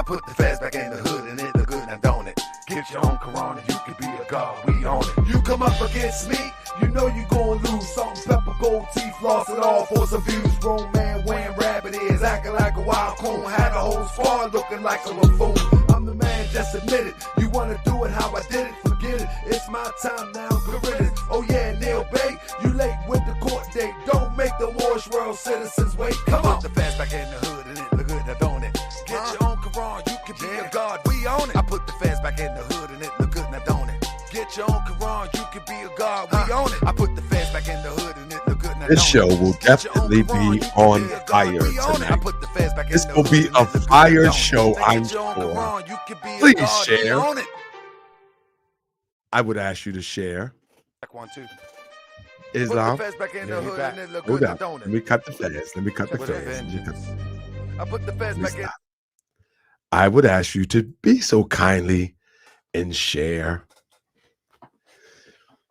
put the feds back in the hood and it look good, now don't it? Get your own Corona, you can be a god, we own it. You come up against me, you know you gon' lose. Salt and pepper, gold teeth, lost it all for some views. Grown man wearing rabbit ears, acting like a wild coon. Had a whole squad looking like a buffoon. I'm the man, just admit it. You wanna do it how I did it, forget it. It's my time now, good riddance. Oh yeah, Neil Bay, you late with the court date. Don't make the Wash World citizens wait. Come on. Put the feds back in the hood and it look good, now don't it? Get your own Quran, you can be a god, we own it. I put the feds back in the hood and it look good, now don't it? Get your own Quran, you can be a god, we own it. I put the feds back in the hood and it look good, now this show will definitely be on fire tonight. This will be a fire show, I'm sure. Please share. I would ask you to share. Islam. Hold on. Let me cut the feds. Let me cut the feds. I put the feds back in. I would ask you to be so kindly and share.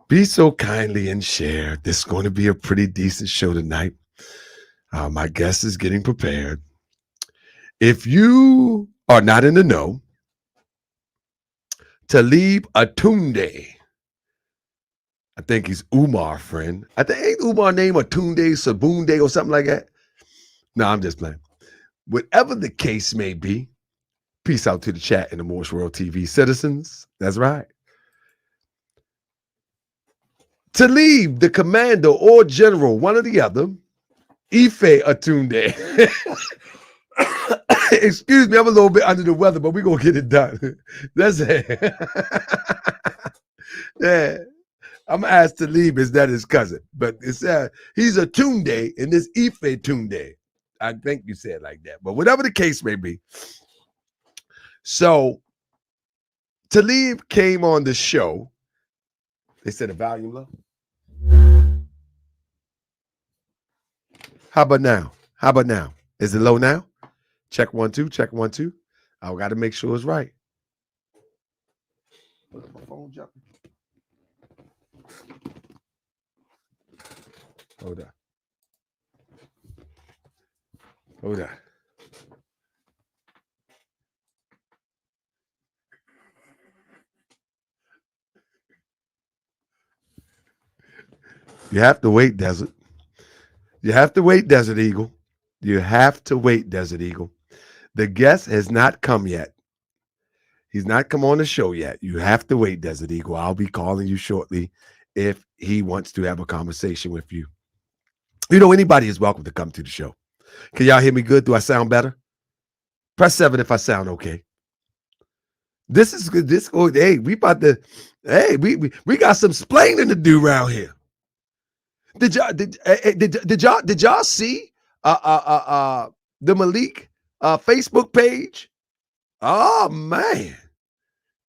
Be so kindly and share. This is going to be a pretty decent show tonight. My guest is getting prepared. If you are not in the know, Talib Atunde, I think he's Umar friend. I think ain't Umar name Atunde, Sabunde or something like that. No, I'm just playing. Whatever the case may be, peace out to the chat and the Morse World TV citizens. That's right. Talib, the commander or general, one or the other, Ife Atunde. Excuse me, I'm a little bit under the weather, but we're going to get it done. That's it. Yeah. I'm going to ask Talib, is that his cousin? But it's he's a Tunde, and this Ife Tunde. I think you said it like that. But whatever the case may be. So, Talib came on the show. They said the volume low. How about now? How about now? Is it low now? Check 1 2. Check 1 2. I got to make sure it's right. What's my phone jumping? Hold on. Hold on. You have to wait, Desert. You have to wait, Desert Eagle. You have to wait, Desert Eagle. The guest has not come yet. He's not come on the show yet. You have to wait, Desert Eagle. I'll be calling you shortly if he wants to have a conversation with you. You know, anybody is welcome to come to the show. Can y'all hear me good? Do I sound better? Press 7 if I sound okay. This is good. Hey, we about to. Hey, we got some splaining to do around here. Did y'all see the Malik Facebook page? Oh man,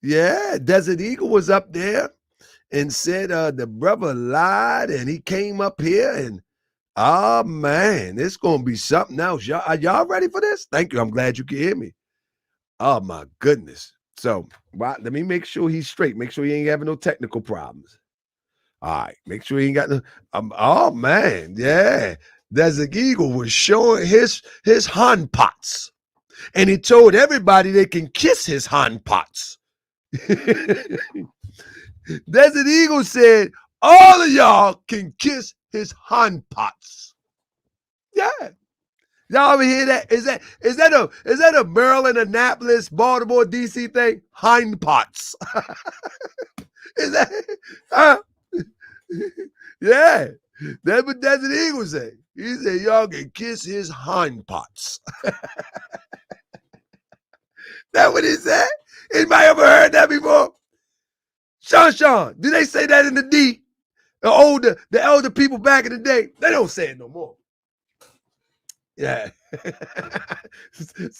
yeah. Desert Eagle was up there and said the brother lied, and he came up here and oh man, it's gonna be something else. Are y'all ready for this? Thank you. I'm glad you can hear me. Oh my goodness. So let me make sure he's straight. Make sure he ain't having no technical problems. All right, make sure he ain't got no. Oh man, yeah. Desert Eagle was showing his hand pots, and he told everybody they can kiss his hand pots. Desert Eagle said all of y'all can kiss his hand pots. Yeah. Y'all ever hear that? Is that a Maryland, Annapolis, Baltimore, DC thing? Hind pots. Is that yeah. That's what Desert Eagle said. He said y'all can kiss his hind pots. That what he said? Anybody ever heard that before? Sean, do they say that in the D? The elder people back in the day, they don't say it no more. Yeah.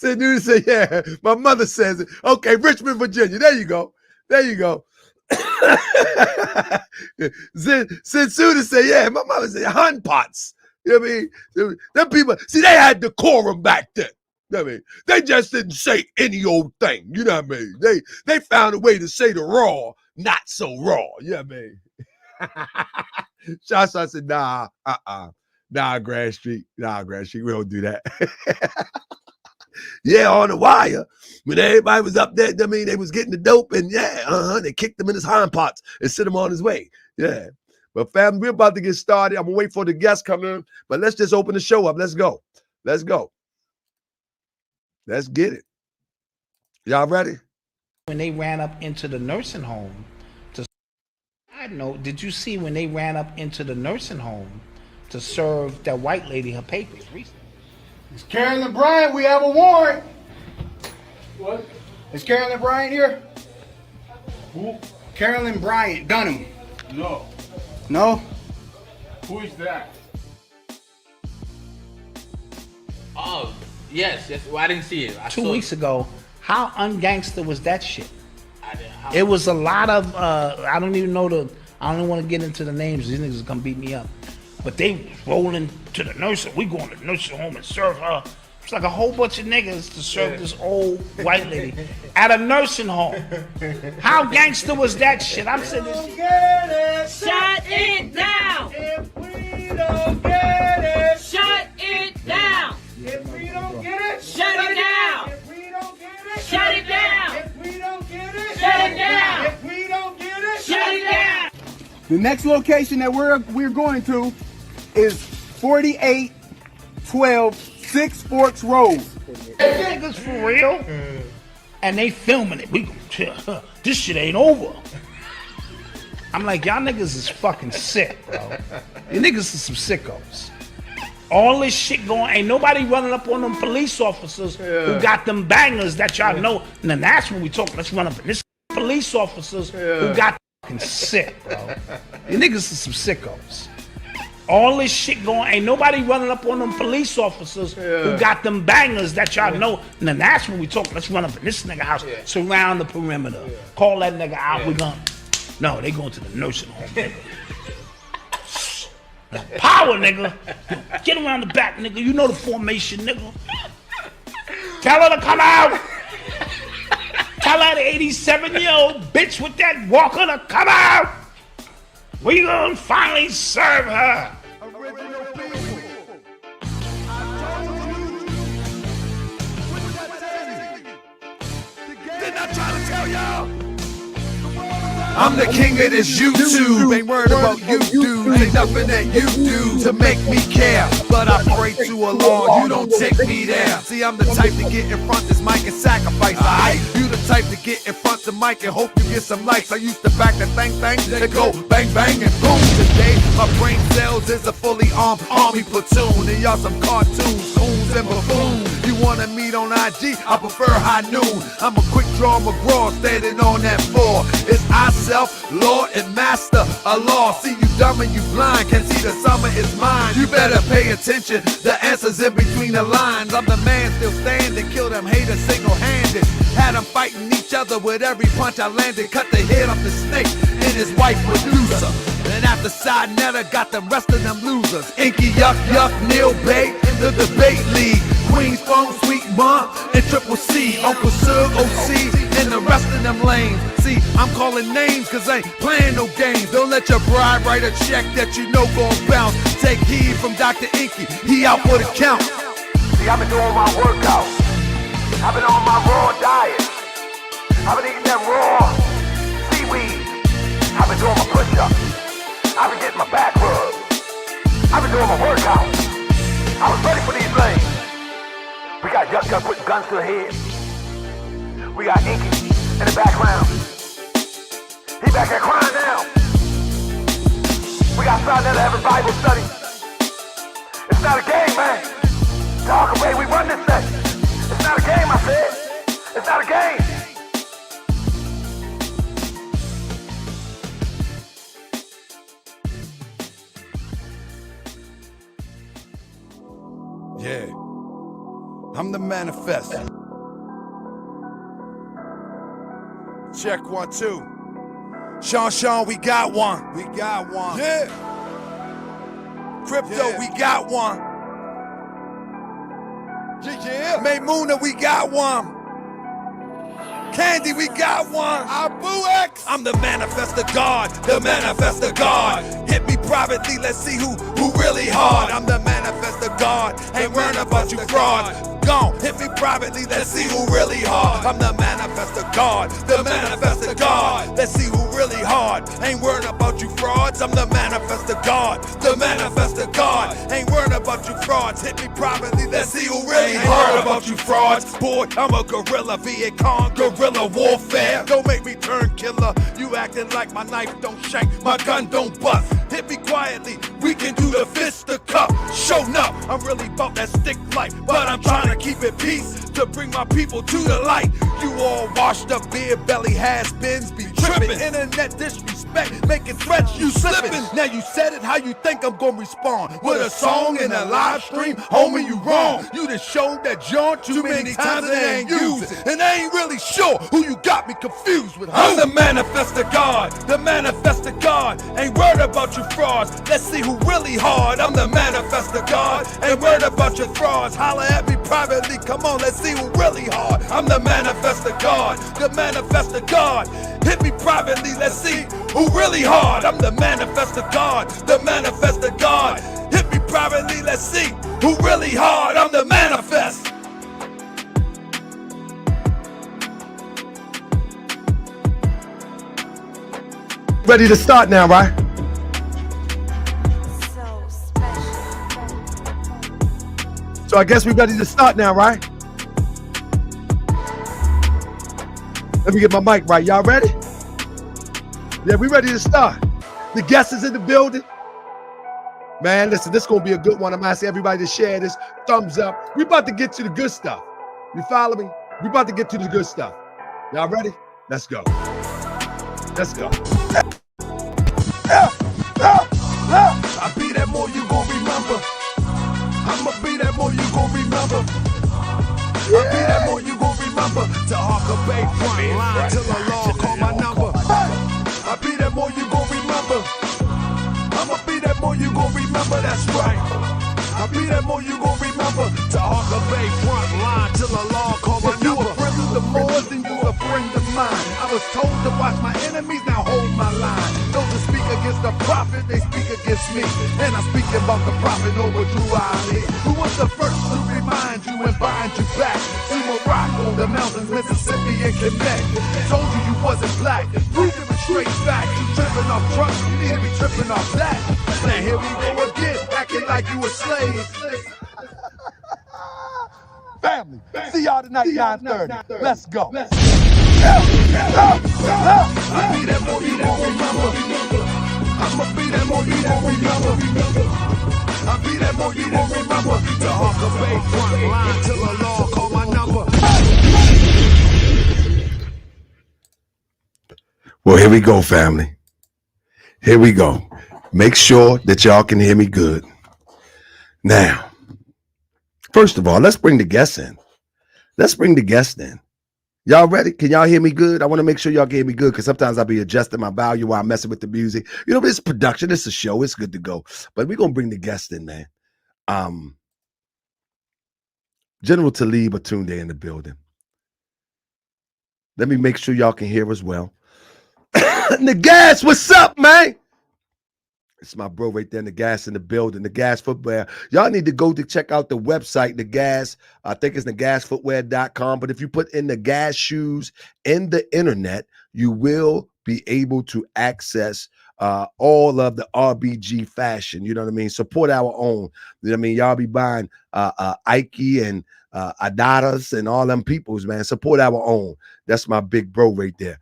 Dude said, yeah, my mother says it. Okay, Richmond, Virginia. There you go. Suda said, yeah, my mother said, hand pots. You know what I mean? Them people, see, they had decorum back then. You know what I mean? They just didn't say any old thing. You know what I mean? They found a way to say the raw, not so raw. You know what I mean? Shasha said, nah, Grand Street. Nah, Grand Street, we don't do that. Yeah, on the wire. When everybody was up there, I mean, they was getting the dope, and they kicked him in his hind parts and sent him on his way. Yeah. But fam, we're about to get started. I'm gonna wait for the guests come in, but let's just open the show up. Let's go. Let's go. Let's get it. Y'all ready? When they ran up into the nursing home to, I know, did you see when they ran up into the nursing home to serve that white lady her papers recently? It's Carolyn Bryant. We have a warrant. What? Is Carolyn Bryant here? Who? Carolyn Bryant, Dunham. No. No? Who is that? Oh, yes. Well, I didn't see it. 2 weeks ago, how ungangster was that shit? I didn't. It was a lot of, I don't even want to get into the names. These niggas are going to beat me up. But they rolling to the nursing. We going to the nursing home and serve her. It's like a whole bunch of niggas to serve this old white lady at a nursing home. How gangster was that shit? I'm saying this. Shut it down! If we don't get it, Shut it down! if we don't get it, Shut it down! if we don't get it, Shut it down! if we don't get it, Shut it down! if we don't get it, Shut it down! The next location that we're going to is 4812 Six Forks Road. niggas for real. And they filming it. We this shit ain't over. I'm like, y'all niggas is fucking sick, bro. You niggas is some sickos. All this shit going, ain't nobody running up on them police officers who got them bangers that y'all know. And then that's when we talk, let's run up on this police officers who got fucking sick, bro. You niggas is some sickos. All this shit going, ain't nobody running up on them police officers who got them bangers that y'all know. And then that's when we talk, let's run up in this nigga house, surround the perimeter, call that nigga out, we gonna. No, they going to the nursing home, nigga. Power, nigga. Get around the back, nigga. You know the formation, nigga. Tell her to come out. Tell that 87-year-old bitch with that walker to come out. We gonna finally serve her. Original people. I told you. What did I tell you? Didn't I try to tell y'all? I'm the king of this YouTube. Ain't worried about you dudes. Ain't nothing that you do to make me care. But I pray to a Lord, you don't take me there. See, I'm the type to get in front this mic and sacrifice. Alright, you the type to get in front the mic and hope you get some likes. I used to back the thing that go bang bang and boom. Today my brain cells is a fully armed army platoon, and y'all some cartoons, coons and buffoons. You wanna meet on IG? I prefer high noon. I'm a quick draw McGraw standing on that floor. It's I self, Lord and Master, Allah. See you dumb and you blind, can't see the summer is mine. You better pay attention, the answer's in between the lines. I'm the man still standing, kill them haters single-handed. Had them fighting each other with every punch I landed. Cut the head off the snake and his wife Medusa. And after Side Netta got the rest of them losers. Inky Yuck Yuck, Neil Bay in the debate league. Queen's Phone, Sweet Mom, and Triple C. Uncle Sir, OC, and the rest of them lanes. See, I'm calling names cause I ain't playing no games. Don't let your bride write a check that you know gon' bounce. Take heed from Dr. Inky, he out for the count. See, I've been doing my workout. I've been on my raw diet. I've been eating that raw seaweed. I've been doing my push-ups. I've been getting my back rubbed. I've been doing my workout. I was ready for these things. We got Yuck Yuck putting guns to the head. We got Inky in the background. He back there crying now. We got Side Netta having Bible study. It's not a game, man. Talk away, we run this thing. It's not a game, I said. It's not a game. Yeah, I'm the manifest. Check 1, 2. Sean, we got one. We got one. Yeah. Crypto, we got one. Yeah. Maymuna, we got one. Candy, we got one. Abu X. I'm the manifest of God, the manifest of God. Hit me privately, let's see who really hard. I'm the manifest of God, ain't worrying about you frauds. gone. Hit me privately, let's see who really hard. I'm the manifest of God, the manifest of God. Let's see who really hard. Ain't worried about you frauds. I'm the manifest of God, the manifest of God. Ain't worried about you frauds. Hit me privately, let's see who really hard. Worried about you frauds. Boy, I'm a gorilla, Viet Cong, guerrilla warfare. Don't make me turn killer. You acting like my knife don't shank, my gun don't bust. Hit me quietly, we can do the fist to cup. Show up, I'm really about that stick life, but I'm trying to keep it peace to bring my people to the light. You all washed up beer belly has-beens be tripping. Internet disrespect, making threats, you slipping. Now you said it, how you think I'm gonna respond? With a song and a live stream? Homie, you wrong. You done showed that John too many times and they ain't used it. And I ain't really sure who you got me confused with. I'm the manifest of God, the manifest of God. Ain't worried about you frauds, let's see who really hard. I'm the manifest of God, ain't worried about your frauds. Holler at me privately, come on, let's see who really hard. I'm the manifest of God, the manifest of God. Hit me privately, let's see who really hard. I'm the manifest of God, the manifest of God. Hit me privately, let's see who really hard. I'm the manifest. Ready to start now, right? So I guess we're ready to start now, right? Let me get my mic right. Y'all ready? Yeah, we ready to start. The guest is in the building. Man, listen, this is going to be a good one. I'm asking everybody to share this. Thumbs up. We about to get to the good stuff. You follow me? We about to get to the good stuff. Y'all ready? Let's go. Let's go. I be that more you gon' remember. I'ma be that more you gon' remember. I be that more you gon' remember. To Harker Bay front line till the law call my number. I be that more you gon' remember. I'ma be that more you gon' remember. That's right. I be that more you gon' remember. To Harker Bay front line till the law call my number. You a friend of the Moors and you a friend of mine. I was told to watch my enemies, now hold my line. Those that speak against the prophet, they speak against me. And I'm speaking about the prophet over Drew Ali, who was the first to remind you and bind you back. See Morocco, the mountains, Mississippi and Quebec. Told you you wasn't black, proved it with straight facts. You tripping off trucks, you need to be tripping off that. Now here we go again, acting like you a slave. Family, see y'all tonight, 9:30. Let's go. I be that more you gon' remember. I'ma be that more you gon' remember. I be that more you gon' remember. The Harker Bay front line till the law call my number. Well, here we go, family. Here we go. Make sure that y'all can hear me good. Now, first of all, let's bring the guests in. Let's bring the guests in. Y'all ready? Can y'all hear me good? I want to make sure y'all can hear me good because sometimes I'll be adjusting my volume while I'm messing with the music. You know, it's production. It's a show. It's good to go. But we're going to bring the guests in, man. General Talib Atunde in the building. Let me make sure y'all can hear as well. The gas, what's up, man? It's my bro right there in the gas in the building, the gas footwear. Y'all need to go to check out the website, the gas. I think it's thegasfootwear.com. But if you put in the gas shoes in the internet, you will be able to access all of the RBG fashion. You know what I mean? Support our own. You know what I mean? Y'all be buying Ike and Adadas and all them peoples, man. Support our own. That's my big bro right there.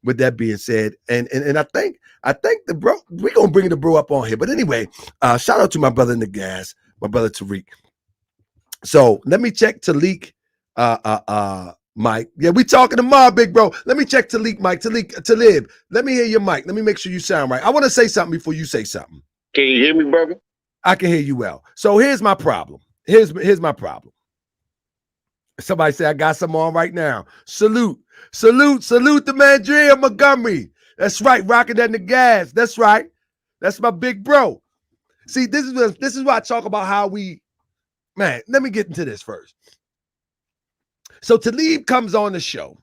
With that being said, and I think the bro, we're gonna bring the bro up on here. But anyway, shout out to my brother in the gas, my brother Tariq. So let me check Talik, Mike. Yeah, we talking tomorrow, big bro. Let me check Talik, Mike. Talib, let me hear your mic. Let me make sure you sound right. I want to say something before you say something. Can you hear me, brother? I can hear you well. So here's my problem. Here's my problem. Somebody say I got some on right now. Salute the man, Dre Montgomery. That's right, rocking that in the gas. That's right. That's my big bro. See, this is why I talk about how we, man, let me get into this first. So Talib comes on the show,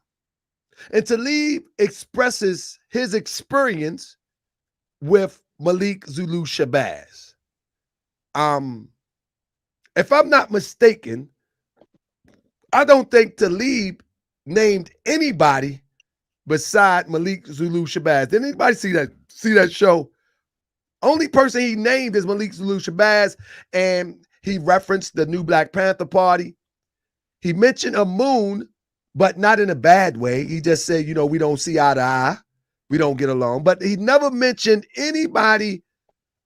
and Talib expresses his experience with Malik Zulu Shabazz. If I'm not mistaken, I don't think Talib named anybody beside Malik Zulu Shabazz. Did anybody see that show? Only person he named is Malik Zulu Shabazz, and he referenced the new Black Panther Party. He mentioned a moon, but not in a bad way. He just said, we don't see eye to eye. We don't get along. But he never mentioned anybody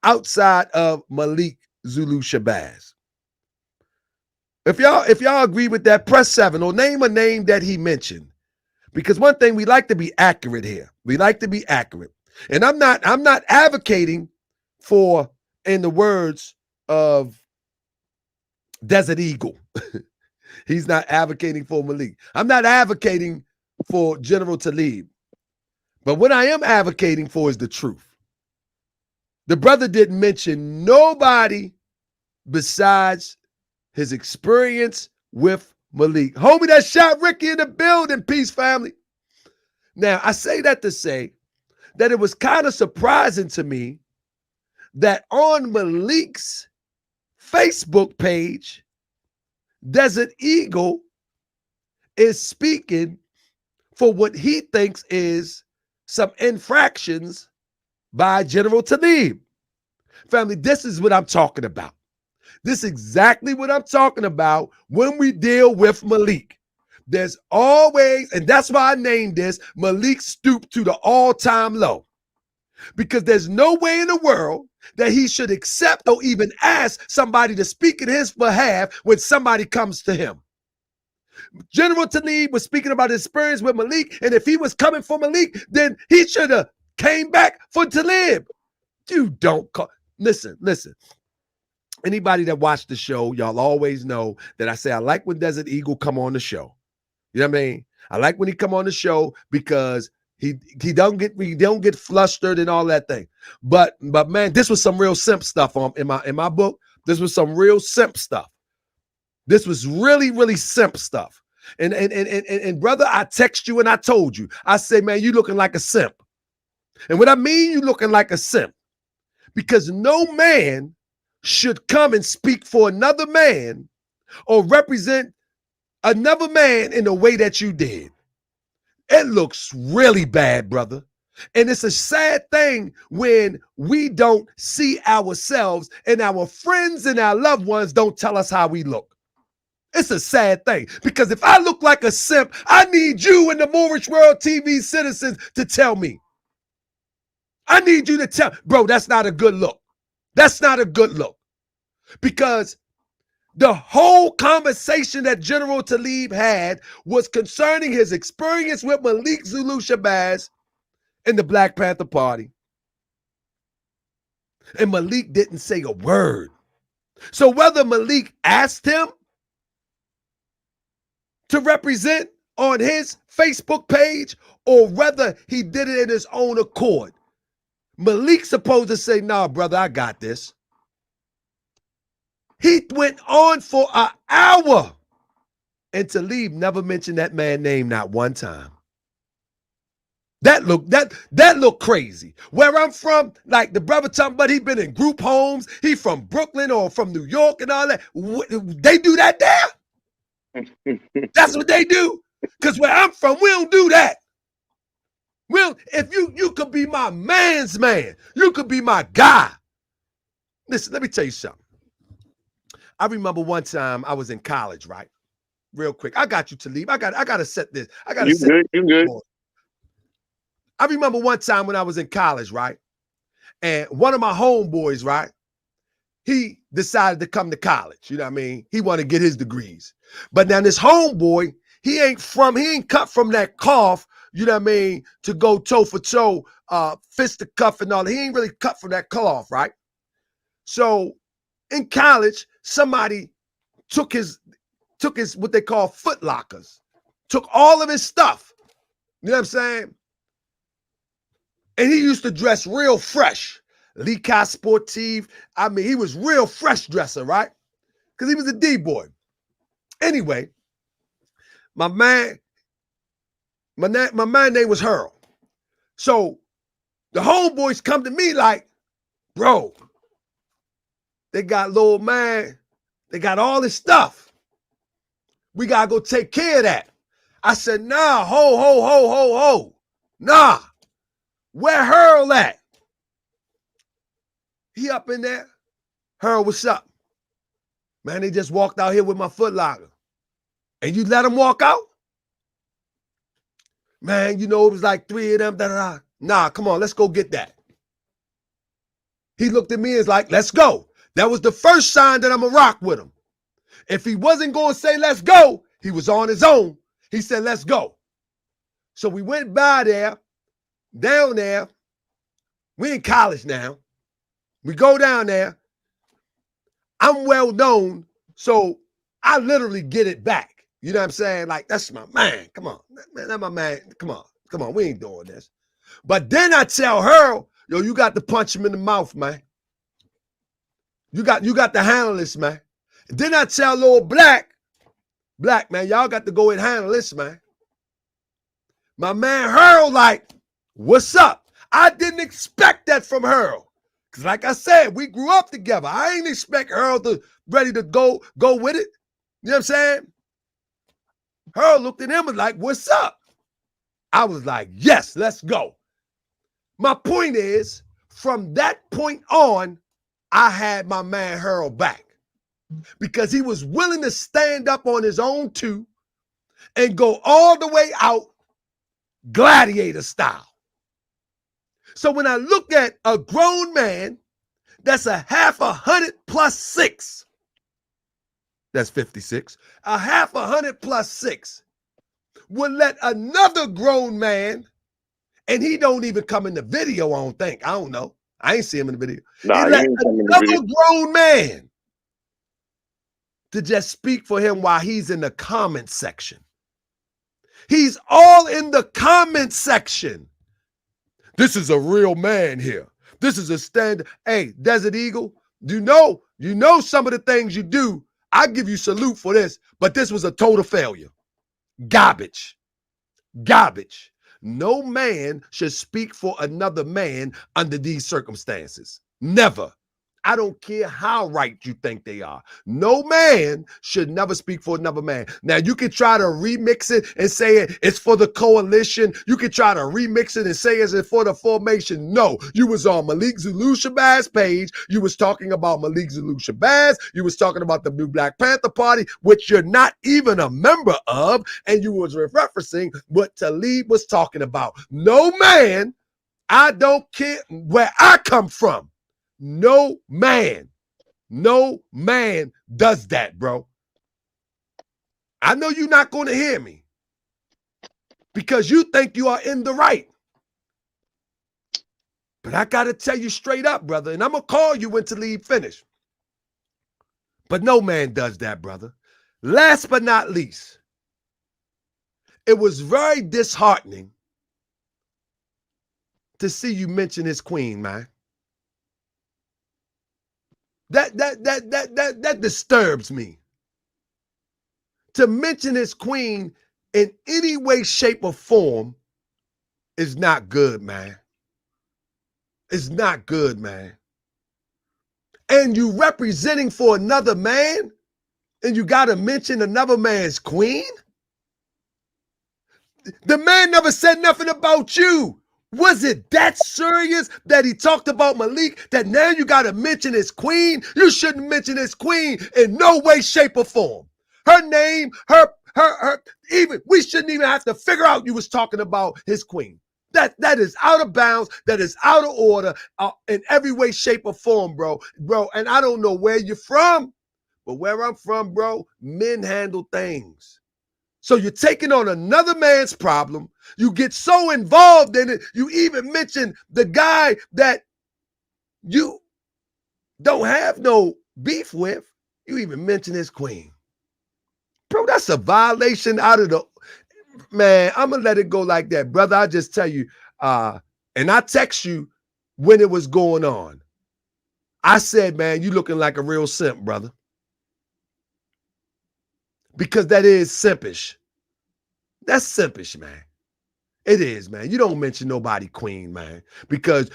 outside of Malik Zulu Shabazz. If y'all agree with that, press 7 or name a name that he mentioned. Because one thing, we like to be accurate here. We like to be accurate. And I'm not advocating for, in the words of Desert Eagle, he's not advocating for Malik. I'm not advocating for General Talib. But what I am advocating for is the truth. The brother didn't mention nobody besides his experience with Malik. Homie that shot Ricky in the building. Peace, family. Now, I say that to say that it was kind of surprising to me that on Malik's Facebook page, Desert Eagle is speaking for what he thinks is some infractions by General Talib. Family, this is what I'm talking about. This is exactly what I'm talking about when we deal with Malik. There's always, and that's why I named this, Malik stooped to the all-time low. Because there's no way in the world that he should accept or even ask somebody to speak in his behalf when somebody comes to him. General Talib was speaking about his experience with Malik, and if he was coming for Malik, then he should have came back for Talib. You don't call. Listen. Anybody that watched the show, y'all always know that I say I like when Desert Eagle come on the show. You know what I mean? I like when he come on the show because he don't get flustered and all that thing. But man, this was some real simp stuff in my book. This was some real simp stuff. This was really, really simp stuff. And brother, I text you and I told you. I say, man, you looking like a simp. And what I mean, you looking like a simp, because no man should come and speak for another man or represent another man in the way that you did. It looks really bad, brother. And it's a sad thing when we don't see ourselves and our friends and our loved ones don't tell us how we look. It's a sad thing, because if I look like a simp, I need you and the Moorish World TV citizens to tell me. I need you to tell, bro, that's not a good look. That's not a good look. Because the whole conversation that General Talib had was concerning his experience with Malik Zulu Shabazz and the Black Panther Party. And Malik didn't say a word. So whether Malik asked him to represent on his Facebook page or whether he did it in his own accord, Malik's supposed to say, nah, brother, I got this. He went on for an hour, and Talib never mentioned that man's name not one time. That look crazy. Where I'm from, like the brother talking about, he been in group homes. He from Brooklyn or from New York and all that. They do that there. That's what they do. Because where I'm from, we don't do that. Well, if you could be my man's man, you could be my guy. Listen, let me tell you something. I remember one time I was in college, right? Real quick. I got you, Talib. I gotta set this. You good. I remember one time when I was in college, right? And one of my homeboys, right? He decided to come to college. You know what I mean? He wanted to get his degrees. But now this homeboy, he ain't cut from that cloth, you know what I mean, to go toe for toe, fist to cuff and all that. He ain't really cut from that cloth, right? So in college, somebody took his what they call foot lockers, took all of his stuff. You know what I'm saying? And he used to dress real fresh. Lica Sportive. I mean, he was real fresh dresser, right? Because he was a D-boy. Anyway, my man name was Earl. So the homeboys come to me like, bro, they got little man, they got all this stuff. We gotta go take care of that. I said, nah, ho. Nah. Where Earl at? He up in there. Earl, what's up? Man, they just walked out here with my Foot Locker. And you let them walk out? Man, you know, it was like 3 of them. Da-da-da. Nah, come on, let's go get that. He looked at me and was like, let's go. That was the first sign that I'm going to rock with him. If he wasn't going to say, let's go, he was on his own. He said, let's go. So we went by there, down there. We in college now. We go down there. I'm well known, so I literally get it back. You know what I'm saying? Like, that's my man. Come on. Man, that's my man. Come on. We ain't doing this. But then I tell her, yo, you got to punch him in the mouth, man. You got to handle this, man. And then I tell little Black, man, y'all got to go and handle this, man. My man Earl, like, what's up? I didn't expect that from Earl. Because like I said, we grew up together. I ain't expect Earl to ready to go with it. You know what I'm saying? Earl looked at him and was like, what's up? I was like, yes, let's go. My point is, from that point on, I had my man Earl back. Because he was willing to stand up on his own too and go all the way out gladiator style. So when I look at a grown man that's a half 100 plus 6, that's 56, a half 100 plus 6 will let another grown man, and he don't even come in the video, I don't think. I don't know. I ain't see him in the video. Nah, he let another grown man to just speak for him while he's in the comment section. He's all in the comment section. This is a real man here. This is a stand. Hey, Desert Eagle, you know some of the things you do. I give you salute for this, but this was a total failure. Garbage. No man should speak for another man under these circumstances. Never. I don't care how right you think they are. No man should never speak for another man. Now, you can try to remix it and say it's for the coalition. You can try to remix it and say it's for the formation. No, you was on Malik Zulu Shabazz page. You was talking about Malik Zulu Shabazz. You was talking about the New Black Panther Party, which you're not even a member of. And you was referencing what Talib was talking about. No man, I don't care where I come from. No man does that, bro. I know you're not going to hear me because you think you are in the right. But I got to tell you straight up, brother, and I'm going to call you when Talib finish. But no man does that, brother. Last but not least, it was very disheartening to see you mention his queen, man. That disturbs me. To mention his queen in any way, shape, or form is not good, man. It's not good, man. And you representing for another man, and you got to mention another man's queen? The man never said nothing about you. Was it that serious that he talked about Malik that now you got to mention his queen? You shouldn't mention his queen in no way, shape, or form. Her name, even we shouldn't even have to figure out you was talking about his queen. That is out of bounds. That is out of order in every way, shape, or form, bro. And I don't know where you're from, but where I'm from, bro, men handle things. So you're taking on another man's problem. You get so involved in it, you even mention the guy that you don't have no beef with. You even mention his queen. Bro, that's a violation out of the... Man, I'm going to let it go like that. Brother, I just tell you, and I text you when it was going on. I said, man, you looking like a real simp, brother. Because that is simpish. That's simpish, man. It is, man. You don't mention nobody queen, man. Because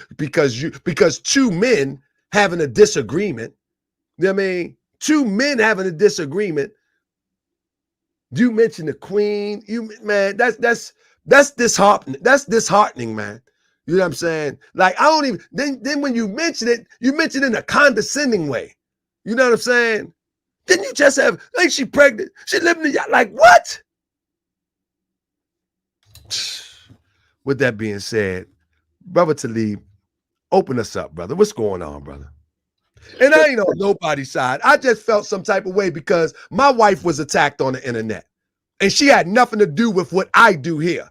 two men having a disagreement, you know what I mean? Two men having a disagreement You mentioned the Queen. Man, that's disheartening. That's disheartening, man. You know what I'm saying? Like I don't even then when you mention it, you mention it in a condescending way. You know what I'm saying? Didn't you just have like she pregnant? She living in like what? With that being said, brother Talib, open us up, brother. What's going on, brother? And I ain't on nobody's side. I just felt some type of way because my wife was attacked on the internet. And she had nothing to do with what I do here.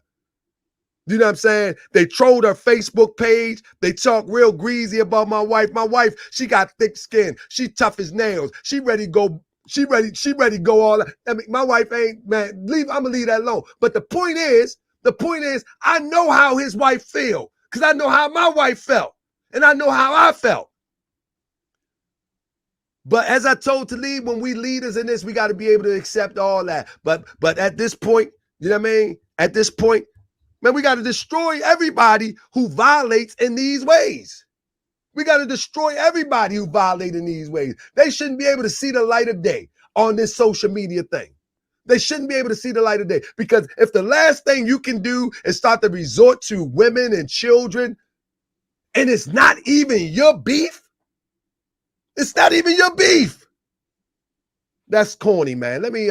You know what I'm saying? They trolled her Facebook page. They talk real greasy about my wife. My wife, she got thick skin. She tough as nails. She ready to go. She ready to go all. I mean, my wife ain't, man, I'm gonna leave that alone. But the point is, I know how his wife feel. Because I know how my wife felt. And I know how I felt. But as I told Talib, when we leaders in this, we got to be able to accept all that. But at this point, you know what I mean? At this point, man, we got to destroy everybody who violates in these ways. We got to destroy everybody who violates in these ways. They shouldn't be able to see the light of day on this social media thing. They shouldn't be able to see the light of day. Because if the last thing you can do is start to resort to women and children, and it's not even your beef, it's not even your beef. That's corny, man. Let me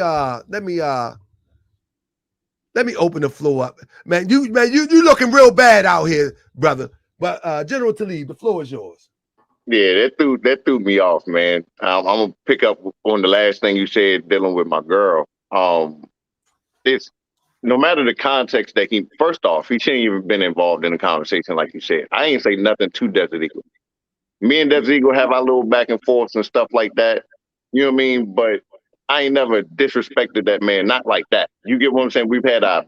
open the floor up. Man, you looking real bad out here, brother. But General Talib, the floor is yours. Yeah, that threw me off, man. I'm gonna pick up on the last thing you said dealing with my girl. It's no matter the context that first off, he shouldn't even been involved in the conversation like you said. I ain't say nothing to Desert Eagle. Me and Desert Eagle have our little back and forths and stuff like that. You know what I mean? But I ain't never disrespected that man, not like that. You get what I'm saying? We've had our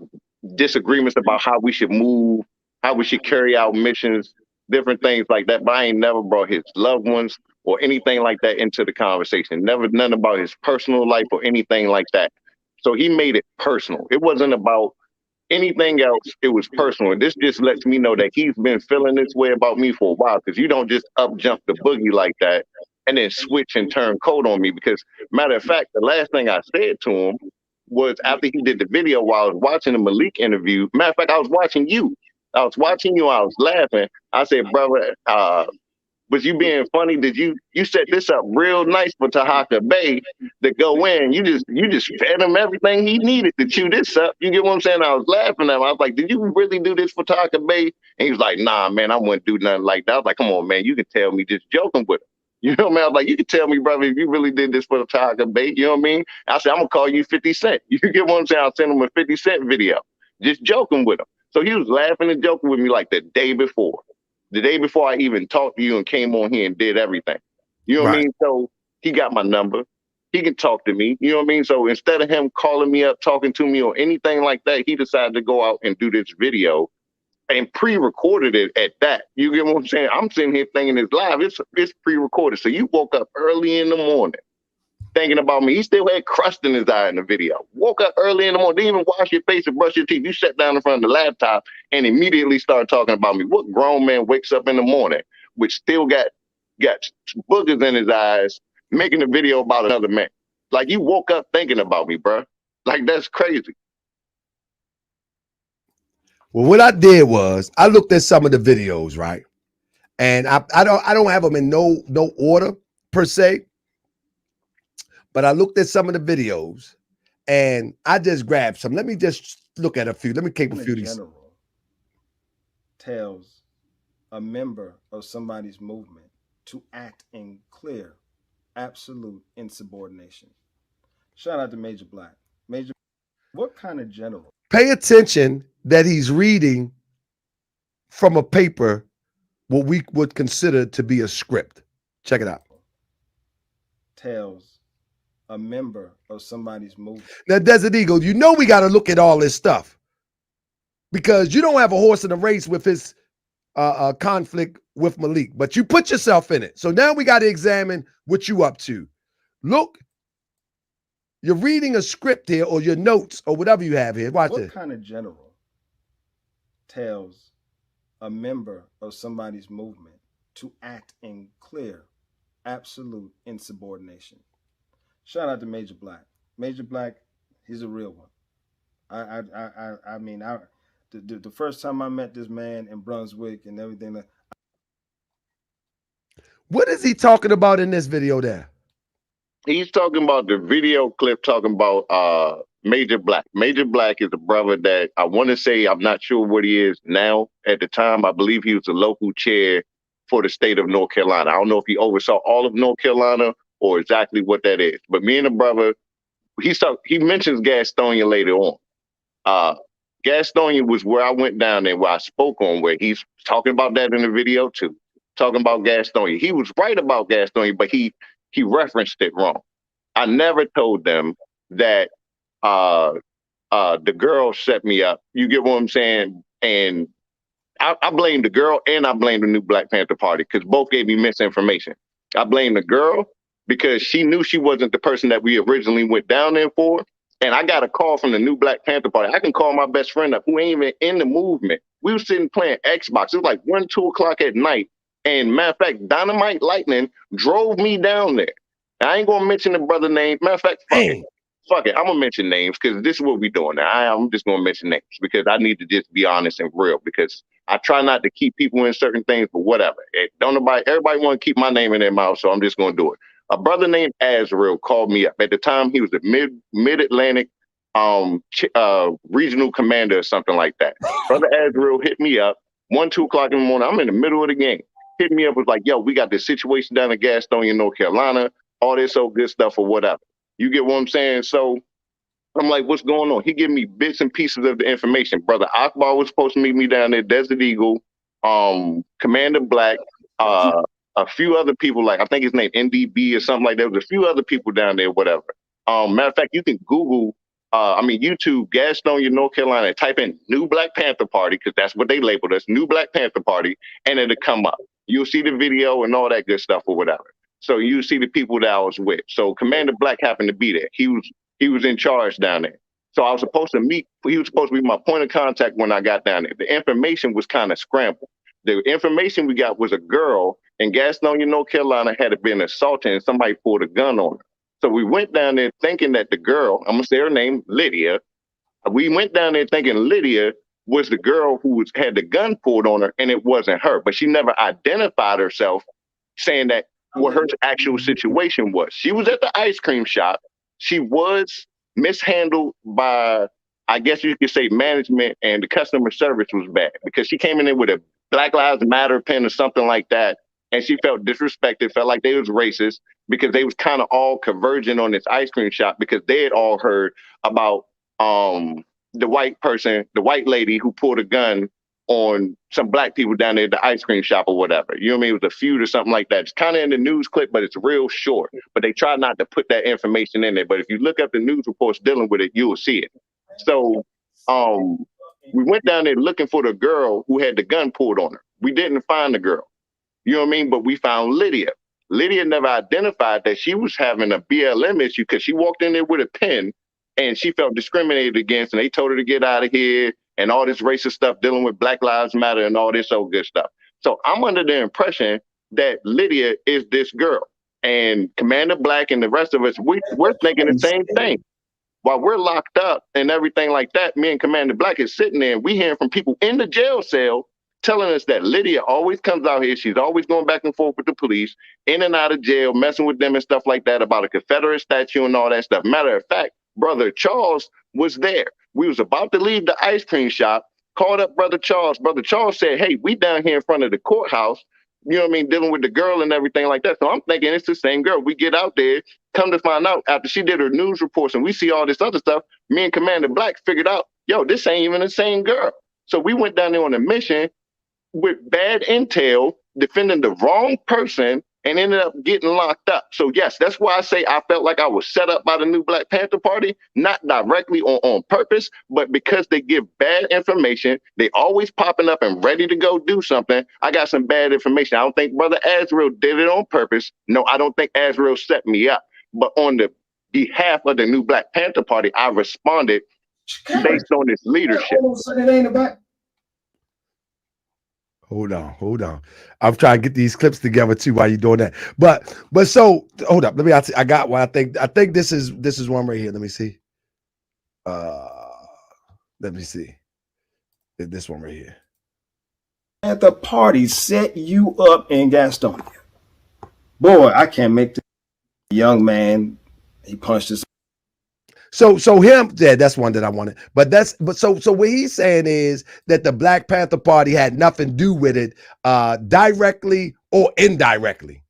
disagreements about how we should move, how we should carry out missions, different things like that. But I ain't never brought his loved ones or anything like that into the conversation. Never none about his personal life or anything like that. So he made it personal. It wasn't about anything else. It was personal. And this just lets me know that he's been feeling this way about me for a while, because you don't just up jump the boogie like that and then switch and turn cold on me. Because matter of fact, the last thing I said to him was after he did the video while I was watching the Malik interview. Matter of fact, I was watching you. I was laughing. I said, brother, was you being funny? Did you set this up real nice for Tahaka Bay to go in? You just fed him everything he needed to chew this up. You get what I'm saying? I was laughing at him. I was like, did you really do this for Tahaka Bay? And he was like, nah, man, I wouldn't do nothing like that. I was like, come on, man, you can tell me just joking with him. You know what I mean? I was like, you can tell me, brother, if you really did this for the Tahaka Bay. You know what I mean? I said, I'm gonna call you 50 Cent. You get what I'm saying? I'll send him a 50 Cent video, just joking with him. So he was laughing and joking with me like the day before. The day before I even talked to you and came on here and did everything. You know what I mean? So he got my number. He can talk to me. You know what I mean? So instead of him calling me up, talking to me or anything like that, he decided to go out and do this video and pre-recorded it at that. You get what I'm saying? I'm sitting here thinking it's live. It's pre-recorded. So you woke up early in the morning thinking about me. He still had crust in his eye in the video. Woke up early in the morning, didn't even wash your face and brush your teeth. You sat down in front of the laptop and immediately started talking about me. What grown man wakes up in the morning which still got boogers in his eyes, making a video about another man? Like, you woke up thinking about me, bro. Like, that's crazy. Well, what I did was I looked at some of the videos, right? And I don't have them in no order per se. But I looked at some of the videos and I just grabbed some. Let me just look at a few. Let me keep a few of these. General tells a member of somebody's movement to act in clear, absolute insubordination. Shout out to Major Black. Major, what kind of general? Pay attention that he's reading from a paper, what we would consider to be a script. Check it out. Tells a member of somebody's movement. Now, Desert Eagle, you know we got to look at all this stuff because you don't have a horse in the race with his conflict with Malik, but you put yourself in it. So now we got to examine what you up to. Look, you're reading a script here or your notes or whatever you have here. Watch this. What kind of general tells a member of somebody's movement to act in clear, absolute insubordination? Shout out to Major Black. Major Black, He's a real one. I mean, the first time I met this man in Brunswick and everything. What is he talking about in this video there? He's talking about the video clip talking about Major Black. Major Black is a brother that I want to say, I'm not sure what he is now. At the time, I believe he was the local chair for the state of North Carolina. I don't know if he oversaw all of North Carolina or exactly what that is. But me and the brother, he mentions Gastonia later on. Gastonia was where I went down there, where I spoke on, where he's talking about that in the video too. Talking about Gastonia. He was right about Gastonia, but he referenced it wrong. I never told them that the girl set me up. You get what I'm saying? And I blame the girl and I blame the new Black Panther Party because both gave me misinformation. I blame the girl because she knew she wasn't the person that we originally went down there for. And I got a call from the new Black Panther Party. I can call my best friend up who ain't even in the movement. We were sitting playing Xbox. It was like 1, 2 o'clock at night. And matter of fact, Dynamite Lightning drove me down there. I ain't gonna mention the brother name. Matter of fact, fuck it. I'm gonna mention names because this is what we doing now. I'm just gonna mention names because I need to just be honest and real because I try not to keep people in certain things, but whatever. Everybody want to keep my name in their mouth, so I'm just gonna do it. A brother named Azrael called me up. At the time, he was the mid-Atlantic regional commander or something like that. Brother Azrael hit me up 1, 2 o'clock in the morning. I'm in the middle of the game. Hit me up, was like, yo, we got this situation down in Gastonia, North Carolina, all this old good stuff or whatever. You get what I'm saying? So I'm like, what's going on? He gave me bits and pieces of the information. Brother Akbar was supposed to meet me down there, Desert Eagle, Commander Black, a few other people, like I think his name NDB or something like that. There was a few other people down there, whatever. Matter of fact, you can Google, YouTube, Gastonia, North Carolina, type in New Black Panther Party, because that's what they labeled us, New Black Panther Party, and it'll come up. You'll see the video and all that good stuff or whatever. So you see the people that I was with. So Commander Black happened to be there. He was in charge down there. So I was supposed to meet, he was supposed to be my point of contact when I got down there. The information was kind of scrambled. The information we got was a girl in Gastonia, North Carolina, had been assaulted and somebody pulled a gun on her. So we went down there thinking that the girl, I'm going to say her name, Lydia. We went down there thinking Lydia was the girl who had the gun pulled on her, and it wasn't her. But she never identified herself, saying that what her actual situation was. She was at the ice cream shop. She was mishandled by, I guess you could say, management, and the customer service was bad because she came in there with a Black Lives Matter pen or something like that, and she felt disrespected, felt like they was racist because they was kind of all converging on this ice cream shop because they had all heard about the white lady who pulled a gun on some black people down there at the ice cream shop or whatever. You know what I mean? It was a feud or something like that. It's kind of in the news clip, but it's real short. But they try not to put that information in there. But if you look up the news reports dealing with it, you'll see it. So we went down there looking for the girl who had the gun pulled on her. We didn't find the girl. You know what I mean? But we found Lydia. Lydia never identified that she was having a BLM issue because she walked in there with a pen and she felt discriminated against, and they told her to get out of here and all this racist stuff dealing with Black Lives Matter and all this old good stuff. So I'm under the impression that Lydia is this girl, and Commander Black and the rest of us, we're thinking the same thing. While we're locked up and everything like that, me and Commander Black is sitting there and we hearing from people in the jail cell telling us that Lydia always comes out here. She's always going back and forth with the police, in and out of jail, messing with them and stuff like that about a Confederate statue and all that stuff. Matter of fact, Brother Charles was there. We was about to leave the ice cream shop, called up Brother Charles. Brother Charles said, hey, we down here in front of the courthouse, you know what I mean, dealing with the girl and everything like that. So I'm thinking it's the same girl. We get out there, come to find out after she did her news reports and we see all this other stuff, me and Commander Black figured out, yo, this ain't even the same girl. So we went down there on a mission with bad intel, defending the wrong person, and ended up getting locked up. So yes, that's why I say I felt like I was set up by the new Black Panther Party, not directly on purpose, but because they give bad information. They always popping up and ready to go do something. I got some bad information. I don't think Brother Azrael did it on purpose. No, I don't think Azrael set me up. But on the behalf of the new Black Panther Party, I responded based on its leadership. Hold on. I'm trying to get these clips together too while you're doing that. But so hold up. I got one. I think this is one right here. Let me see. Let me see. This one right here. At the party set you up in Gastonia. Boy, I can't make the young man. He punched his. So him, yeah, that's one that I wanted. But so what he's saying is that the Black Panther Party had nothing to do with it, directly or indirectly.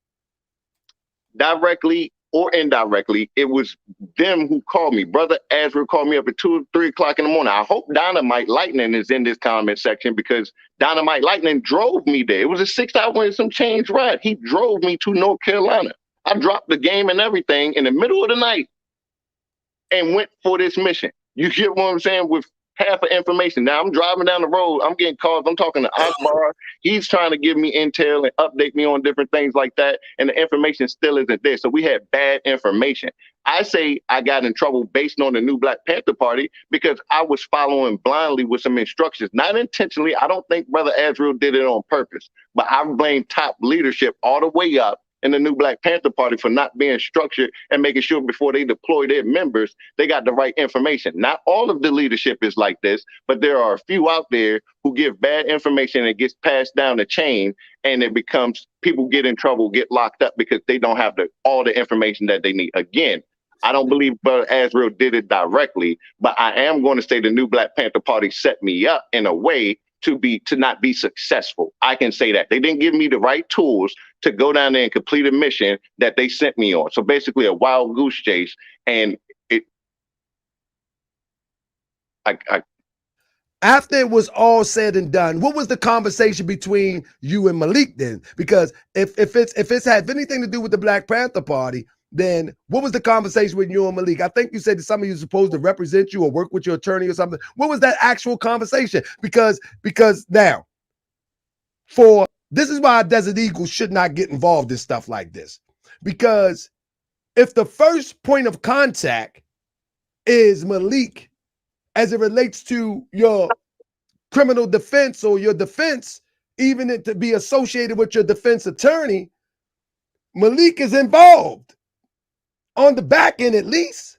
Directly or indirectly, it was them who called me. Brother Azra called me up at 2 or 3 o'clock in the morning. I hope Dynamite Lightning is in this comment section, because Dynamite Lightning drove me there. It was a 6-hour and some change ride. He drove me to North Carolina. I dropped the game and everything in the middle of the night and went for this mission. You get what I'm saying? With half of information. Now I'm driving down the road. I'm getting calls. I'm talking to Akbar. He's trying to give me intel and update me on different things like that. And the information still isn't there. So we had bad information. I say I got in trouble based on the new Black Panther Party because I was following blindly with some instructions, not intentionally. I don't think Brother Azrael did it on purpose, but I blame top leadership all the way up in the new Black Panther Party for not being structured and making sure before they deploy their members, they got the right information. Not all of the leadership is like this, but there are a few out there who give bad information and it gets passed down the chain, and it becomes people get in trouble, get locked up because they don't have all the information that they need. Again, I don't believe Brother Azrael did it directly, but I am going to say the new Black Panther Party set me up in a way to not be successful. I can say that. They didn't give me the right tools to go down there and complete a mission that they sent me on. So basically a wild goose chase. And after it was all said and done, what was the conversation between you and Malik then? Because if it's had anything to do with the Black Panther Party, then what was the conversation with you and Malik? I think you said that somebody was supposed to represent you or work with your attorney or something. What was that actual conversation? Because now, this is why Desert Eagle should not get involved in stuff like this. Because if the first point of contact is Malik as it relates to your criminal defense or your defense, even to be associated with your defense attorney, Malik is involved on the back end at least.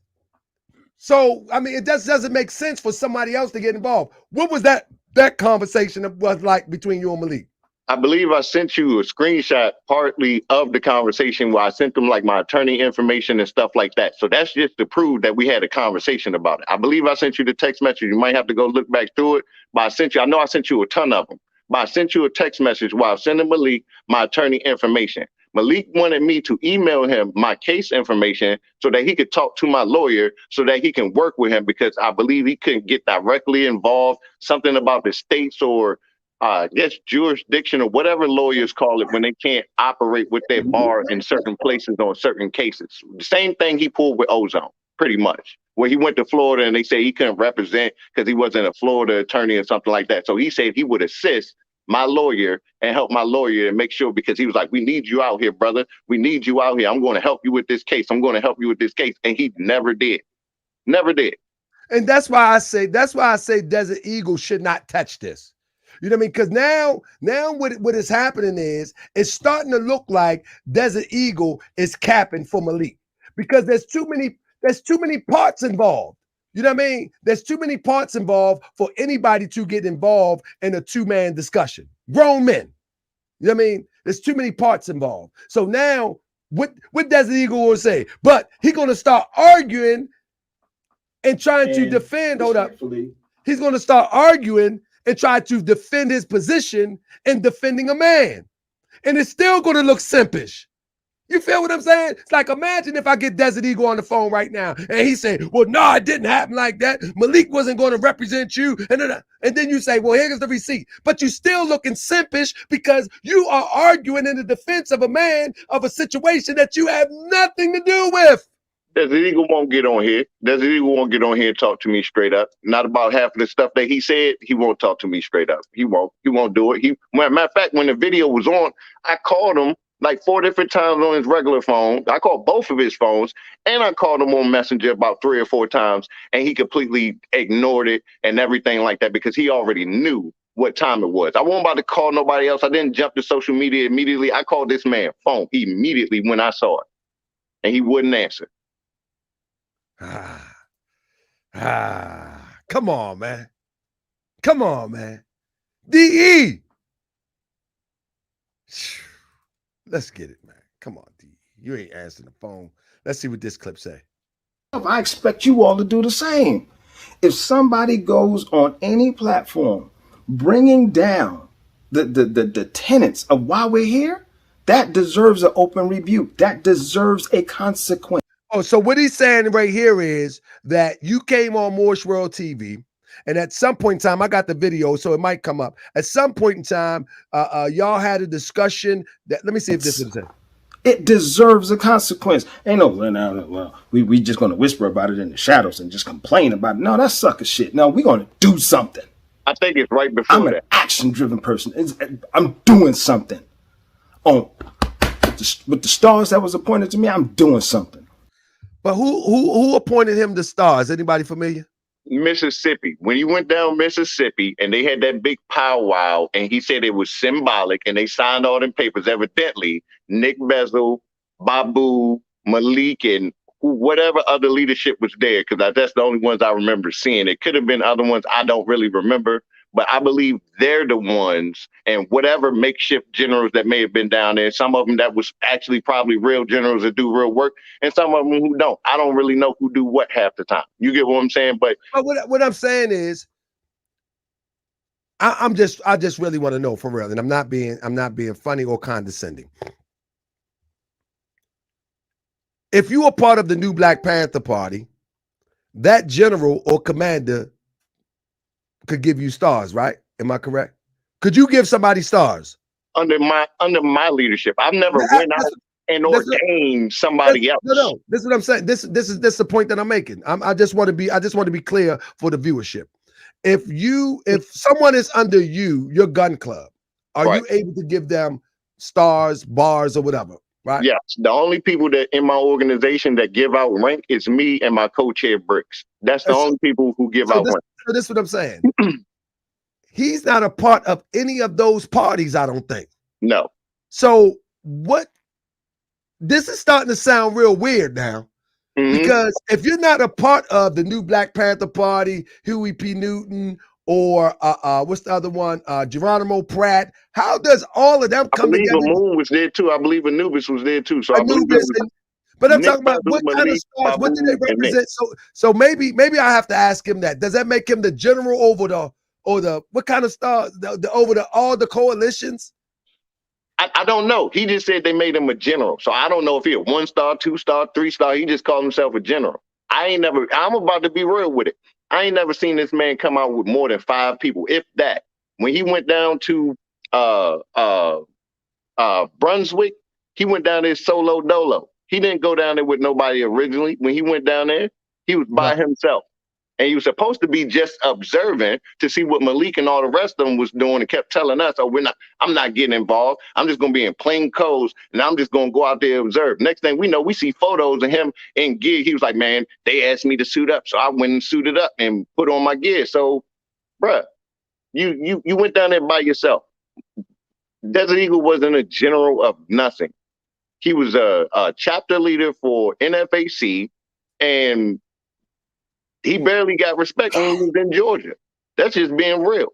So, I mean, it doesn't make sense for somebody else to get involved. What was that conversation was like between you and Malik? I believe I sent you a screenshot partly of the conversation where I sent them like my attorney information and stuff like that. So that's just to prove that we had a conversation about it. I believe I sent you the text message. You might have to go look back through it, but I know I sent you a ton of them, but I sent you a text message while sending Malik my attorney information. Malik wanted me to email him my case information so that he could talk to my lawyer so that he can work with him, because I believe he couldn't get directly involved, something about the states or jurisdiction or whatever lawyers call it when they can't operate with their bar in certain places on certain cases. The same thing he pulled with Ozone, pretty much, where he went to Florida and they say he couldn't represent because he wasn't a Florida attorney or something like that. So he said he would assist my lawyer and help my lawyer and make sure, because he was like, we need you out here, brother. We need you out here. I'm going to help you with this case. I'm going to help you with this case. And he never did. Never did. And that's why I say Desert Eagle should not touch this. You know what I mean? Because now what is happening is it's starting to look like Desert Eagle is capping for Malik, because there's too many parts involved. You know what I mean? There's too many parts involved for anybody to get involved in a two-man discussion. Grown men. You know what I mean? There's too many parts involved. So now, what Desert Eagle will say? But he's going to start arguing and trying to defend. Hold up. He's going to start arguing and try to defend his position in defending a man. And it's still going to look simpish. You feel what I'm saying? It's like, imagine if I get Desert Eagle on the phone right now and he say, well, no, it didn't happen like that. Malik wasn't going to represent you. And then you say, well, here's the receipt. But you still looking simpish because you are arguing in the defense of a man of a situation that you have nothing to do with. Desert Eagle won't get on here. Desert Eagle won't get on here and talk to me straight up. Not about half of the stuff that he said. He won't talk to me straight up. He won't do it. Matter of fact, when the video was on, I called him like 4 different times on his regular phone. I called both of his phones, and I called him on Messenger about 3 or 4 times, and he completely ignored it and everything like that because he already knew what time it was. I wasn't about to call nobody else. I didn't jump to social media immediately. I called this man phone immediately when I saw it, and he wouldn't answer. Come on, man. Come on, man. DE. Let's get it, man. Come on, DE. You ain't answering the phone. Let's see what this clip say. I expect you all to do the same. If somebody goes on any platform bringing down the tenets of why we're here, that deserves an open rebuke. That deserves a consequence. Oh, so what he's saying right here is that you came on Morse World TV, and at some point in time, I got the video, so it might come up. At some point in time, y'all had a discussion that, let me see if this is it. It deserves a consequence. Ain't no, well, we just going to whisper about it in the shadows and just complain about it. No, that's sucker shit. No, we're going to do something. I think it's right before I'm an action-driven person. I'm doing something. With the stars that was appointed to me, I'm doing something. But who appointed him the stars? Anybody familiar? Mississippi. When he went down Mississippi and they had that big powwow and he said it was symbolic and they signed all them papers, evidently Nick Bezel, Babu, Malik, and whatever other leadership was there, because that's the only ones I remember seeing. It could have been other ones I don't really remember, but I believe they're the ones, and whatever makeshift generals that may have been down there, some of them that was actually probably real generals that do real work, and some of them who don't. I don't really know who do what half the time. You get what I'm saying? But what I'm saying is, I just really want to know for real, and I'm not being funny or condescending. If you are part of the new Black Panther Party, that general or commander could give you stars, right? Am I correct? Could you give somebody stars? Under my leadership, I've never went out and ordained somebody else. No. This is what I'm saying. This is the point that I'm making. I just want to be clear for the viewership. If someone is under your gun club, are you able to give them stars, bars, or whatever? Right. Yes. The only people that in my organization that give out rank is me and my co-chair Bricks. That's the only people who give out rank. So this is what I'm saying. He's not a part of any of those parties, I don't think. No. So this is starting to sound real weird now. Because if you're not a part of the new Black Panther Party, Huey P. Newton, or what's the other one? Geronimo Pratt. How does all of them come together? I believe Moon was there too. I believe Anubis was there too. So but I'm talking about what kind of stars, what do they represent? So maybe I have to ask him that. Does that make him the general over the what kind of stars over all the coalitions? I don't know. He just said they made him a general. So I don't know if he a 1-star, 2-star, 3-star. He just called himself a general. I'm about to be real with it. I ain't never seen this man come out with more than 5 people, if that. When he went down to Brunswick, he went down there solo dolo. He didn't go down there with nobody originally. When he went down there, he was by himself. And he was supposed to be just observing to see what Malik and all the rest of them was doing, and kept telling us, I'm not getting involved. I'm just going to be in plain clothes, and I'm just going to go out there and observe. Next thing we know, we see photos of him in gear. He was like, man, they asked me to suit up. So I went and suited up and put on my gear. So, bruh, you went down there by yourself. Desert Eagle wasn't a general of nothing. He was a chapter leader for NFAC, and he barely got respect when he was in Georgia. That's just being real.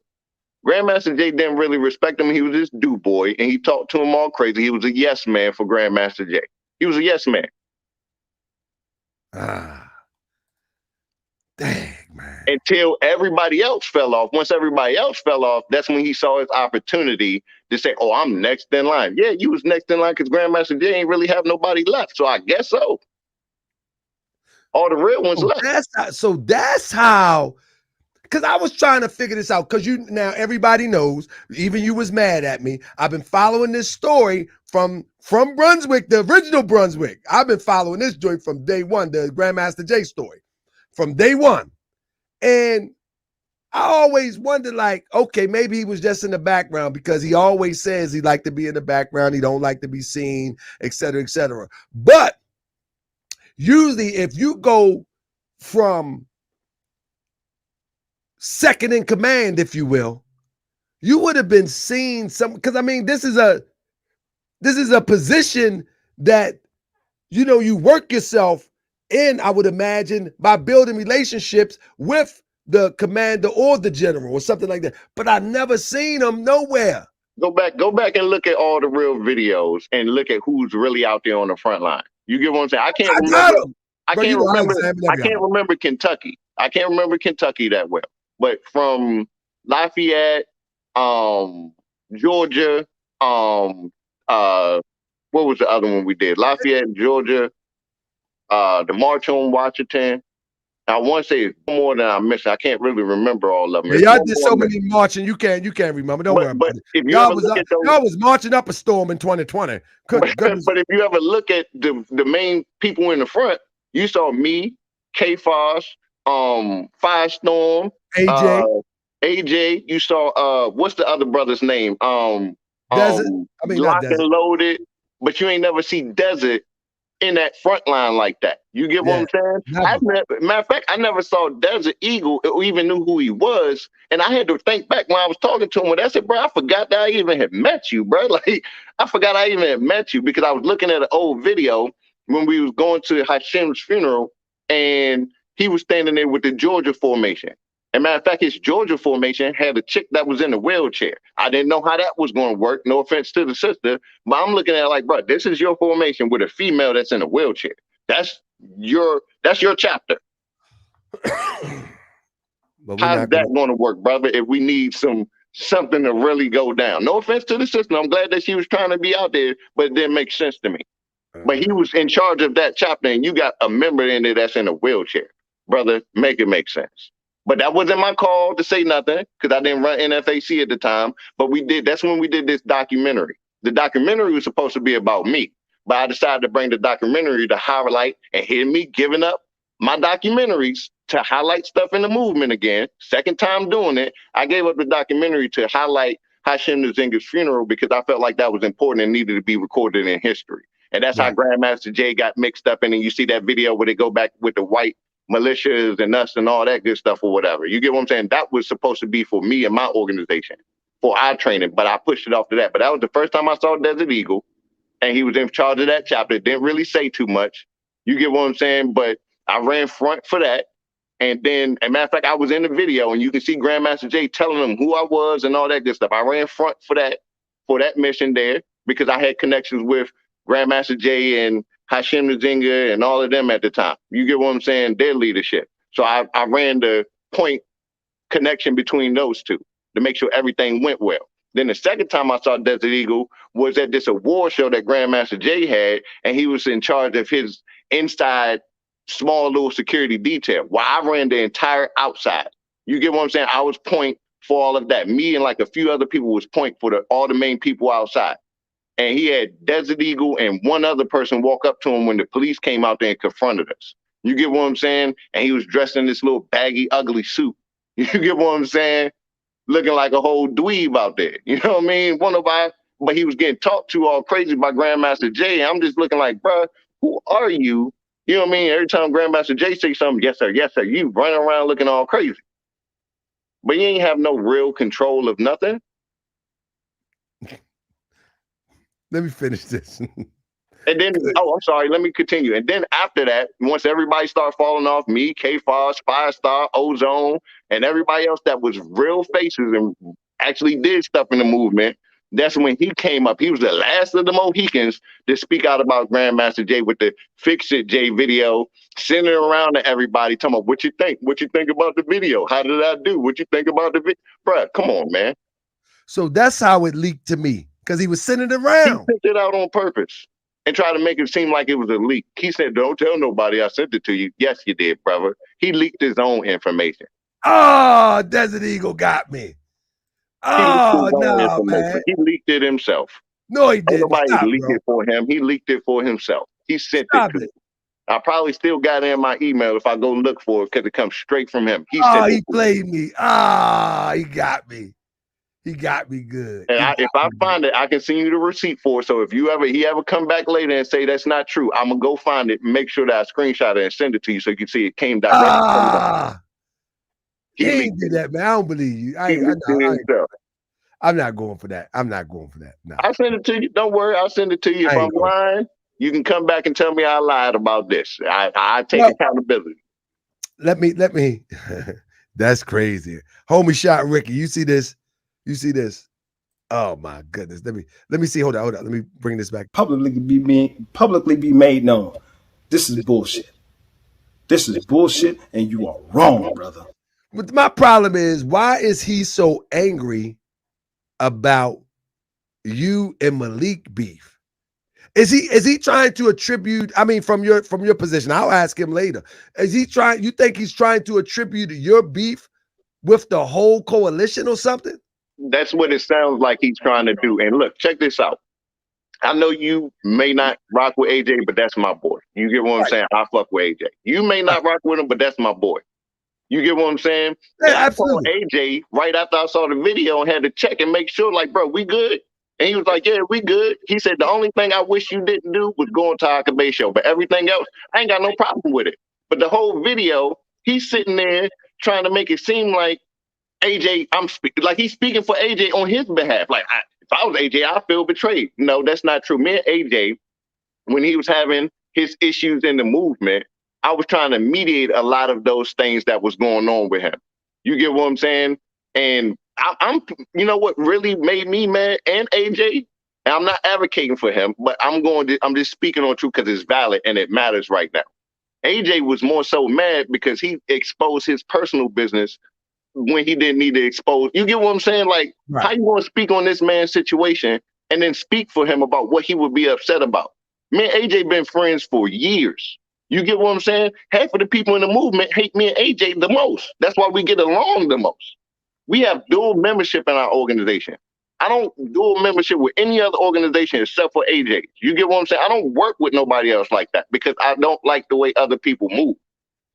Grandmaster Jay didn't really respect him. He was this dude boy, and he talked to him all crazy. He was a yes man for Grandmaster Jay. He was a yes man. Dang, man. Until everybody else fell off. Once everybody else fell off, that's when he saw his opportunity to say, oh, I'm next in line. Yeah, you was next in line because Grandmaster Jay ain't really have nobody left. So I guess so. All the real ones left. That's how, because I was trying to figure this out, because now everybody knows, even you was mad at me. I've been following this story from Brunswick, the original Brunswick. I've been following this joint from day one, the Grandmaster Jay story, from day one. And I always wondered, like, okay, maybe he was just in the background, because he always says he liked to be in the background. He don't like to be seen, et cetera, et cetera. But usually, if you go from second in command, if you will, you would have been seen because I mean, this is a position that, you work yourself And I would imagine by building relationships with the commander or the general or something like that. But I never seen him nowhere. Go back and look at all the real videos and look at who's really out there on the front line. You get what I'm saying? I can't got remember. him. I Bro, you can't know, remember. examine I every can't album. remember Kentucky. I can't remember Kentucky that well. But from Lafayette, Georgia, what was the other one we did? Lafayette, Georgia, the March on Washington. I want to say it's more than I missed. I can't really remember all of them. Yeah, It's y'all one did more so than- many marching. You can't remember. Don't worry but about it. if you Y'all ever was look up, at those, y'all was marching up a storm in 2020. Good goodness. but if you ever look at the main people in the front, you saw me, K Foss, Firestorm, AJ, AJ. You saw what's the other brother's name? Desert. I mean, not Lock and Desert. Loaded. But you ain't never see Desert in that front line like that. You get what I'm saying? Matter of fact, I never saw Desert Eagle or even knew who he was. And I had to think back when I was talking to him. When I said, bro, I forgot that I even had met you, bro. Like, I forgot I even had met you because I was looking at an old video when we was going to Hashim's funeral and he was standing there with the Georgia formation. And matter of fact, his Georgia formation had a chick that was in a wheelchair. I didn't know how that was going to work. No offense to the sister, but I'm looking at it like, bro, this is your formation with a female that's in a wheelchair. That's your chapter. How's that going to work, brother? If we need something to really go down. No offense to the sister. I'm glad that she was trying to be out there, but it didn't make sense to me. But he was in charge of that chapter, and you got a member in there that's in a wheelchair. Brother, make it make sense. But that wasn't my call to say nothing because I didn't run NFAC at the time. But that's when we did this documentary. The documentary was supposed to be about me, but I decided to bring the documentary to highlight and hear me giving up my documentaries to highlight stuff in the movement again. Second time doing it, I gave up the documentary to highlight Hashim Nzinga's funeral because I felt like that was important and needed to be recorded in history. And that's how Grandmaster Jay got mixed up in. And you see that video where they go back with the white militias and us and all that good stuff or whatever. You get what I'm saying? That was supposed to be for me and my organization, for our training, but I pushed it off to that. But that was the first time I saw Desert Eagle, and he was in charge of that chapter. Didn't really say too much. You get what I'm saying? But I ran front for that. And then, as a matter of fact, I was in the video, and you can see Grandmaster Jay telling them who I was and all that good stuff. I ran front for that mission there because I had connections with Grandmaster Jay and Hashim Nzinga and all of them at the time. You get what I'm saying? Their leadership. So I ran the point connection between those two to make sure everything went well. Then the second time I saw Desert Eagle was at this award show that Grandmaster Jay had, and he was in charge of his inside small little security detail while I ran the entire outside. You get what I'm saying? I was point for all of that. Me and like a few other people was point for all the main people outside. And he had Desert Eagle and one other person walk up to him when the police came out there and confronted us. You get what I'm saying? And he was dressed in this little baggy, ugly suit. You get what I'm saying? Looking like a whole dweeb out there. You know what I mean? But he was getting talked to all crazy by Grandmaster Jay. I'm just looking like, bro, who are you? You know what I mean? Every time Grandmaster Jay say something, yes, sir, yes, sir, you running around looking all crazy. But you ain't have no real control of nothing. Let me finish this. And then, I'm sorry, let me continue. And then after that, once everybody started falling off, me, K-Foss, Firestar, Ozone, and everybody else that was real faces and actually did stuff in the movement, that's when he came up. He was the last of the Mohicans to speak out about Grandmaster Jay with the Fix It Jay video, sending it around to everybody, talking about what you think. What you think about the video? How did I do? What you think about the video? Bruh, come on, man. So that's how it leaked to me, because he was sending it around. He picked it out on purpose and tried to make it seem like it was a leak. He said, don't tell nobody I sent it to you. Yes, you did, brother. He leaked his own information. Oh, Desert Eagle got me. Oh, no, man. He leaked it himself. No, he didn't. Nobody leaked it for him. He leaked it for himself. He sent it to me. I probably still got it in my email if I go look for it because it comes straight from him. He played me. He got me. He got me good. And if I find it, I can send you the receipt for it. So if he ever come back later and say that's not true, I'm gonna go find it and make sure that I screenshot it and send it to you so you can see it came directly from him. He ain't did that, man. I don't believe you. I'm not going for that. I'm not going for that. No. I'll send it to you. Don't worry. I'll send it to you. If I'm lying, You can come back and tell me I lied about this. I take Well, accountability. Let me. That's crazy. Homie shot Ricky. You see this? You see this? Oh my goodness. Let me see. Hold on. Let me bring this back. Publicly be made known. This is bullshit. This is bullshit, and you are wrong, brother. But my problem is, why is he so angry about you and Malik beef? Is he trying to attribute? I mean, from your position, I'll ask him later. Is he trying? You think he's trying to attribute your beef with the whole coalition or something? That's what it sounds like he's trying to do. And look, check this out. I know you may not rock with AJ, but that's my boy. You get what I'm saying? I fuck with AJ. You may not rock with him, but that's my boy. You get what I'm saying? Yeah, I absolutely. called AJ right after I saw the video and had to check and make sure, like, bro, we good? And he was like, yeah, we good. He said, the only thing I wish you didn't do was go on Taka Bay show. But everything else, I ain't got no problem with it. But the whole video, he's sitting there trying to make it seem like AJ, like he's speaking for AJ on his behalf. Like, if I was AJ, I feel betrayed. No, that's not true. Me and AJ, when he was having his issues in the movement, I was trying to mediate a lot of those things that was going on with him. You get what I'm saying? And I'm you know what really made me mad, and AJ, and I'm not advocating for him, but I'm just speaking on truth because it's valid and it matters right now. AJ was more so mad because he exposed his personal business when he didn't need to expose. You get what I'm saying? Like, Right. How you want to speak on this man's situation and then speak for him about what he would be upset about? Me and AJ been friends for years. You get what I'm saying? Half of the people in the movement hate me and AJ the most. That's why we get along the most. We have dual membership in our organization. I don't dual membership with any other organization except for AJ. You get what I'm saying? I don't work with nobody else like that because I don't like the way other people move.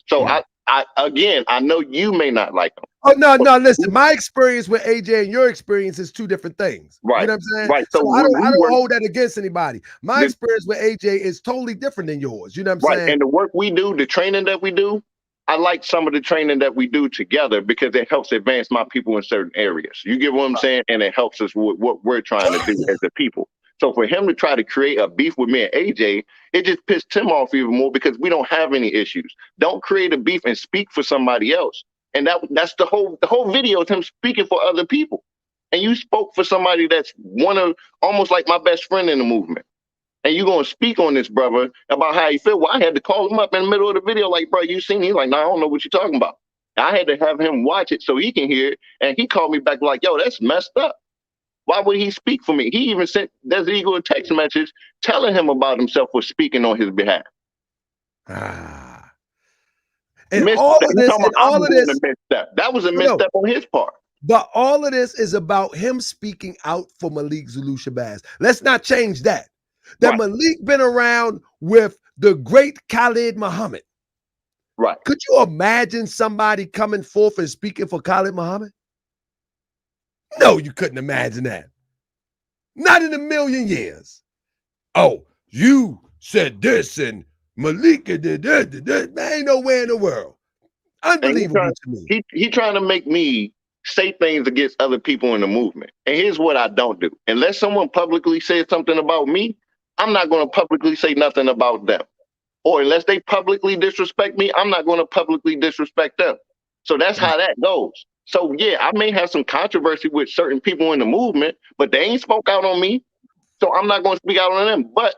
So I know you may not like them. Oh, no, listen, my experience with AJ and your experience is two different things. Right. You know what I'm saying? Right. So I don't hold that against anybody. My experience with AJ is totally different than yours. You know what I'm saying? And the work we do, the training that we do, I like some of the training that we do together because it helps advance my people in certain areas. You get what I'm saying? And it helps us with what we're trying to do as a people. So for him to try to create a beef with me and AJ, it just pissed him off even more because we don't have any issues. Don't create a beef and speak for somebody else. And that's the whole video is him speaking for other people. And you spoke for somebody that's almost like my best friend in the movement. And you gonna speak on this, brother, about how you feel. Well, I had to call him up in the middle of the video, like, bro, you seen me? He's like, no, I don't know what you're talking about. I had to have him watch it so he can hear it. And he called me back like, yo, that's messed up. Why would he speak for me? He even sent Desert Eagle a text message telling him about himself for speaking on his behalf. And all of this, that was a misstep on his part. But all of this is about him speaking out for Malik Zulu Shabazz. Let's not change that. That Malik been around with the great Khalid Muhammad. Right. Could you imagine somebody coming forth and speaking for Khalid Muhammad? No, you couldn't imagine that. Not in a million years. Oh, you said this and Malik did that. There ain't nowhere in the world. Unbelievable to me. He trying to make me say things against other people in the movement. And here's what I don't do. Unless someone publicly says something about me, I'm not going to publicly say nothing about them. Or unless they publicly disrespect me, I'm not going to publicly disrespect them. So that's how that goes. So yeah, I may have some controversy with certain people in the movement, but they ain't spoke out on me. So I'm not going to speak out on them. But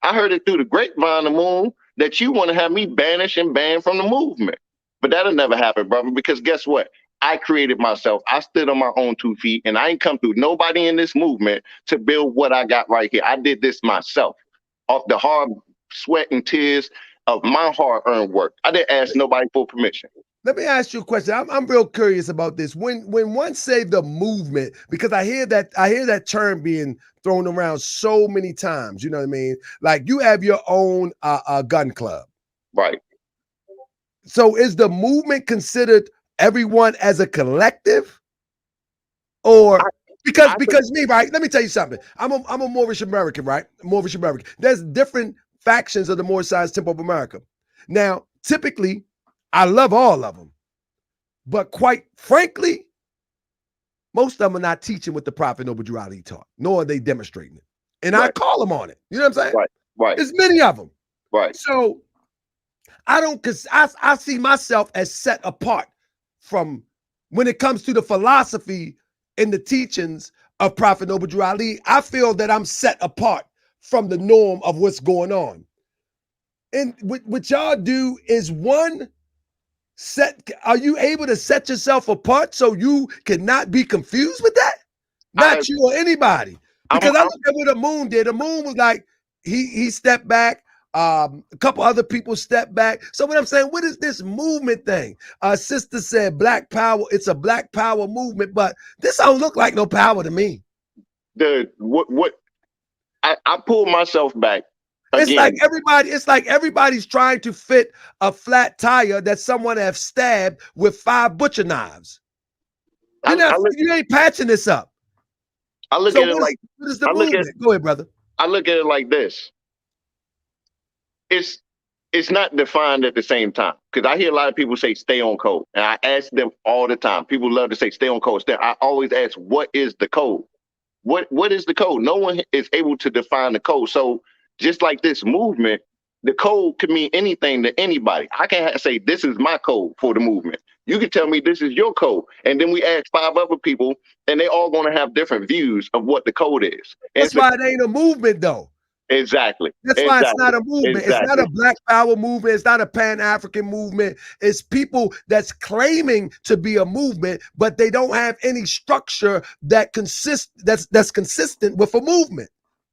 I heard it through the grapevine, the moon, that you want to have me banished and banned from the movement. But that'll never happen, brother, because guess what? I created myself. I stood on my own 2 feet, and I ain't come through nobody in this movement to build what I got right here. I did this myself off the hard sweat and tears of my hard-earned work. I didn't ask nobody for permission. Let me ask you a question. I'm real curious about this. When one say the movement, because I hear that term being thrown around so many times. You know what I mean? Like you have your own gun club, right? So is the movement considered everyone as a collective, or because me, right? Let me tell you something. I'm a Moorish American, right? Moorish American. There's different factions of the Moorish Science Temple of America. Now, typically, I love all of them, but quite frankly, most of them are not teaching what the Prophet Noble Drew Ali taught, nor are they demonstrating it. And I call them on it. You know what I'm saying? Right. There's many of them. Right. So I don't, because I see myself as set apart from when it comes to the philosophy and the teachings of Prophet Noble Drew Ali. I feel that I'm set apart from the norm of what's going on. And what y'all do is are you able to set yourself apart so you cannot be confused with that? Not you or anybody. Because I look at what the Moon did. The Moon was like, he stepped back. A couple other people stepped back. So what I'm saying, what is this movement thing? Sister said Black Power. It's a Black Power movement, but this don't look like no power to me. I pulled myself back. It's like everybody's trying to fit a flat tire that someone have stabbed with 5 butcher knives. You ain't patching this up. I look at it like, what is the movement? Go ahead, brother. I look at it like this. It's not defined at the same time, because I hear a lot of people say stay on code, and I ask them all the time. People love to say stay on code. I always ask, what is the code? What is the code? No one is able to define the code. So just like this movement, the code could mean anything to anybody. I can't say this is my code for the movement. You can tell me this is your code, and then we ask 5 other people, and they all going to have different views of what the code is. That's why it ain't a movement, though. Exactly. That's why it's not a movement. Exactly. It's not a Black Power movement. It's not a Pan-African movement. It's people that's claiming to be a movement, but they don't have any structure that's consistent with a movement.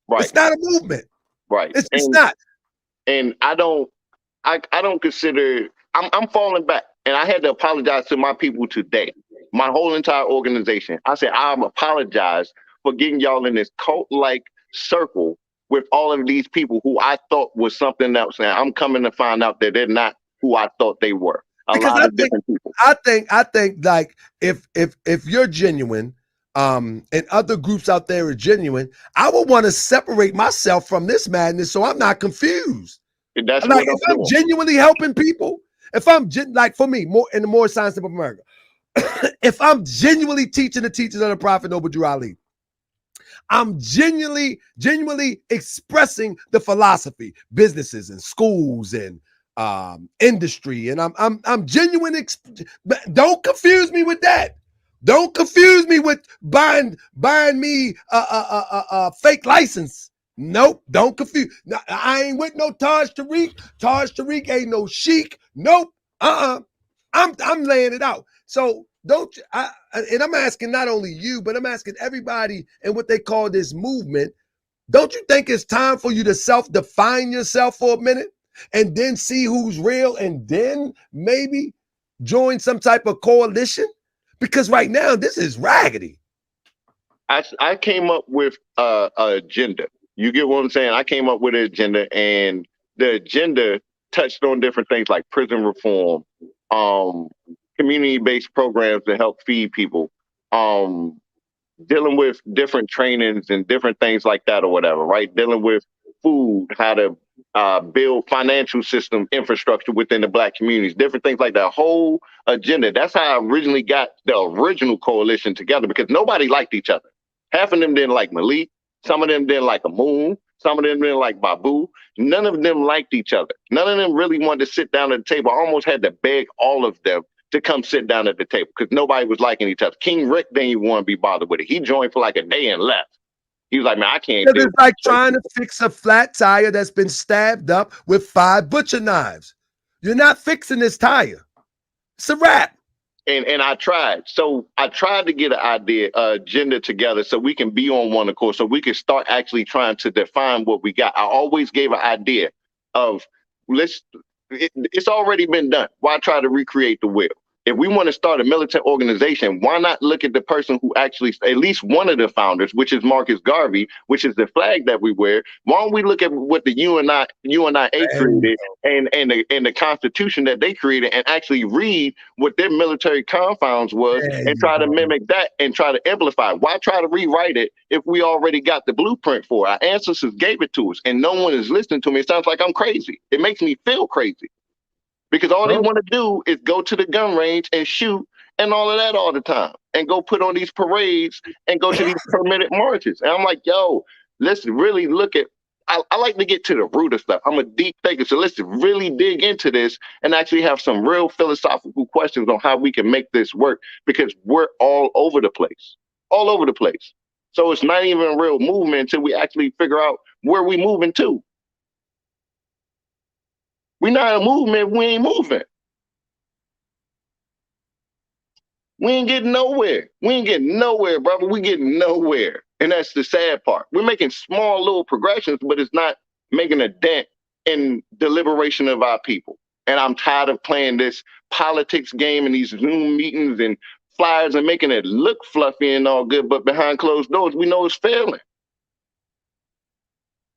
Right. It's not a movement. Right. It's not. And I don't consider, I'm falling back. And I had to apologize to my people today, my whole entire organization. I said, I apologize for getting y'all in this cult-like circle with all of these people who I thought was something else. Now I'm coming to find out that they're not who I thought they were. Different people. I think like if you're genuine, and other groups out there are genuine, I would want to separate myself from this madness so I'm not confused. That's like if I'm genuinely helping people, if I'm like for me, more in the more science of America, if I'm genuinely teaching the teachings of the Prophet Noble Drew Ali, I'm genuinely expressing the philosophy, businesses and schools and industry, and I'm genuine. Don't confuse me with that. Don't confuse me with buying me a fake license. Nope, don't confuse. I ain't with no Taj Tariq. Taj Tariq ain't no chic. Nope. I'm laying it out. So and I'm asking not only you, but I'm asking everybody in what they call this movement. Don't you think it's time for you to self-define yourself for a minute and then see who's real and then maybe join some type of coalition? Because right now this is raggedy. I came up with a agenda. You get what I'm saying? I came up with an agenda, and the agenda touched on different things like prison reform, community-based programs to help feed people, dealing with different trainings and different things like that or whatever, right? Dealing with food, how to build financial system infrastructure within the Black communities, different things like that. Whole agenda. That's how I originally got the original coalition together, because nobody liked each other. Half of them didn't like Malik. Some of them didn't like Moon. Some of them didn't like Babu. None of them liked each other. None of them really wanted to sit down at the table. I almost had to beg all of them to come sit down at the table because nobody was liking each other. King Rick didn't even want to be bothered with it. He joined for like a day and left. He was like, man, I can't do it. It's like trying to fix a flat tire that's been stabbed up with 5 butcher knives. You're not fixing this tire. It's a wrap. And I tried. So I tried to get an agenda together so we can be on one accord, so we can start actually trying to define what we got. I always gave an idea of it's already been done. Why try to recreate the wheel? If we want to start a militant organization, why not look at the person who actually, at least one of the founders, which is Marcus Garvey, which is the flag that we wear. Why don't we look at what the UNIA created and the Constitution that they created and actually read what their military confounds was and try to mimic that and try to amplify it? Why try to rewrite it if we already got the blueprint for it? Our ancestors gave it to us and no one is listening to me. It sounds like I'm crazy. It makes me feel crazy. Because all they want to do is go to the gun range and shoot and all of that all the time and go put on these parades and go to these permitted marches. And I'm like, yo, let's really look at I like to get to the root of stuff. I'm a deep thinker, so let's really dig into this and actually have some real philosophical questions on how we can make this work, because we're all over the place, all over the place. So it's not even a real movement until we actually figure out where we moving to. We're not a movement. We ain't moving. We ain't getting nowhere. We ain't getting nowhere, brother. We getting nowhere. And that's the sad part. We're making small little progressions, but it's not making a dent in the liberation of our people. And I'm tired of playing this politics game and these Zoom meetings and flyers and making it look fluffy and all good, but behind closed doors, we know it's failing.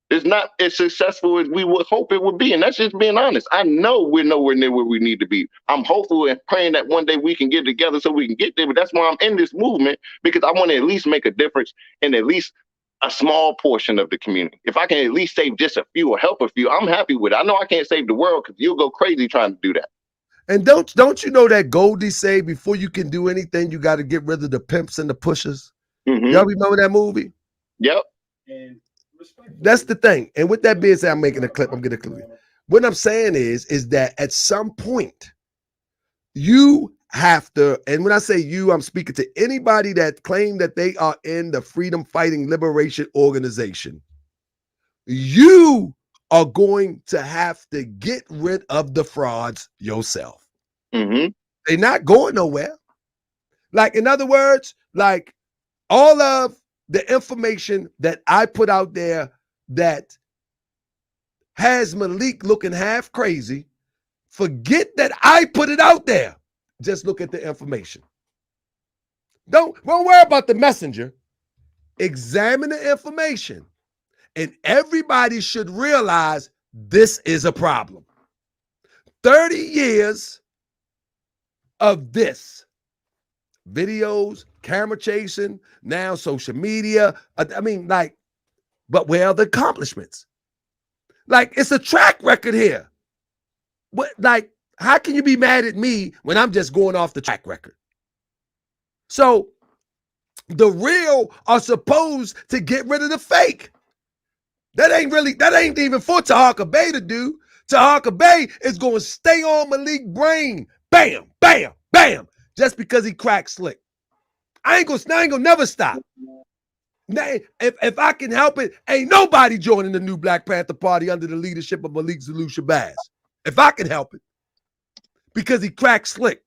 It's not as successful as we would hope it would be. And that's just being honest. I know we're nowhere near where we need to be. I'm hopeful and praying that one day we can get together so we can get there. But that's why I'm in this movement, because I want to at least make a difference in at least a small portion of the community. If I can at least save just a few or help a few, I'm happy with it. I know I can't save the world, because you'll go crazy trying to do that. And don't you know that Goldie say before you can do anything, you got to get rid of the pimps and the pushers? Mm-hmm. Y'all remember that movie? Yep. And that's the thing. And with that being said, I'm making a clip. I'm getting a clip. What I'm saying is that at some point, you have to, and when I say you, I'm speaking to anybody that claim that they are in the Freedom Fighting Liberation Organization. You are going to have to get rid of the frauds yourself. Mm-hmm. They're not going nowhere. Like, in other words, like all of the information that I put out there that has Malik looking half crazy, forget that I put it out there. Just look at the information. Don't worry about the messenger. Examine the information. And everybody should realize this is a problem. 30 years of this. Videos, camera chasing, now social media. I mean, like, but where are the accomplishments? Like, it's a track record here. What, like, how can you be mad at me when I'm just going off the track record? So the real are supposed to get rid of the fake. That ain't even for Tahaka Bay to do. Tahaka Bay is going to stay on Malik's brain. Bam, bam, bam. Just because he cracked slick. I ain't gonna never stop. If I can help it, ain't nobody joining the new Black Panther Party under the leadership of Malik Zulu Shabazz. If I can help it. Because he cracked slick.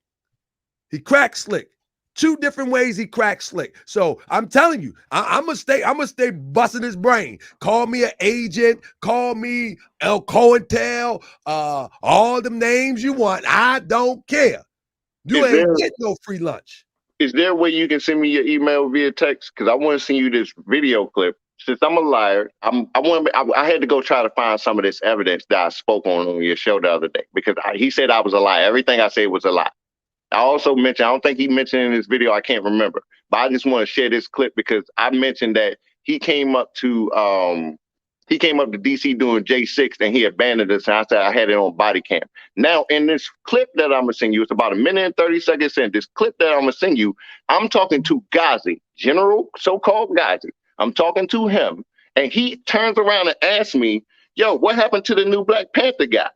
He cracked slick. 2 different ways he cracked slick. So I'm telling you, I'm gonna stay busting his brain. Call me an agent, call me El Cointel, all them names you want. I don't care. You ain't getting no free lunch. Is there a way you can send me your email via text? Because I want to send you this video clip. Since I'm a liar, I had to go try to find some of this evidence that I spoke on your show the other day, because he said I was a liar. Everything I said was a lie. I also mentioned, I don't think he mentioned in this video, I can't remember, but I just want to share this clip because I mentioned that he came up to DC doing J6 and he abandoned us, and I said I had it on body cam. Now in this clip that I'm gonna send you, it's about 1 minute and 30 seconds in. This clip that I'm gonna send you, I'm talking to Ghazi, General so-called Ghazi. I'm talking to him, and he turns around and asks me, yo, what happened to the new Black Panther guy?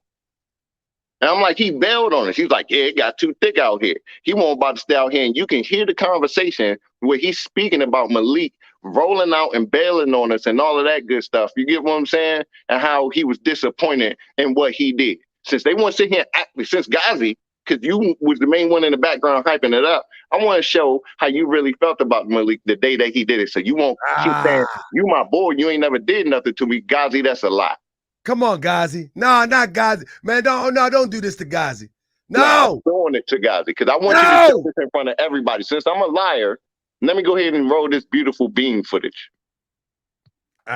And I'm like, he bailed on us. He's like, yeah, it got too thick out here. He won't about to stay out here. And you can hear the conversation where he's speaking about Malik rolling out and bailing on us and all of that good stuff. You get what I'm saying? And how he was disappointed in what he did. Since they want to sit here and act, since Ghazi, because you was the main one in the background hyping it up, I want to show how you really felt about Malik the day that he did it. So you won't keep saying, you my boy, you ain't never did nothing to me. Ghazi, that's a lie. Come on, Ghazi. No, not Ghazi. Man, don't do this to Ghazi. No. I'm doing it to Ghazi because I want you to show this in front of everybody. Since I'm a liar, let me go ahead and roll this beautiful beam footage.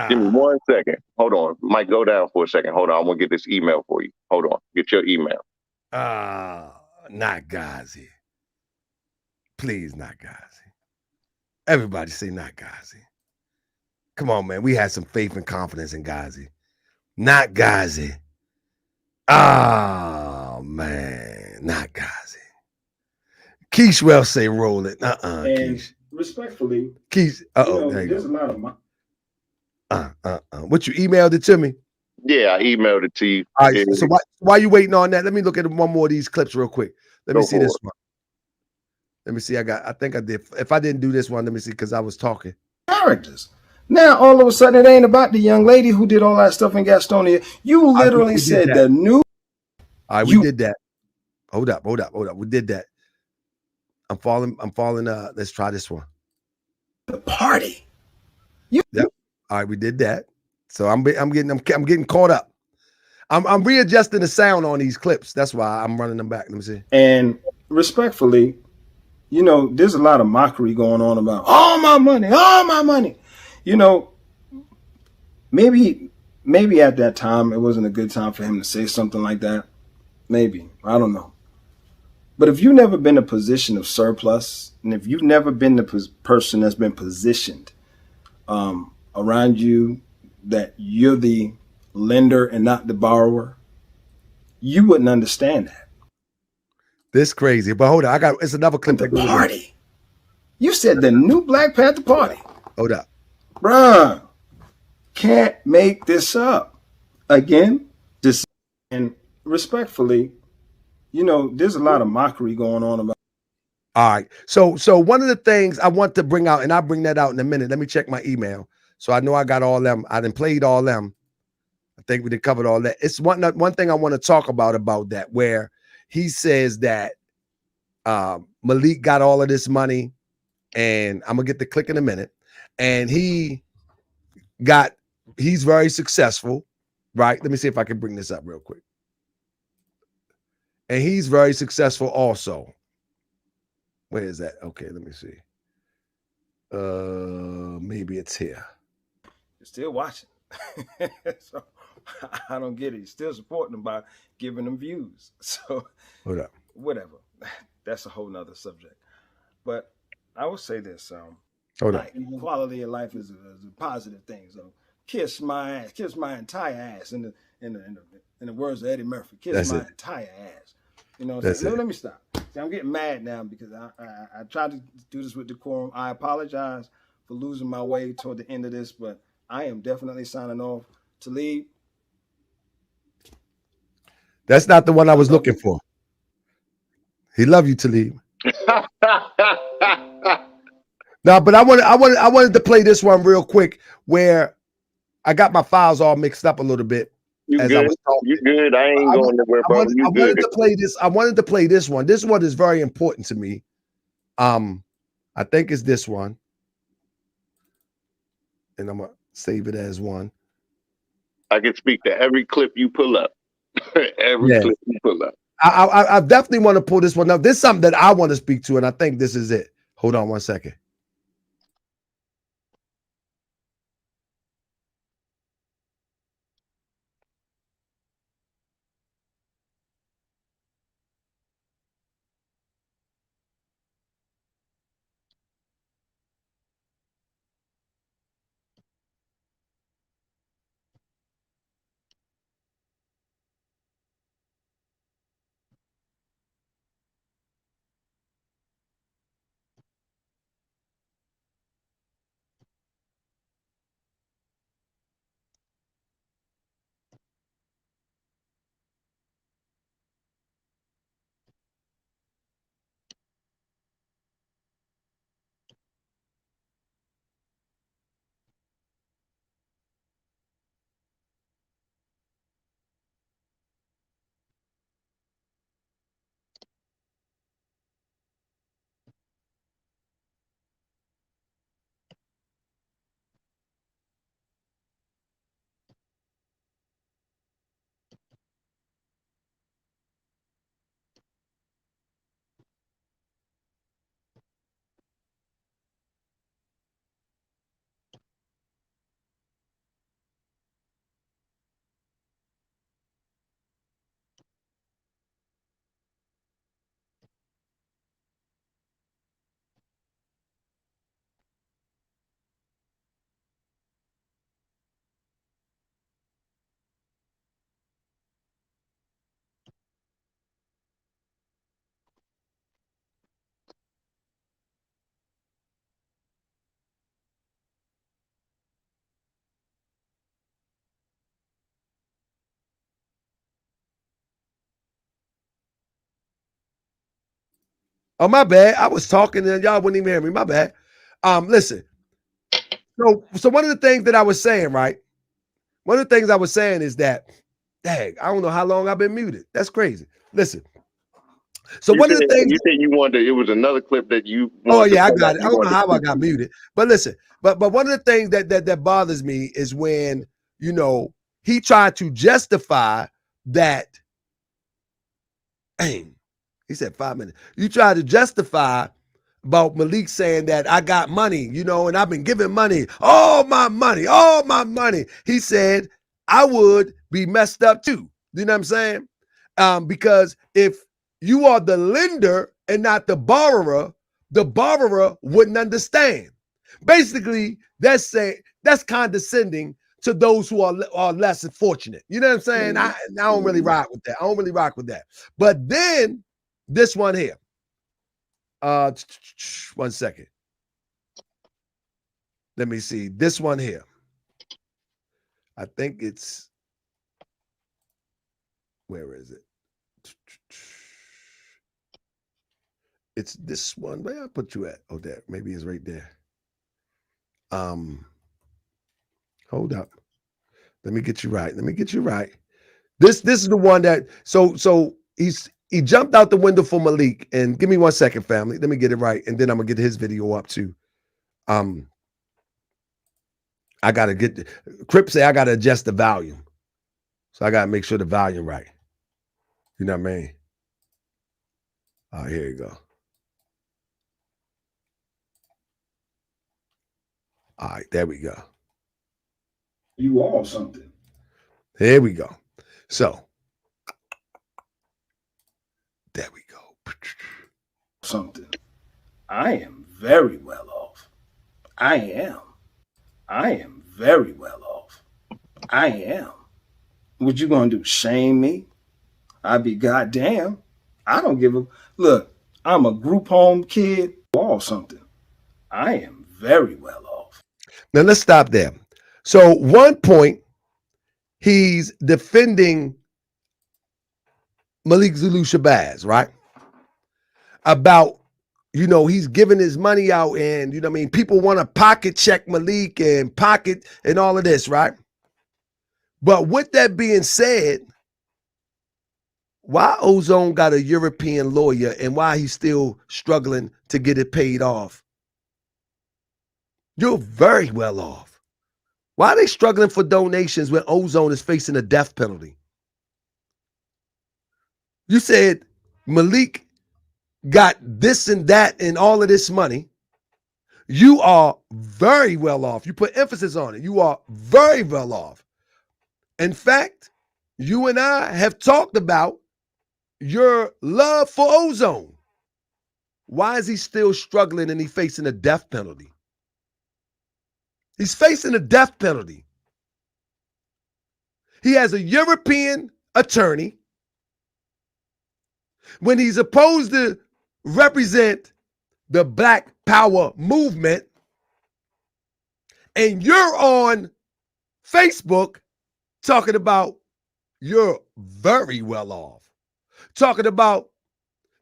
Give me 1 second. Hold on. Might go down for a second. Hold on. I'm going to get this email for you. Hold on. Get your email. Not Ghazi. Please, not Ghazi. Everybody say not Ghazi. Come on, man. We had some faith and confidence in Ghazi. Not Ghazi. Oh, man. Not Ghazi. Keish will say roll it. And Keish. respectfully, Keish. there's a lot of What, you emailed it to me? Yeah, I emailed it to you. All right. Yeah, So why you waiting on that? Let me look at one more of these clips real quick. Let me go see this for one. Let me see. I think I did. If I didn't do this one, let me see, because I was talking. Characters. Now all of a sudden it ain't about the young lady who did all that stuff in Gastonia. You literally said the new. All right, we did that. Hold up. We did that. I'm falling. Let's try this one. The party. Yep. All right, we did that. So I'm getting caught up. I'm readjusting the sound on these clips. That's why I'm running them back. Let me see. And respectfully, you know, there's a lot of mockery going on about all my money. You know, maybe at that time it wasn't a good time for him to say something like that. Maybe. I don't know. But if you've never been in a position of surplus, and if you've never been the person that's been positioned around you, that you're the lender and not the borrower, you wouldn't understand that. This crazy. But hold on. It's another clip. The party. You said the new Black Panther party. Hold up. Bruh. Can't make this up. Again, and respectfully, you know, there's a lot of mockery going on about. All right. So one of the things I want to bring out, and I'll bring that out in a minute. Let me check my email. So I know I got all them. I done played all them. I think we did covered all that. It's one thing I want to talk about that, where he says that Malik got all of this money, and I'm gonna get the click in a minute. And he's very successful, right? Let me see if I can bring this up real quick. And he's very successful also. Where is that? Okay, let me see. Maybe it's here. You're still watching. So I don't get it. You're still supporting them by giving them views. So Hold up. Whatever. That's a whole nother subject. But I would say this. Hold up. Quality of life is a positive thing. So kiss my ass, kiss my entire ass. In the words of Eddie Murphy, kiss my entire ass. You know what I'm saying? Let me stop. See, I'm getting mad now because I tried to do this with decorum. I apologize for losing my way toward the end of this, but I am definitely signing off. Talib. That's not the one I was looking for. He love you, Talib. No, but I wanted to play this one real quick, where I got my files all mixed up a little bit. You good? You good? I ain't going nowhere, bro. You good? Wanted to play this. I wanted to play this one. This one is very important to me. I think it's this one, and I'm gonna save it as one. I can speak to every clip you pull up. Every clip you pull up. I definitely want to pull this one up. This is something that I want to speak to, and I think this is it. Hold on one second. Oh, my bad. I was talking and y'all wouldn't even hear me. My bad. Listen. So one of the things that I was saying, right? One of the things I was saying is that, dang, I don't know how long I've been muted. That's crazy. Listen. So one of the things you said you wanted. It was another clip that you. Oh yeah, I to got it. I don't know how I got to- muted, but listen. But one of the things that bothers me is when he tried to justify that. Dang, he said 5 minutes. You tried to justify about Malik saying that I got money, and I've been giving money, all my money, all my money. He said I would be messed up too. You know what I'm saying? Because if you are the lender and not the borrower wouldn't understand. Basically, that's condescending to those who are less fortunate. You know what I'm saying? I don't really rock with that. I don't really rock with that. But then this one here. 1 second. Let me see. This one here. I think it's, where is it? It's this one. Where I put you at? Oh, there. Maybe it's right there. Hold up. Let me get you right. This is the one that so he jumped out the window for Malik. And give me 1 second, family. Let me get it right, and then I'm gonna get his video up too. I gotta get Crip say I gotta adjust the volume, so I gotta make sure the volume right. You know what I mean? Oh, here you go. All right, there we go. You all something. Here we go. So there we go. Something. I am very well off. I am very well off. I am. What you gonna do? Shame me? I be goddamn. I don't give a look. I'm a group home kid. All something. I am very well off. Now let's stop there. So 1 point, he's defending Malik Zulu Shabazz, right? About, he's giving his money out and, people want to pocket check Malik and pocket and all of this, right? But with that being said, why Ozone got a European lawyer and why he's still struggling to get it paid off? You're very well off. Why are they struggling for donations when Ozone is facing a death penalty? You said Malik got this and that and all of this money. You are very well off. You put emphasis on it. You are very well off. In fact, you and I have talked about your love for Ozone. Why is he still struggling and he's facing a death penalty? He's facing a death penalty. He has a European attorney. When he's supposed to represent the Black Power movement, and you're on Facebook talking about you're very well off, talking about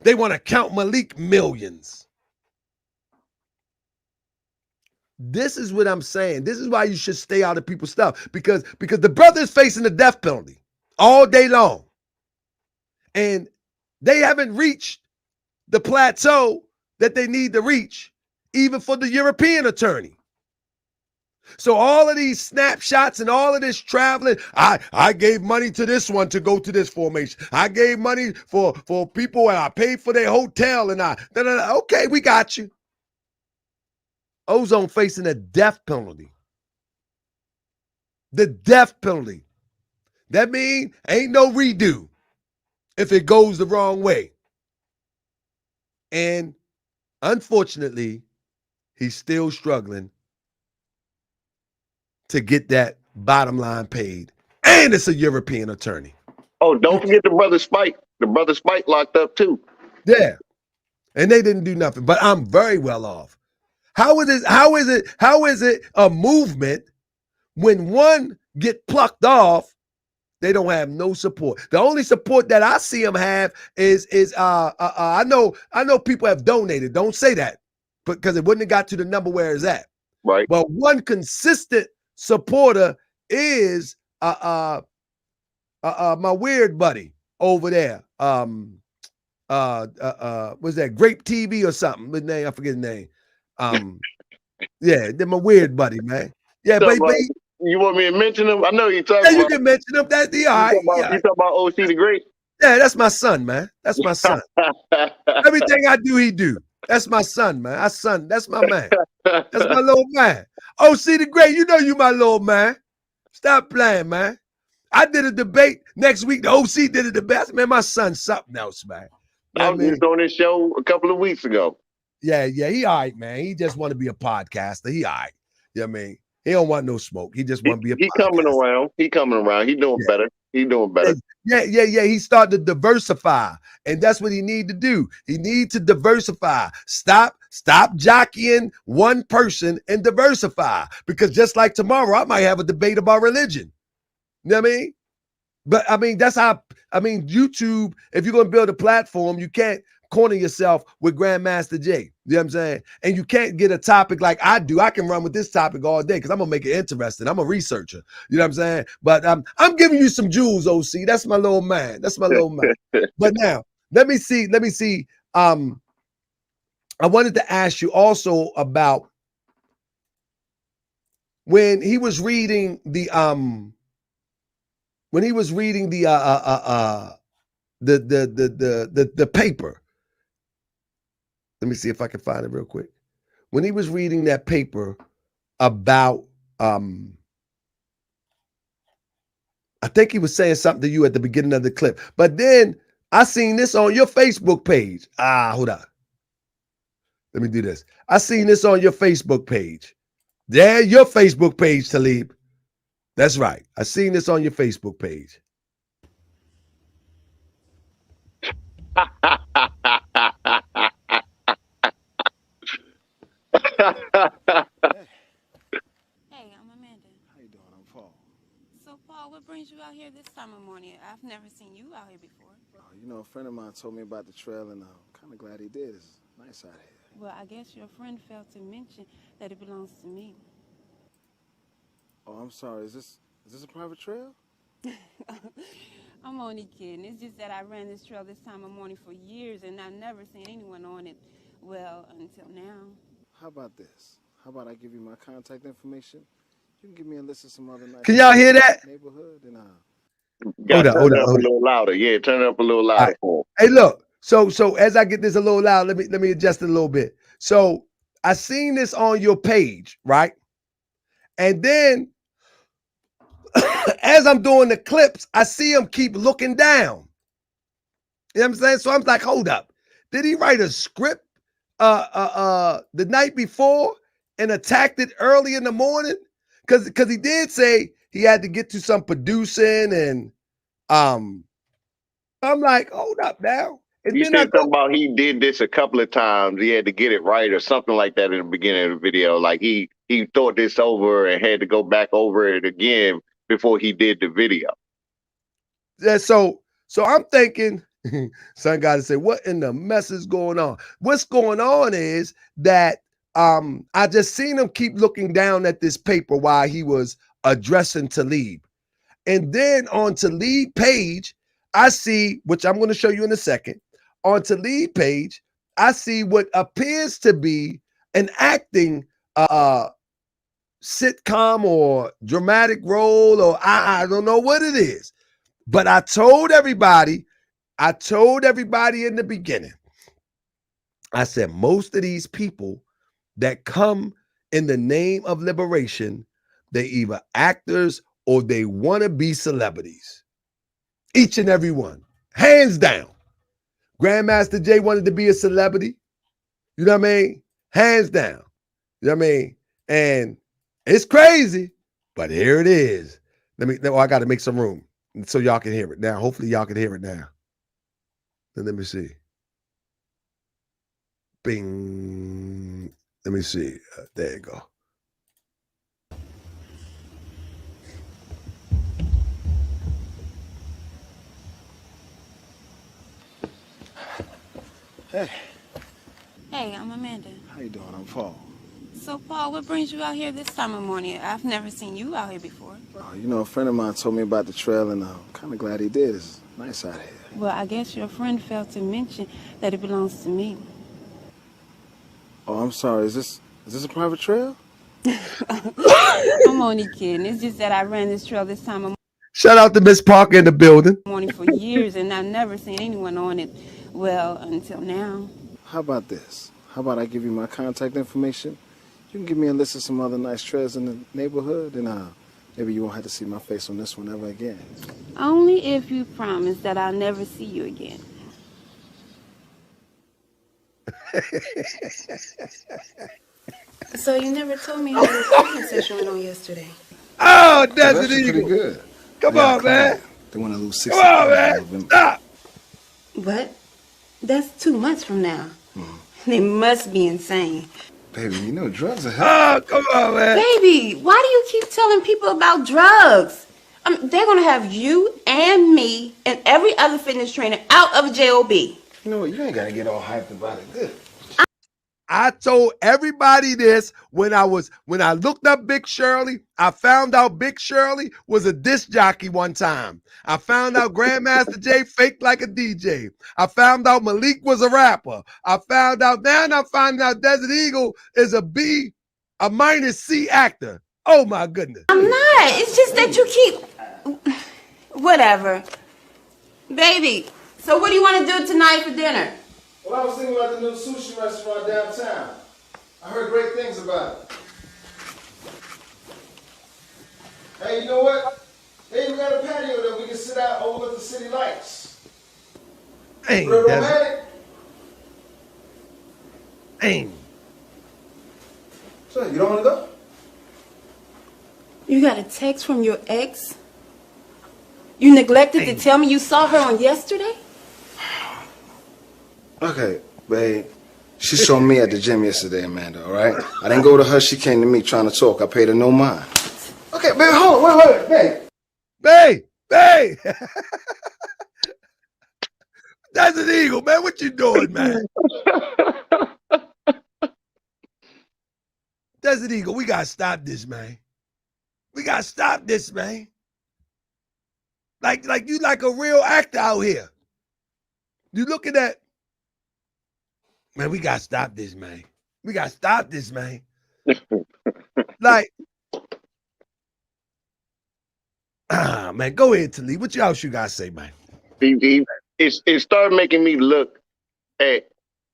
they want to count Malik millions. This is what I'm saying. This is why you should stay out of people's stuff, because the brother is facing the death penalty all day long. And they haven't reached the plateau that they need to reach, even for the European attorney. So all of these snapshots and all of this traveling, I gave money to this one to go to this formation. I gave money for people and I paid for their hotel and okay, we got you. Ozone facing a death penalty. The death penalty. That means ain't no redo if it goes the wrong way. And unfortunately, he's still struggling to get that bottom line paid. And it's a European attorney. Oh, don't forget the brother Spike. The brother Spike locked up too. Yeah. And they didn't do nothing. But I'm very well off. How is it a movement when one get plucked off They don't have no support. The only support that I see them have is I know people have donated. Don't say that, because it wouldn't have got to the number where it's at. Right. But one consistent supporter is my weird buddy over there. Was that Grape TV or something? His name, I forget his name. Yeah, they're my weird buddy, man. Yeah, but you want me to mention him? I know you talking yeah, about. you can mention him. That's the all right. You talking about OC the Great? Yeah, that's my son, man. That's my son. Everything I do, he do. That's my son, man. That's my man. That's my little man. OC the Great, you know you my little man. Stop playing, man. I did a debate next week. The OC did a debate. I said, man, my son's something else, man. You I was just on this show a couple of weeks ago. Yeah, he all right, man. He just want to be a podcaster. He all right. You know what I mean? He don't want no smoke. He just want to be a podcaster. He coming around. He doing better. He doing better. Yeah. He started to diversify. And that's what he need to do. He need to diversify. Stop jockeying one person and diversify. Because just like tomorrow, I might have a debate about religion. You know what I mean? But I mean, that's how, YouTube, if you're going to build a platform, you can't corner yourself with Grandmaster J. You know what I'm saying? And you can't get a topic like I do. I can run with this topic all day because I'm going to make it interesting. I'm a researcher. You know what I'm saying? But I'm giving you some jewels, OC. That's my little man. But now, let me see. I wanted to ask you also about when he was reading the paper. Let me see if I can find it real quick. When he was reading that paper about, I think he was saying something to you at the beginning of the clip, but then I seen this on your Facebook page. Hold on. Let me do this. I seen this on your Facebook page. Yeah, your Facebook page, Talib. That's right. I seen this on your Facebook page. Hey, I'm Amanda. How you doing? I'm Paul. So, Paul, what brings you out here this time of morning? I've never seen you out here before. A friend of mine told me about the trail, and I'm kind of glad he did. It's nice out here. Well, I guess your friend failed to mention that it belongs to me. Oh, I'm sorry. Is this a private trail? I'm only kidding. It's just that I ran this trail this time of morning for years, and I've never seen anyone on it, well, until now. How about this? How about I give you my contact information? You can give me a list of some other nice. Can y'all hear that? Neighborhood and Hold on. A little louder. Yeah, turn it up a little louder. Right. Hey, look. So as I get this a little loud, let me adjust it a little bit. So I seen this on your page, right? And then as I'm doing the clips, I see him keep looking down. You know what I'm saying? So I'm like, hold up. Did he write a script the night before and attacked it early in the morning? Because he did say he had to get to some producing, and I'm like, hold up now. And you then said something about he did this a couple of times. He had to get it right or something like that in the beginning of the video. Like he thought this over and had to go back over it again before he did the video. Yeah, so I'm thinking, son got to say, what in the mess is going on? What's going on is that I just seen him keep looking down at this paper while he was addressing Talib. And then on Talib page, I see, which I'm going to show you in a second, on Talib page, I see what appears to be an acting sitcom or dramatic role, or I don't know what it is. But I told everybody in the beginning, I said, most of these people that come in the name of liberation, they either actors or they want to be celebrities. Each and every one, hands down. Grandmaster J wanted to be a celebrity. You know what I mean? Hands down. You know what I mean? And it's crazy, but here it is. I got to make some room so y'all can hear it now. Hopefully y'all can hear it now. Then let me see. Bing. Let me see. There you go. Hey. Hey, I'm Amanda. How you doing? I'm Paul. So, Paul, what brings you out here this time of morning? I've never seen you out here before. You know, a friend of mine told me about the trail, and I'm kind of glad he did. It's nice out here. Well, I guess your friend failed to mention that it belongs to me. Oh, I'm sorry. Is this a private trail? I'm only kidding. It's just that I ran this trail this time of Shout out to Miss Parker in the building. morning for years, and I've never seen anyone on it, well, until now. How about this? How about I give you my contact information? You can give me a list of some other nice trails in the neighborhood, and maybe you won't have to see my face on this one ever again. Only if you promise that I'll never see you again. So you never told me how the speaking session went on yesterday. Oh, Desert That's pretty Eagle. good. Come on, man. They want to lose 60 Come on, pounds. man. Stop. But that's 2 months from now. They must be insane. Baby, you know drugs are healthy. Oh, come on, man. Baby, why do you keep telling people about drugs? They're going to have you and me and every other fitness trainer out of a JOB. You know what? You ain't got to get all hyped about it. Good. I told everybody this when I looked up Big Shirley. I found out Big Shirley was a disc jockey one time. I found out Grandmaster Jay faked like a DJ. I found out Malik was a rapper. I found out now I'm finding out Desert Eagle is a B, a minus C actor. Oh my goodness. I'm not. It's just that you keep... Whatever. Baby, so what do you want to do tonight for dinner? Well, I was thinking about the new sushi restaurant downtown. I heard great things about it. Hey, you know what? They even got a patio that we can sit out overlook the city lights. Ain't Real Desert. romantic? Ain't. So, you don't want to go? You got a text from your ex? You neglected to tell me you saw her on yesterday? Okay, babe. She saw me at the gym yesterday, Amanda, all right? I didn't go to her. She came to me trying to talk. I paid her no mind. Okay, babe, hold on. Wait, babe. Babe. Desert Eagle, man. What you doing, man? Desert Eagle, we got to stop this, man. We got to stop this, man. Like you like a real actor out here. You looking at... Man, we gotta stop this, man. We gotta stop this, man. Like, man, go ahead, Talib. What else you gotta say, man? It started making me look at,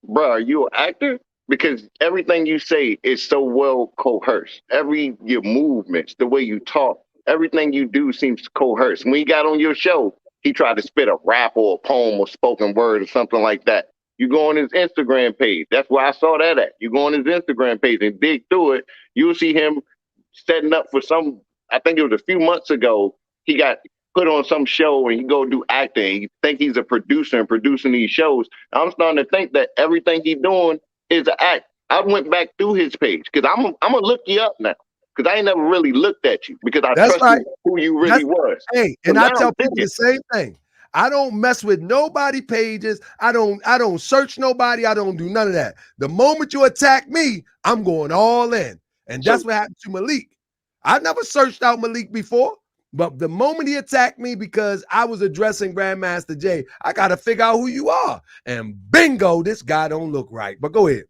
bro, are you an actor? Because everything you say is so well coerced. Your movements, the way you talk, everything you do seems coerced. When he got on your show, he tried to spit a rap or a poem or spoken word or something like that. You go on his Instagram page. That's where I saw that at. You go on his Instagram page and dig through it. You'll see him setting up for some, I think it was a few months ago, he got put on some show and he go do acting. He think he's a producer and producing these shows. I'm starting to think that everything he's doing is an act. I went back through his page because I'm going to look you up now because I ain't never really looked at you because I trust who you really was. Hey, and I tell people the same thing. I don't mess with nobody pages. I don't search nobody. I don't do none of that. The moment you attack me, I'm going all in. And that's what happened to Malik. I never searched out Malik before, but the moment he attacked me because I was addressing Grandmaster Jay, I got to figure out who you are. And bingo, this guy don't look right. But go ahead.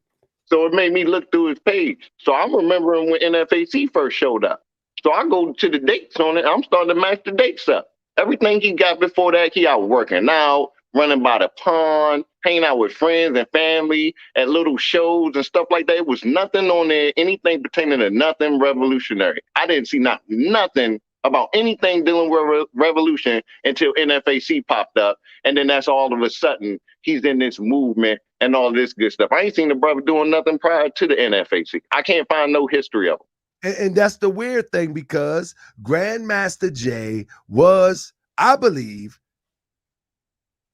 So it made me look through his page. So I'm remembering when NFAC first showed up. So I go to the dates on it. I'm starting to match the dates up. Everything he got before that, he out working out, running by the pond, hanging out with friends and family at little shows and stuff like that. It was nothing on there, anything pertaining to nothing revolutionary. I didn't see nothing about anything dealing with revolution until NFAC popped up. And then that's all of a sudden, he's in this movement and all this good stuff. I ain't seen the brother doing nothing prior to the NFAC. I can't find no history of him. And that's the weird thing because Grandmaster Jay was, I believe,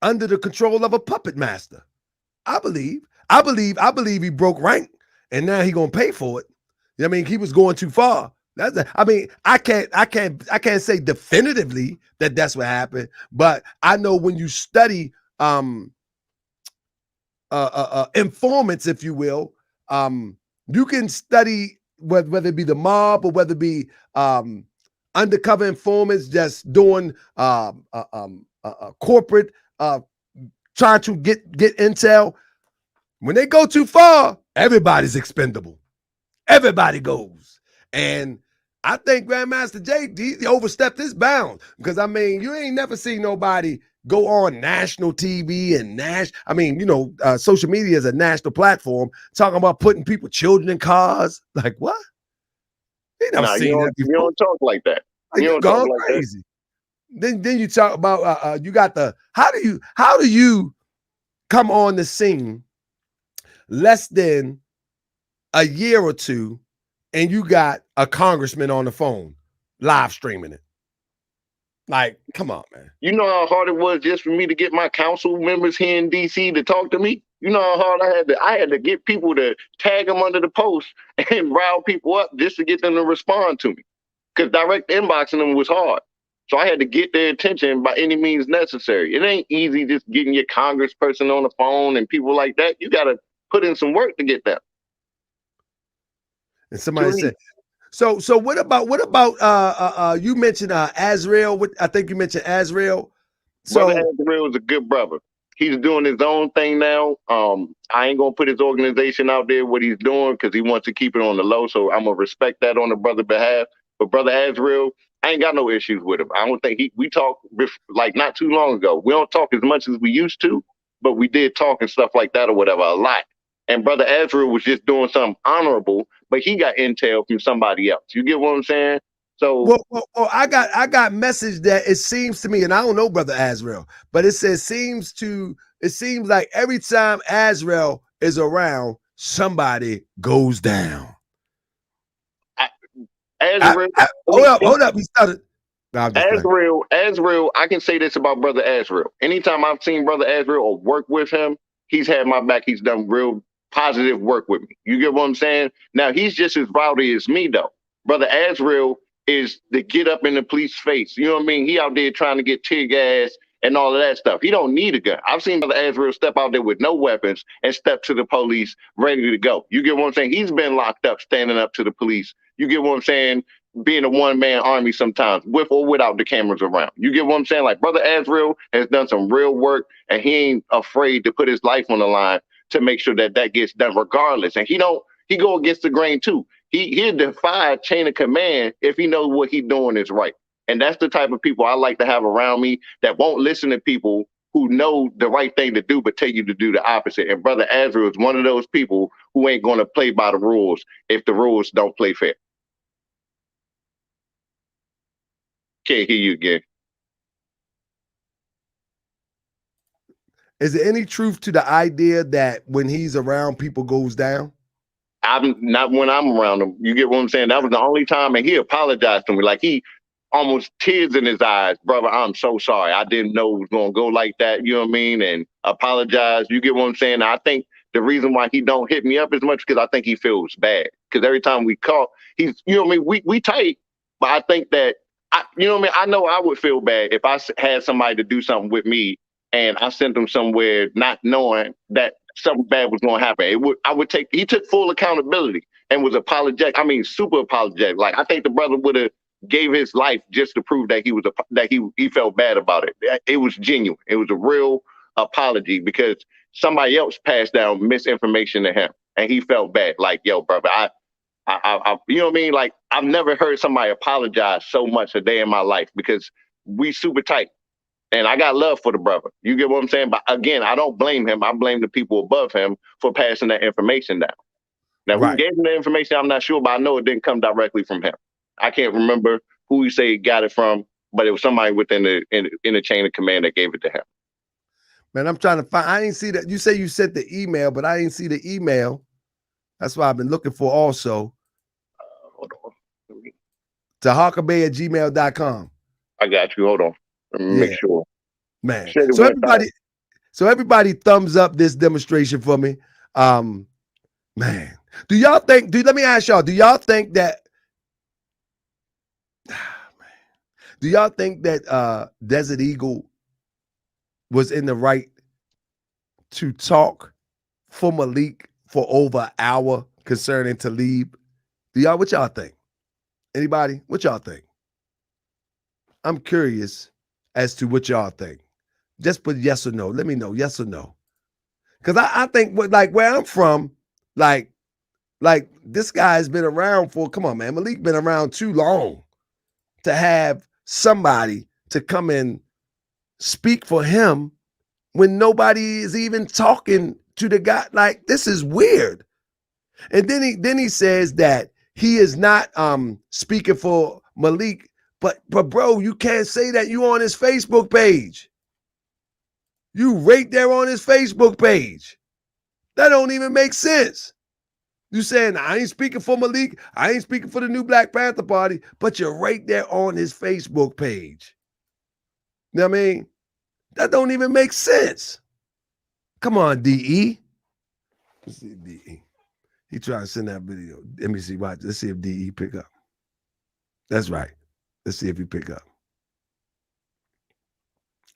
under the control of a puppet master. I believe he broke rank and now he gonna pay for it. I mean, he was going too far. I can't say definitively that that's what happened, but I know when you study informants, if you will. You can study whether it be the mob or whether it be undercover informants just doing corporate trying to get intel. When they go too far, everybody's expendable. Everybody goes. And I think Grandmaster Jay he overstepped his bounds because, I mean, you ain't never seen nobody go on national TV and social media is a national platform talking about putting children in cars. Like, what? You never seen that before. You don't talk like that. Like, you gone crazy. Then you talk about you got the how do you come on the scene less than a year or two and you got a congressman on the phone live streaming it? Like, come on, man. You know how hard it was just for me to get my council members here in DC to talk to me? You know how hard I had to get people to tag them under the post and rile people up just to get them to respond to me. Because direct inboxing them was hard. So I had to get their attention by any means necessary. It ain't easy just getting your congressperson on the phone and people like that. You got to put in some work to get that. And somebody said, so what about you mentioned Azrael? I think you mentioned Azrael. Brother Azrael is a good brother. He's doing his own thing now. I ain't gonna put his organization out there what he's doing because he wants to keep it on the low. So I'm gonna respect that on the brother's behalf. But Brother Azrael, I ain't got no issues with him. I don't think we talked like not too long ago. We don't talk as much as we used to, but we did talk and stuff like that or whatever a lot. And Brother Azrael was just doing something honorable, but he got intel from somebody else. You get what I'm saying? So I got message that it seems to me, and I don't know Brother Azrael, but it seems like every time Azrael is around, somebody goes down. Hold up. He started. No, Azrael, I can say this about Brother Azrael. Anytime I've seen Brother Azrael or work with him, he's had my back. He's done real positive work with me. You get what I'm saying? Now, he's just as rowdy as me, though. Brother Azrael is to get up in the police face. You know what I mean? He out there trying to get tear gas and all of that stuff. He don't need a gun. I've seen Brother Azrael step out there with no weapons and step to the police ready to go. You get what I'm saying? He's been locked up, standing up to the police. You get what I'm saying? Being a one-man army sometimes, with or without the cameras around. You get what I'm saying? Like, Brother Azrael has done some real work, and he ain't afraid to put his life on the line to make sure that gets done regardless. And he go against the grain too. He'll defy chain of command if he knows what he's doing is right. And that's the type of people I like to have around me that won't listen to people who know the right thing to do, but tell you to do the opposite. And Brother Azrael is one of those people who ain't going to play by the rules if the rules don't play fair. Can't hear you again. Is there any truth to the idea that when he's around, people goes down? I'm not when I'm around him. You get what I'm saying? That was the only time, and he apologized to me. Like, he almost tears in his eyes. Brother, I'm so sorry. I didn't know it was going to go like that. You know what I mean? And apologize. You get what I'm saying? I think the reason why he don't hit me up as much because I think he feels bad. Because every time we call, he's, you know what I mean? We tight, but I think that, you know what I mean? I know I would feel bad if I had somebody to do something with me and I sent them somewhere not knowing that something bad was going to happen. He took full accountability and was apologetic. I mean, super apologetic. Like, I think the brother would have gave his life just to prove that he felt bad about it. It was genuine. It was a real apology because somebody else passed down misinformation to him and he felt bad. Like, yo, brother, I you know what I mean? Like, I've never heard somebody apologize so much a day in my life because we super tight. And I got love for the brother. You get what I'm saying? But again, I don't blame him. I blame the people above him for passing that information down. Now, who gave him the information, I'm not sure, but I know it didn't come directly from him. I can't remember who he said he got it from, but it was somebody within the chain of command that gave it to him. Man, I'm trying to find. I ain't see that. You say you sent the email, but I ain't see the email. That's what I've been looking for also. Hold on. To hawkabay@gmail.com. I got you. Hold on. Let me make sure. Man. So everybody thumbs up this demonstration for me. Man. Do y'all think, let me ask y'all, do y'all think that Desert Eagle was in the right to talk for Malik for over an hour concerning Talib? What y'all think? Anybody? What y'all think? I'm curious as to what y'all think. Just put yes or no. Let me know, yes or no. Because I think like where I'm from, like this guy's been around for, come on, man. Malik been around too long to have somebody to come and speak for him when nobody is even talking to the guy. Like, this is weird. And then he says that he is not speaking for Malik, but bro, you can't say that. You on his Facebook page. You right there on his Facebook page. That don't even make sense. You saying, I ain't speaking for Malik, I ain't speaking for the new Black Panther Party, but you're right there on his Facebook page. You know what I mean? That don't even make sense. Come on, DE. Let's see DE. He trying to send that video. Let me see. Watch. Let's see if DE pick up. That's right. Let's see if he pick up.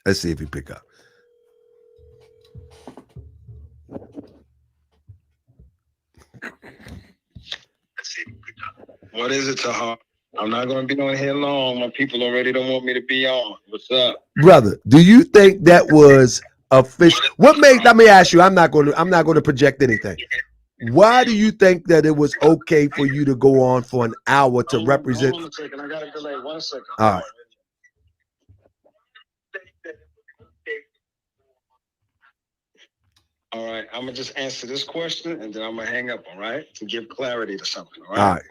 Let's see if he pick up. What is it, Tahar? I'm not going to be on here long. My people already don't want me to be on. What's up, brother? Do you think that was official? What made? Let me ask you. I'm not going to project anything. Why do you think that it was okay for you to go on for an hour to represent? Hold on a second. I got a delay. 1 second. All right. All right. I'm going to just answer this question and then I'm going to hang up, all right? To give clarity to something, all right? All right.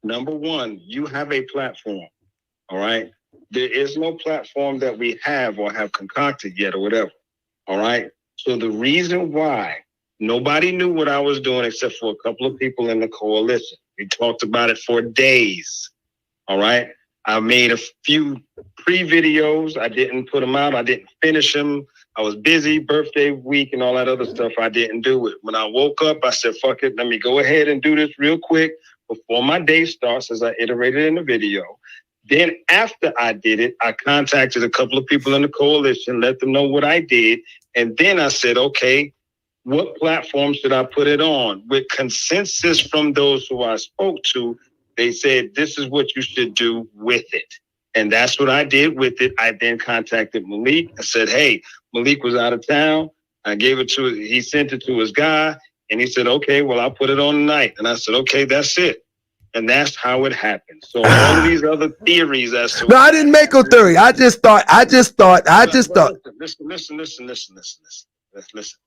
Number one, you have a platform, all right? There is no platform that we have or have concocted yet or whatever, all right? So the reason why nobody knew what I was doing except for a couple of people in the coalition. We talked about it for days, all right? I made a few pre-videos. I didn't put them out. I didn't finish them. I was busy, birthday week and all that other stuff. I didn't do it. When I woke up, I said, fuck it. Let me go ahead and do this real quick before my day starts, as I iterated in the video. Then after I did it, I contacted a couple of people in the coalition, let them know what I did. And then I said, okay, what platform should I put it on? With consensus from those who I spoke to, they said, this is what you should do with it. And that's what I did with it. I then contacted Malik. I said, hey, Malik was out of town. I gave it to, he sent it to his guy. And he said, okay, well, I'll put it on tonight. And I said, okay, that's it. And that's how it happened. So all of these other theories as to... No, I didn't make a theory. I just thought. Listen.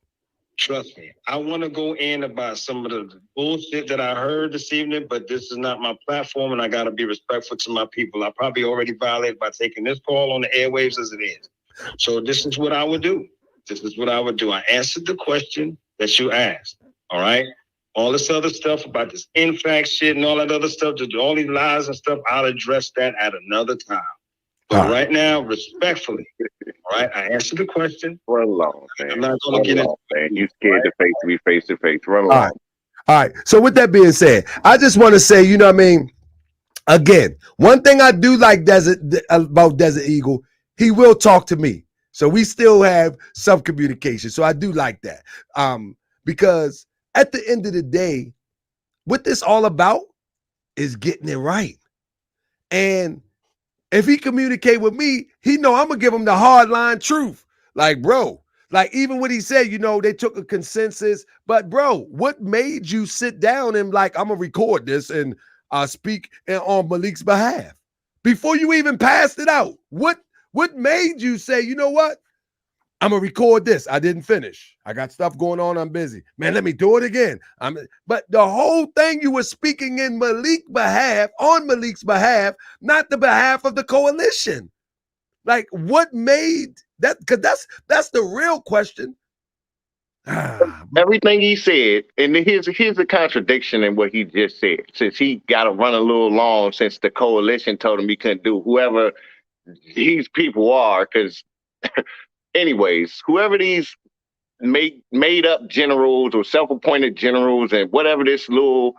Trust me. I want to go in about some of the bullshit that I heard this evening, but this is not my platform, and I got to be respectful to my people. I probably already violated by taking this call on the airwaves as it is. So this is what I would do. I answered the question that you asked. All right. All this other stuff about this in-fact shit and all that other stuff, all these lies and stuff, I'll address that at another time. But right now, respectfully, all right, I answered the question. Run along, man. I'm not going to get it. Man. You scared to face to be face to face. Run along. All right. So with that being said, I just want to say, you know what I mean? Again, one thing I do like about Desert Eagle, he will talk to me. So we still have some communication. So I do like that. Because at the end of the day, what this all about is getting it right. And if he communicate with me, he know I'm going to give him the hard line truth. Like, bro, like even what he said, you know, they took a consensus. But, bro, what made you sit down and like, I'm going to record this and speak on Malik's behalf? Before you even passed it out, what made you say, you know what? I'm going to record this. I didn't finish. I got stuff going on. I'm busy. Man, let me do it again. But the whole thing you were speaking in Malik's behalf, on Malik's behalf, not the behalf of the coalition. Like, what made that? Because that's the real question. Everything he said, and here's a contradiction in what he just said. Since he got to run a little long, since the coalition told him he couldn't do whoever these people are, because... Anyways, whoever these made up generals or self-appointed generals and whatever this little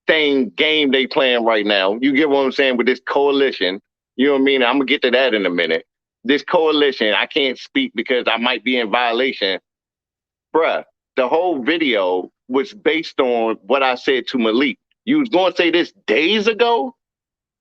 game they playing right now, you get what I'm saying with this coalition, you know what I mean? I'm going to get to that in a minute. This coalition, I can't speak because I might be in violation. Bruh, the whole video was based on what I said to Malik. You was going to say this days ago,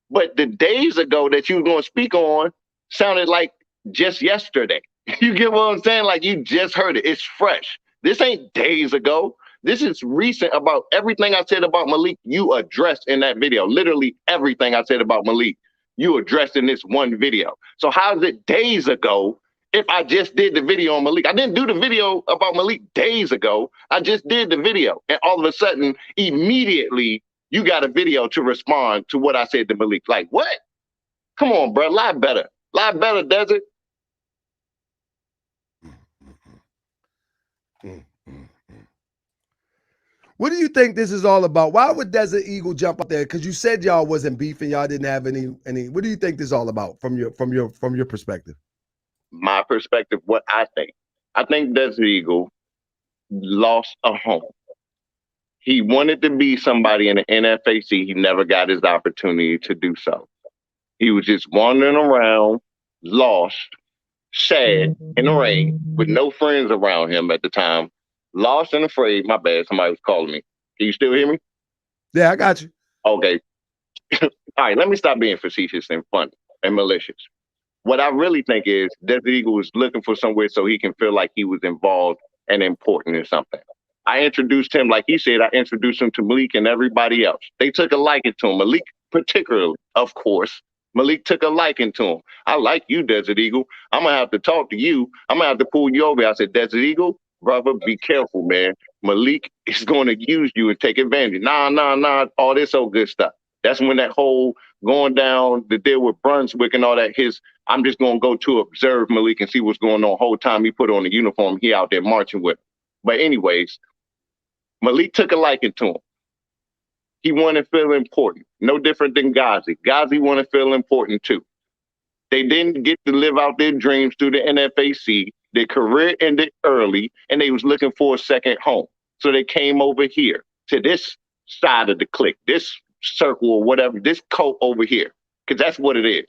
but the days ago that you were going to speak on sounded like just yesterday. You get what I'm saying? Like you just heard it. It's fresh. This ain't days ago. This is recent about everything I said about Malik. You addressed in that video. Literally everything I said about Malik, you addressed in this one video. So how is it days ago if I just did the video on Malik? I didn't do the video about Malik days ago. I just did the video. And all of a sudden, immediately, you got a video to respond to what I said to Malik. Like, what? Come on, bro. Lie better. Lie better, Desert. What do you think this is all about? Why would Desert Eagle jump up there? Because you said y'all wasn't beefing, y'all didn't have any. What do you think this is all about from your perspective? My perspective, what I think Desert Eagle lost a home. He wanted to be somebody in the NFAC. He never got his opportunity to do so. He was just wandering around, lost, sad, in the rain, with no friends around him at the time. Lost and afraid. My bad. Somebody was calling me. Can you still hear me? Yeah, I got you. Okay. All right, let me stop being facetious and funny and malicious. What I really think is Desert Eagle was looking for somewhere so he can feel like he was involved and important in something. I introduced him, like he said, I introduced him to Malik and everybody else. They took a liking to him. Malik particularly, of course. Malik took a liking to him. I like you, Desert Eagle. I'm going to have to talk to you. I'm going to have to pull you over. I said, Desert Eagle, brother, be careful, man. Malik is going to use you and take advantage. Nah, all this old good stuff. That's when that whole going down the deal with Brunswick and all that, I'm just going to go to observe Malik and see what's going on. The whole time he put on the uniform, he out there marching with him. But anyways, Malik took a liking to him. He wanted to feel important. No different than Ghazi. Ghazi wanted to feel important too. They didn't get to live out their dreams through the NFAC. Their career ended early, and they was looking for a second home. So they came over here to this side of the clique, this circle or whatever, this cult over here, because that's what it is.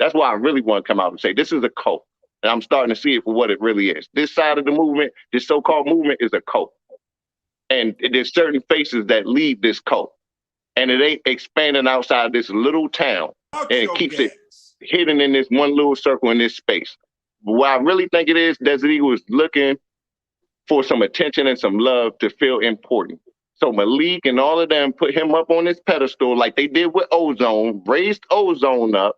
That's why I really want to come out and say this is a cult. And I'm starting to see it for what it really is. This side of the movement, this so-called movement, is a cult. And there's certain faces that lead this cult. And it ain't expanding outside this little town. And it keeps it hidden in this one little circle in this space. But what I really think it is, Desert Eagle is looking for some attention and some love to feel important. So Malik and all of them put him up on this pedestal like they did with Ozone, raised Ozone up,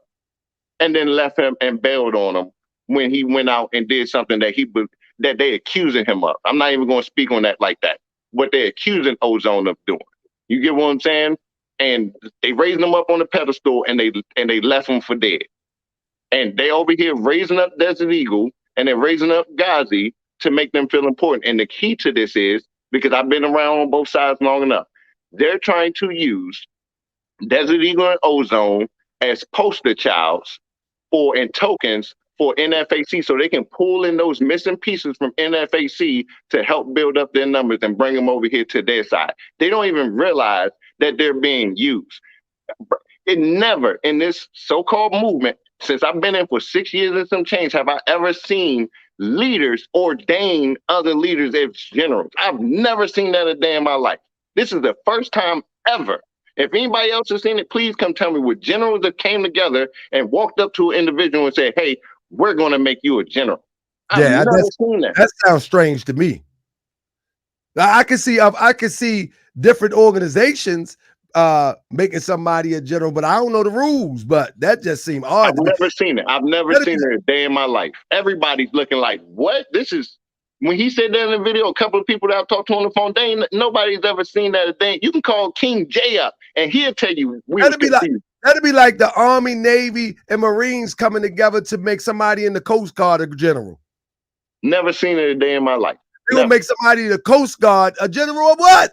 and then left him and bailed on him when he went out and did something that they accusing him of. I'm not even going to speak on that like that. What they're accusing Ozone of doing. You get what I'm saying? And they raised him up on the pedestal and they left him for dead. And they over here raising up Desert Eagle and they're raising up Ghazi to make them feel important. And the key to this is, because I've been around on both sides long enough, they're trying to use Desert Eagle and Ozone as poster childs and tokens for NFAC so they can pull in those missing pieces from NFAC to help build up their numbers and bring them over here to their side. They don't even realize that they're being used. It never, in this so-called movement, since I've been in for 6 years and some change, have I ever seen leaders ordain other leaders as generals. I've never seen that a day in my life. This is the first time ever. If anybody else has seen it, please come tell me what generals that came together and walked up to an individual and said, hey, we're going to make you a general. I've never seen that. That sounds strange to me. I can see different organizations making somebody a general, but I don't know the rules. But that just seemed odd. I've never seen it. I've never seen it a day in my life. Everybody's looking like, what? This is, when he said that in the video, a couple of people that I've talked to on the phone, nobody's ever seen that a day. You can call King J up and he'll tell you. That'd be like the Army, Navy, and Marines coming together to make somebody in the Coast Guard a general. Never seen it a day in my life. They're gonna make somebody in the Coast Guard a general of what?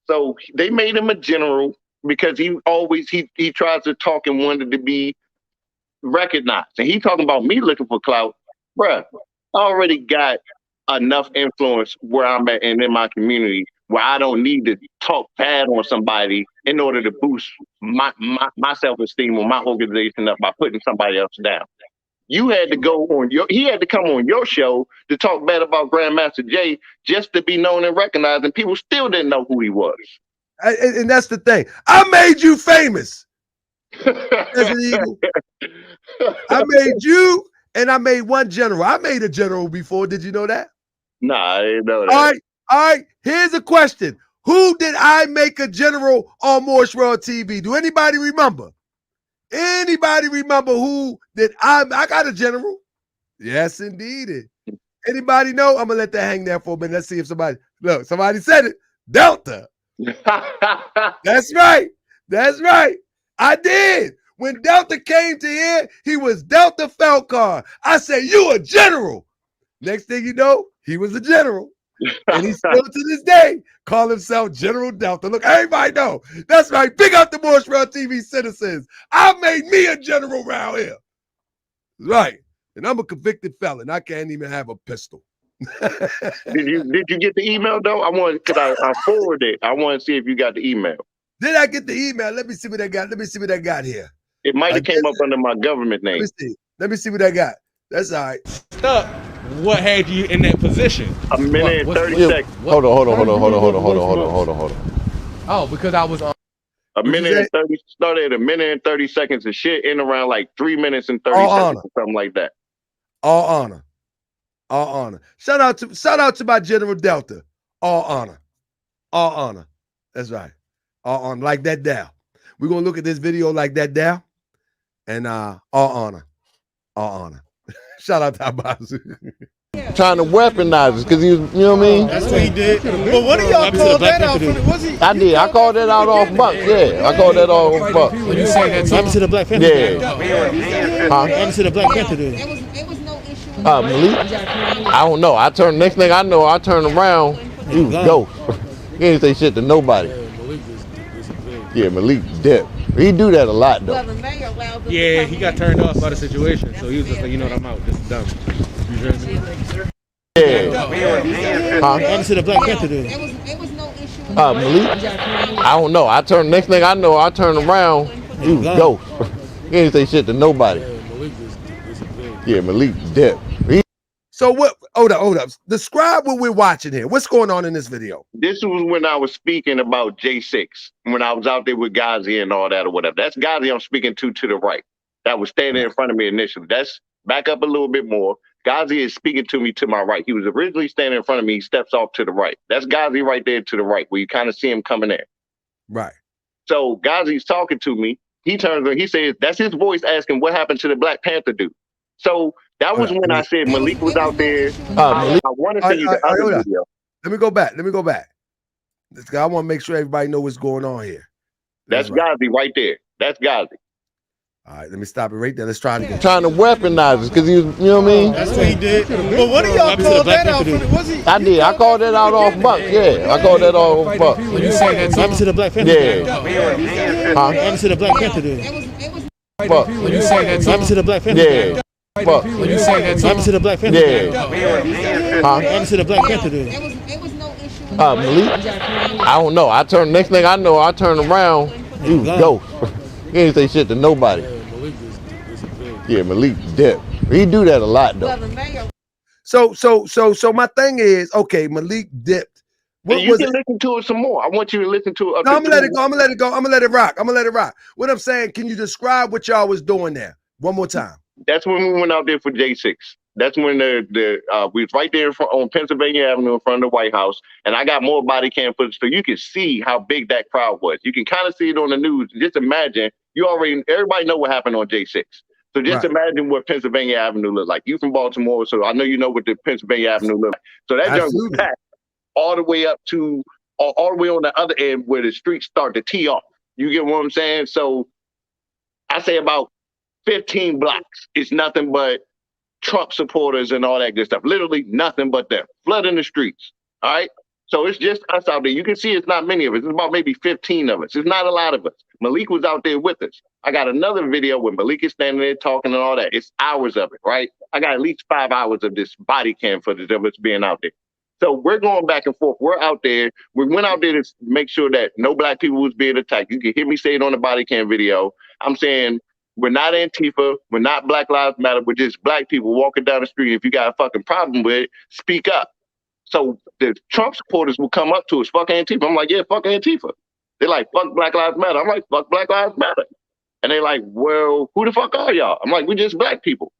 So they made him a general because he tries to talk and wanted to be recognized. And he talking about me looking for clout. Bruh, I already got enough influence where I'm at and in my community where I don't need to talk bad on somebody in order to boost my self-esteem or my organization up by putting somebody else down. You had to go on he had to come on your show to talk bad about Grandmaster Jay just to be known and recognized, and people still didn't know who he was. And that's the thing. I made you famous. Desert Eagle. I made you, and I made one general. I made a general before. Did you know that? Nah, I didn't know that. All right. Here's a question. Who did I make a general on Morris World TV? Do anybody remember? Anybody remember who did I got a general? Yes, indeed. Anybody know? I'm gonna let that hang there for a minute. Let's see if somebody said it. Delta. That's right. That's right. I did. When Delta came to here, he was Delta Falcon. I said, you a general. Next thing you know, he was a general. And he still to this day call himself General Delta. Look, everybody know. That's right. Big up the Morris World TV citizens. I made me a general around here. Right. And I'm a convicted felon. I can't even have a pistol. Did you get the email though? I forwarded it. I want to see if you got the email. Did I get the email? Let me see what I got. Let me see what I got here. It might have came up under my government name. Let me see what I got. That's all right. Stop. What had you in that position? A minute and 30 seconds. Hold on. Oh, because I was on. A minute and 30 started at a minute and 30 seconds of shit in around like 3 minutes and 30 seconds or something like that. All honor. All honor. Shout out to my General Delta. All honor. All honor. That's right. All honor. Like that down. We're gonna look at this video like that down. And all honor. All honor. Shout out to Shabbaz. Trying to weaponize us because he was, you know what I mean? That's what he did. But one of y'all called that out. Was he? I did. I called that out off Bucks. Yeah, I called that off Bucks. When you say that, happened to the Black Panther. Yeah. Huh? Happened to the Black Panther. It was no issue. Malik, I don't know. Next thing I know, I turned around. He was ghost. He didn't say shit to nobody. Yeah, Malik dipped. He do that a lot though. Yeah, he got turned off by the situation, so he was just like, you know what, I'm out. This is dumb. You hear me? Yeah. Huh? Happened to the Black Panther. It was no issue. Malik, I don't know. Next thing I know, I turned around. He was ghost. He didn't say shit to nobody. Yeah, Malik dipped. So what? Hold up. Describe what we're watching here. What's going on in this video? This was when I was speaking about J6, when I was out there with Ghazi and all that or whatever. That's Ghazi I'm speaking to the right. That was standing in front of me initially. That's back up a little bit more. Ghazi is speaking to me to my right. He was originally standing in front of me. He steps off to the right. That's Ghazi right there to the right, where you kind of see him coming in. Right. So Ghazi's talking to me. He turns and he says, that's his voice asking what happened to the Black Panther dude. So that was when I said Malik was out there. I want to send you the other video. Let me go back. I want to make sure everybody know what's going on here. That's Ghazi right there. That's Ghazi. All right, let me stop it right there. Let's try it again. Trying to weaponize us because he was, you know what I mean? That's what he did. But one of y'all called that out. Was he? I did. I called that out off Bucks. Yeah, I called that off Bucks. When you say that, happened to the Black Panther. Yeah. Huh? Happened to the Black Panther. Bucks. When you say that, happened to the Black Panther. Yeah. Bucks. When you say that, happened to the Black Panther. Yeah. Huh? Happened to the Black Panther. It was no issue. Malik, I don't know. Next thing I know, I turned around. He was ghost. He didn't say shit to nobody. Yeah, Malik dipped. He do that a lot though. So my thing is, okay, Malik dipped. What you can listen to it some more. I want you to listen to it. No, I'm gonna let it go. I'm gonna let it rock. What I'm saying, can you describe what y'all was doing there one more time? That's when we went out there for J6. That's when we was right there on Pennsylvania Avenue in front of the White House, and I got more body cam footage so you can see how big that crowd was. You can kind of see it on the news. Just imagine, everybody know what happened on J6. So just imagine what Pennsylvania Avenue looked like. You from Baltimore, so I know you know what the Pennsylvania Avenue looked like. So that junk was packed all the way up to, all the way on the other end where the streets start to tee off. You get what I'm saying? So I say about 15 blocks. It's nothing but Trump supporters and all that good stuff. Literally nothing but them. Flooding the streets. All right? So it's just us out there. You can see it's not many of us. It's about maybe 15 of us. It's not a lot of us. Malik was out there with us. I got another video where Malik is standing there talking and all that. It's hours of it, right? I got at least 5 hours of this body cam footage of us being out there. So we're going back and forth. We're out there. We went out there to make sure that no black people was being attacked. You can hear me say it on the body cam video. I'm saying We're not Antifa. We're not Black Lives Matter. We're just black people walking down the street. If you got a fucking problem with it, speak up. So the Trump supporters will come up to us, fuck Antifa. I'm like, yeah, fuck Antifa. They're like, fuck Black Lives Matter. I'm like, fuck Black Lives Matter. And they're like, well, who the fuck are y'all? I'm like, we just black people.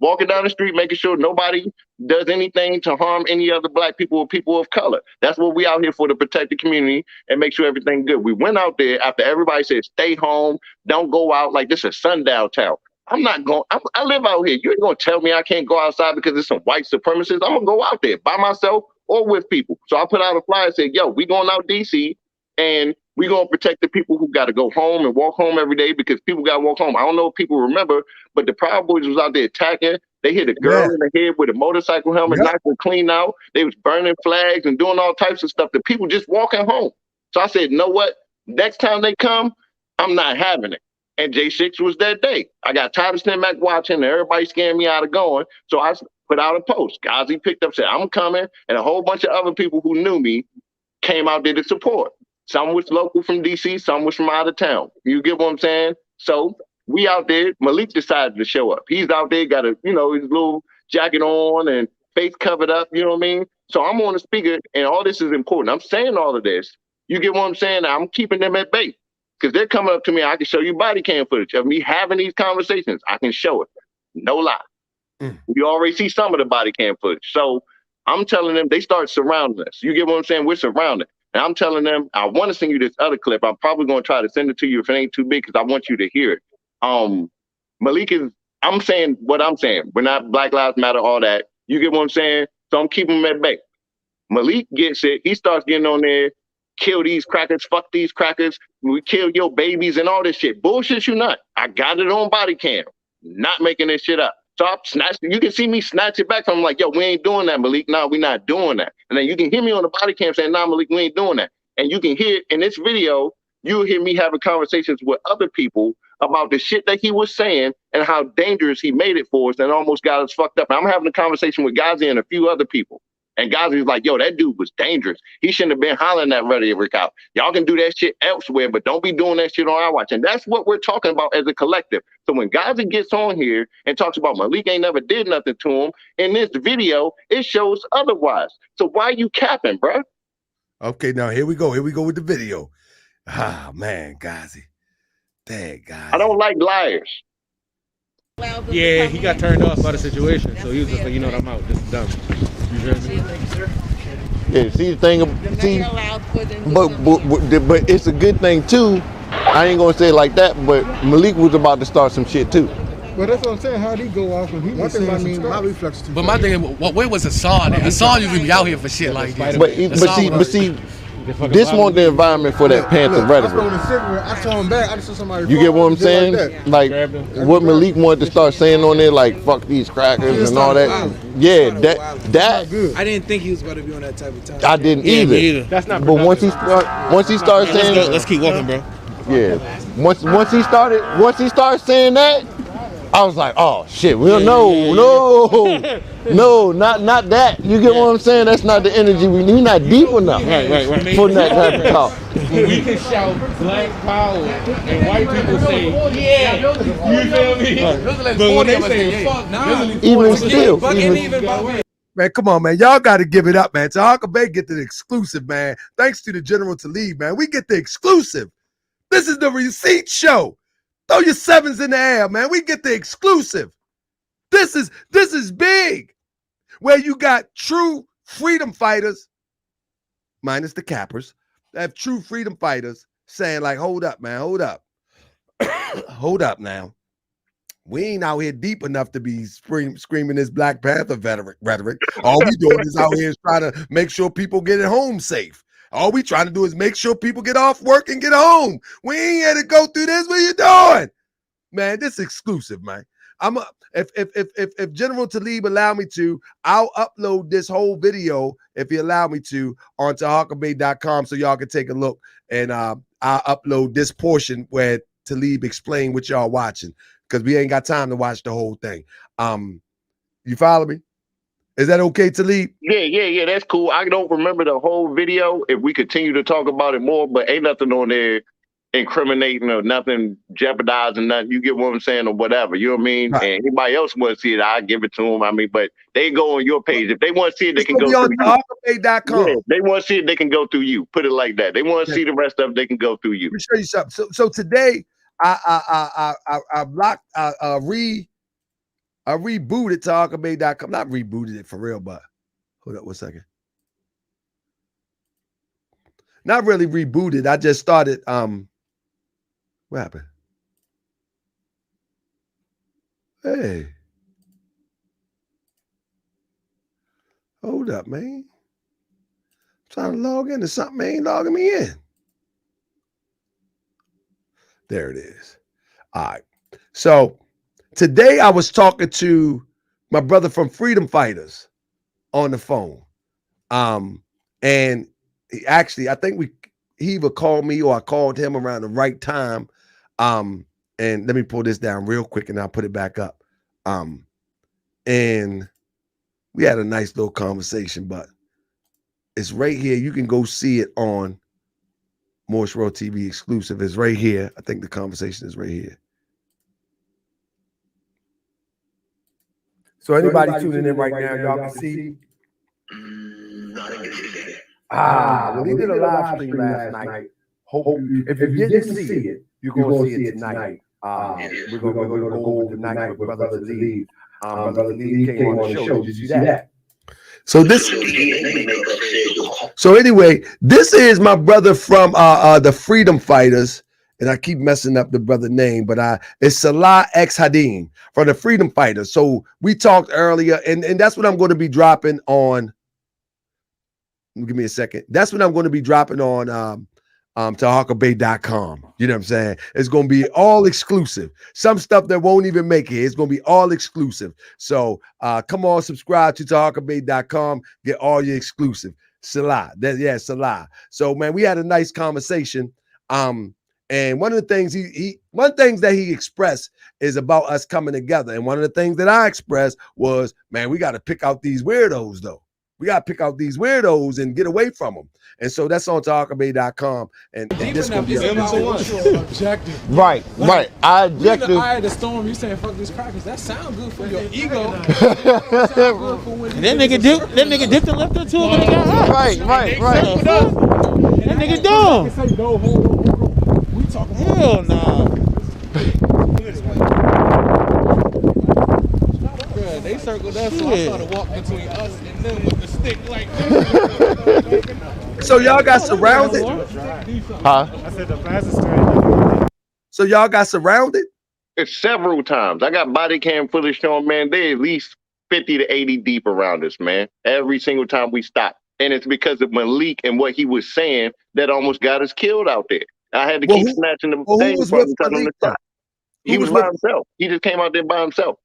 Walking down the street, making sure nobody does anything to harm any other black people or people of color. That's what we out here for, to protect the community and make sure everything's good. We went out there after everybody said, stay home, don't go out. Like, this is sundown town. I'm not going, I live out here. You ain't going to tell me I can't go outside because there's some white supremacists. I'm going to go out there by myself or with people. So I put out a flyer and said, yo, we going out DC and we going to protect the people who got to go home and walk home every day, because people got to walk home. I don't know if people remember, but the Proud Boys was out there attacking. They hit a girl in the head with a motorcycle helmet, knocked her clean out. They was burning flags and doing all types of stuff. The people just walking home. So I said, you know what? Next time they come, I'm not having it. And J6 was that day. I got tired of standing back watching and everybody scaring me out of going. So I put out a post. Ghazi picked up, said, I'm coming. And a whole bunch of other people who knew me came out there to support. Some was local from DC, some was from out of town. You get what I'm saying? So we out there. Malik decided to show up. He's out there, got a, his little jacket on and face covered up, you know what I mean? So I'm on the speaker, and all this is important. I'm saying all of this. You get what I'm saying? I'm keeping them at bay, because they're coming up to me. I can show you body cam footage of me having these conversations. I can show it. No lie. You already see some of the body cam footage. So I'm telling them, they start surrounding us. You get what I'm saying? We're surrounded. And I'm telling them, I want to send you this other clip. I'm probably going to try to send it to you if it ain't too big, because I want you to hear it. Malik is, I'm saying what I'm saying. We're not Black Lives Matter, all that. You get what I'm saying? So I'm keeping him at bay. Malik gets it. He starts getting on there, kill these crackers, fuck these crackers. We kill your babies and all this shit. Bullshit you not. I got it on body cam. Not making this shit up. So I snatched it. You can see me snatch it back from him like, yo, we ain't doing that, Malik. No, we're not doing that. And then you can hear me on the body cam saying, nah, Malik, we ain't doing that. And you can hear in this video, you'll hear me having conversations with other people about the shit that he was saying and how dangerous he made it for us and almost got us fucked up. And I'm having a conversation with Ghazi and a few other people. And Ghazi was like, yo, that dude was dangerous. He shouldn't have been hollering that rhetoric out. Y'all can do that shit elsewhere, but don't be doing that shit on our watch. And that's what we're talking about as a collective. So when Ghazi gets on here and talks about Malik ain't never did nothing to him, in this video, it shows otherwise. So why you capping, bro? Okay, now here we go. Here we go with the video. Ah, man, Ghazi. Dang, Ghazi. I don't like liars. Yeah, he got turned off by the situation, so he was just like, you know what, I'm out. This is dumb. You hear me? Yeah, see the thing, but it's a good thing too. I ain't gonna say it like that, but Malik was about to start some shit too. But that's what I'm saying. How'd he go off when he was saying my reflex too? But my thing is, where was Hassan? Hassan usually be out here for shit like this. But see, this wasn't the environment for that Panther rhetoric. I saw him back. I just saw somebody. You get what I'm saying? Like what Malik wanted to start saying on there, like fuck these crackers and all that. Yeah, that. I didn't think he was going to be on that type of time. I didn't either. That's not. But once he started saying, let's keep walking, bro. Yeah. Once he started saying that, I was like, oh shit, no, not that. You get what I'm saying? That's not the energy we need. We're not deep enough for that type of talk. When we can shout black power and white people say, yeah, you feel me? But when they say fuck, Man, come on, man. Y'all got to give it up, man. So Hawker Bay get the exclusive, man. Thanks to the General Talib, man. We get the exclusive. This is the receipt show. Throw your sevens in the air, man. We get the exclusive. This is big. Where you got true freedom fighters, minus the cappers, that have true freedom fighters saying like, hold up, man, hold up. Hold up now. We ain't out here deep enough to be screaming this Black Panther rhetoric. All we doing is out here trying to make sure people get it home safe. All we trying to do is make sure people get off work and get home. We ain't had to go through this. What you doing? Man, this is exclusive, man. If General Talib allow me to, I'll upload this whole video, if he allow me to, onto hawkerbay.com so y'all can take a look. And I'll upload this portion where Talib explained what y'all watching, because we ain't got time to watch the whole thing. You follow me? Is that okay, Talib? Yeah, that's cool. I don't remember the whole video. If we continue to talk about it more, but ain't nothing on there incriminating or nothing jeopardizing nothing. You get what I'm saying or whatever. You know what I mean? Right. And anybody else want to see it, I give it to them. I mean, but they go on your page. If they want to see it, they can go through you. TalibAtunde.com. Yeah, they want to see it, they can go through you. Put it like that. They want to see the rest of it, they can go through you. Let me show you something. So today I rebooted TalibAtunde.com. Not rebooted it for real, but hold up 1 second. Not really rebooted. I just started. What happened? Hey. Hold up, man. I'm trying to log into something. Ain't logging me in. There it is. All right. So today I was talking to my brother from Freedom Fighters on the phone. And he actually, I think he either called me or I called him around the right time. And let me pull this down real quick and I'll put it back up. And we had a nice little conversation, but it's right here. You can go see it on Morse Road TV exclusive. It's right here. I think the conversation is right here. So anybody tuning in right now, y'all can see. Well, he did a live stream last night. Hope if you didn't see it, you're going to see it tonight. We're going to go over tonight with Brother Talib. Brother Talib came on the show. Did you see that? So anyway, this is my brother from the Freedom Fighters, and I keep messing up the brother name, but it's Salah X Hadim from the Freedom Fighters. So we talked earlier, and that's what I'm going to be dropping on. Give me a second. That's what I'm going to be dropping on TalibAtunde.com. You know what I'm saying? It's going to be all exclusive. Some stuff that won't even make it. It's going to be all exclusive. So come on, subscribe to TalibAtunde.com. Get all your exclusive. Salah. Salah. So man, we had a nice conversation. And one of the things that he expressed is about us coming together. And one of the things that I expressed was, man, we got to pick out these weirdos though. We got to pick out these weirdos and get away from them. And so that's on TalibAtunde.com. And this will be objective. Right. I objective. In the eye of the storm, you saying fuck these crackers. That sound good for your ego. That nigga dipped and left her too when he got hot. Right. That nigga dumb. We talking hell nah. They circled us, so I started walking between us and them with the stick like So y'all got surrounded? Huh? I said the fastest train. So y'all got surrounded? It's several times. I got body cam footage showing, man, they at least 50 to 80 deep around us, man. Every single time we stop. And it's because of Malik and what he was saying that almost got us killed out there. I had to keep snatching the thing from him, telling him to stop. He was by himself. He just came out there by himself.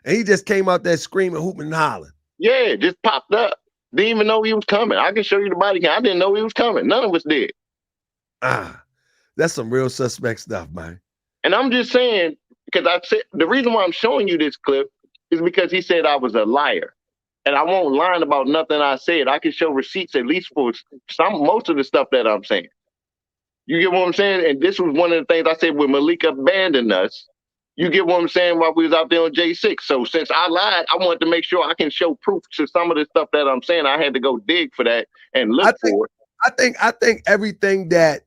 And he just came out there screaming, hooping, and hollering. Yeah, just popped up. Didn't even know he was coming. I can show you the body cam. I didn't know he was coming. None of us did. That's some real suspect stuff, man. And I'm just saying, because I said the reason why I'm showing you this clip is because he said I was a liar. And I won't lie about nothing I said. I can show receipts at least for most of the stuff that I'm saying. You get what I'm saying? And this was one of the things I said when Malik abandoned us. You get what I'm saying while we was out there on J6. So since I lied, I wanted to make sure I can show proof to some of the stuff that I'm saying. I had to go dig for that and look for it. I think everything that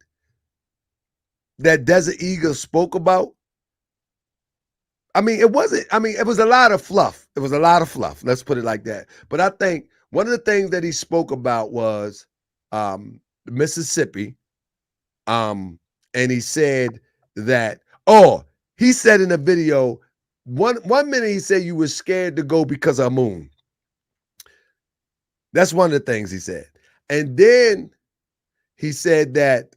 Desert Eagle spoke about, it was a lot of fluff. It was a lot of fluff. Let's put it like that. But I think one of the things that he spoke about was Mississippi. And he said that, he said in a video, one minute he said you were scared to go because of Moon. That's one of the things he said. And then he said that,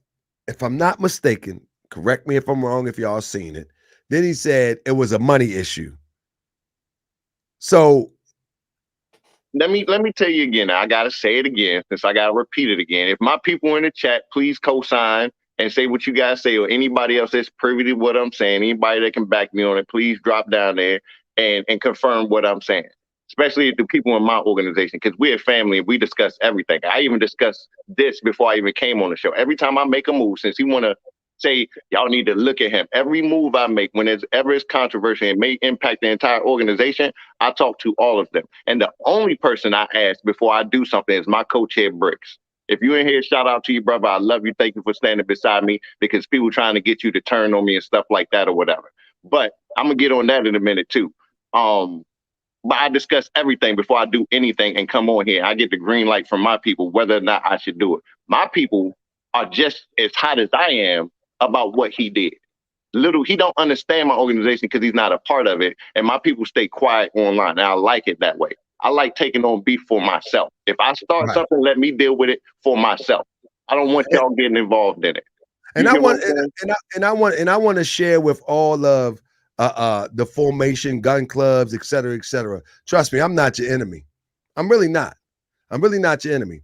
if I'm not mistaken, correct me if I'm wrong if y'all seen it, then he said it was a money issue. So let me tell you again. I gotta say it again since I gotta repeat it again. If my people in the chat, please co-sign and say what you guys say, or anybody else that's privy to what I'm saying, anybody that can back me on it, please drop down there and confirm what I'm saying. especially the people in my organization, because we're a family and we discuss everything. I even discussed this before I even came on the show. Every time I make a move, since you want to say y'all need to look at him, every move I make, when there's ever is controversy and may impact the entire organization, I talk to all of them. And the only person I ask before I do something is my co-chair Bricks. If you in here, shout out to you, brother. I love you. Thank you for standing beside me, because people trying to get you to turn on me and stuff like that or whatever. But I'm gonna get on that in a minute too. But I discuss everything before I do anything and come on here. I get the green light from my people, whether or not I should do it. My people are just as hot as I am about what he did. He don't understand my organization because he's not a part of it. And my people stay quiet online. And I like it that way. I like taking on beef for myself. If I start something, let me deal with it for myself. I don't want y'all getting involved in it. And I want to share with all of the formation, gun clubs, et cetera, et cetera. Trust me, I'm not your enemy. I'm really not. I'm really not your enemy.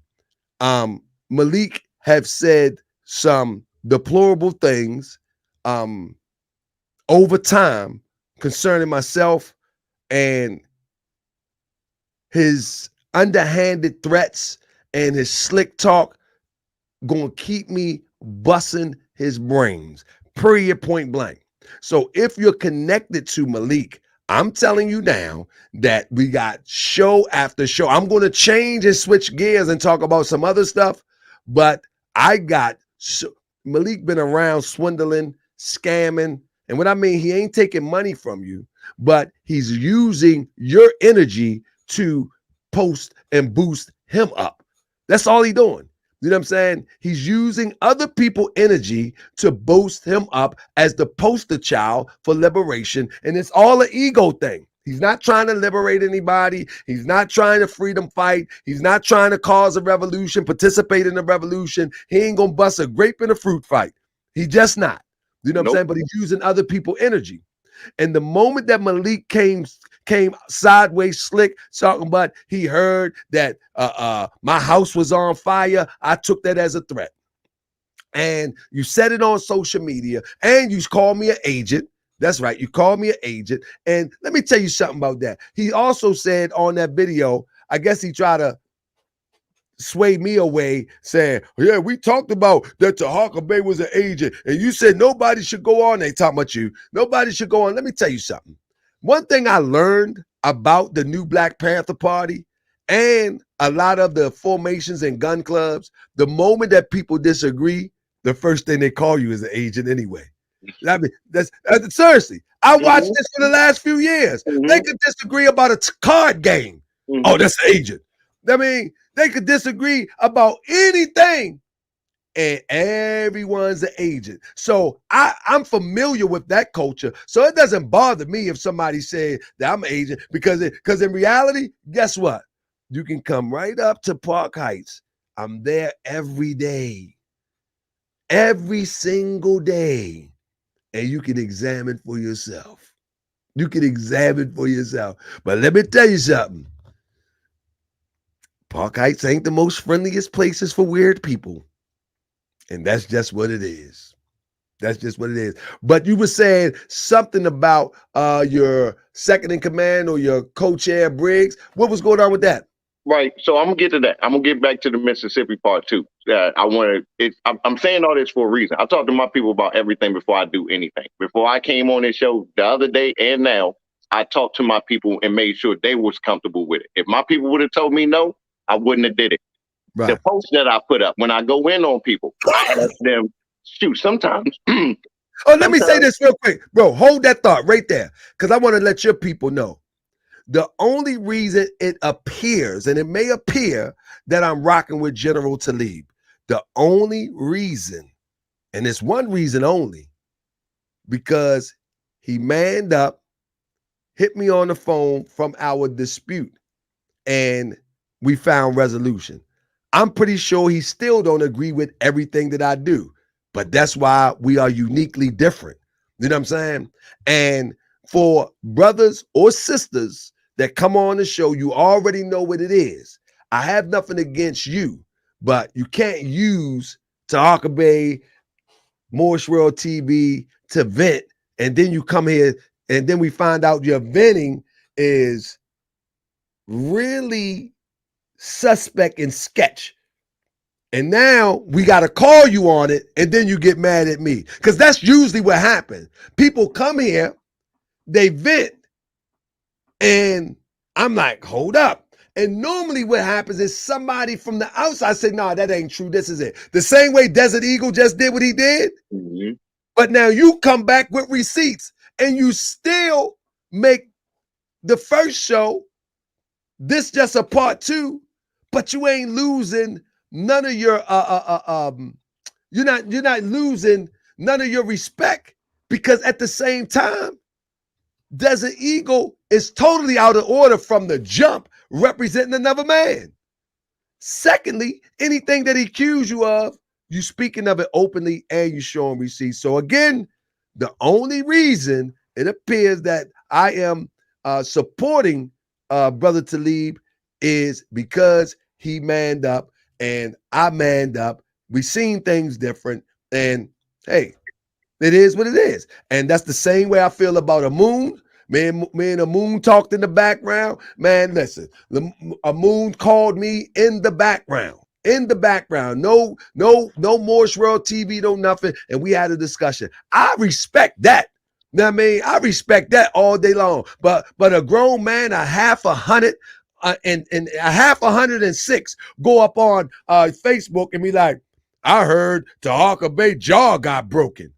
Malik have said some deplorable things over time concerning myself, and his underhanded threats and his slick talk gonna keep me busting his brains, period, point blank. So if you're connected to Malik, I'm telling you now that we got show after show. I'm going to change and switch gears and talk about some other stuff, but Malik been around swindling, scamming, and what I mean, he ain't taking money from you, but he's using your energy to post and boost him up. That's all he's doing. You know what I'm saying? He's using other people's energy to boost him up as the poster child for liberation. And it's all an ego thing. He's not trying to liberate anybody. He's not trying to freedom fight. He's not trying to cause a revolution, participate in a revolution. He ain't going to bust a grape in a fruit fight. He just not. You know what I'm saying? But he's using other people's energy. And the moment that Malik came sideways slick, talking about he heard that my house was on fire, I took that as a threat. And you said it on social media, and you called me an agent. That's right, you called me an agent. And let me tell you something about that. He also said on that video, I guess he tried to sway me away, saying, yeah, we talked about that Tahaka Bay was an agent, and you said nobody should go on. They talking about you. Nobody should go on. Let me tell you something. One thing I learned about the new Black Panther Party and a lot of the formations and gun clubs, the moment that people disagree, the first thing they call you is an agent anyway. I mean, that's seriously. I watched this for the last few years. They could disagree about a card game. Oh, that's an agent. I mean, they could disagree about anything, and everyone's an agent. So I'm familiar with that culture. So it doesn't bother me if somebody said that I'm an agent, because in reality, guess what? You can come right up to Park Heights. I'm there every day, every single day, and you can examine for yourself. You can examine for yourself. But let me tell you something. Park Heights ain't the most friendliest places for weird people. And that's just what it is. That's just what it is. But you were saying something about your second in command or your co-chair Briggs. What was going on with that? Right. So I'm gonna get to that. I'm gonna get back to the Mississippi part too. I'm saying all this for a reason. I talk to my people about everything before I do anything. Before I came on this show the other day and now, I talked to my people and made sure they was comfortable with it. If my people would have told me no, I wouldn't have did it. Right. The post that I put up, when I go in on people, I ask them, shoot, sometimes. Let me say this real quick. Bro, hold that thought right there, because I want to let your people know. The only reason it appears, and it may appear, that I'm rocking with General Talib, the only reason, and it's one reason only, because he manned up, hit me on the phone from our dispute, and we found resolution. I'm pretty sure he still don't agree with everything that I do, but that's why we are uniquely different. You know what I'm saying? And for brothers or sisters that come on the show, you already know what it is. I have nothing against you, but you can't use Tahaka Bay, Morris World TV to vent, and then you come here and then we find out your venting is really suspect and sketch. And now we got to call you on it, and then you get mad at me. Because that's usually what happens. People come here, they vent, and I'm like, hold up. And normally what happens is somebody from the outside say, nah, that ain't true. This is it. The same way Desert Eagle just did what he did. Mm-hmm. But now you come back with receipts, and you still make the first show this just a part 2, but you ain't losing none of your you're not losing none of your respect, because at the same time, Desert Eagle is totally out of order from the jump, representing another man. Secondly, anything that he accused you of, you speaking of it openly and you showing receipts. So again, the only reason it appears that I am supporting Brother Talib is because he manned up and I manned up. We seen things different, and hey, it is what it is. And that's the same way I feel about a Moon. Man, a Moon talked in the background. Man, listen, a Moon called me in the background. In the background. No Morse World TV, no nothing. And we had a discussion. I respect that. You know what I mean? I respect that all day long. But a grown man, a half 100 and a half 106 go up on Facebook and be like, I heard Tahaka Bay jaw got broken.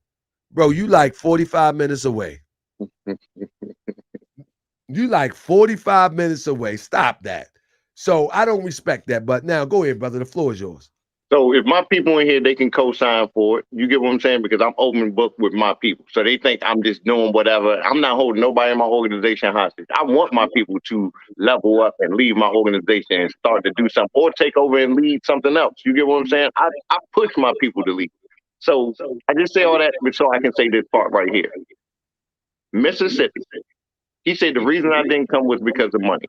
Bro, you like 45 minutes away. You like 45 minutes away. Stop that. So I don't respect that. But now go ahead, brother. The floor is yours. So if my people in here, they can co-sign for it. You get what I'm saying? Because I'm open book with my people. So they think I'm just doing whatever. I'm not holding nobody in my organization hostage. I want my people to level up and leave my organization and start to do something or take over and lead something else. You get what I'm saying? I push my people to lead. So I just say all that so I can say this part right here. Mississippi. He said the reason I didn't come was because of money.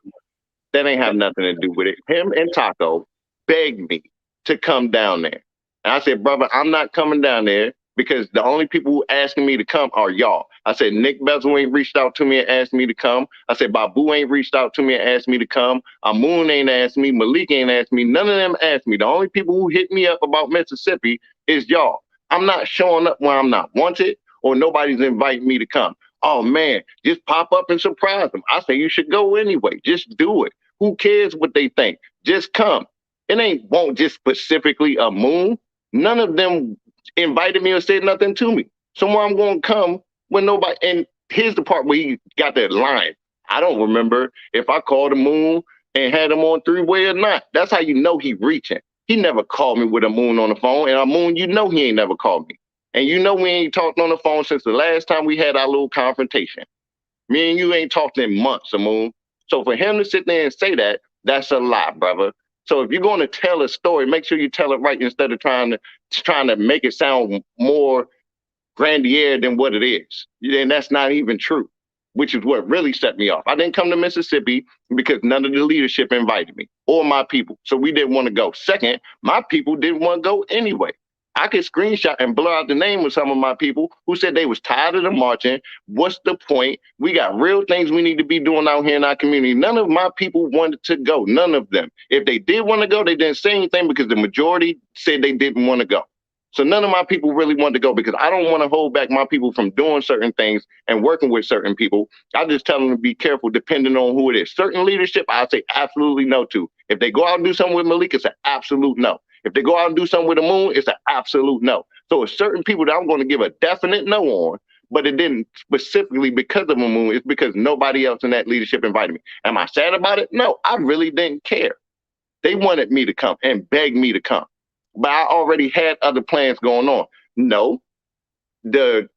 That ain't have nothing to do with it. Him and Taco begged me to come down there. And I said, brother, I'm not coming down there because the only people who asking me to come are y'all. I said, Nick Bezel ain't reached out to me and asked me to come. I said, Babu ain't reached out to me and asked me to come. Moon ain't asked me. Malik ain't asked me. None of them asked me. The only people who hit me up about Mississippi is y'all. I'm not showing up when I'm not wanted or nobody's inviting me to come. Oh, man, just pop up and surprise them. I say you should go anyway. Just do it. Who cares what they think? Just come. It won't just specifically a Moon. None of them invited me or said nothing to me. So I'm going to come when nobody. And here's the part where he got that line. I don't remember if I called a Moon and had him on three-way or not. That's how you know he reaching. He never called me with a Moon on the phone. And a Moon, you know he ain't never called me. And you know we ain't talked on the phone since the last time we had our little confrontation. Me and you ain't talked in months, Moon. So for him to sit there and say that, that's a lie, brother. So if you're going to tell a story, make sure you tell it right instead of trying to make it sound more grandier than what it is. And that's not even true, which is what really set me off. I didn't come to Mississippi because none of the leadership invited me or my people. So we didn't want to go. Second, my people didn't want to go anyway. I could screenshot and blur out the name of some of my people who said they was tired of the marching. What's the point? We got real things we need to be doing out here in our community. None of my people wanted to go. None of them. If they did want to go, they didn't say anything because the majority said they didn't want to go. So none of my people really wanted to go because I don't want to hold back my people from doing certain things and working with certain people. I just tell them to be careful depending on who it is. Certain leadership, I say absolutely no to. If they go out and do something with Malik, it's an absolute no. If they go out and do something with the Moon, it's an absolute no. So it's certain people that I'm going to give a definite no on, but it didn't specifically because of a Moon. It's because nobody else in that leadership invited me. Am I sad about it? No, I really didn't care. They wanted me to come and begged me to come. But I already had other plans going on. No, he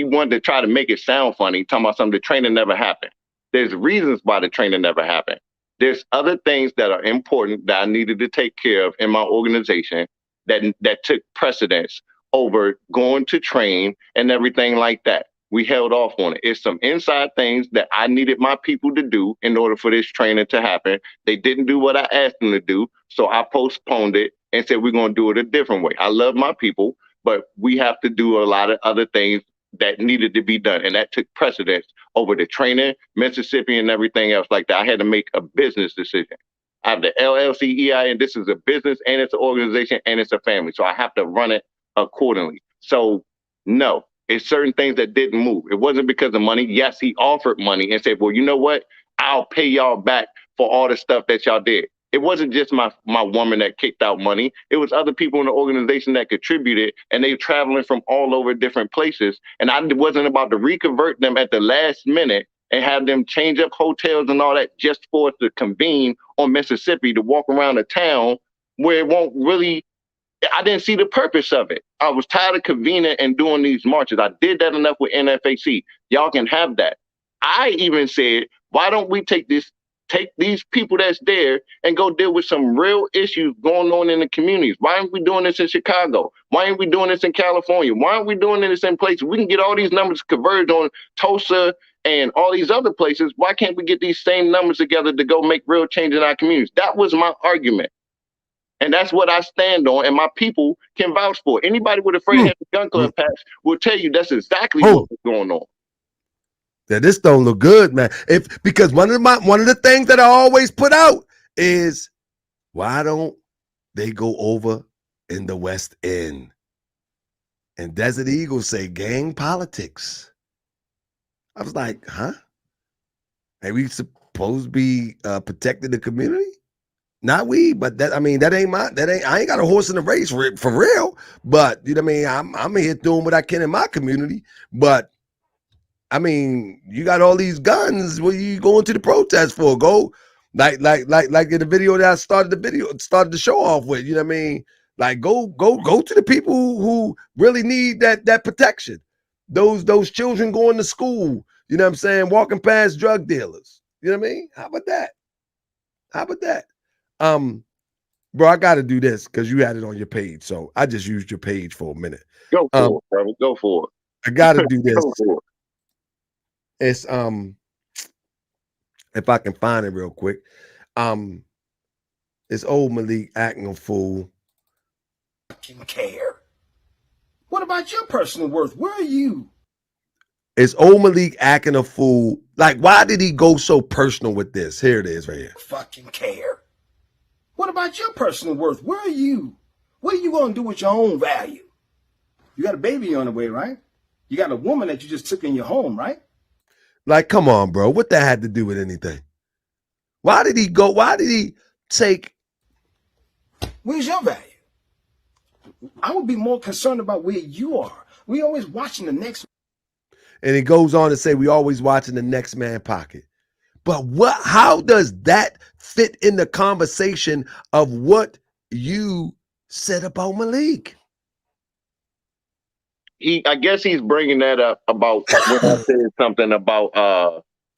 wanted to try to make it sound funny, talking about something. The training never happened. There's reasons why the training never happened. There's other things that are important that I needed to take care of in my organization that took precedence over going to train and everything like that. We held off on it. It's some inside things that I needed my people to do in order for this training to happen. They didn't do what I asked them to do, so I postponed it and said we're going to do it a different way. I love my people, but we have to do a lot of other things that needed to be done. And that took precedence over the training, Mississippi, and everything else like that. I had to make a business decision. I have the LLC EIN. This is a business and it's an organization and it's a family. So I have to run it accordingly. So no, it's certain things that didn't move. It wasn't because of money. Yes, he offered money and said, well, you know what? I'll pay y'all back for all the stuff that y'all did. It wasn't just my woman that kicked out money. It was other people in the organization that contributed, and they were traveling from all over different places. And I wasn't about to reconvert them at the last minute and have them change up hotels and all that just for us to convene on Mississippi to walk around a town where it won't really, I didn't see the purpose of it. I was tired of convening and doing these marches. I did that enough with NFAC. Y'all can have that. I even said, why don't we take these people that's there and go deal with some real issues going on in the communities? Why aren't we doing this in Chicago? Why aren't we doing this in California? Why aren't we doing this in places? We can get all these numbers converged on Tulsa and all these other places. Why can't we get these same numbers together to go make real change in our communities? That was my argument. And that's what I stand on, and my people can vouch for. Anybody with a Fred Hampton Gun Club patch will tell you that's exactly what was going on. Yeah, this don't look good, man. Because one of the things that I always put out is, why don't they go over in the West End? And Desert Eagle say gang politics. I was like, huh? Are we supposed to be protecting the community? Not we, but that I ain't got a horse in the race for real. But you know what I mean? I'm here doing what I can in my community. But I mean, you got all these guns. What are you going to the protest for? Go like in the video that I started the show off with. You know what I mean? Like go to the people who really need that protection. Those children going to school. You know what I'm saying? Walking past drug dealers. You know what I mean? How about that? Bro, I got to do this because you had it on your page. So I just used your page for a minute. Go for it, brother. Go for it. I got to do this. Go for it. It's if I can find it real quick. It's old Malik acting a fool. Fucking care. What about your personal worth? Where are you? It's old Malik acting a fool. Like, why did he go so personal with this? Here it is right here. Fucking care. What about your personal worth? Where are you? What are you going to do with your own value? You got a baby on the way, right? You got a woman that you just took in your home, right? Like, come on, bro. What that had to do with anything? Why did he go? Why did he take? Where's your value? I would be more concerned about where you are. We always watching the next. And he goes on to say, we always watching the next man pocket. But how does that fit in the conversation of what you said about Malik? I guess he's bringing that up about when I said something about,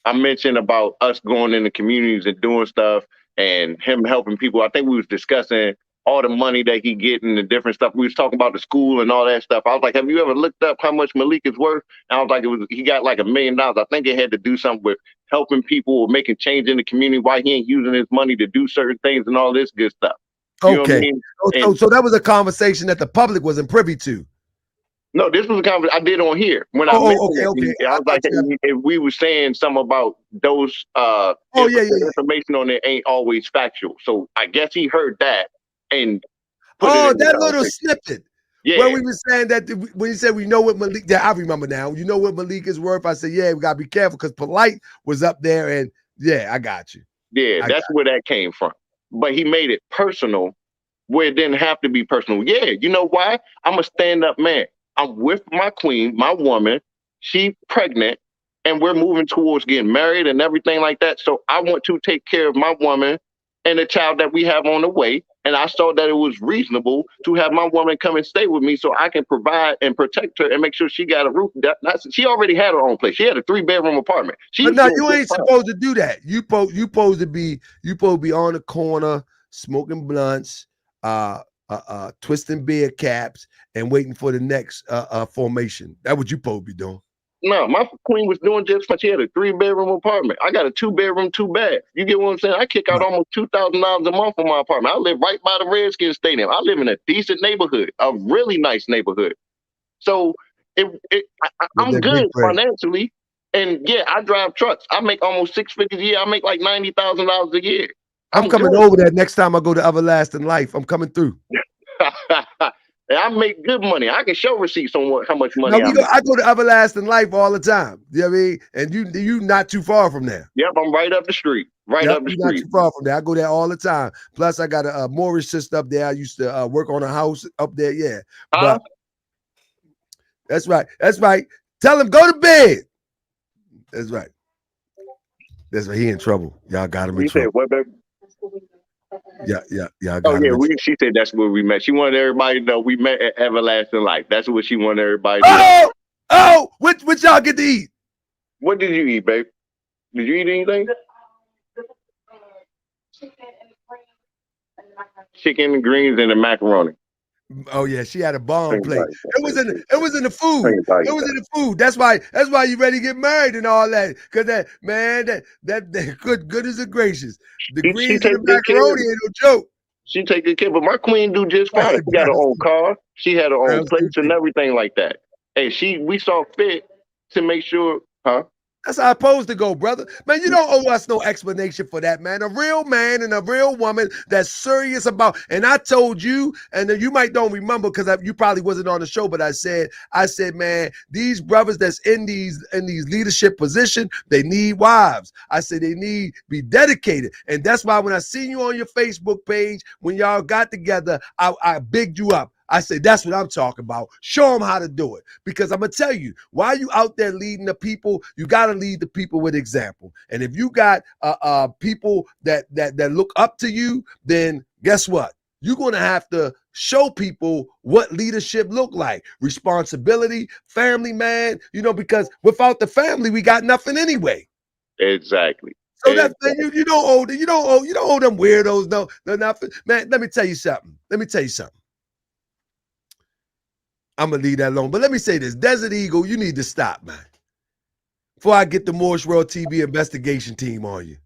I mentioned about us going in the communities and doing stuff and him helping people. I think we was discussing all the money that he getting and different stuff. We was talking about the school and all that stuff. I was like, have you ever looked up how much Malik is worth? And I was like, he got like $1 million. I think it had to do something with helping people or making change in the community, why he ain't using his money to do certain things and all this good stuff. You know what I mean? So that was a conversation that the public wasn't privy to. No, this was a conversation I did on here. When I was like, if we were saying something about those information on it ain't always factual. So I guess he heard that and that little snippet. Yeah. When we were saying that, when you said we know what Malik, yeah, I remember now. You know what Malik is worth. I said, yeah, we gotta be careful because Polite was up there, and yeah, I got you. Yeah, that's where that came from. But he made it personal, where it didn't have to be personal. Yeah, you know why? I'm a stand-up man. I'm with my queen, my woman. She pregnant, and we're moving towards getting married and everything like that. So I want to take care of my woman and the child that we have on the way. And I saw that it was reasonable to have my woman come and stay with me so I can provide and protect her and make sure she got a roof. She already had her own place. She had a 3-bedroom apartment. But no, you ain't supposed to do that. You supposed to be on the corner smoking blunts, twisting beer caps, and waiting for the next formation. That's what you supposed to be doing. No, my queen was doing just fine. She had a 3-bedroom apartment. I got a 2-bedroom, 2-bath. You get what I'm saying? I kick out almost $2,000 a month for my apartment. I live right by the Redskins Stadium. I live in a decent neighborhood, a really nice neighborhood. So I'm that good big bread. financially, and yeah, I drive trucks. I make almost 6 figures a year. I make like $90,000 a year. I'm coming good. over there next time I go to Everlasting Life. I'm coming through. And I make good money. I can show receipts on how much money Now I make. I go to Everlasting Life all the time. You know what I mean? And you not too far from there. Yep, I'm right up the street. Right Yep, up the you're not street. too far from there. I go there all the time. Plus, I got a Morris sister up there. I used to work on a house up there. Yeah, but that's right. That's right. Tell him go to bed. That's right. That's right. He in trouble. Y'all got him in trouble. Said, what, baby? Yeah. I got Oh yeah, him. she said that's where we met. She wanted everybody to know we met at Everlasting Life. That's what she wanted everybody to know. Oh, what y'all get to eat? What did you eat, babe? Did you eat anything? Chicken and greens and the macaroni. Oh yeah, she had a bomb plate. It was in the food. It was in the food. That's why you ready to get married and all that. Cause that goodness gracious. The greens and the macaroni ain't no joke. She take good care, but my queen do just fine. She got her own car. She had her own plates and everything like that. And we saw fit to make sure, huh? That's how it's supposed to go, brother. Man, you don't owe us no explanation for that, man. A real man and a real woman that's serious about, and I told you, and you might don't remember because you probably wasn't on the show, but I said, man, these brothers that's in these leadership position, they need wives. I said they need to be dedicated. And that's why when I seen you on your Facebook page, when y'all got together, I bigged you up. I say, that's what I'm talking about. Show them how to do it. Because I'm going to tell you, while you out there leading the people, you got to lead the people with example. And if you got people that look up to you, then guess what? You're going to have to show people what leadership look like. Responsibility, family, man, because without the family, we got nothing anyway. Exactly. So that's you don't owe them weirdos no nothing. Man, let me tell you something. I'm going to leave that alone. But let me say this. Desert Eagle, you need to stop, man. Before I get the Morris World TV investigation team on you.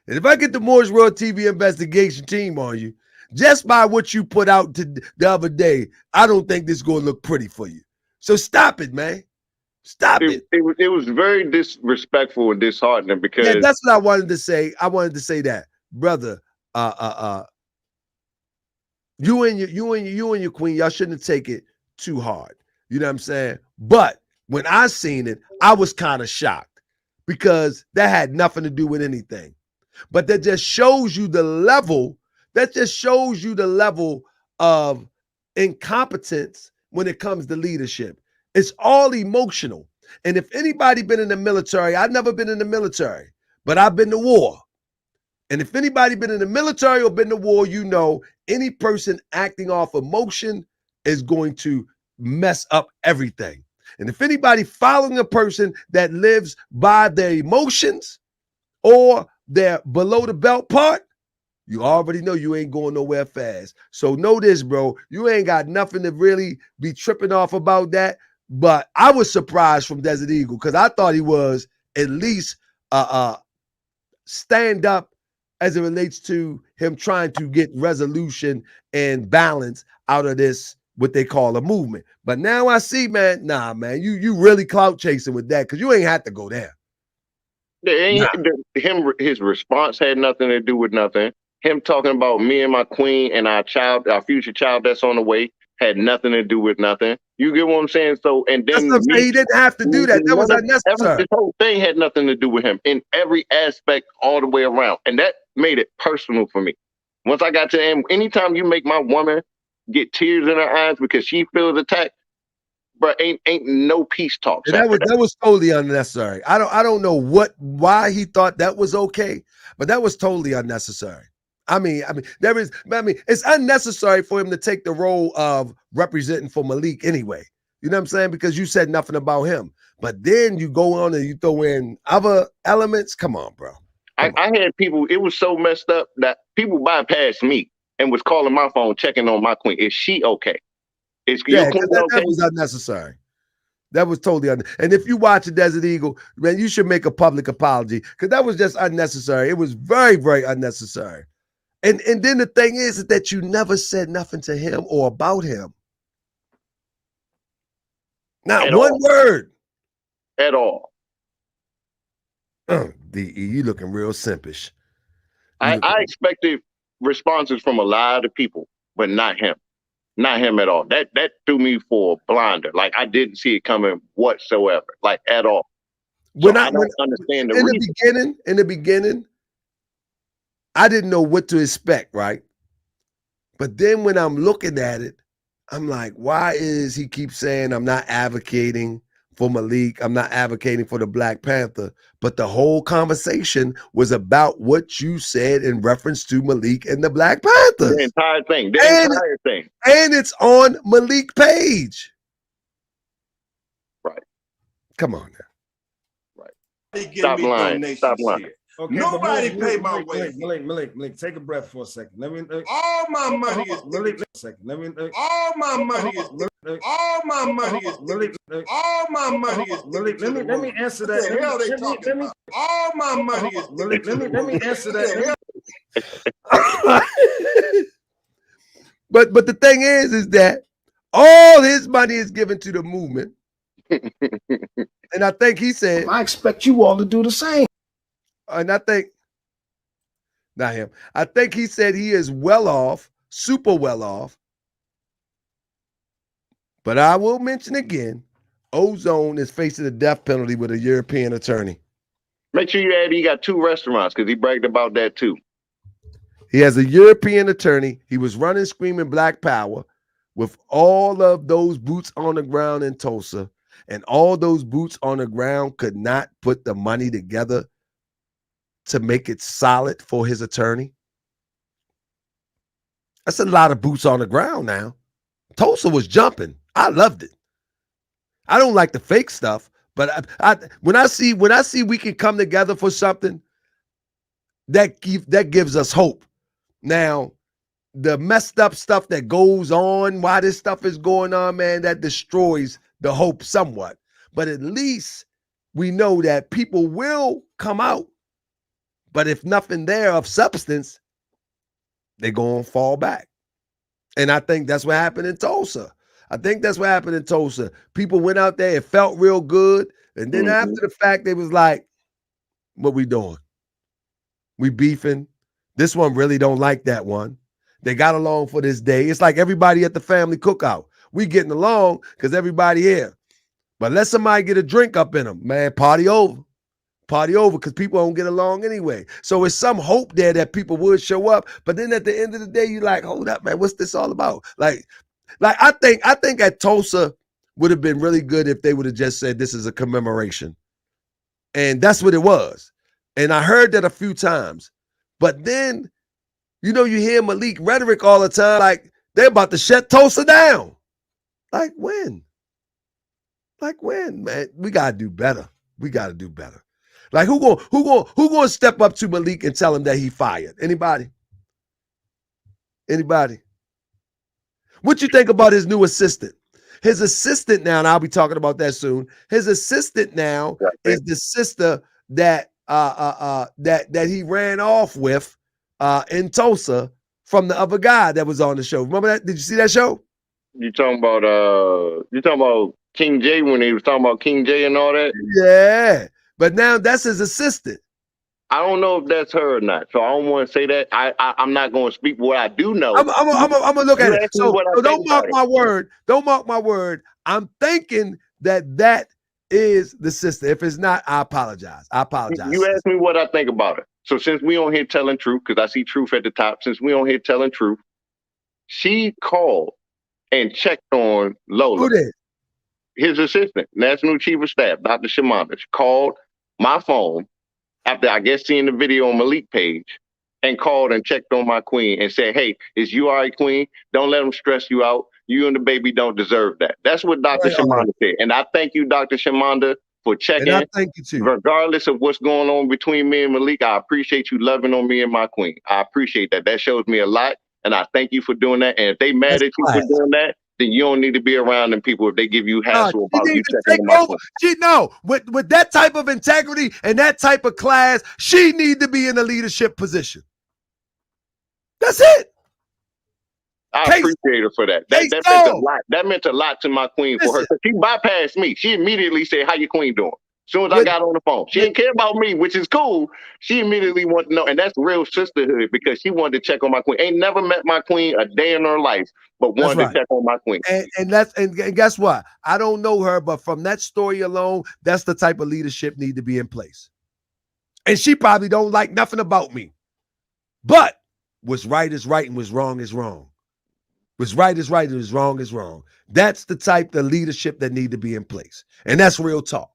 And if I get the Morris World TV investigation team on you, just by what you put out the other day, I don't think this is going to look pretty for you. So stop it, man. Stop it. It was very disrespectful and disheartening because... Yeah, that's what I wanted to say. I wanted to say that. Brother, you and your queen, y'all shouldn't have taken it too hard. You know what I'm saying? But when I seen it, I was kind of shocked because that had nothing to do with anything. But that just shows you the level. That just shows you the level of incompetence when it comes to leadership. It's all emotional. And if anybody been in the military, I've never been in the military, but I've been to war. And if anybody been in the military or been to war, you know any person acting off emotion is going to mess up everything. And if anybody following a person that lives by their emotions or their below the belt part, you already know you ain't going nowhere fast. So know this, bro. You ain't got nothing to really be tripping off about that. But I was surprised from Desert Eagle because I thought he was at least stand up as it relates to him trying to get resolution and balance out of this, what they call a movement. But now I see, man, nah, man, you really clout chasing with that because you ain't had to go there. His response had nothing to do with nothing. Him talking about me and my queen and our future child that's on the way had nothing to do with nothing. You get what I'm saying? So, and then he didn't have to do that. That was unnecessary. This whole thing had nothing to do with him in every aspect all the way around. And that made it personal for me. Once I got to him, anytime you make my woman get tears in her eyes because she feels attacked, but ain't no peace talks. That was totally unnecessary. I don't know why he thought that was okay, but that was totally unnecessary. I mean, it's unnecessary for him to take the role of representing for Malik anyway. You know what I'm saying? Because you said nothing about him. But then you go on and you throw in other elements. Come on, bro. I had people, it was so messed up that people bypassed me and was calling my phone, checking on my queen. Is she okay? That was unnecessary. That was totally unnecessary. And if you watch a Desert Eagle, man, you should make a public apology because that was just unnecessary. It was very, very unnecessary. And then the thing is that you never said nothing to him or about him. Not At one all. word. At all. DE, you looking real simpish. I expected responses from a lot of people, but not him. Not him at all. That threw me for a blinder. Like I didn't see it coming whatsoever. Like at all. So I don't understand the reason. In the beginning, I didn't know what to expect, right? But then when I'm looking at it, I'm like, why is he keep saying I'm not advocating for Malik? I'm not advocating for the Black Panther. But the whole conversation was about what you said in reference to Malik and the Black Panthers. The entire thing. Entire thing. And it's on Malik's page. Right. Come on now. Right. Stop lying. Stop lying. Okay, Nobody pay my way. Malik, take a breath for a second. Let me. All my money is Malik. Second. Let me. All my money is. All my money is. Malik. All my money is. Malik, let me answer that. What the hell they talking about? All my money is. Malik, let me answer that. But the thing is that all his money is given to the movement. And I think he said, I expect you all to do the same. And I think, not him, I think he said he is well off, super well off. But I will mention again, Ozone is facing the death penalty with a European attorney. Make sure you add he got 2 restaurants because he bragged about that too. He has a European attorney. He was running screaming Black Power with all of those boots on the ground in Tulsa. And all those boots on the ground could not put the money together to make it solid for his attorney. That's a lot of boots on the ground now. Tulsa was jumping. I loved it. I don't like the fake stuff, but when I see we can come together for something, that gives us hope. Now, the messed up stuff that goes on while this stuff is going on, man, that destroys the hope somewhat. But at least we know that people will come out. But if nothing there of substance, they're going to fall back. And I think that's what happened in Tulsa. People went out there, it felt real good. And then after the fact, they was like, what we doing? We beefing. This one really don't like that one. They got along for this day. It's like everybody at the family cookout. We getting along because everybody here. But let somebody get a drink up in them, man, party over. Party over because people don't get along anyway. So it's some hope there that people would show up. But then at the end of the day, you're like, hold up, man, what's this all about? Like I think at Tulsa would have been really good if they would have just said this is a commemoration. And that's what it was. And I heard that a few times. But then, you hear Malik rhetoric all the time, like they're about to shut Tulsa down. Like when? Man? We gotta do better. Like who gonna step up to Malik and tell him that he fired? Anybody? What you think about his new assistant? His assistant now, and I'll be talking about that soon. His assistant now is the sister that he ran off with in Tulsa from the other guy that was on the show. Remember that? Did you see that show? You talking about King J when he was talking about King J and all that? Yeah. But now that's his assistant. I don't know if that's her or not, so I don't want to say that. I'm not going to speak what I do know. I'm gonna look at it. So don't mark my word. Don't mark my word. I'm thinking that is the sister. If it's not, I apologize. You asked me what I think about it. So since we on here telling truth, because I see truth at the top. Since we on here telling truth, she called and checked on Lola. Who did? His assistant, National Chief of Staff, Dr. Shamanda. She called my phone after, I guess, seeing the video on Malik's page and called and checked on my queen and said, hey, is you all right, queen? Don't let them stress you out. You and the baby don't deserve that. That's what Dr. Shamanda said. And I thank you, Dr. Shamanda, for checking. And I thank you too. Regardless of what's going on between me and Malik, I appreciate you loving on me and my queen. I appreciate that. That shows me a lot. And I thank you for doing that. And if they mad at you for doing that, then you don't need to be around them people if they give you hassle about you checking them out. With that type of integrity and that type of class, she need to be in a leadership position. That's it. I Case, appreciate her for that. That case meant a dog. lot. That meant a lot to my queen for her. Listen. 'Cause she bypassed me. She immediately said, "How your queen doing?" As soon as I With- got on the phone, she didn't care about me, which is cool. She immediately wanted to know, and that's real sisterhood because she wanted to check on my queen. Ain't never met my queen a day in her life, but That's wanted right. to check on my queen. And guess what? I don't know her, but from that story alone, that's the type of leadership need to be in place. And she probably don't like nothing about me. But what's right is right and what's wrong is wrong. What's right is right and what's wrong is wrong. That's the type of leadership that need to be in place. And that's real talk.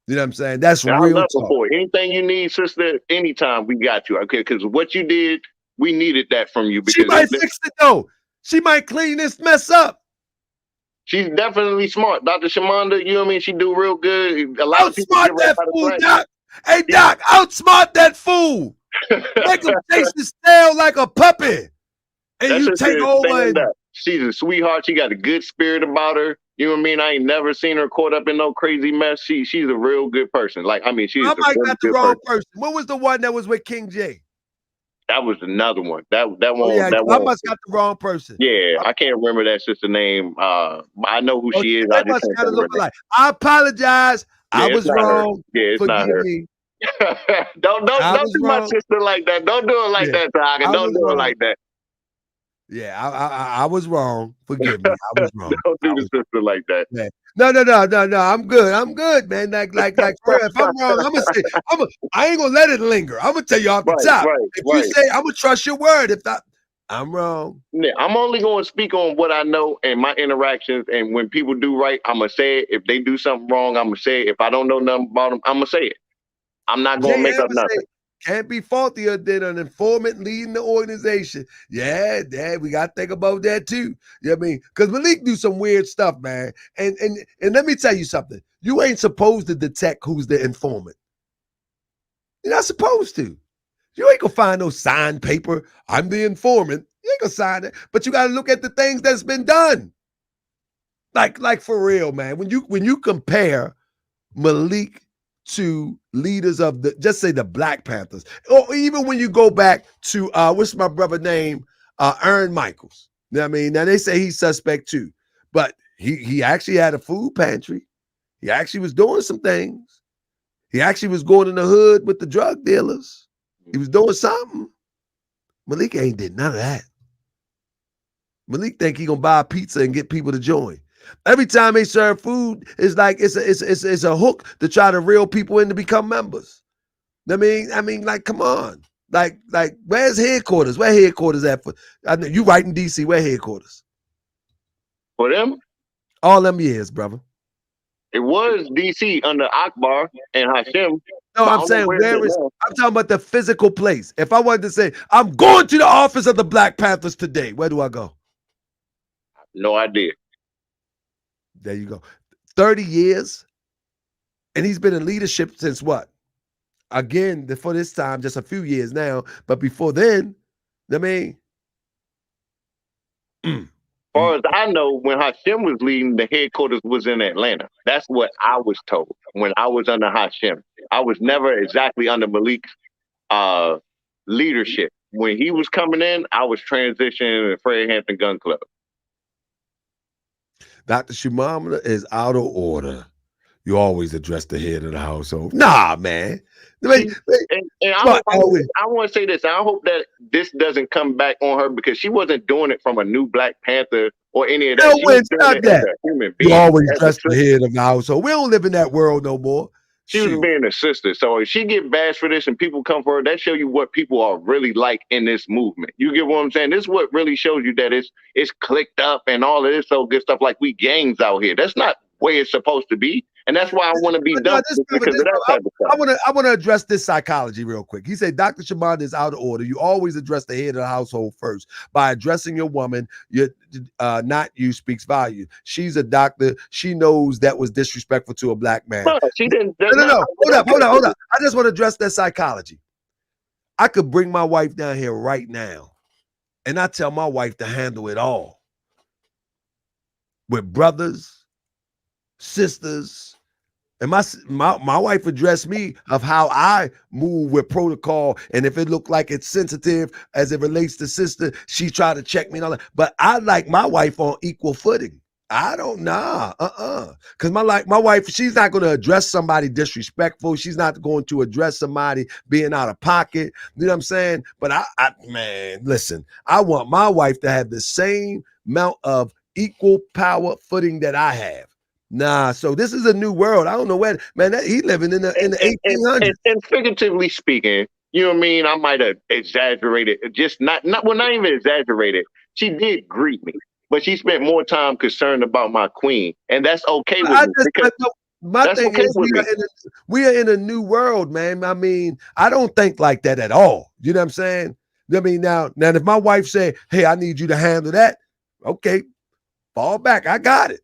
You know what I'm saying? That's And I real love her talk. for it. Anything you need, sister, anytime we got you. Okay, because what you did, we needed that from you. She Because might fix it though. She might clean this mess up. she's definitely smart. Dr. Shamanda, you know what I mean? She do real good. A lot of people Outsmart give her a that lot of fool, credit. Doc. Hey, Doc, outsmart that fool. Make him chase his tail like a puppy. And That's you just take it. over Stand and up. She's a sweetheart. She got a good spirit about her. You know what I mean? I ain't never seen her caught up in no crazy mess. She's a real good person. Like, I mean, she's I a might really got the good wrong person. person. What was the one that was with King J? That was another one. That Oh, yeah, I one. must got the wrong person. Yeah, I can't remember that sister name. I know who she is. They I just must can't kind of remember look her name. alike. I apologize. Yeah, I it's was not her. wrong. Yeah, it's not Forgive her. me. don't I do was my wrong. sister like that. Don't do it like Yeah, that, Tiger. I Don't was do it wrong. like that. Yeah, I was wrong. Forgive me. I was wrong. Don't do the sister like that. Yeah. No. I'm good. I'm good, man. Like for real, if I'm wrong, I'm gonna say, I ain't gonna let it linger. I'm gonna tell you off the top. If you say, I'm gonna trust your word. If not, I'm wrong. Yeah, I'm only going to speak on what I know and my interactions. And when people do right, I'm going to say it. If they do something wrong, I'm going to say it. If I don't know nothing about them, I'm going to say it. I'm not going to make up nothing. Can't be faultier than an informant leading the organization. Yeah, we got to think about that too. You know what I mean? Because Malik do some weird stuff, man. And let me tell you something. You ain't supposed to detect who's the informant. You're not supposed to. You ain't gonna find no signed paper. I'm the informant. You ain't gonna sign it. But you gotta look at the things that's been done. Like for real, man. When you compare Malik to leaders of just say the Black Panthers, or even when you go back to what's my brother name? Ern Michaels. You know what I mean? Now they say he's suspect too, but he actually had a food pantry. He actually was doing some things. He actually was going in the hood with the drug dealers. He was doing something. Malik ain't did none of that. Malik think he gonna buy a pizza and get people to join. Every time they serve food, it's like it's a hook to try to reel people in to become members. I mean, like, come on. Like, where's headquarters? Where headquarters at? I know you right in DC. Where headquarters? For them? All them years, brother. It was DC under Akbar and Hashem. No, I'm saying I'm talking about the physical place. If I wanted to say, I'm going to the office of the Black Panthers today, where do I go? No idea. There you go. 30 years. And he's been in leadership since what? Again, for this time, just a few years now. But before then, I mean. As far as I know, when Hashem was leading, the headquarters was in Atlanta. That's what I was told when I was under Hashem. I was never exactly under Malik's leadership. When he was coming in, I was transitioning to Fred Hampton Gun Club. Dr. Shamanda is out of order. You always address the head of the household. Nah, man. And I want to say this. I hope that this doesn't come back on her because she wasn't doing it from a new Black Panther or any of that. No, She was doing stop it that. as a human being. You always as a address the sister. head of the household. We don't live in that world no more. She was being a sister. So if she get bashed for this and people come for her, that show you what people are really like in this movement. You get what I'm saying? This is what really shows you that it's clicked up and all of this so good stuff like we gangs out here. That's not where it's supposed to be. And that's why I want to be done because of that type of stuff. I want to address this psychology real quick. He said, Dr. Shamanda is out of order. You always address the head of the household first. By addressing your woman, not you speaks value. She's a doctor. She knows that was disrespectful to a Black man. No, she didn't. No. Hold up. I just want to address that psychology. I could bring my wife down here right now, and I tell my wife to handle it all with brothers, sisters, And my wife addressed me of how I move with protocol. And if it looked like it's sensitive as it relates to sister, she tried to check me and all that. But I like my wife on equal footing. I don't Because my wife, she's not going to address somebody disrespectful. She's not going to address somebody being out of pocket. You know what I'm saying? But man, listen, I want my wife to have the same amount of equal power footing that I have. Nah, so this is a new world. I don't know where, man, he living in the 1800s. And figuratively speaking, you know what I mean? I might have exaggerated, just not even exaggerated. She did greet me, but she spent more time concerned about my queen, and that's okay with me. Because my thing okay is, we are in a new world, man. I mean, I don't think like that at all. You know what I'm saying? I mean, now if my wife say, "Hey, I need you to handle that," okay, fall back. I got it.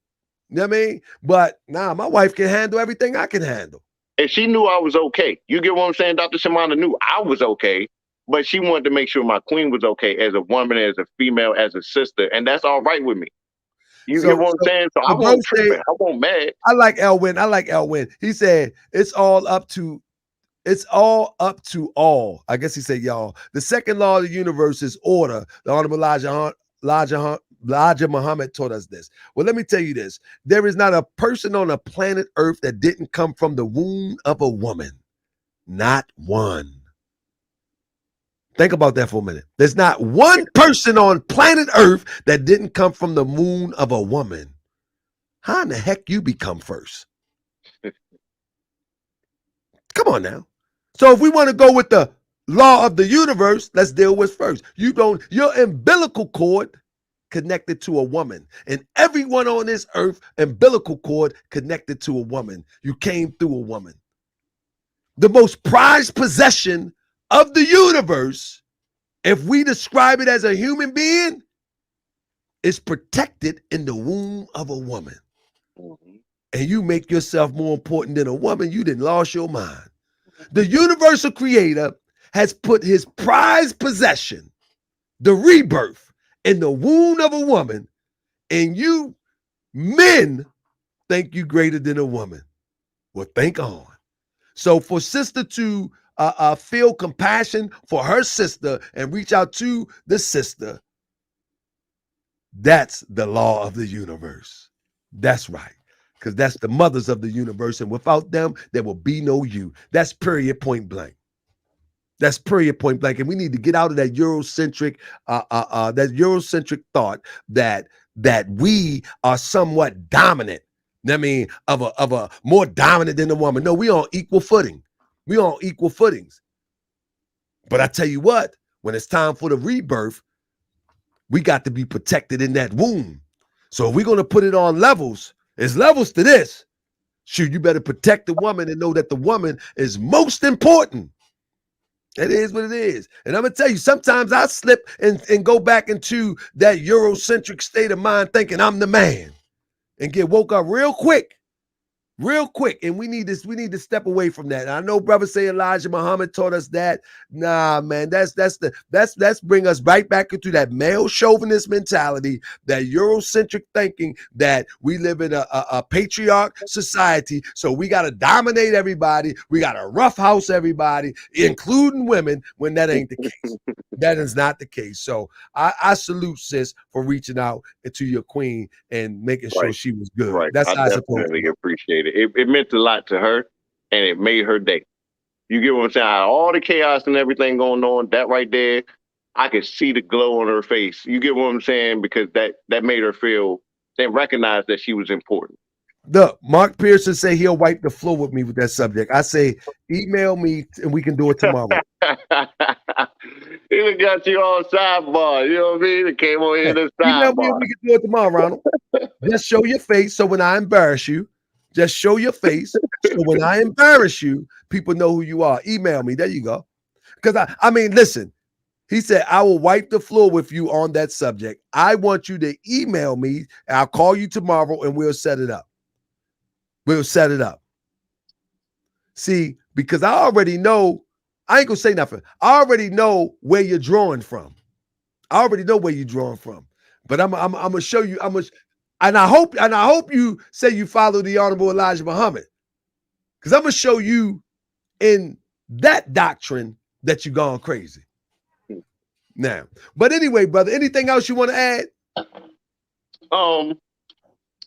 You know what I mean? But my wife can handle everything I can handle. And she knew I was okay. You get what I'm saying? Dr. Shamana knew I was okay, but she wanted to make sure my queen was okay as a woman, as a female, as a sister. And that's all right with me. You get what I'm saying? So I won't trip. I won't mad. I like Elwin. He said, it's all up to all. I guess he said, y'all. The second law of the universe is order. The Honorable Elijah Muhammad taught us this. Well, let me tell you this. There is not a person on the planet Earth that didn't come from the womb of a woman. Not one. Think about that for a minute. There's not one person on planet Earth that didn't come from the womb of a woman. How in the heck you become first? Come on now. So if we want to go with the law of the universe, let's deal with first. Your umbilical cord connected to a woman, and everyone on this earth, umbilical cord connected to a woman. You came through a woman. The most prized possession of the universe, if we describe it as a human being, is protected in the womb of a woman. And you make yourself more important than a woman, you done lost your mind. The universal creator has put his prized possession, the rebirth, in the womb of a woman, and you men think you greater than a woman. Well, think on. So for sister to feel compassion for her sister and reach out to the sister, that's the law of the universe. That's right. Because that's the mothers of the universe, and without them, there will be no you. That's period, point blank. That's period, point blank. And we need to get out of that Eurocentric thought that we are somewhat dominant. I mean, of a more dominant than a woman. No, we on equal footing. We on equal footings. But I tell you what, when it's time for the rebirth, we got to be protected in that womb. So if we're going to put it on levels, there's levels to this. Shoot, you better protect the woman and know that the woman is most important. It is what it is. And I'm going to tell you, sometimes I slip and go back into that Eurocentric state of mind thinking I'm the man and get woke up real quick. And we need to step away from that. And I know brothers say Elijah Muhammad taught us that. Nah, man, that's bring us right back into that male chauvinist mentality, that Eurocentric thinking that we live in a patriarch society. So we got to dominate everybody. We got to roughhouse everybody, including women, when that ain't the case. That is not the case. So I salute sis for reaching out to your queen and making sure she was good. Right. That's how I definitely appreciate it. It meant a lot to her, and it made her day. You get what I'm saying? Out of all the chaos and everything going on, that right there, I could see the glow on her face. You get what I'm saying? Because that made her feel and recognize that she was important. Look, Mark Pearson say he'll wipe the floor with me with that subject. I say, email me and we can do it tomorrow. He done got you on sidebar. You know what I mean? It came on here to sidebar. Email me and we can do it tomorrow, Ronald. Just show your face so when I embarrass you, just show your face so when I embarrass you, people know who you are. Email me. There you go. Because I mean, listen, he said, I will wipe the floor with you on that subject. I want you to email me. And I'll call you tomorrow and we'll set it up. We'll set it up. See, because I already know, I ain't gonna say nothing. I already know where you're drawing from. But I'm gonna show you. And I hope you say you follow the Honorable Elijah Muhammad. Because I'm going to show you in that doctrine that you've gone crazy. Now, but anyway, brother, anything else you want to add?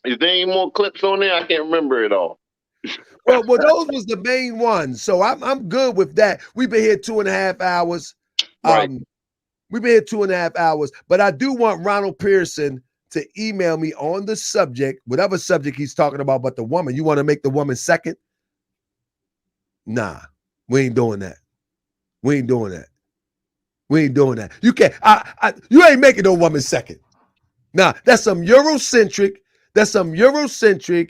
Is there any more clips on there? I can't remember it all. Well, those was the main ones. So I'm good with that. We've been here 2.5 hours. Right. We've been here 2.5 hours, but I do want Ronald Pearson to email me on the subject, whatever subject he's talking about, but the woman. You want to make the woman second? Nah, we ain't doing that. We ain't doing that. We ain't doing that. You can't. You ain't making no woman second. Nah, that's some Eurocentric. That's some Eurocentric.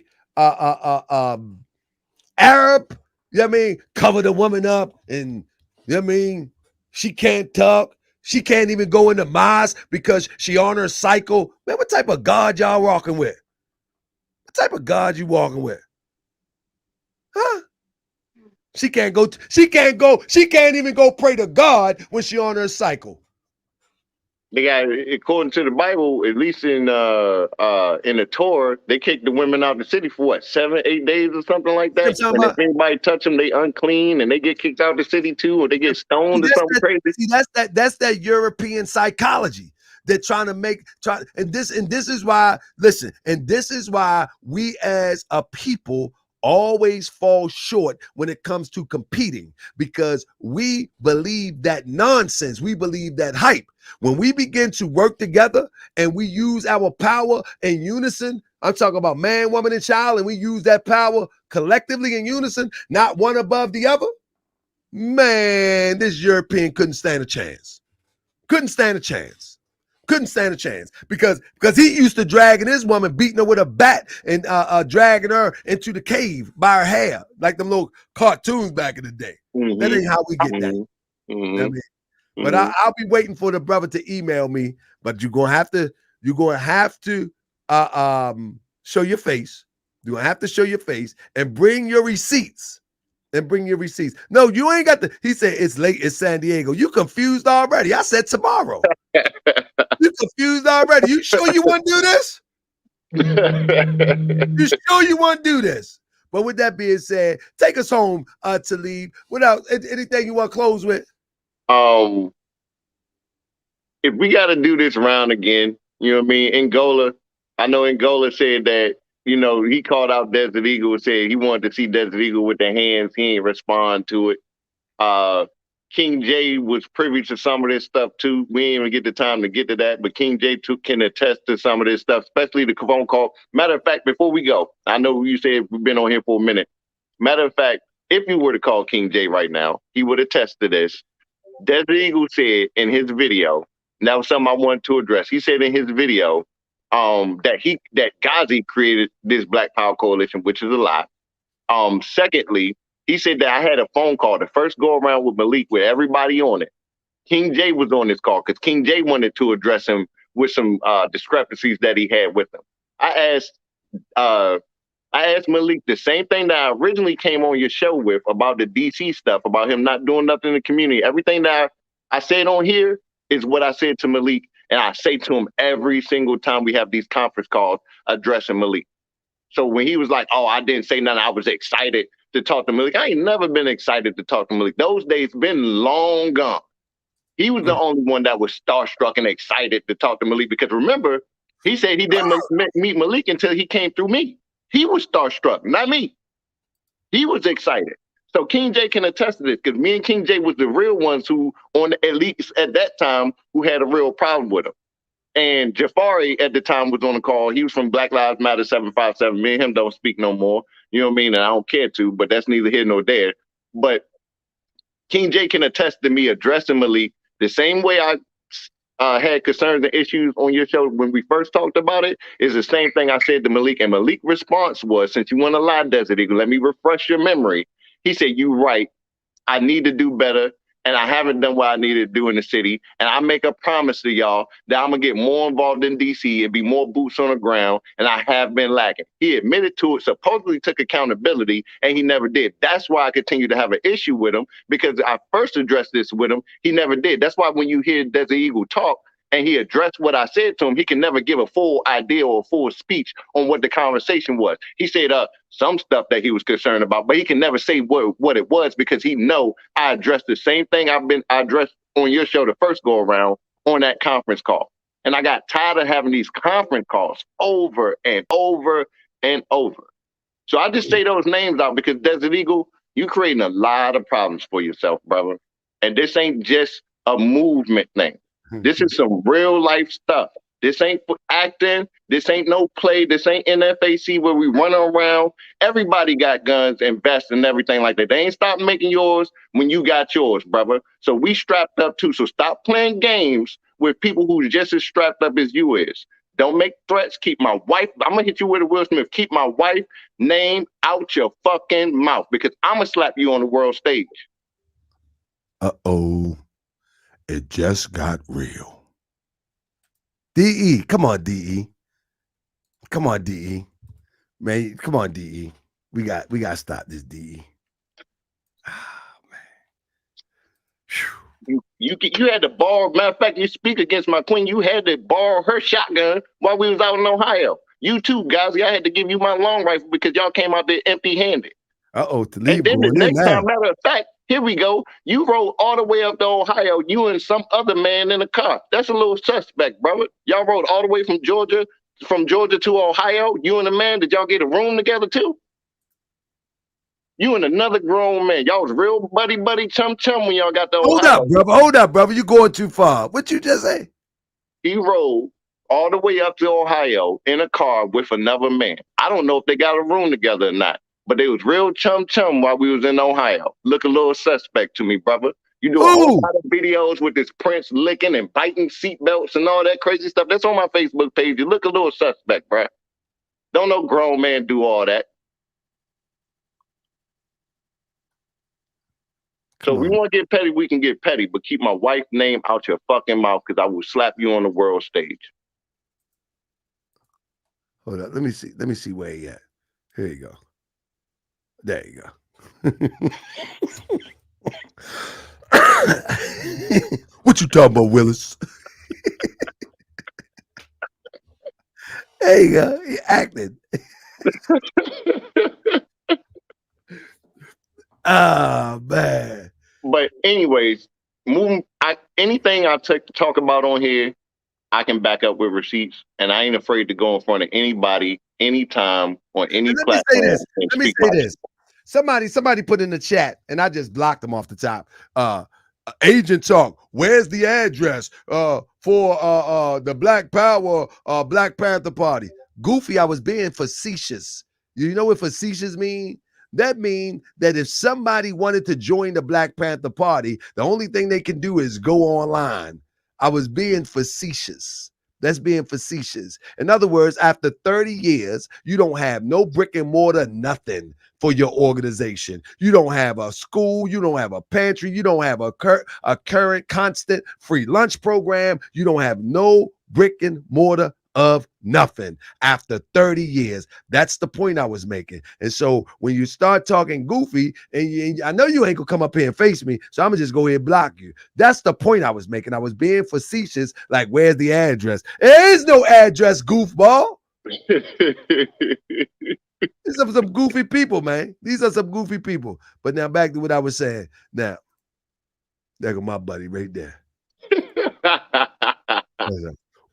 Arab. You know what I mean? Cover the woman up, and you know what I mean? She can't talk. She can't even go in the mosque because she on her cycle. Man, what type of God y'all walking with? What type of God you walking with? Huh? She can't go. She can't even go pray to God when she on her cycle. They got, according to the Bible, at least in the Torah, they kicked the women out of the city for what, 7-8 days or something like that. And if anybody touch them, they unclean and they get kicked out of the city too, or they get stoned or something crazy. See, that's that European psychology. They're trying to and this is why, listen, and this is why we as a people always fall short when it comes to competing, because we believe that nonsense. We believe that hype. When we begin to work together and we use our power in unison, I'm talking about man, woman, and child, and we use that power collectively in unison, not one above the other, man, this European couldn't stand a chance. Couldn't stand a chance. Couldn't stand a chance because he used to dragging his woman, beating her with a bat and dragging her into the cave by her hair, like them little cartoons back in the day. Mm-hmm. That ain't how we get that. Mm-hmm. I mean, but I'll be waiting for the brother to email me. But you're gonna have to show your face. You're gonna have to show your face and bring your receipts. No, you ain't got he said it's late in San Diego. You confused already. I said tomorrow. You confused already. You sure you want to do this? You sure you want to do this? But with that being said, take us home, Talib. Without anything you want to close with? If we got to do this round again, you know what I mean? I know Angola said that, you know, he called out Desert Eagle and said he wanted to see Desert Eagle with the hands. He ain't respond to it. King J was privy to some of this stuff too. We didn't even get the time to get to that, but King J too can attest to some of this stuff, especially the phone call. Matter of fact, before we go, I know you said we've been on here for a minute. Matter of fact, if you were to call King J right now, he would attest to this. Desert Eagle said in his video, and that was something I wanted to address. He said in his video that Ghazi created this Black Power Coalition, which is a lie. Secondly, he said that I had a phone call, the first go around with Malik, with everybody on it. King J was on this call because King J wanted to address him with some discrepancies that he had with him. I asked Malik the same thing that I originally came on your show with about the DC stuff, about him not doing nothing in the community. Everything that I said on here is what I said to Malik, and I say to him every single time we have these conference calls addressing Malik. So when he was like, oh, I didn't say nothing, I was excited to talk to Malik. I ain't never been excited to talk to Malik. Those days been long gone. He was the only one that was starstruck and excited to talk to Malik, because remember, he said he didn't meet Malik until he came through me. He was starstruck, not me. He was excited. So King J can attest to this, because me and King J was the real ones who, at least at that time, who had a real problem with him. And Jafari at the time was on the call. He was from Black Lives Matter 757. Me and him don't speak no more. You know what I mean? And I don't care to, but that's neither here nor there. But King J can attest to me addressing Malik the same way I had concerns and issues on your show when we first talked about it, is the same thing I said to Malik. And Malik's response was, since you want to lie, Desert Eagle, let me refresh your memory. He said, you right. I need to do better. And I haven't done what I needed to do in the city. And I make a promise to y'all that I'm going to get more involved in DC and be more boots on the ground. And I have been lacking. He admitted to it, supposedly took accountability, and he never did. That's why I continue to have an issue with him, because I first addressed this with him. He never did. That's why when you hear Desert Eagle talk, and he addressed what I said to him, he can never give a full idea or a full speech on what the conversation was. He said some stuff that he was concerned about, but he can never say what it was because he know I addressed the same thing I addressed on your show the first go around on that conference call. And I got tired of having these conference calls over and over and over. So I just say those names out because Desert Eagle, you creating a lot of problems for yourself, brother. And this ain't just a movement thing. This is some real life stuff. This ain't acting. This ain't no play. This ain't NFAC where we run around. Everybody got guns and vests and everything like that. They ain't stopped making yours when you got yours, brother. So we strapped up too. So stop playing games with people who's just as strapped up as you is. Don't make threats. Keep my wife. I'm going to hit you with a Will Smith. Keep my wife name out your fucking mouth because I'm going to slap you on the world stage. Uh-oh. It just got real. DE. Come on, DE. Come on, DE. Man, come on, DE. We got to stop this, DE. You had to borrow. Matter of fact, you speak against my queen. You had to borrow her shotgun while we was out in Ohio. You too, guys. I had to give you my long rifle because y'all came out there empty-handed. Talib. And then the next time, matter of fact, here we go. You rode all the way up to Ohio. You and some other man in a car. That's a little suspect, brother. Y'all rode all the way from Georgia to Ohio. You and the man. Did y'all get a room together too? You and another grown man. Y'all was real buddy, chum when y'all got to Ohio. Hold up, brother. You going too far. What you just say? He rode all the way up to Ohio in a car with another man. I don't know if they got a room together or not, but they was real chum while we was in Ohio. Look a little suspect to me, brother. You do a whole lot of videos with this Prince licking and biting seatbelts and all that crazy stuff. That's on my Facebook page. You look a little suspect, bro. Don't no grown man do all that. So if we want to get petty, we can get petty, but keep my wife's name out your fucking mouth because I will slap you on the world stage. Hold up. Let me see where he at. Here you go. There you go. What you talking about, Willis? There you go. He acted. Oh, man. But anyways, anything I talk about on here, I can back up with receipts, and I ain't afraid to go in front of anybody, anytime, on any platform. Let me say this. Somebody put in the chat, and I just blocked them off the top. Agent Talk, where's the address for the Black Power Black Panther Party? Goofy, I was being facetious. You know what facetious mean? That means that if somebody wanted to join the Black Panther Party, the only thing they can do is go online. I was being facetious. That's being facetious. In other words, after 30 years, you don't have no brick and mortar, nothing for your organization. You don't have a school. You don't have a pantry. You don't have a current constant free lunch program. You don't have no brick and mortar of nothing after 30 years. That's the point I was making. And so when you start talking goofy, and I know you ain't gonna come up here and face me, so I'm gonna just go ahead and block you. That's the point I was making. I was being facetious, like, where's the address? There is no address, goofball. These are some goofy people, man. These are some goofy people. But now back to what I was saying. Now, there go my buddy right there.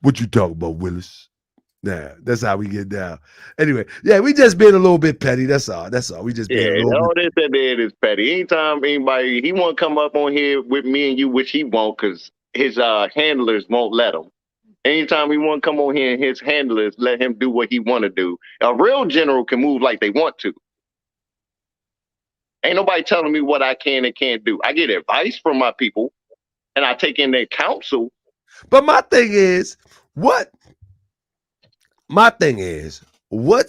What you talking about, Willis? Nah, that's how we get down. Anyway, yeah, we just being a little bit petty. That's all. We just being a little all this at the end is petty. Anytime he want to come up on here with me and you, which he won't, because his handlers won't let him. Anytime he want to come on here and his handlers let him do what he want to do. A real general can move like they want to. Ain't nobody telling me what I can and can't do. I get advice from my people, and I take in their counsel. But my thing is, what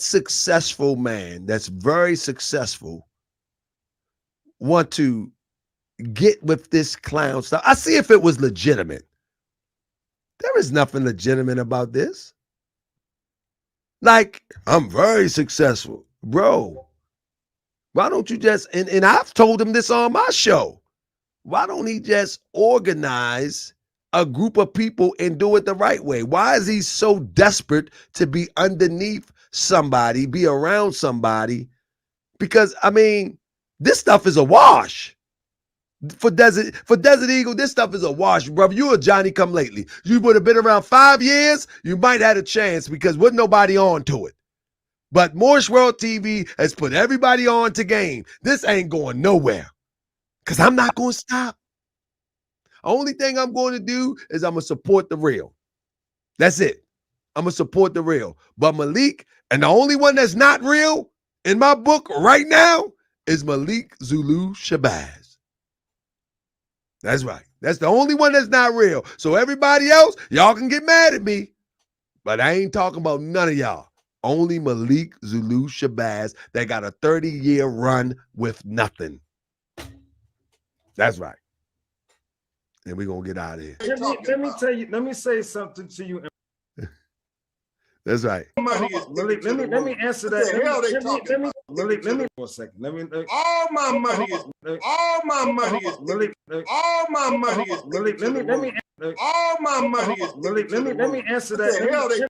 successful man that's very successful want to get with this clown stuff? I see if it was legitimate. There is nothing legitimate about this. Like, I'm very successful. Bro, why don't you just, and I've told him this on my show, why don't he just organize a group of people and do it the right way? Why is he so desperate to be underneath somebody, be around somebody? Because, I mean, this stuff is a wash. For Desert Eagle, this stuff is a wash, brother. You a Johnny come lately. You would have been around 5 years, you might have had a chance because wasn't nobody on to it. But Morris World TV has put everybody on to game. This ain't going nowhere because I'm not going to stop. Only thing I'm going to do is I'm going to support the real. That's it. I'm going to support the real. But Malik, and the only one that's not real in my book right now is Malik Zulu Shabazz. That's right. That's the only one that's not real. So everybody else, y'all can get mad at me, but I ain't talking about none of y'all. Only Malik Zulu Shabazz that got a 30-year run with nothing. That's right. And we're going to get out of here. Let me tell you, let me say something to you. That's right. Malik, let me answer that. Malik, let me for a second. All my money is Malik. All my money is Malik. Let me answer that.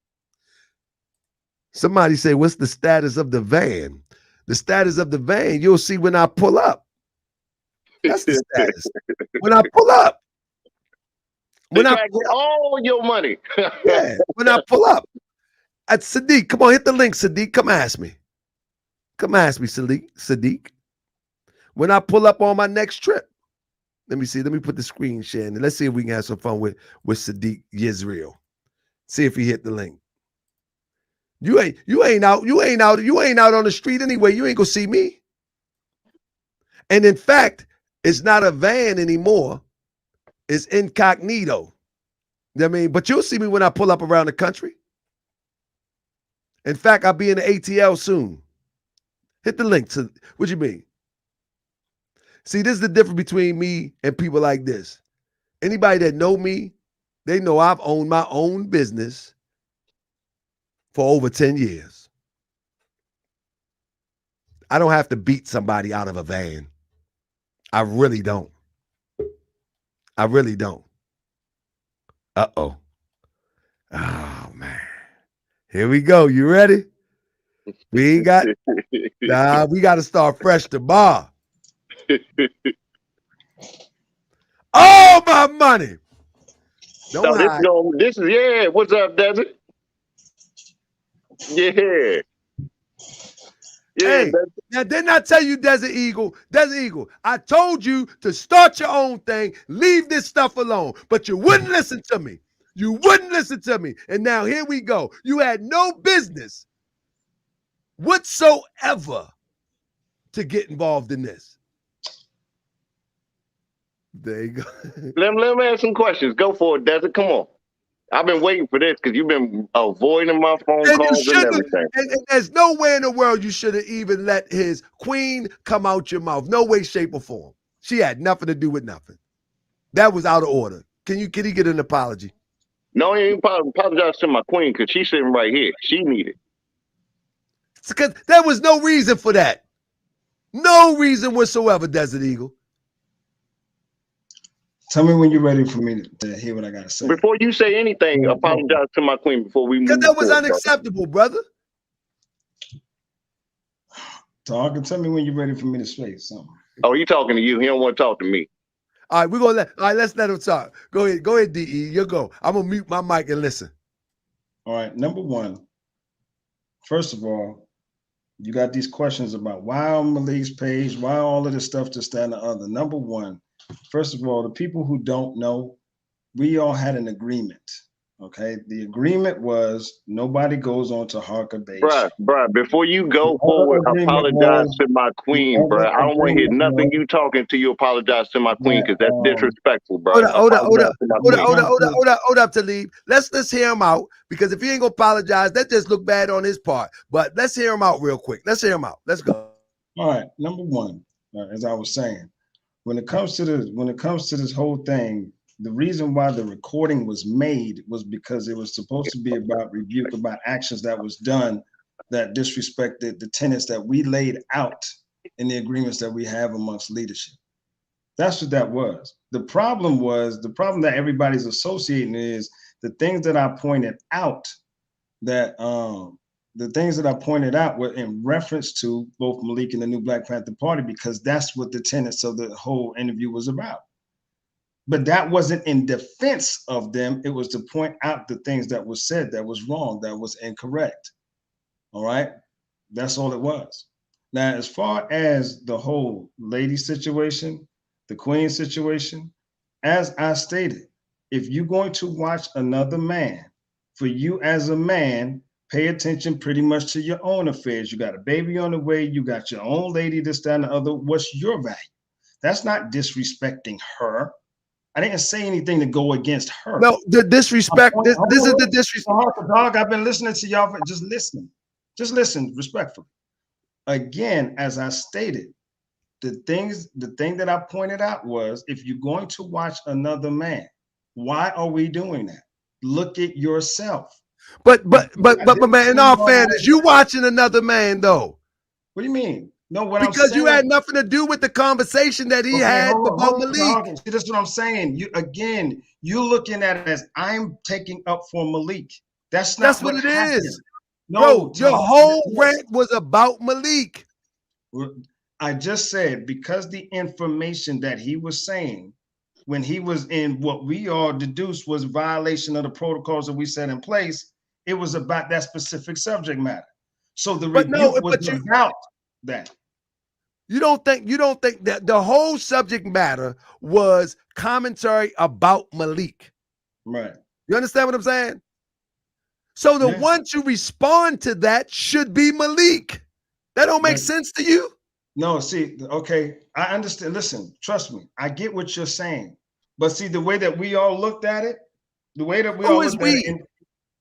Somebody say, what's the status of the van? The status of the van, you'll see when I pull up. That's the status. When I pull up. When I get all your money. Yeah, when I pull up. At Sadiq, come on, hit the link, Sadiq. Come ask me. Come ask me, Sadiq. When I pull up on my next trip. Let me see. Let me put the screen share in. Let's see if we can have some fun with Sadiq Yisrael. See if he hit the link. You ain't out on the street anyway. You ain't gonna see me. And in fact, it's not a van anymore. It's incognito. You know what I mean? But you'll see me when I pull up around the country. In fact, I'll be in the ATL soon. Hit the link to what you mean? See, this is the difference between me and people like this. Anybody that know me, they know I've owned my own business for over 10 years. I don't have to beat somebody out of a van. I really don't. I really don't. Uh-oh. Oh, man. Here we go. You ready? We ain't got, we got to start fresh to bar. Oh, my money. Don't hide. This is, yeah. What's up, Desert? Yeah. Hey, now didn't I tell you, Desert Eagle, I told you to start your own thing, leave this stuff alone, but you wouldn't listen to me. You wouldn't listen to me. And now here we go. You had no business whatsoever to get involved in this. There you go. Let me ask some questions. Go for it, Desert. Come on. I've been waiting for this because you've been avoiding my phone calls and everything. And there's no way in the world you should have even let his queen come out your mouth. No way, shape, or form. She had nothing to do with nothing. That was out of order. Can he get an apology? No, he ain't apologize to my queen because she's sitting right here. She needed. Because there was no reason for that. No reason whatsoever, Desert Eagle. Tell me when you're ready for me to hear what I got to say. Before you say anything, apologize to my queen before we move. Because that was unacceptable, brother. Talk and tell me when you're ready for me to say something. Oh, he talking to you. He don't want to talk to me. All right, let's let him talk. Go ahead, DE. You go. I'm gonna mute my mic and listen. All right, number one. First of all, you got these questions about why on Malik's page, why all of this stuff, this, that, and the other. Number one, first of all, the people who don't know, we all had an agreement. Okay, the agreement was nobody goes on to Harker Base. Bruh, before you go forward, apologize to my queen, bruh. I don't want to hear nothing you talking to you apologize to my queen because that's disrespectful, bruh. Hold up, Talib. Let's hear him out because if he ain't gonna apologize, that just look bad on his part. But let's hear him out real quick. Let's hear him out. Let's go. All right, number one, as I was saying, when it comes to this whole thing, the reason why the recording was made was because it was supposed to be about rebuke about actions that was done that disrespected the tenets that we laid out in the agreements that we have amongst leadership. That's what that was. The problem that everybody's associating is the things that I pointed out that the things that I pointed out were in reference to both Malik and the new Black Panther Party, because that's what the tenets of the whole interview was about. But that wasn't in defense of them. It was to point out the things that was said that was wrong, that was incorrect. All right. That's all it was. Now, as far as the whole lady situation, the queen situation, as I stated, if you're going to watch another man, for you as a man, pay attention pretty much to your own affairs. You got a baby on the way. You got your own lady, this, that, and the other. What's your value? That's not disrespecting her. I didn't say anything to go against her. No, the disrespect. This is the disrespect. Dog, I've been listening to y'all. Just listen. Just listen respectfully. Again, as I stated, the thing that I pointed out was, if you're going to watch another man, why are we doing that? Look at yourself. But man, in all fairness, you watching another man though. What do you mean? No, because you had nothing to do with the conversation that he had about Malik. See, that's what I'm saying. You're looking at it as I'm taking up for Malik. That's what it is. No, bro, your whole rant was about Malik. I just said, because the information that he was saying when he was in what we all deduced was violation of the protocols that we set in place, it was about that specific subject matter. So the review was about that. You don't think that the whole subject matter was commentary about Malik? Right. You understand what I'm saying? So the one to respond to that should be Malik. That don't make sense to you? No, see, okay, I understand. Listen, trust me, I get what you're saying. But see, the way that we all looked at it, the way that we all looked at it.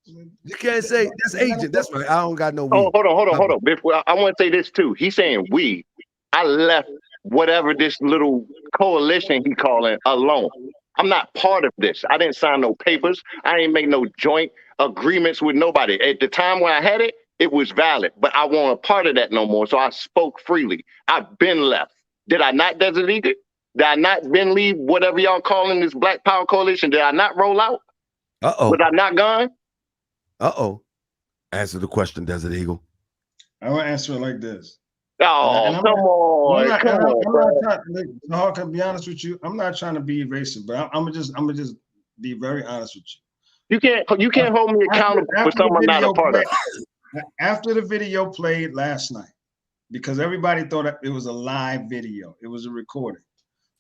You can't say that's agent. That's right. I don't got no. Oh, hold on. Before, I want to say this too. He's saying we. I left whatever this little coalition he calling alone. I'm not part of this. I didn't sign no papers. I ain't make no joint agreements with nobody. At the time when I had it, it was valid, but I wasn't a part of that no more. So I spoke freely. I've been left. Did I not designate it? Did I not been leave whatever y'all calling this Black Power Coalition? Did I not roll out? Was I not gone? Answer the question, Desert Eagle. I want to answer it like this. Oh, come on. I'm to be honest with you, I'm not trying to be evasive, but I'm gonna just be very honest with you. You can't hold me accountable for something I'm not a part of. After the video played last night, because everybody thought it was a live video, it was a recording.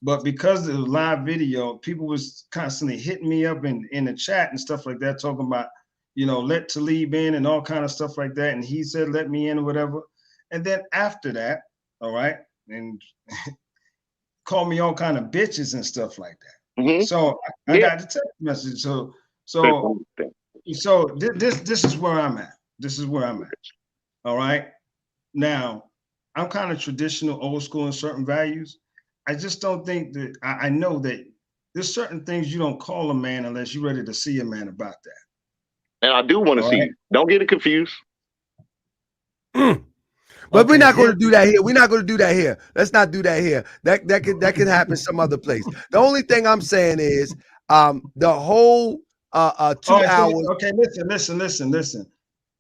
But because it was live video, people was constantly hitting me up in the chat and stuff like that, talking about, let Talib in and all kind of stuff like that. And he said, let me in or whatever. And then after that, all right, and call me all kind of bitches and stuff like that. Mm-hmm. So I got the text message. So this is where I'm at. This is where I'm at. All right. Now, I'm kind of traditional, old school in certain values. I just don't think that I know that there's certain things you don't call a man unless you're ready to see a man about that. And I do want to see you. Don't get it confused. But we're not going to do that here. We're not going to do that here. Let's not do that here. That could happen some other place. The only thing I'm saying is the whole 2 hours. Okay, listen.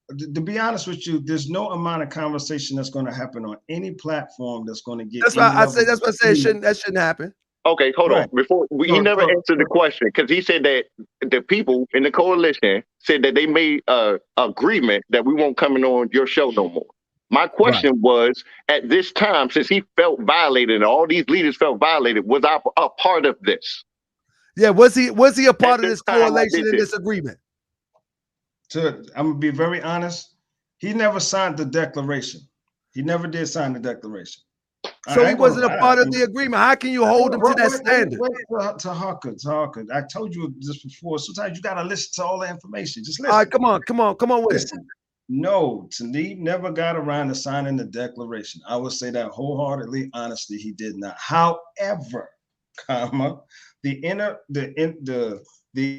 To be honest with you, there's no amount of conversation that's going to happen on any platform that's going to get. That's why I say. That's what I said. That shouldn't happen. Okay, hold on. Before he never answered the question, because he said that the people in the coalition said that they made an agreement that we won't come in on your show no more. My question was, at this time, since he felt violated and all these leaders felt violated, was I a part of this? Yeah, was he a part of this coalition and this agreement? I'm gonna be very honest. He never signed the declaration. He never did sign the declaration. So he wasn't a part of the agreement. How can you hold him to that standard? Tahaka, I told you this before. Sometimes you gotta listen to all the information. Just listen. All right, come on with it. No, Talib never got around to signing the declaration. I would say that wholeheartedly, honestly, he did not. However, the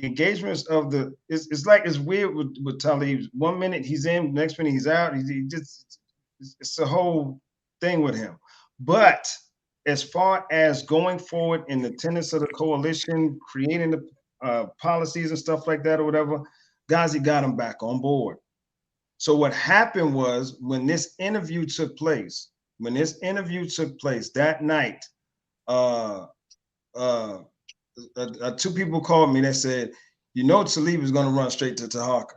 engagements of it's weird with Talib. 1 minute he's in, next minute he's out. It's a whole thing with him. But as far as going forward in the tenets of the coalition, creating the policies and stuff like that or whatever, Ghazi got him back on board. So what happened was when this interview took place, that night, two people called me that said, you know, Talib is going to run straight to Tahaka.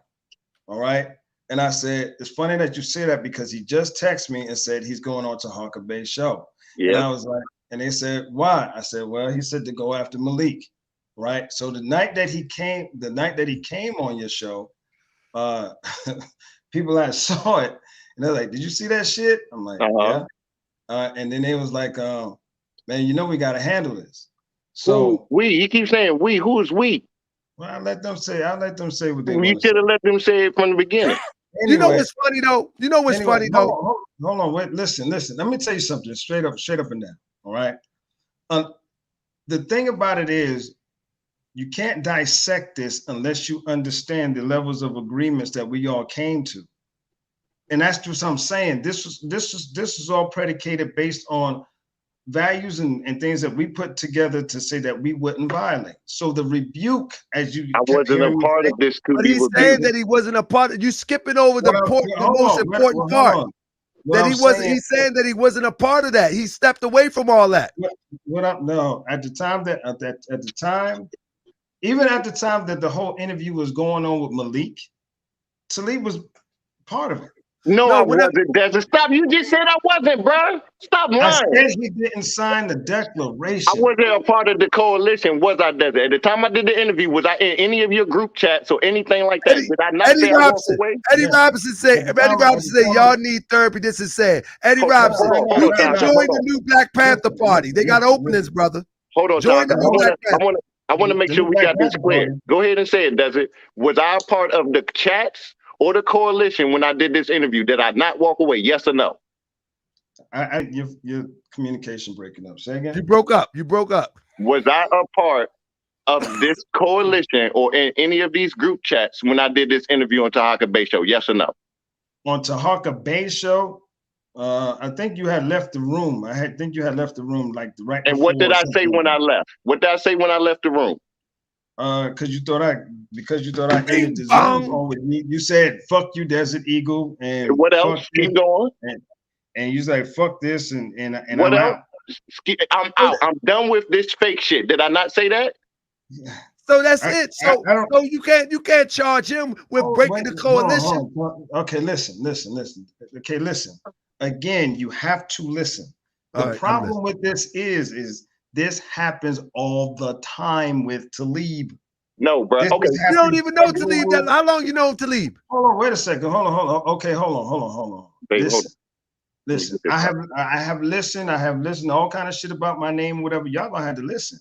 All right. And I said, it's funny that you say that because he just texted me and said he's going on Tahaka Bay's show. Yep. And I was like, and they said, why? I said, well, he said to go after Malik. Right. So the night that he came on your show, people that saw it and they're like, did you see that shit? I'm like, yeah. And then they was like, man, you know, we got to handle this. So you keep saying we, who is we? Well, I'll let them say what they want. You should have let them say it from the beginning. Anyway, you know what's funny though? Hold on, wait, listen. Let me tell you something straight up and down. All right. The thing about it is you can't dissect this unless you understand the levels of agreements that we all came to. And that's just what I'm saying. This was all predicated based on values and things that we put together to say that we wouldn't violate. So the rebuke, as you I wasn't a part of this. But he's saying that he wasn't a part of, you skipping over the most important part. He's saying that he wasn't a part of that. He stepped away from all that. No, at the time even at the time that the whole interview was going on with Malik, Talib was part of it. No, I wasn't. Desert. Stop. You just said I wasn't, bro. Stop lying. I said he didn't sign the declaration. I wasn't a part of the coalition, was I, Desert? At the time I did the interview, was I in any of your group chats or anything like that? Did I not say I walked away? Eddie Robinson said, y'all need therapy. This is sad. Eddie Robinson, you can join the new Black Panther Party. They got openings, brother. Hold on, join the new Black Panther. I want to make sure we got this clear. Go ahead and say it, Desert. Was I a part of the chats or the coalition when I did this interview? Did I not walk away? Yes or no? Your communication breaking up. Say again. You broke up. Was I a part of this coalition or in any of these group chats when I did this interview on Tahaka Bay Show? Yes or no? On Tahaka Bay Show, I think you had left the room. think you had left the room like right. And what did I say when I left? What did I say when I left the room? Because you thought I ended this Zoom with me. You said fuck you, Desert Eagle, and what else? Keep going. And you like fuck this and what else? I'm out. I'm done with this fake shit. Did I not say that? So that's it. So you can't charge him with breaking the coalition. Okay, listen. Okay, listen. Again, you have to listen. The problem with this is this happens all the time with Talib. No, bro. Okay. You don't even know Talib. How long you know Talib? Hold on, wait a second. Hold on. Okay, hold on. Baby, listen. I have listened to all kind of shit about my name, whatever. Y'all gonna have to listen.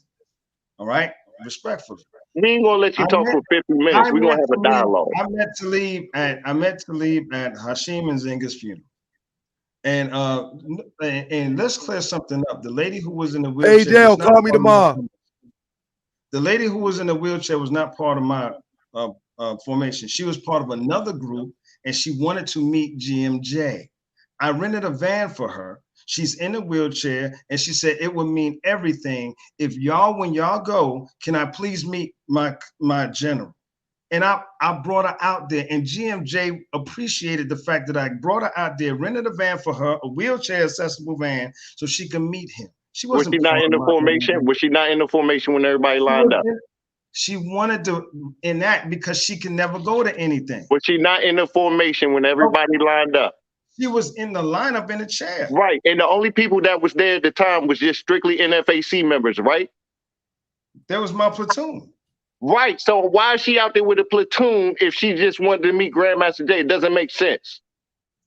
All right? Respectfully. We ain't gonna let you talk for 50 minutes. We're gonna have a dialogue. I met Talib at Hashim and Zinga's funeral. And let's clear something up. The lady who was in the wheelchair. Hey Dale, call me tomorrow. The lady who was in the wheelchair was not part of my formation. She was part of another group, and she wanted to meet GMJ. I rented a van for her. She's in a wheelchair, and she said it would mean everything if when y'all go, can I please meet my general? And I brought her out there, and GMJ appreciated the fact that I brought her out there, rented a van for her, a wheelchair accessible van, so she could meet him. Was she not in the formation? Was she not in the formation when everybody lined up? She wanted to enact because she can never go to anything. Was she not in the formation when everybody lined up? She was in the lineup in the chair. Right. And the only people that was there at the time was just strictly NFAC members, right? That was my platoon. Right. So why is she out there with a platoon if she just wanted to meet Grandmaster Jay? It doesn't make sense.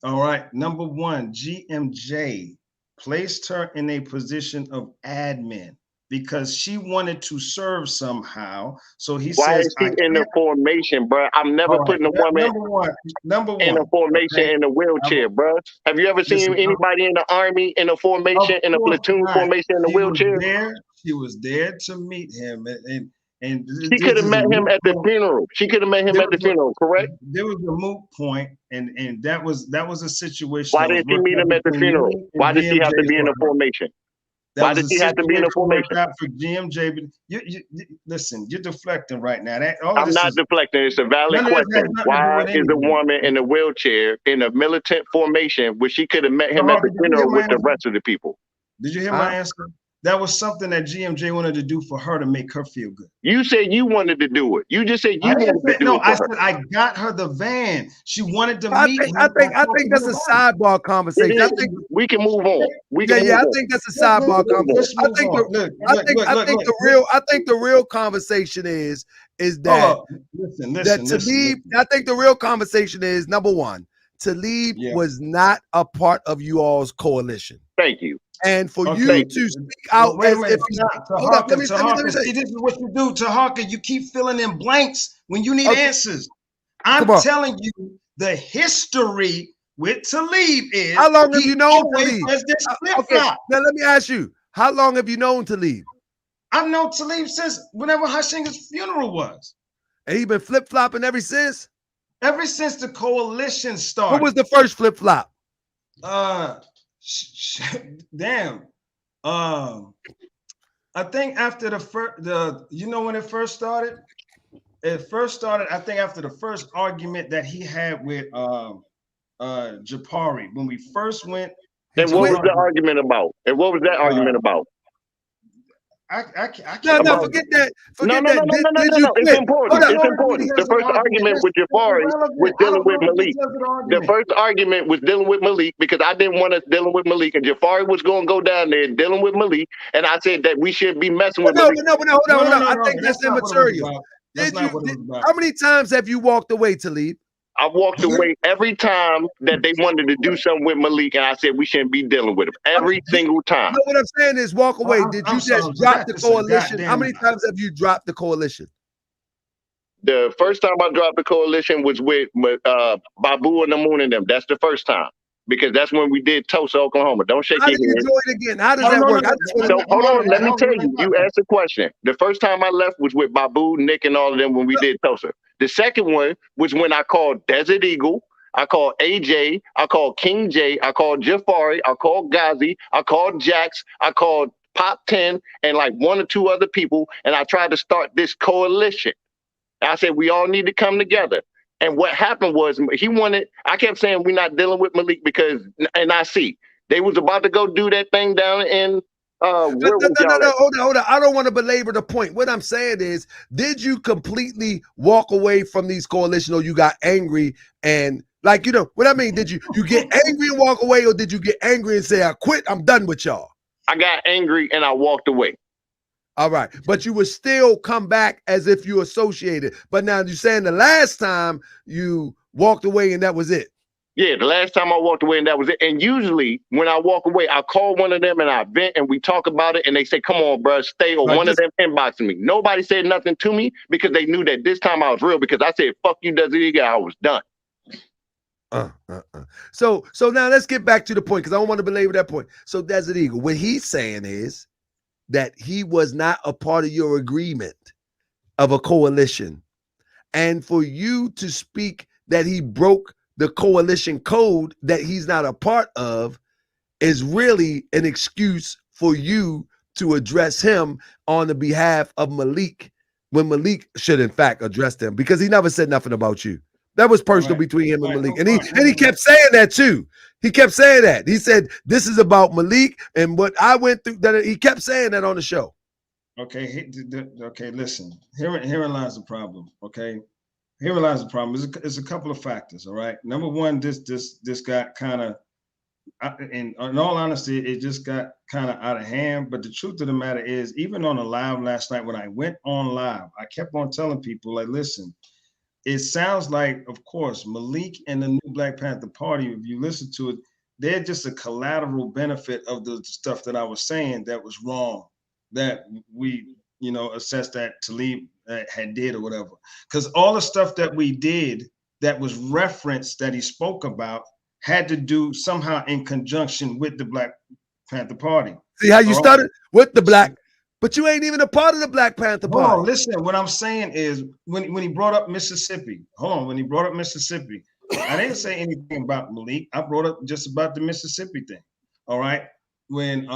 All right. Number one, GMJ placed her in a position of admin because she wanted to serve somehow. So he why says, is she in the formation, bro? I'm never putting a woman in a formation in a wheelchair, bro. Have you ever seen anybody in the army in a formation, in a platoon formation in a wheelchair? She was there to meet him, and she could have met him at the funeral. She could have met him at the funeral, correct? There was a moot point, and that was a situation. Why didn't she meet him at the funeral? Why did she have to be in a formation? Why does he have to be in a formation? For GMJ, but you listen, you're deflecting right now. I'm not deflecting. It's a valid question. Why is a woman in a wheelchair in a militant formation where she could have met him at the funeral with the rest of the people? Did you hear my answer? That was something that GMJ wanted to do for her to make her feel good. You said you wanted to do it. You just said you wanted to do it. No, I said I got her the van. She wanted to meet. I think that's a sidebar conversation. I think we can move on. I think that's a sidebar conversation. I think the real conversation is that Talib. I think the real conversation is number one. Talib was not a part of you all's coalition. Thank you. And for you to speak out as if see, this is what you do, Tahaka. You keep filling in blanks when you need answers. I'm telling you the history with Talib is. How long have you known Talib? Now let me ask you, how long have you known Talib? I've known Talib since whenever Hashinga's funeral was. And he been flip-flopping ever since? Ever since the coalition started. What was the first flip-flop? Damn. I think after the first, when it first started? It first started, I think, after the first argument that he had with Japari when we first went. And what was the argument about? And what was that argument about? Forget that. No. It's important. It's important. The first argument with Jafari was dealing with Malik. The first argument was dealing with Malik because I didn't want us dealing with Malik, and Jafari was going to go down there dealing with Malik, and I said that we shouldn't be messing with Malik. No, hold on. I think that's immaterial. How many times have you walked away, Talib? I walked away every time that they wanted to do something with Malik, and I said we shouldn't be dealing with him every single time. No, what I'm saying is walk away. Did you just drop the coalition? How many times have you dropped the coalition? The first time I dropped the coalition was with Babu and the Moon and them. That's the first time. Because that's when we did Tulsa, Oklahoma. Don't shake your head. How do you join again? How does that work? Hold on, let me tell you. You asked a question. The first time I left was with Babu, Nick, and all of them when we did Tulsa. The second one was when I called Desert Eagle, I called AJ, I called King J, I called Jafari, I called Ghazi, I called Jax, I called Pop 10, and like one or two other people, and I tried to start this coalition. I said, we all need to come together. And what happened was I kept saying we're not dealing with Malik because, and I see, they was about to go do that thing down in, no, hold on. I don't want to belabor the point. What I'm saying is, did you completely walk away from these coalition or you got angry and what I mean? Did you get angry and walk away or did you get angry and say, I quit, I'm done with y'all? I got angry and I walked away. All right. But you would still come back as if you associated. But now you're saying the last time you walked away and that was it. Yeah, the last time I walked away and that was it. And usually when I walk away, I call one of them and I vent and we talk about it and they say, come on, bro, stay. Or one of them inboxing me. Nobody said nothing to me because they knew that this time I was real because I said, fuck you, Desert Eagle. I was done. So now let's get back to the point because I don't want to belabor that point. So Desert Eagle, what he's saying is that he was not a part of your agreement of a coalition. And for you to speak that he broke the coalition code that he's not a part of is really an excuse for you to address him on the behalf of Malik when Malik should in fact address them because he never said nothing about you. That was personal between him and Malik. And he kept saying that too. He kept saying that. He said, this is about Malik and what I went through. That he kept saying that on the show. Okay, listen. Herein lies the problem, okay? Herein lies the problem. It's a couple of factors, all right? Number one, this got kind of, in all honesty, it just got kind of out of hand. But the truth of the matter is, even on the live last night, when I went on live, I kept on telling people, like, listen, it sounds like, of course, Malik and the new Black Panther Party, if you listen to it, they're just a collateral benefit of the stuff that I was saying that was wrong, that we, assessed that Talib had did or whatever. Because all the stuff that we did that was referenced that he spoke about had to do somehow in conjunction with the Black Panther Party. See how you started with the Black, but you ain't even a part of the Black Panther Party. Hold on, listen, what I'm saying is when he brought up Mississippi, when he brought up Mississippi, I didn't say anything about Malik. I brought up just about the Mississippi thing. All right. When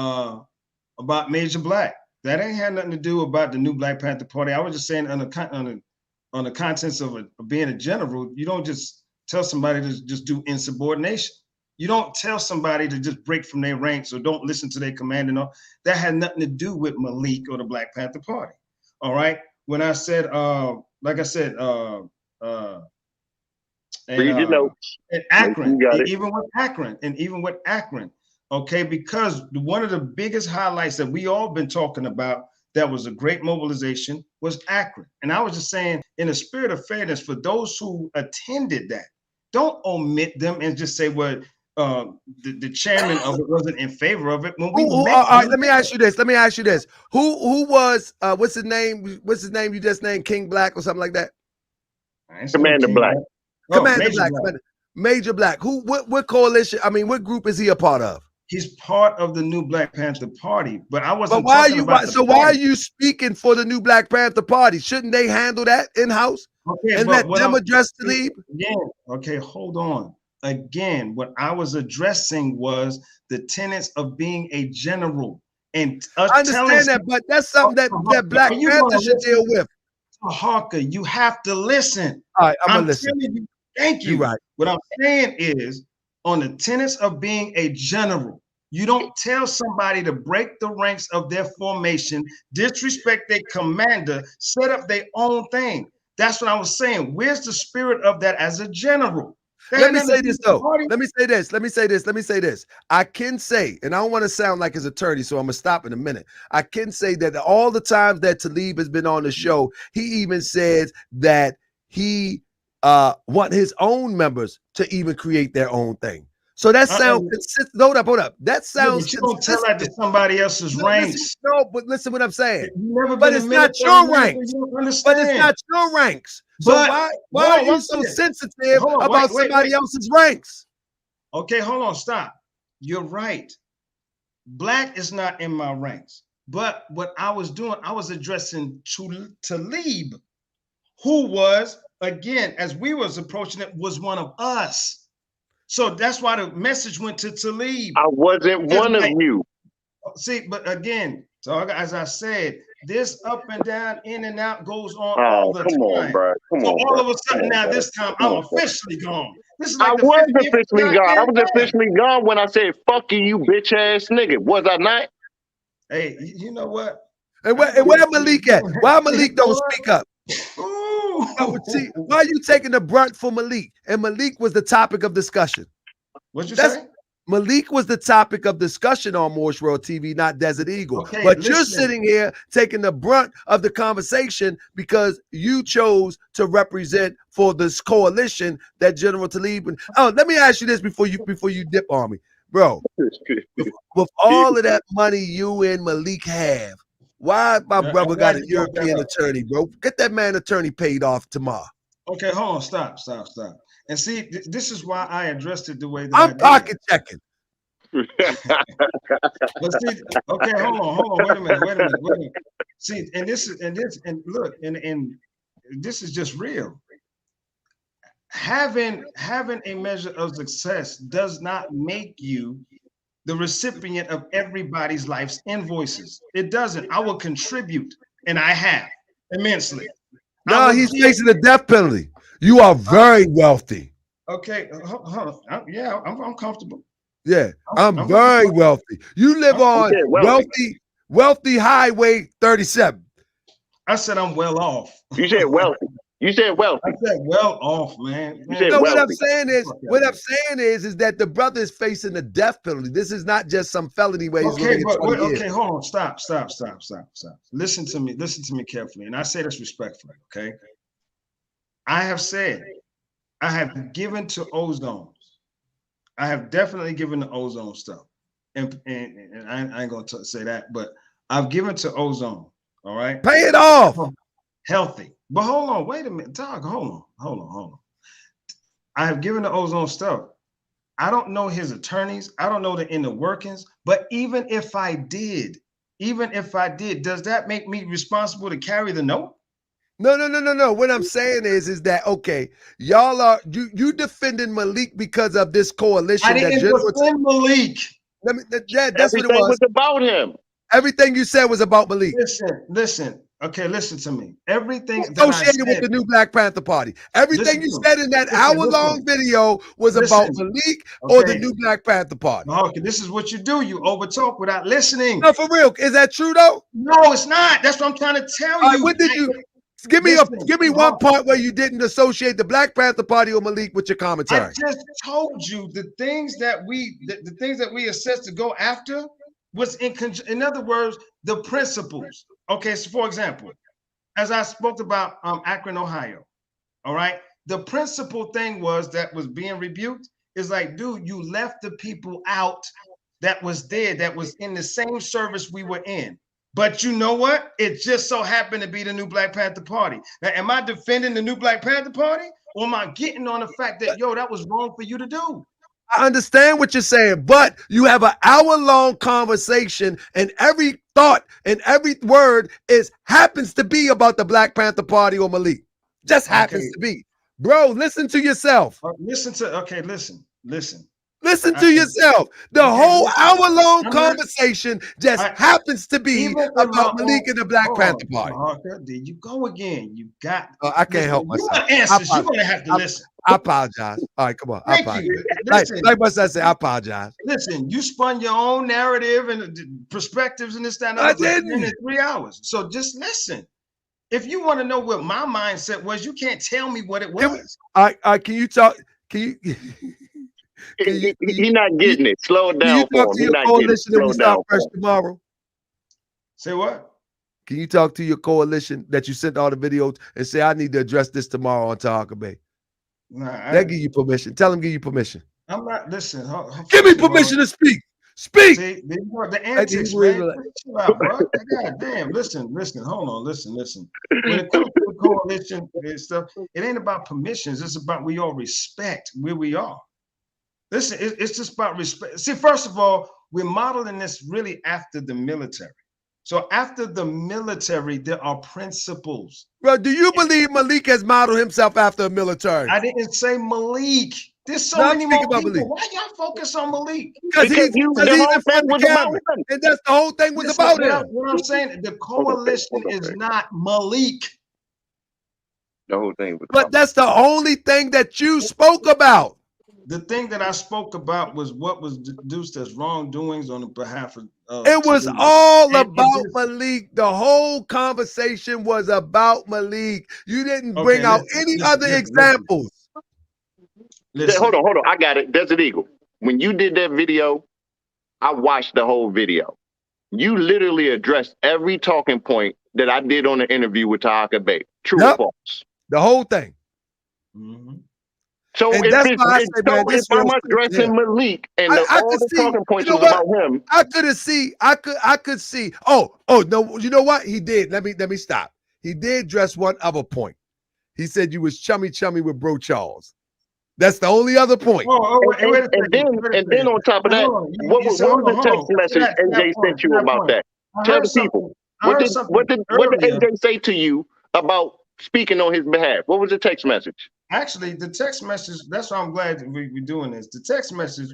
about Major Black. That ain't had nothing to do about the new Black Panther Party. I was just saying on the contents of being a general, you don't just tell somebody to just do insubordination. You don't tell somebody to just break from their ranks or don't listen to their command and all. That had nothing to do with Malik or the Black Panther Party. All right. When I said, like I said, and Akron, even with Akron, okay, because one of the biggest highlights that we all been talking about that was a great mobilization was Akron. And I was just saying, in a spirit of fairness, for those who attended that, don't omit them and just say, well, the chairman of it wasn't in favor of it. When we all right, let me ask you this. Who was what's his name? What's his name? You just named King Black or something like that? Commander Black. Commander Black. Major Black. What coalition? I mean, what group is he a part of? He's part of the new Black Panther Party, but I wasn't. But why talking about why are you speaking for the new Black Panther Party? Shouldn't they handle that in house and let them address Talib? Again, okay, hold on. Again, what I was addressing was the tenets of being a general and us. I understand that, but that's something that Black Panther should deal with. Harker, you have to listen. All right, I'm gonna listen. You, thank you. You're right. What I'm saying is, on the tenets of being a general, you don't tell somebody to break the ranks of their formation, disrespect their commander, set up their own thing. That's what I was saying. Where's the spirit of that as a general? Let me say this though. Let me say this. I can say, and I don't want to sound like his attorney, so I'm gonna stop in a minute. I can say that all the times that Talib has been on the show, he even says that he want his own members to even create their own thing. So that sounds consistent. Hold up. That sounds you don't tell that to somebody else's ranks. But listen what I'm saying. But it's not your ranks. But it's not your ranks. So why are you so sensitive about somebody else's ranks? Okay, hold on, stop. You're right. Black is not in my ranks. But what I was doing, I was addressing Talib, who was, again, as we was approaching it, was one of us. So that's why the message went to Talib. I wasn't one of you. See, but again, so as I said, this up and down, in and out goes on all the time. On, bro. Come on, all of a sudden now, this time I'm officially gone. This is like I was officially gone. I was officially gone when I said, "Fuck you, bitch ass nigga." Was I not? Hey, you know what? And where Malik at? Why Malik don't speak up? See, why are you taking the brunt for Malik? And Malik was the topic of discussion. What'd you say? Malik was the topic of discussion on Morse World TV, not Desert Eagle. Okay, but you're sitting here taking the brunt of the conversation because you chose to represent for this coalition that General Talib. Let me ask you this before you dip on me, bro. With all of that money you and Malik have, why my brother got a European attorney, bro? Get that man attorney paid off tomorrow. Okay, hold on, stop. And see, this is why I addressed it the way that I'm pocket checking. But see, okay, hold on, wait a minute. See, and this is just real. Having a measure of success does not make you the recipient of everybody's life's invoices. It doesn't. I will contribute, and I have immensely. No, he's facing the death penalty. You are very wealthy. Okay, hold on. Yeah, I'm comfortable. Yeah, I'm very wealthy. You live on wealthy Highway 37. I said I'm well off. You said wealthy. You said wealthy. I said well off, man. What I'm saying is that the brother is facing the death penalty. This is not just some felony way. Okay, hold on. Stop. Listen to me carefully. And I say this respectfully, okay? I have said, I have given to Ozone. I have definitely given to Ozone stuff. And I ain't going to say that, but I've given to Ozone, all right? Pay it off. Healthy. But hold on, wait a minute, dog. Hold on. I have given the Ozone stuff. I don't know his attorneys. I don't know the inner workings. But even if I did, does that make me responsible to carry the note? No. What I'm saying is that okay, y'all are you defending Malik because of this coalition. I didn't defend Malik. That's Everything what it was. About him. Everything you said was about Malik. Listen. Okay, listen to me. Everything associated with the new Black Panther Party. Everything you said in that hour-long video was about Malik or the new Black Panther Party. Okay, this is what you do. You overtalk without listening. No, for real. Is that true though? No, it's not. That's what I'm trying to tell you. When did you give me one part where you didn't associate the Black Panther Party or Malik with your commentary? I just told you the things that we assessed to go after was in other words, the principles. Okay, so for example, as I spoke about Akron, Ohio, all right, the principal thing was being rebuked is like, dude, you left the people out that was there, that was in the same service we were in. But you know what? It just so happened to be the new Black Panther Party. Now, am I defending the new Black Panther Party, or am I getting on the fact that, yo, that was wrong for you to do? I understand what you're saying, but you have an hour-long conversation, and every thought and every word happens to be about the Black Panther Party or Malik. Just happens to be. Bro, listen to yourself. Listen to yourself. The whole hour-long conversation just happens to be about Malik and the Black Panther Party. There you go again. You got. I can't help myself. You want answers. You're gonna have to listen. I apologize. All right, come on. I apologize. Like my son said, I apologize. Listen, you spun your own narrative and perspectives and this, that, and that. I didn't. In 3 hours. So just listen. If you want to know what my mindset was, you can't tell me what it was. Can you talk? Can you? He's not getting it. Slow it down. Can you talk to your coalition and we start fresh tomorrow? Say what? Can you talk to your coalition that you sent all the videos and say, I need to address this tomorrow on Tahaka Bay? They give you permission. Tell them give you permission. I'm not, listen. Give me permission to speak. Speak. See, the antics, man. Chill out, bro. God damn. Listen. Hold on. Listen. When it comes to the coalition and stuff, it ain't about permissions. It's about we all respect where we are. Listen, it's just about respect. See, first of all, we're modeling this really after the military. So after the military, there are principles. Bro, do you believe Malik has modeled himself after the military? I didn't say Malik. There's so many more people. Malik. Why y'all focus on Malik? Because he's in front of the camera. And that's the whole thing was about him. What I'm saying, the coalition is not Malik. The whole thing was But that's the only thing that you spoke about. The thing that I spoke about was what was deduced as wrongdoings on the behalf of. It was all about Malik. The whole conversation was about Malik. You didn't bring out any other examples. Hold on. I got it. Desert Eagle. When you did that video, I watched the whole video. You literally addressed every talking point that I did on the interview with Tahaka Bay. True or false? The whole thing. Mm-hmm. So if I'm addressing Malik and all the talking points was about him, I could see. Oh no, you know what? He did. Let me stop. He did address one other point. He said you was chummy with Bro Charles. That's the only other point. And then on top of that, what was the text message NJ sent you about that? Tell the people. What did NJ say to you about speaking on his behalf? What was the text message? Actually, the text message, that's why I'm glad that we're doing this. The text message,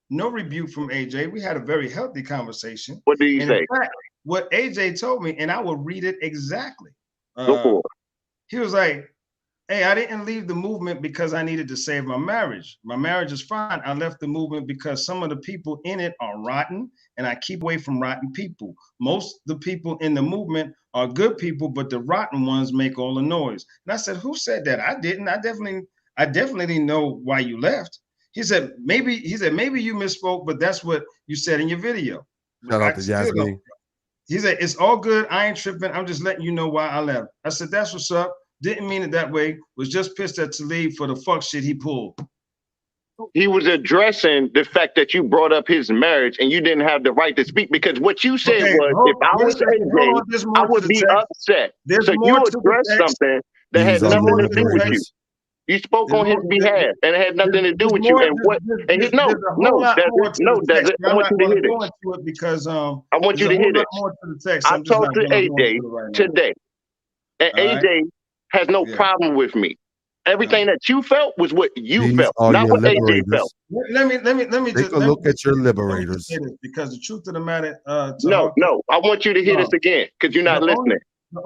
no rebuke from AJ. We had a very healthy conversation. What did he say? In fact, what AJ told me, and I will read it exactly. Go for it. He was like, hey, I didn't leave the movement because I needed to save my marriage. My marriage is fine. I left the movement because some of the people in it are rotten, and I keep away from rotten people. Most of the people in the movement are good people, but the rotten ones make all the noise. And I said, who said that? I didn't. I definitely didn't know why you left. He said, maybe you misspoke, but that's what you said in your video. Shout out to Jasmine. He said, it's all good. I ain't tripping. I'm just letting you know why I left. I said, that's what's up. Didn't mean it that way. Was just pissed at Talib for the fuck shit he pulled. He was addressing the fact that you brought up his marriage and you didn't have the right to speak, because what you said was, if I was AJ, I would be upset. So you addressed something that had nothing to do with you. You spoke on his behalf, and it had nothing to do with you. And what? And he, no, Desert. I want you to hear this. Because I want you to hear this. I talked to AJ today, and AJ has no problem with me. Everything that you felt was what you These felt, are not your what AJ felt. liberators. Let me Take just a look at your liberators. because the truth of the matter, No, I want you to hear this again because you're not listening.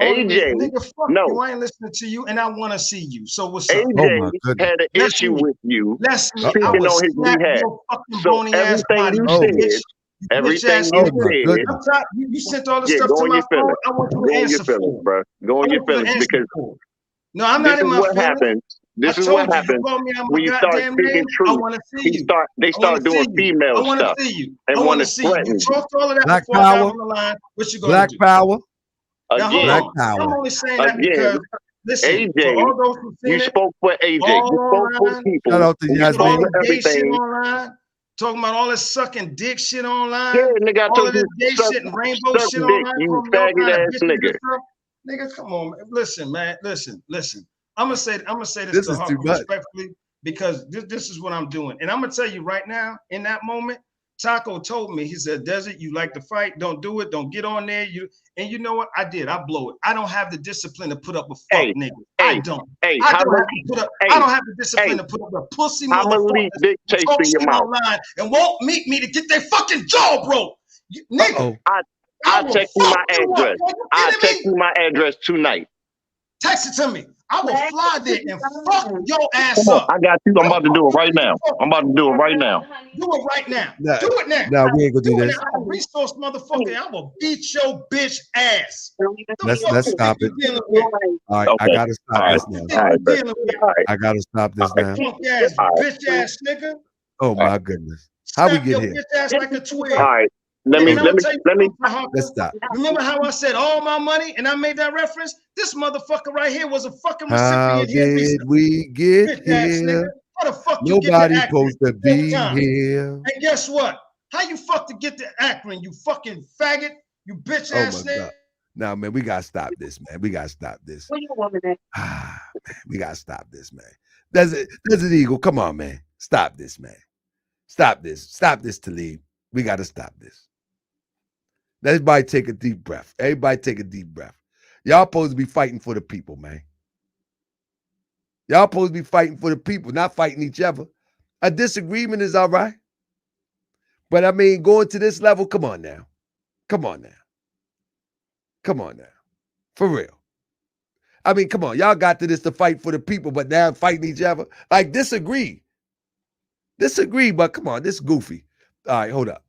AJ, nigga, fuck no. you. I ain't listening to you, and I want to see you. So what's up? AJ had an issue with you speaking on his behalf. So everything you said, you sent all the yeah, stuff go to on my your phone. feelings. I want you Go to on answer your feelings, for. bro. Go on your feelings because no, I'm not in my feelings. Happens. This is what happens when you start speaking truth. I want to see you. They start doing female stuff. I want to see you. And I want want to to see you. threaten You talked all of that Black before I got power. on the line. What you gonna Black do? power. Now hold Again, on. I'm only saying that because listen, AJ, for all those who seen you spoke for AJ. all You spoke for online, people. Shout out to You spoke Yasmin. for gay shit everything. online, talking about all this sucking dick shit online, Yeah, nigga, I all told of this you gay suck, shit and rainbow suck shit dick, online, you calling me all faggot kind of ass bitches and nigga. stuff. Nigga, come on, man. Listen, man. Listen. I'm gonna say this This to is her too much. respectfully because this is what I'm doing, and I'm gonna tell you right now. In that moment, Taco told me, he said, "Desert, you like to fight? Don't do it. Don't get on there." And you know what? I did. I blow it. I don't have the discipline to put up with fuck niggas. I don't. I don't have to put up. I don't have the discipline to put up with pussy motherfuckers who talk shit online and won't meet me to get their fucking jaw broke. Nigga, I'll text you my address. I'll text you my address tonight. Text it to me. I will fly there and fuck your ass Come on, up. I got you. I'm about to do it right now. I'm about to do it right now. Do it right now. Nah, do it now. nah, we ain't gonna do it this. now. I'm a resource motherfucker. I will beat your bitch ass. Let's stop it. All right, I gotta stop this now. I gotta stop this now. Punk ass, bitch ass nigga. Oh my goodness. How we Snap get your here? bitch ass like a twig. All right. Let me. Let's stop. Remember how I said all my money and I made that reference? This motherfucker right here was a fucking How recipient here. did we get Bitch ass nigga. here? How the fuck you get Nobody to Akron supposed to be all the time? here. And guess what? How you fuck to get to Akron, you fucking faggot, you bitch Oh ass my nigga? God. Now, man, we gotta stop this, man. We gotta stop this. What you want, man? Man, we gotta stop this, man. Desert Eagle, come on, man. Stop this, man. Stop this. Stop this, Talib. We gotta stop this. Everybody take a deep breath. Everybody take a deep breath. Y'all supposed to be fighting for the people, man. Y'all supposed to be fighting for the people, not fighting each other. A disagreement is all right. But I mean, going to this level, come on now. Come on now. Come on now. For real. I mean, come on. Y'all got to this to fight for the people, but now fighting each other. Like, disagree. Disagree, but come on, this is goofy. All right, hold up.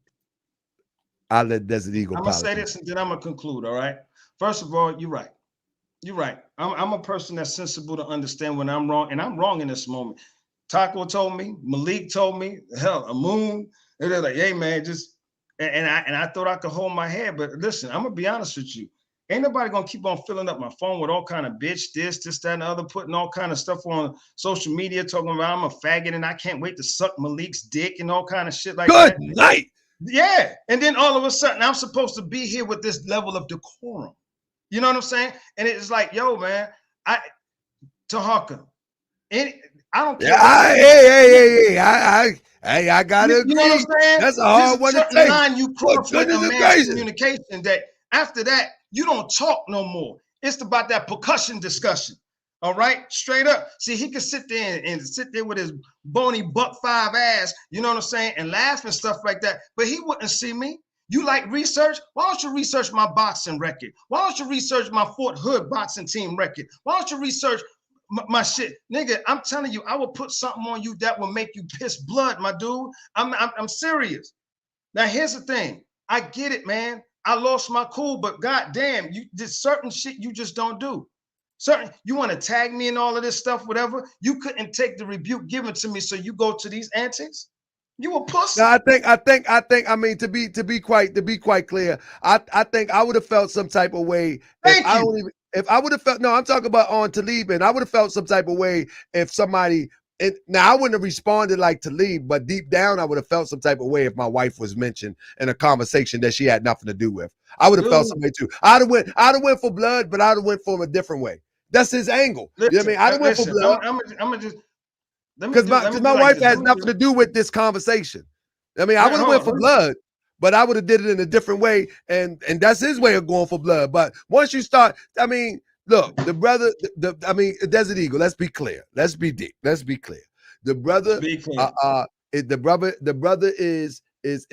I'll let Desert Eagle I'm gonna say this and then I'm gonna conclude. All right. First of all, you're right. You're right. I'm a person that's sensible to understand when I'm wrong, and I'm wrong in this moment. Taco told me, Malik told me, hell, a moon. And they're like, hey man, just and I thought I could hold my head, but listen, I'm gonna be honest with you. Ain't nobody gonna keep on filling up my phone with all kind of bitch, this, that, and the other, putting all kind of stuff on social media, talking about I'm a faggot and I can't wait to suck Malik's dick and all kind of shit like that. Good night. Yeah. And then all of a sudden I'm supposed to be here with this level of decorum. You know what I'm saying? And it's like, yo, man, Tahaka, I don't care. I gotta agree. You know what I'm saying? That's a hard one to take. take. Line you cross with a man's communication that after that, you don't talk no more. It's about that percussion discussion. All right, straight up. See, he could sit there and sit there with his bony buck 5 ass, you know what I'm saying, and laugh and stuff like that. But he wouldn't see me. You like research? Why don't you research my boxing record? Why don't you research my Fort Hood boxing team record? Why don't you research my shit? Nigga, I'm telling you, I will put something on you that will make you piss blood, my dude. I'm serious. Now, here's the thing. I get it, man. I lost my cool, but goddamn, you did certain shit you just don't do. Certain, you want to tag me and all of this stuff, whatever. You couldn't take the rebuke given to me, so you go to these antics. You a pussy. No, I mean, to be quite clear, I think I would have felt some type of way if I would have felt, no, I'm talking about on Talib, and I would have felt some type of way if somebody, now I wouldn't have responded like Talib, but deep down I would have felt some type of way if my wife was mentioned in a conversation that she had nothing to do with. I would have felt some way too. I'd have went for blood, but I'd have went for a different way. That's his angle. Listen, you know what I mean? I'd have went for blood. I'm gonna just because my wife has nothing to do with this conversation. I mean, I would have went for blood, but I would have did it in a different way, and that's his way of going for blood. But once you start, I mean, Look, the brother, I mean, Desert Eagle. Let's be clear. Let's be deep. Let's be clear. The brother, the brother is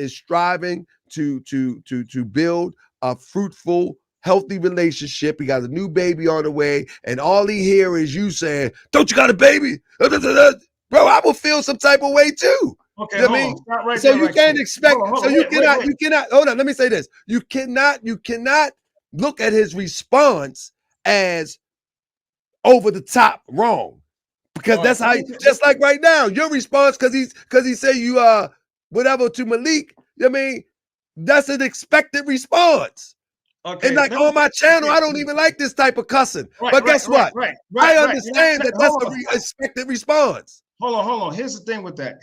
striving to build a fruitful, healthy relationship. He got a new baby on the way, and all he hear is you saying, "Don't you got a baby?" Bro, I will feel some type of way too. Okay, You know what I mean? Right so there, you right can't quick. expect. Hold on, So you cannot. wait. You cannot. Hold on. Let me say this. You cannot look at his response as over the top wrong, because that's how. Just like right now, your response because he say you whatever to Malik. I mean, that's an expected response. Okay, and like on my channel, I don't even like this type of cussing. But guess what? I understand that that's an expected response. Hold on. Here's the thing with that.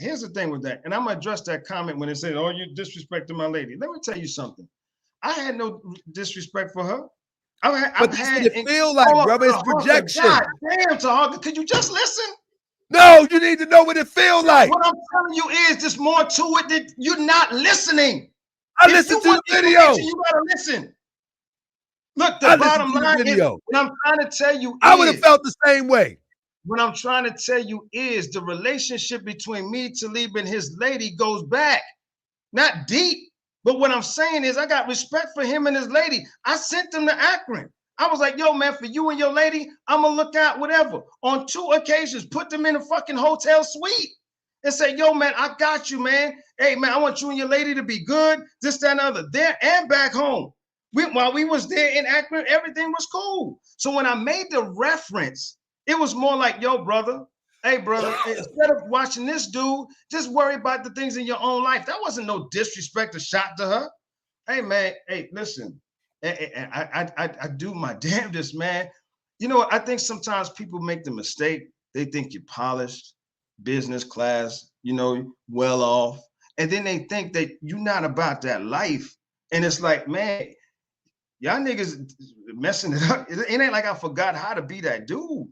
And I'm gonna address that comment when it said, "Oh, you disrespecting my lady." Let me tell you something. I had no disrespect for her. But that's what it feel like, brother. It's projection. God damn, Tahaka, could you just listen? No, you need to know what it feels like. What I'm telling you is there's more to it that you're not listening. I listened to the video. You gotta listen. Look, the bottom line is what I'm trying to tell you. I would have felt the same way. What I'm trying to tell you is the relationship between me, Talib, and his lady goes back. Not deep, but what I'm saying is I got respect for him and his lady. I sent them to Akron. I was like, yo, man, for you and your lady, I'm gonna look out, whatever. On 2 occasions, put them in a fucking hotel suite and say, yo, man, I got you, man. Hey, man, I want you and your lady to be good, this, that, and the other, there and back home. While we was there in Akron, everything was cool. So when I made the reference, it was more like, yo, brother, hey, brother, instead of watching this dude, just worry about the things in your own life. That wasn't no disrespect or shot to her. Hey, man, hey, listen, I do my damnedest, man. You know, I think sometimes people make the mistake. They think you're polished, business class, you know, well off. And then they think that you're not about that life. And it's like, man, y'all niggas messing it up. It ain't like I forgot how to be that dude.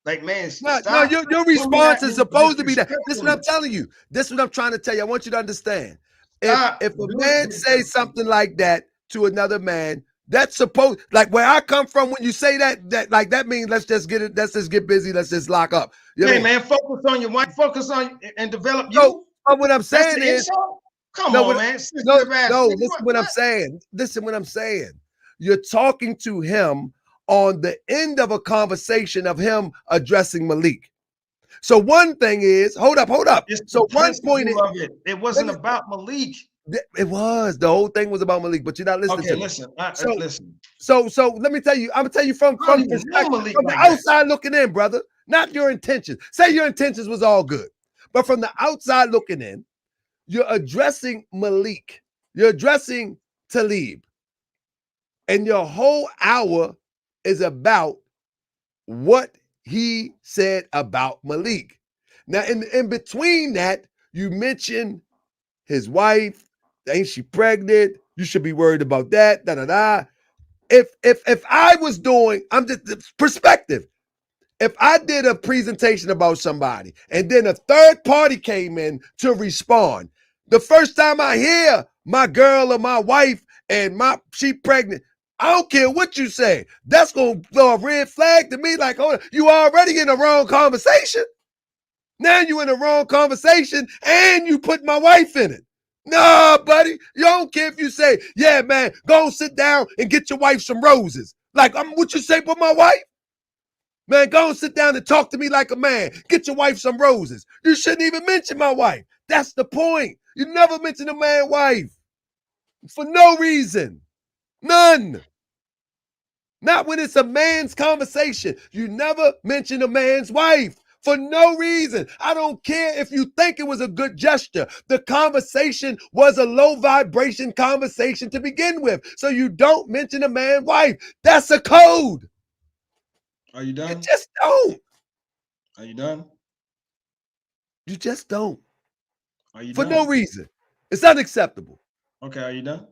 Like, man, no, your response is supposed to be that. This is what I'm telling you. This is what I'm trying to tell you. I want you to understand. If a man says something like that to another man, that's supposed, like where I come from, when you say that means let's just get busy, let's just lock up. You know hey, man, focus on your wife, focus on and develop you. But what I'm saying is, come on, man. Listen what I'm saying. You're talking to him on the end of a conversation of him addressing Malik. So one thing is, hold up. So one point of it wasn't about Malik. It was. The whole thing was about Malik, but you're not listening to me. Listen. So let me tell you, I'm gonna tell you from the outside looking in, brother. Not your intentions. Say your intentions was all good, but from the outside looking in, you're addressing Malik, you're addressing Talib, and your whole hour is about what he said about Malik. Now, in between that, you mentioned his wife. Ain't she pregnant? You should be worried about that. If I was doing, I'm just perspective. If I did a presentation about somebody and then a third party came in to respond, the first time I hear my girl or my wife and she pregnant, I don't care what you say. That's going to throw a red flag to me. Like, oh, you already in the wrong conversation. Now you in the wrong conversation and you put my wife in it. Nah, buddy. You don't care if you say, yeah, man, go and sit down and get your wife some roses. Like, what you say about my wife? Man, go and sit down and talk to me like a man. Get your wife some roses. You shouldn't even mention my wife. That's the point. You never mention a man's wife. For no reason. None. Not when it's a man's conversation. You never mention a man's wife. For no reason. I don't care if you think it was a good gesture. The conversation was a low vibration conversation to begin with. So you don't mention a man's wife. That's a code. Are you done? You just don't. Are you done? You just don't. Are you For done? no reason. It's unacceptable. Okay, are you done?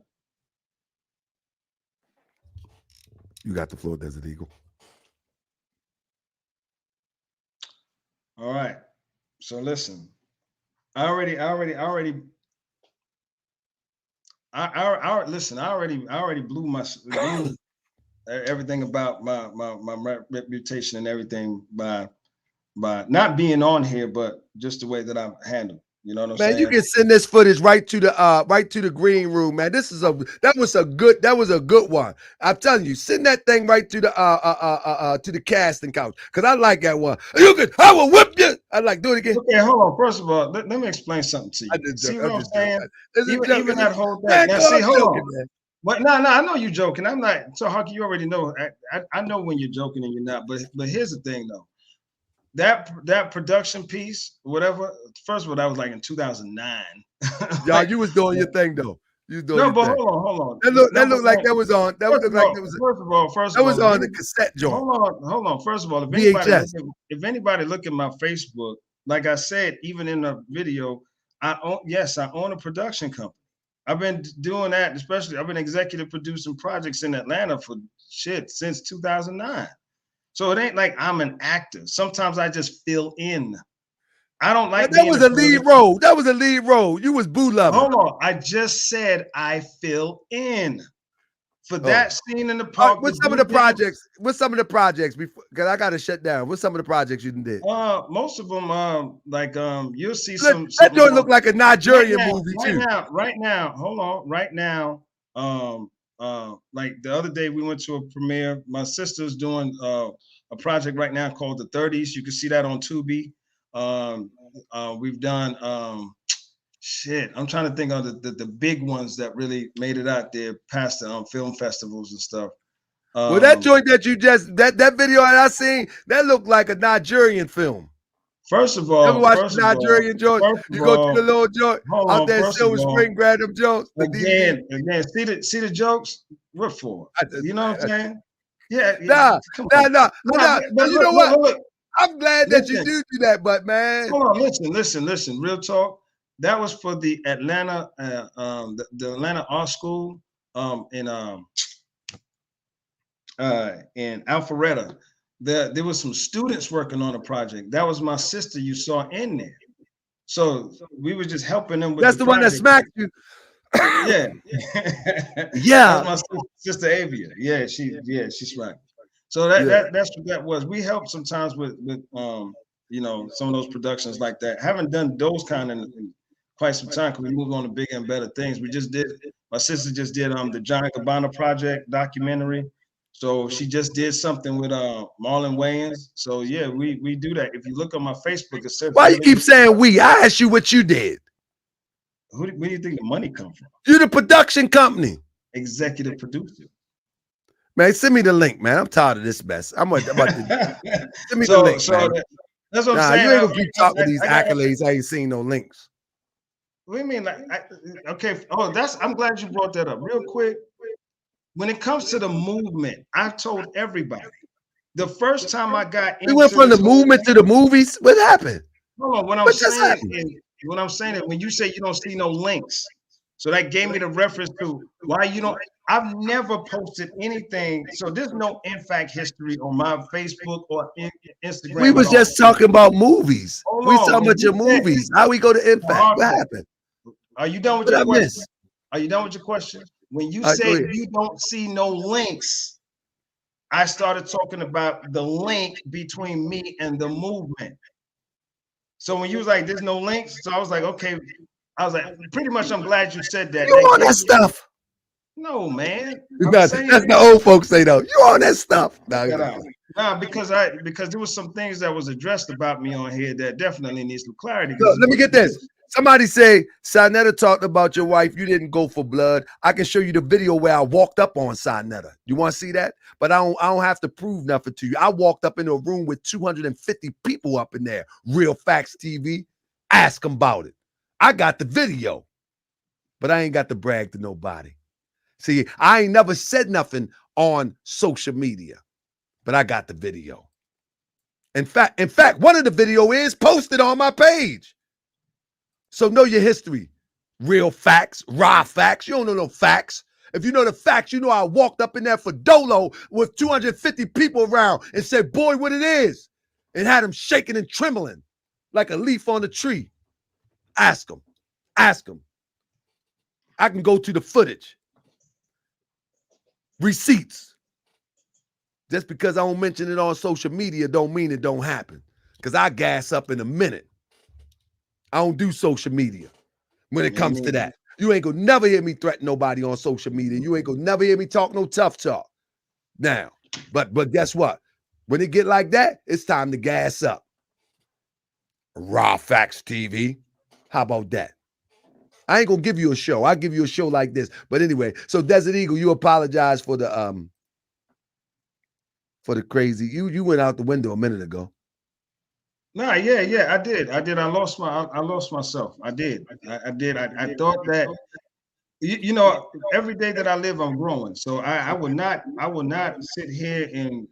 You got the floor, Desert Eagle. All right. So listen, I already blew my everything about my reputation and everything by not being on here, but just the way that I'm handled. You know what I'm saying? Man, you can send this footage right to the green room, man. That was a good one. I'm telling you, send that thing right to the casting couch, because I like that one. I will whip you. I like, do it again. Okay, hold on. First of all, let me explain something to you. See what I'm saying? Even that whole thing. Man, Now, see, hold joking, on. man. But no, I know you're joking. I'm not. So, Hucky, you already know. I know when you're joking and you're not. But here's the thing, though. That production piece, whatever. First of all, that was like in 2009. Y'all, you was doing your thing though. You was doing No, your but thing. hold on. That looked like that was on. That looked like that was. First of all, that was on the cassette joint. Hold on. First of all, if anybody look at my Facebook, like I said, even in the video, I own a production company. I've been doing that, especially I've been executive producing projects in Atlanta for since 2009. So it ain't like I'm an actor. Sometimes I just fill in. I don't like that was a lead role. That was a lead role. You was Boo Lover. Hold on. I just said I fill in for that scene in the park. What's some of the projects? What's some of the projects? Because I got to shut down. What's some of the projects you did? Most of them, you'll see that don't look like a Nigerian movie too. Right now, hold on. Right now, like the other day we went to a premiere. My sister's doing a project right now called The 30s. You can see that on Tubi. We've done I'm trying to think of the big ones that really made it out there past the film festivals and stuff. Well, that joint that you just that video that I seen, that looked like a Nigerian film. First of all, ever watch the Nigerian joint? You go to the little joint out there in Silver Spring, grab them joints. Again, see the jokes. What for? You know what I'm saying? Yeah. Nah. But you know what? Look. I'm glad that you do that, but man. Hold on, listen. Real talk. That was for the Atlanta, the Atlanta Art School in Alpharetta. There was some students working on a project. That was my sister you saw in there. So we were just helping them with That's the one that smacked you. Yeah. Yeah. That's my sister Avia. Yeah, she smacked. So that's what that was. We help sometimes with some of those productions like that. Haven't done those kind in quite some time because we moved on to bigger and better things. My sister just did the John Cabana Project documentary. So she just did something with Marlon Wayans. So yeah, we do that. If you look on my Facebook, it says. Why you keep saying we? I asked you what you did. Where do you think the money come from? You're the production company. Executive producer. Man, send me the link, man. I'm tired of this mess. I'm about to send me the link. That's what I'm saying. You ain't gonna keep talking with these accolades. I ain't seen no links. What do you mean? Okay. Oh, I'm glad you brought that up. Real quick. When it comes to the movement, I've told everybody. The first time I got into we went from the movement to the movies. What happened? Hold on. What I'm saying is when you say you don't see no links, so that gave me the reference to why you don't. I've never posted anything. So there's no in fact history on my Facebook or Instagram. We was just talking about movies. We talking about your movies. How we go to impact? What happened? Are you done with your question? Are you done with your question? When you say you don't see no links, I started talking about the link between me and the movement. So when you was like, there's no links, so I was like, okay. I was like, pretty much I'm glad you said that. You on that stuff? No, man. That's the old folks say though. You on that stuff? Nah, because there was some things that was addressed about me on here that definitely needs some clarity. Look, let me get this. Somebody say, Sarnetta talked about your wife. You didn't go for blood. I can show you the video where I walked up on Sarnetta. You want to see that? But I don't have to prove nothing to you. I walked up in a room with 250 people up in there. Real Facts TV. Ask them about it. I got the video, but I ain't got to brag to nobody. See, I ain't never said nothing on social media, but I got the video. In fact, one of the video is posted on my page. So know your history. Real facts, raw facts. You don't know no facts. If you know the facts, you know I walked up in there for Dolo with 250 people around and said, boy, what it is. And had them shaking and trembling like a leaf on a tree. Ask them. Ask them. I can go to the footage. Receipts. Just because I don't mention it on social media don't mean it don't happen. Because I gas up in a minute. I don't do social media when it comes to that. You ain't gonna never hear me threaten nobody on social media. You ain't gonna never hear me talk no tough talk. Now, but guess what? When it get like that, it's time to gas up. Raw Facts TV. How about that? I ain't gonna give you a show. I'll give you a show like this. But anyway, so Desert Eagle, you apologize for the crazy. You went out the window a minute ago. Nah, yeah, I did. I lost myself. I did. I thought that you know, every day that I live, I'm growing. So I will not sit here and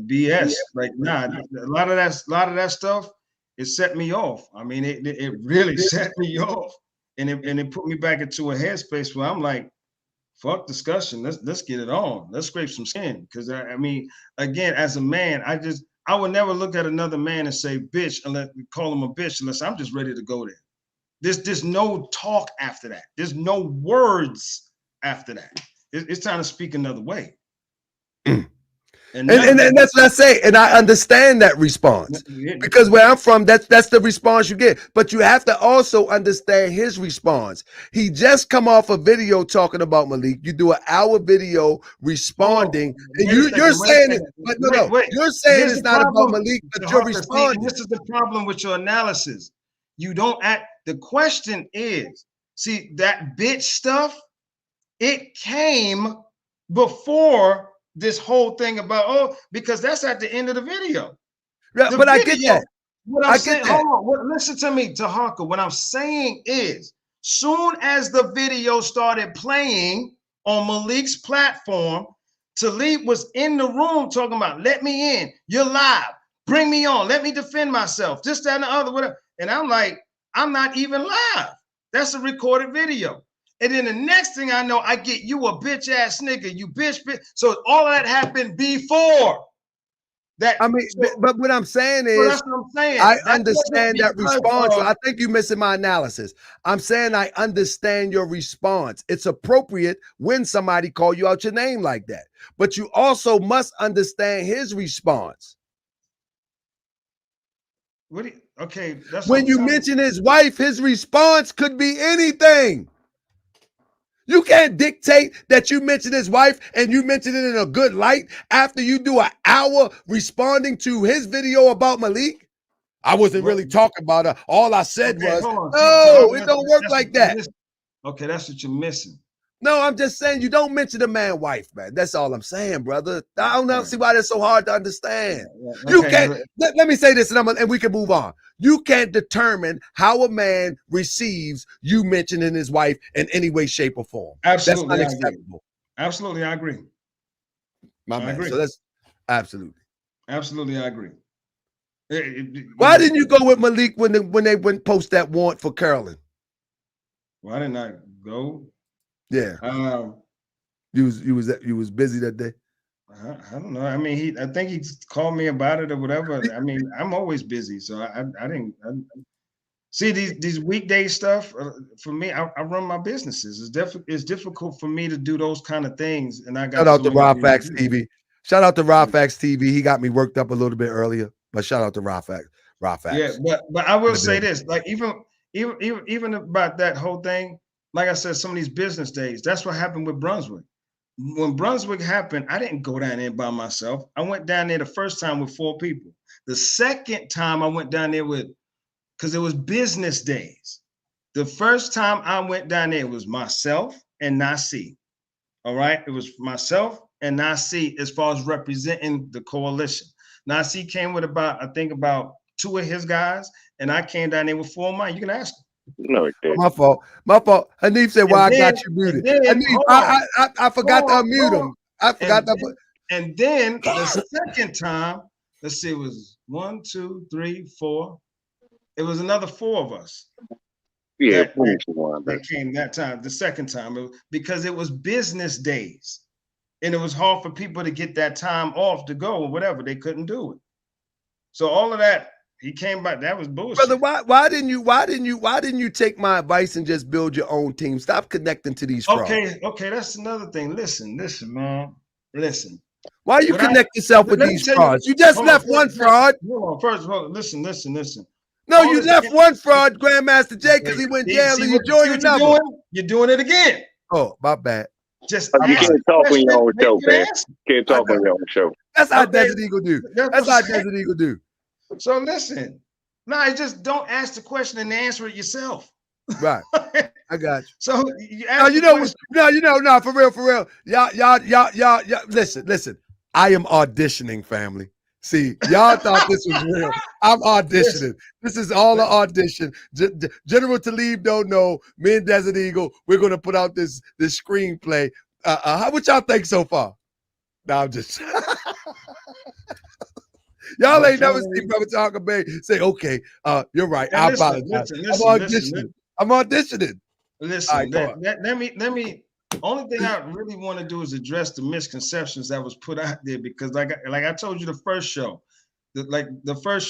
BS. Like, nah, a lot of that stuff, it set me off. I mean, it really set me off. And it put me back into a headspace where I'm like, fuck discussion. Let's get it on. Let's scrape some skin. Because I mean, again, as a man, I would never look at another man and say bitch unless we call him a bitch unless I'm just ready to go there. There's no talk after that. There's no words after that. It's time to speak another way. And that's what I say. And I understand that response. Because where I'm from, that's the response you get. But you have to also understand his response. He just come off a video talking about Malik. You do an hour video responding. And you're saying it, but no. You're saying it's not about Malik, but you're responding. This is the problem with your analysis. You don't act. The question is, see, that bitch stuff, it came before this whole thing about, because that's at the end of the video. Yeah, but I get that. What I'm saying, hold on, listen to me, Tahaka. What I'm saying is, soon as the video started playing on Malik's platform, Talib was in the room talking about, let me in, you're live, bring me on, let me defend myself, this, that, and the other, whatever. And I'm like, I'm not even live. That's a recorded video. And then the next thing I know, I get you a bitch ass nigga, you bitch. So all of that happened before that. I mean, but what I'm saying is, that's what I'm saying. I understand that response. So I think you're missing my analysis. I'm saying I understand your response. It's appropriate when somebody call you out your name like that. But you also must understand his response. What do you, okay, that's when you mention his wife, his response could be anything. You can't dictate that you mention his wife and you mention it in a good light after you do an hour responding to his video about Malik. I wasn't really talking about her. All I said was, no, it don't work like that. Okay, that's what you're missing. No, I'm just saying you don't mention the man's wife, man. That's all I'm saying, brother. I don't know, see why that's so hard to understand. You can't. Let me say this, and we can move on. You can't determine how a man receives you mentioning his wife in any way, shape, or form. Absolutely, that's unacceptable. Absolutely, I agree. I agree. So that's absolutely, I agree. Why didn't you go with Malik when they went post that warrant for Carolyn? Why didn't I go? Yeah. You was busy that day. I don't know. I mean, I think he called me about it or whatever. I mean, I'm always busy, so I didn't see these weekday stuff. For me, I run my businesses. It's difficult for me to do those kind of things. And I got shout out to Raw Facts TV. Shout out to Raw Facts TV. He got me worked up a little bit earlier, but shout out to Raw Facts. Yeah, but I will say this: like even about that whole thing. Like I said, some of these business days, that's what happened with Brunswick. When Brunswick happened, I didn't go down there by myself. I went down there the first time with 4 people. The second time I went down there because it was business days. The first time I went down there, it was myself and Nasi. All right? It was myself and Nasi as far as representing the coalition. Nasi came with about 2 of his guys, and I came down there with 4 of mine. You can ask him. No, it didn't. My fault. Hanif said, "Why I got you muted?" Hanif, I forgot to unmute him. I forgot to. And then the second time, let's see, it was 1, 2, 3, 4. It was another 4 of us. Yeah, that came that time. The second time, because it was business days, and it was hard for people to get that time off to go or whatever. They couldn't do it. So all of that. He came back. That was bullshit. Brother, why didn't you take my advice and just build your own team? Stop connecting to these frauds. Okay, that's another thing. Listen, man. Listen. Why you connect yourself with these frauds? You just left one fraud. First of all, listen. No, you left one fraud, Grandmaster J, because he went jail and you joined another. You're doing it again. Oh, my bad. Just you can't talk on your own show, man. Can't talk on your own show. That's how Desert Eagle do. That's how Desert Eagle do. So listen. No, it's just don't ask the question and answer it yourself. Right. I got you. So for real. Y'all, listen. I am auditioning, family. See, y'all thought this was real. I'm auditioning. This is all an audition. General Talib don't know. Me and Desert Eagle, we're gonna put out this screenplay. What y'all think so far? No, I'm just y'all ain't never seen Brother Talker Bay say, okay, you're right. I apologize. I'm auditioning. Listen, let me. Only thing I really want to do is address the misconceptions that was put out there, because like I told you the first show, the first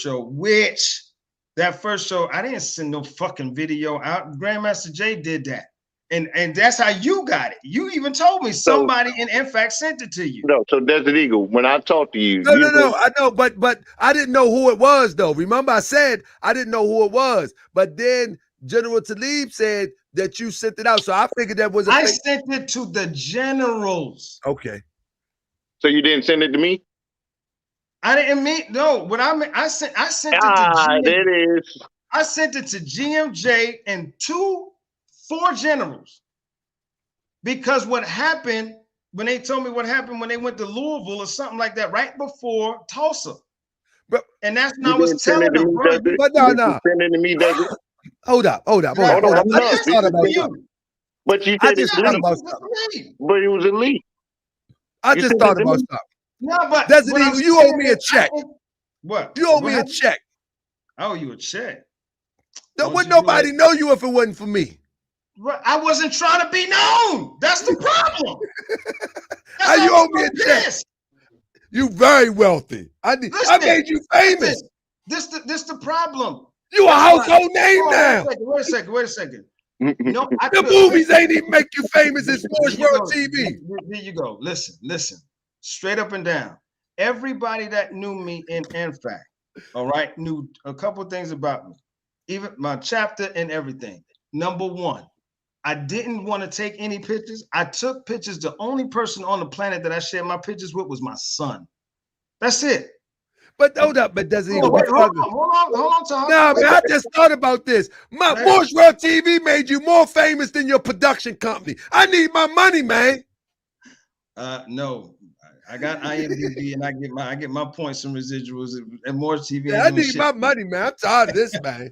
show, I didn't send no fucking video out. Grandmaster J did that. And that's how you got it. You even told me somebody in fact sent it to you. No, so Desert Eagle, when I talked to you. No, I know, but I didn't know who it was though. Remember I said I didn't know who it was, but then General Talib said that you sent it out. So I figured that was I sent it to the generals. Okay. So you didn't send it to me? I didn't mean what I meant, I sent it to there it is. I sent it to GMJ and 4 generals. Because what happened when they told me what happened when they went to Louisville or something like that, right before Tulsa. And that's when I was telling them, bro. But no. Send it to me, Desert. Hold up. But you said it's elite. But it was elite. I just thought about something. No, but Desert Eagle, you owe me a check. What? You owe me a check. I owe you a check. Wouldn't nobody know you if it wasn't for me. I wasn't trying to be known. That's the problem. How you owe me a check? You very wealthy. I made you famous. This the problem. You a household name now. Wait a second. No, the movies ain't even make you famous in Sports World TV. There you go. Listen. Straight up and down. Everybody that knew me in fact, all right, knew a couple things about me, even my chapter and everything. Number one, I didn't want to take any pictures. I took pictures. The only person on the planet that I shared my pictures with was my son. That's it. But hold up, but doesn't even hold on, Tom. No, man, I just thought about this. My Sports World TV made you more famous than your production company. I need my money, man. No. I got IMDb and I get my points and residuals and more TV. Yeah, I need my money, man. I'm tired of this, man.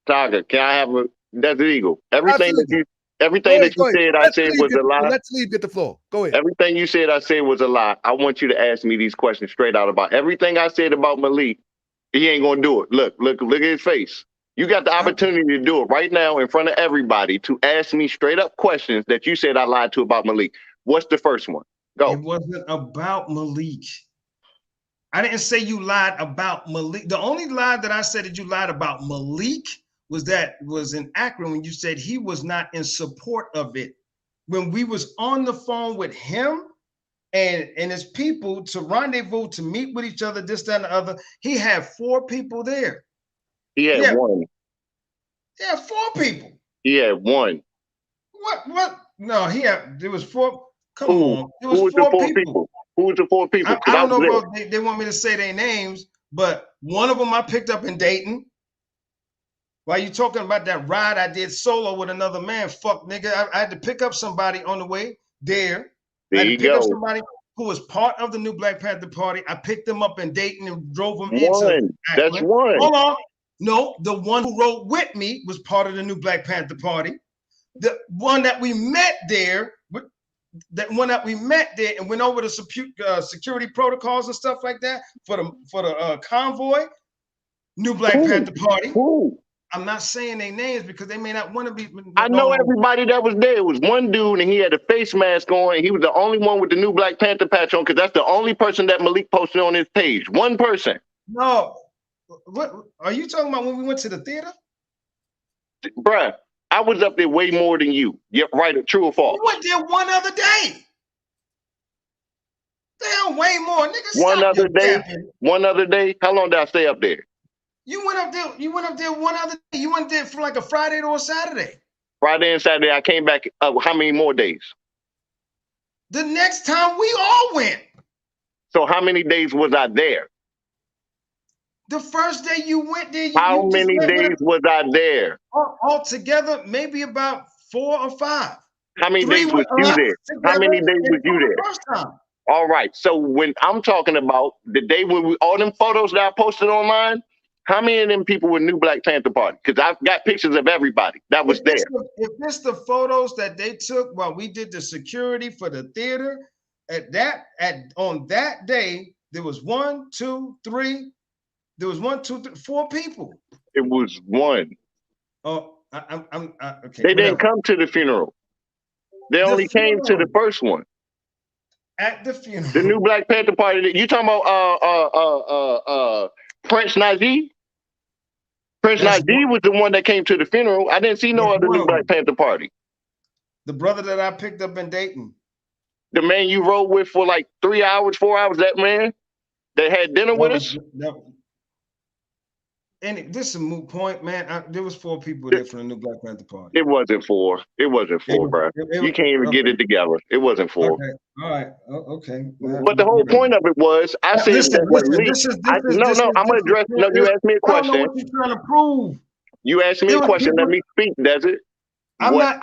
Saga, can I have a Desert Eagle? Everything that you said, I said was a lie. Let's leave. Get the floor. Go ahead. Everything you said, I said was a lie. I want you to ask me these questions straight out about everything I said about Malik. He ain't gonna do it. Look at his face. You got the opportunity to do it right now in front of everybody to ask me straight up questions that you said I lied to about Malik. What's the first one? Go. It wasn't about Malik. I didn't say you lied about Malik. The only lie that I said that you lied about Malik was in Akron when you said he was not in support of it. When we was on the phone with him and his people to rendezvous, to meet with each other, this, that, and the other, he had 4 people there. He had 1. Yeah, 4 people. He had 1. What? No, there was 4. Come on. There was Who was 4 the 4 people? Who was the 4 people? I don't know if they want me to say their names, but one of them I picked up in Dayton. While you talking about that ride I did solo with another man, fuck nigga, I had to pick up somebody on the way there. I had to pick up somebody who was part of the new Black Panther Party. I picked them up in Dayton and drove them into That's Akron. 1. Hold on. No, the one who rode with me was part of the new Black Panther Party. The one that we met there, and went over the security protocols and stuff like that for the convoy, new Black Panther Party. I'm not saying their names because they may not want to be. I know everybody that was there. It was one dude and he had a face mask on and he was the only one with the new Black Panther patch on because that's the only person that Malik posted on his page. One person. No. What are you talking about when we went to the theater? Bruh, I was up there way more than you. Yep, right, true or false? You went there one other day. Damn, way more, nigga. One other day. One other day. How long did I stay up there? You went up there. You went up there one other day. You went there from like a Friday to a Saturday. Friday and Saturday. I came back. How many more days? The next time we all went. So how many days was I there? The first day you went there. How many days was I there? Altogether, maybe about 4 or 5. How many days was you there? How many days was you there? First time. All right. So when I'm talking about the day when all them photos that I posted online, how many of them people were New Black Panther Party? Because I've got pictures of everybody that was there. If it's the photos that they took while we did the security for the theater, on that day, there was 1, 2, 3. There was 1, 2, 3, 4 people. It was 1. Oh, okay. They didn't come to the funeral. They only came to the first one. At the funeral. The New Black Panther Party. You talking about Prince Najee? Prince Najee was the one that came to the funeral. I didn't see no other New Black Panther Party. The brother that I picked up in Dayton. The man you rode with for like 3 hours, 4 hours, that man that had dinner with us? And this is a moot point, man. There was 4 people there from the New Black Panther Party. It wasn't 4. It wasn't 4, bro. You can't even get it together. It wasn't 4. Okay. All right. Okay. But the whole point of it was, I said that I'm gonna address. No, you asked me a question. I don't know what you're trying to prove. You asked me a question. Let me speak, Desert. I'm what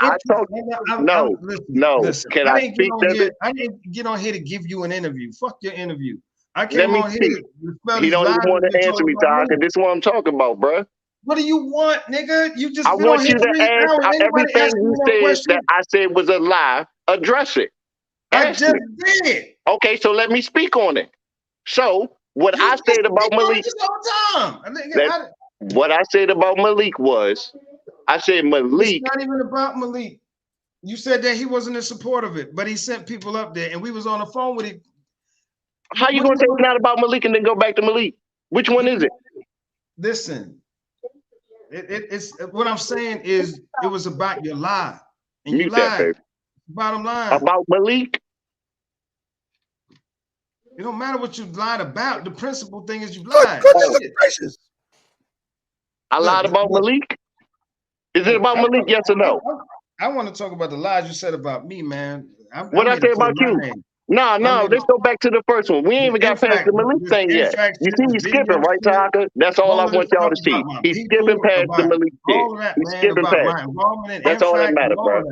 not. Listen, can I speak, Desert? I didn't get on here to give you an interview. Fuck your interview. I Let came me on speak. here. He don't even want to answer me, Taka. This is what I'm talking about, bro. What do you want, nigga? You just I been on want here you to 3 ask hours. Anybody everything you said that I said was a lie. Address it. I just did. Okay, so let me speak on it. So what I said about Malik, what I said about Malik was, I said Malik. It's not even about Malik. You said that he wasn't in support of it, but he sent people up there, and we was on the phone with him. How you gonna say it's not about Malik and then go back to Malik? Which one is it? Listen, it's what I'm saying is it was about your lie, and you lied. Bottom line about Malik. It don't matter what you lied about. The principal thing is you lied. I lied about Malik. Is it about Malik? Yes or no? I want to talk about the lies you said about me, man. What I say about you? No, let's go back to the first one. We ain't even got past the Malik thing yet. You see, he's skipping, right, Taka? That's all I want y'all to see. He's skipping past the Malik shit. He's skipping past. That's all that matters, bro.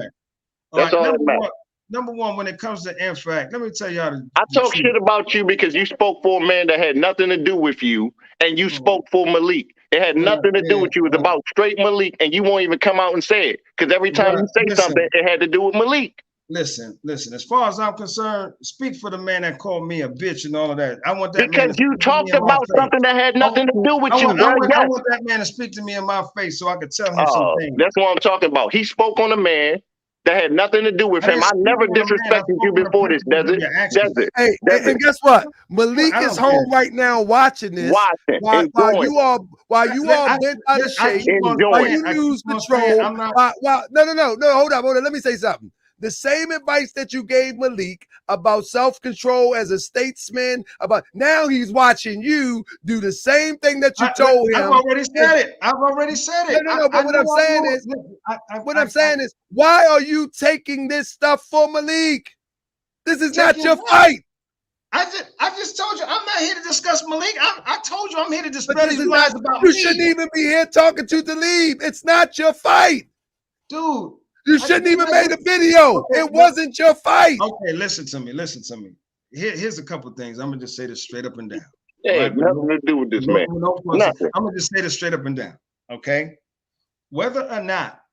That's all that matters. Number one, when it comes to infract, let me tell y'all. I talk shit about you because you spoke for a man that had nothing to do with you, and you spoke for Malik. It had nothing to do with you. It was about straight Malik, and you won't even come out and say it. Because every time you say something, it had to do with Malik. Listen. As far as I'm concerned, speak for the man that called me a bitch and all of that. I want that because you talked about something that had nothing to do with you. I want that man to speak to me in my face so I could tell him some things. That's what I'm talking about. He spoke on a man that had nothing to do with him. I never disrespected you before this, Desert. Hey, and guess what? Malik is home right now watching this. While you all bent out of shape, while you lose control. No, hold on. Let me say something. The same advice that you gave Malik about self-control as a statesman, about now he's watching you do the same thing that you told him. I've already said it. No, but what I'm saying is, why are you taking this stuff for Malik? This is not your fight. I just told you I'm not here to discuss Malik. I told you I'm here to discuss these lies about you me. You shouldn't even be here talking to Talib. It's not your fight, dude. You shouldn't even made a video. Okay, it wasn't your fight. Okay, listen to me. Here's a couple things. I'm gonna just say this straight up and down. Hey, nothing to do with this man. Nothing. I'm gonna just say this straight up and down. Okay, whether or not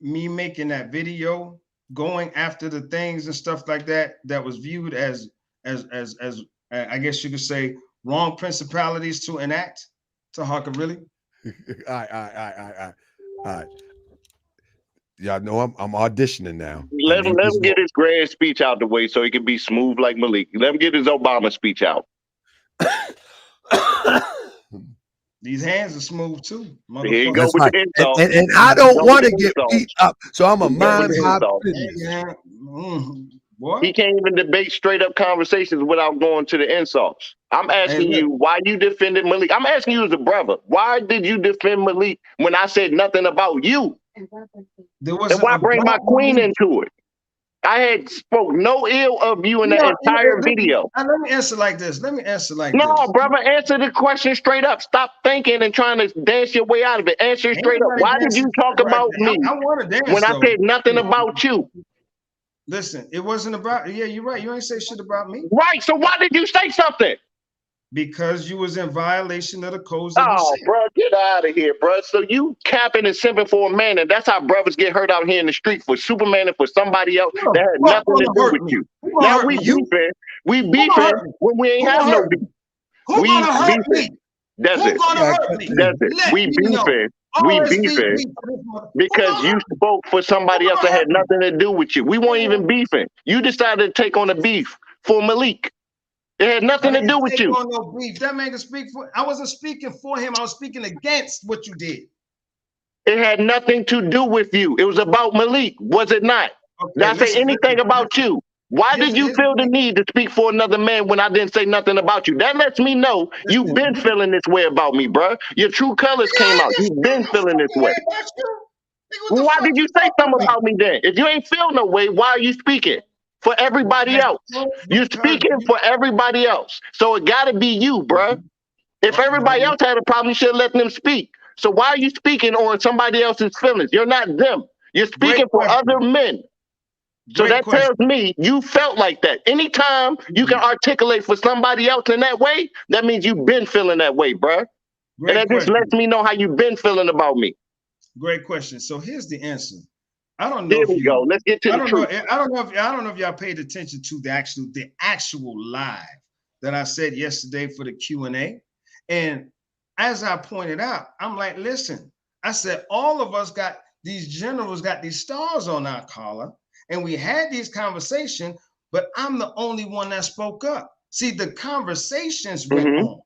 me making that video, going after the things and stuff like that was viewed as I guess you could say wrong principalities to enact. To Harker, really. All right. Y'all know I'm auditioning now. Let him get his grand speech out the way so he can be smooth like Malik. Let him get his Obama speech out. These hands are smooth too, Here you motherfucker. go That's with right. the insult. And I don't Go want with to the get insult. beat up, so I'm a Go with mind the my insult. business. Yeah. Boy. He can't even debate straight up conversations without going to the insults. I'm asking you why you defended Malik. I'm asking you as a brother, why did you defend Malik when I said nothing about you? There And wasn't why bring my about queen Malik. into it? I had spoke no ill of you in You the know, entire video. let me answer like this. Let me answer like No, this. brother, answer the question straight up. Stop thinking and trying to dance your way out of it. Answer it Ain't straight up. nobody Why did dancing you talk right about now. me I want to dance when I though. said nothing about you? Listen, it wasn't about. Yeah, you're right. You ain't say shit about me. Right. So why did you say something? Because you was in violation of the codes that we Oh, set. bro, get out of here, bro. So you capping and simping for a man, and that's how brothers get hurt out here in the street for Superman and for somebody else that had nothing to do with you. Now we beefing. We beefing when we ain't have no beef. Who We gonna hurt beefing. me? Desert. Who gonna hurt me? Desert. Let We me know. beefing. We Always be beefing beef. because you spoke for somebody else that had nothing to do with you. We weren't even beefing. You decided to take on the beef for Malik. It had nothing to do with you. On no beef. That man can speak for. I wasn't speaking for him. I was speaking against what you did. It had nothing to do with you. It was about Malik, was it not? Did I say anything about you? Why did you feel the need to speak for another man when I didn't say nothing about you? That lets me know you've been feeling this way about me, bro. Your true colors came out. You've been feeling this way. Well, why did you say something about me then? If you ain't feel no way, why are you speaking? For everybody else. You're speaking for everybody else. So it got to be you, bruh. If everybody else had a problem, you should let them speak. So why are you speaking on somebody else's feelings? You're not them. You're speaking for other men. So that tells me you felt like that. Anytime you can articulate for somebody else in that way, that means you've been feeling that way, bruh. And that just lets me know how you've been feling about me. Great question. So here's the answer. I don't know. Here we go. Let's get to the truth. I don't know if y'all paid attention to the actual live that I said yesterday for the Q&A. And as I pointed out, I'm like, listen, I said all of us got these generals got these stars on our collar, and we had these conversations, but I'm the only one that spoke up. See, the conversations went on.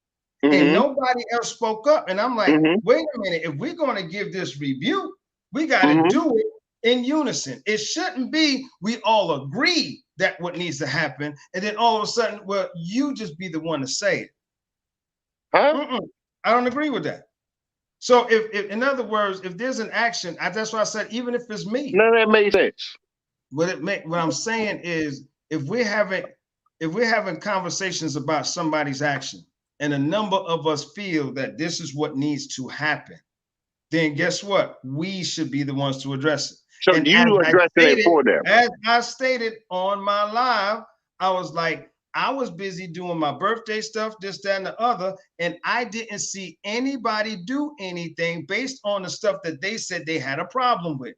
And nobody else spoke up. And I'm like, wait a minute, if we're going to give this review, we got to do it in unison. It shouldn't be we all agree that what needs to happen, and then all of a sudden, well, you just be the one to say it. I don't agree with that. So if in other words, if there's an action, that's why I said, even if it's me. None of that makes sense. What I'm saying is, if we're having conversations about somebody's action, and a number of us feel that this is what needs to happen, then guess what? We should be the ones to address it. So and you addressing it for them. As I stated on my live, I was like, I was busy doing my birthday stuff, this, that, and the other, and I didn't see anybody do anything based on the stuff that they said they had a problem with.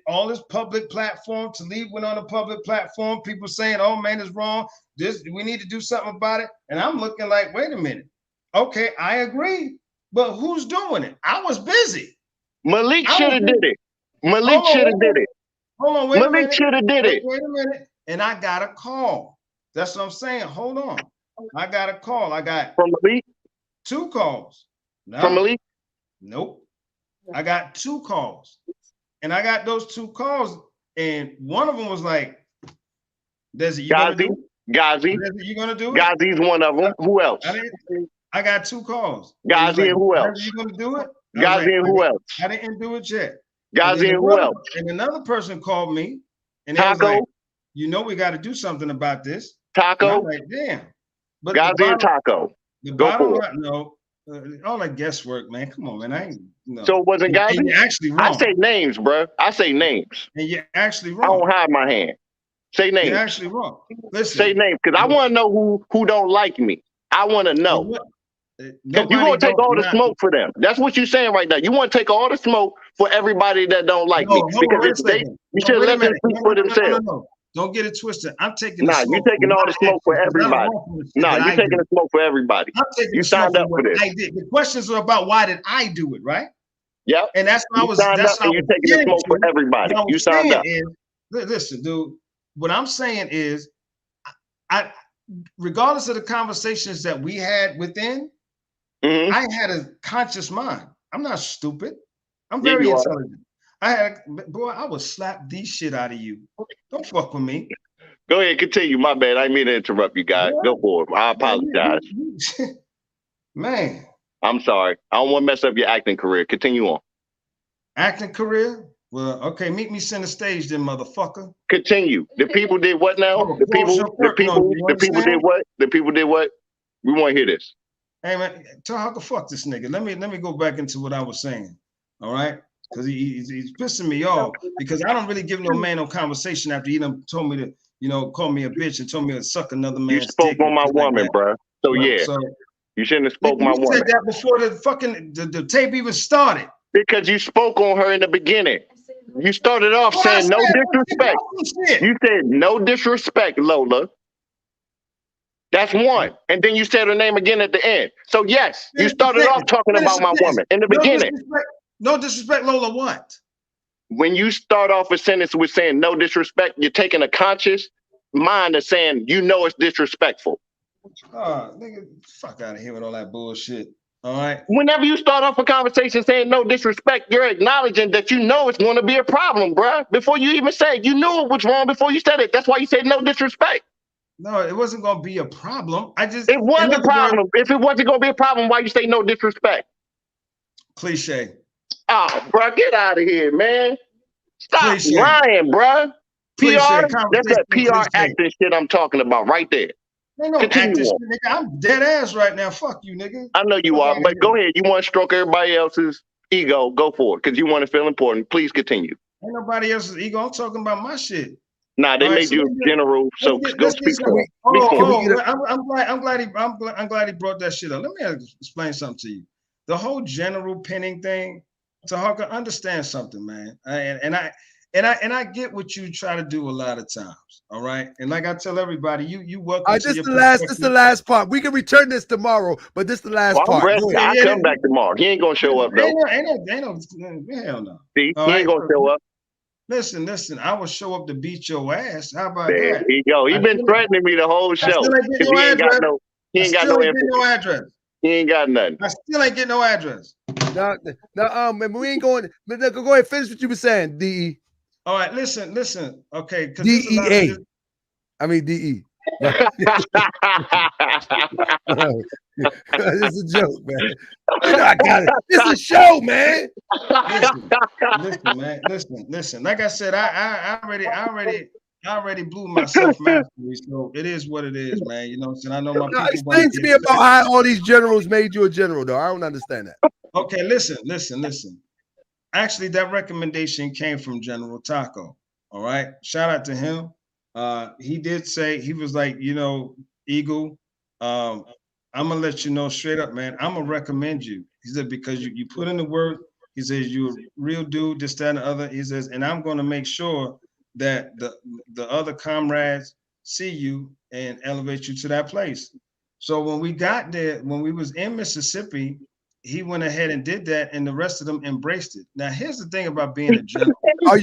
All this public platform, Talib went on a public platform, people saying, oh man, it's wrong. We need to do something about it. And I'm looking like, wait a minute. Okay, I agree. But who's doing it? I was busy. Malik should have did it. Malik should have did it. Hold on, wait a minute. Malik should have did it. Wait a minute. And I got a call. That's what I'm saying. Hold on. I got a call. I got from Malik? 2 calls. No. From Malik? Nope. I got 2 calls. And I got those 2 calls, and one of them was like, Desi, you gonna do it? Gazi. Desi, you gonna do it? Gazi's one of them. Who else? I got 2 calls. Gazi and who else? Desi, you gonna do it? Gazi and who else? I didn't do it yet. Gazi and who else? And another person called me, and they was like, you know, we got to do something about this. Taco. I'm like, damn. But Gazi and Taco. The Go bottom for line, no. All that guesswork, man. Come on, man. I ain't. No. So it wasn't Gazi? And you're actually wrong. I say names, bro. I say names. And you're actually wrong. I don't hide my hand. Say names. You're actually wrong. Listen. Say names, because I want to know who don't like me. I want to know. You're going to take all the smoke for them. That's what you're saying right now. You want to take all the smoke for everybody that don't like me. Because you should let them speak for themselves. No. Don't get it twisted. I'm taking the smoke. You're taking all the smoke for everybody. You're taking the smoke for everybody. You signed up for this. The questions are about why did I do it, right? Yep. And that's what I was. That's how you're taking the smoke for everybody. You signed up. Listen, dude. What I'm saying is, I regardless of the conversations that we had within, I had a conscious mind. I'm not stupid. I'm Yeah, very you are. intelligent. Boy, I would slap the shit out of you. Don't fuck with me. Go ahead, continue. My bad. I didn't mean to interrupt you guys. Go for it. I apologize. Man. I'm sorry. I don't want to mess up your acting career. Continue on. Acting career? Well, okay, meet me center stage then, motherfucker. Continue. The people did what now? The people did what? The people did what? We want to hear this. Hey man, tell fuck this nigga. Let me go back into what I was saying. All right? Because he's pissing me off because I don't really give no man no conversation after he done told me to, call me a bitch and told me to suck another man's dick. You spoke on my woman, bro. So yeah. You shouldn't have spoke my woman. You said that before the fucking the tape even started. Because you spoke on her in the beginning. You started off saying no disrespect. You said no disrespect, Lola. That's one. And then you said her name again at the end. So yes, you started off talking about my woman in the beginning. No disrespect, Lola, what? When you start off a sentence with saying no disrespect, you're taking a conscious mind of saying it's disrespectful. Nigga, fuck out of here with all that bullshit. All right. Whenever you start off a conversation saying no disrespect, you're acknowledging that it's going to be a problem, bruh. Before you even say it, you knew it was wrong before you said it. That's why you said no disrespect. No, it wasn't going to be a problem. It was a problem. If it wasn't going to be a problem, why you say no disrespect? Cliche. Oh, bro, get out of here, man. Stop lying, bro. PR, that's that PR acting shit I'm talking about right there. Ain't no acting shit, nigga. I'm dead ass right now. Fuck you, nigga. I know you are, but go ahead. You want to stroke everybody else's ego, go for it, because you want to feel important. Please continue. Ain't nobody else's ego. I'm talking about my shit. Nah, they made you general, so go speak for it. I'm glad he brought that shit up. Let me explain something to you. The whole general pinning thing, Tahaka, understand something, man. And I get what you try to do a lot of times. All right. And like I tell everybody, you welcome. This is the last part. We can return this tomorrow, but this is the last part. I'll come back tomorrow. He ain't gonna show up though. Ain't no hell no. See, he ain't gonna show up. Listen, I will show up to beat your ass. How about there that? There you go. He been threatening me the whole show. He ain't got no address. He ain't got nothing. I still ain't getting no address. No, we ain't going. Go ahead, finish what you were saying, DE. All right, listen. Okay, DEA. I mean DE. This is a joke, man. I got it. This is a show, man. Listen, man. Listen. Like I said, I already blew myself mastery, so it is what it is, man. You know what I'm saying? I know my people. Explain to me about how all these generals made you a general, though. I don't understand that. Okay, listen. Actually, that recommendation came from General Taco. All right. Shout out to him. He did say, he was like, Eagle, I'm gonna let you know straight up, man. I'm gonna recommend you. He said, because you put in the work. He says you're a real dude, this, that, and the other. He says, and I'm gonna make sure that the other comrades see you and elevate you to that place. So when we got there, when we was in Mississippi, he went ahead and did that, and the rest of them embraced it. Now, here's the thing about being a general. Are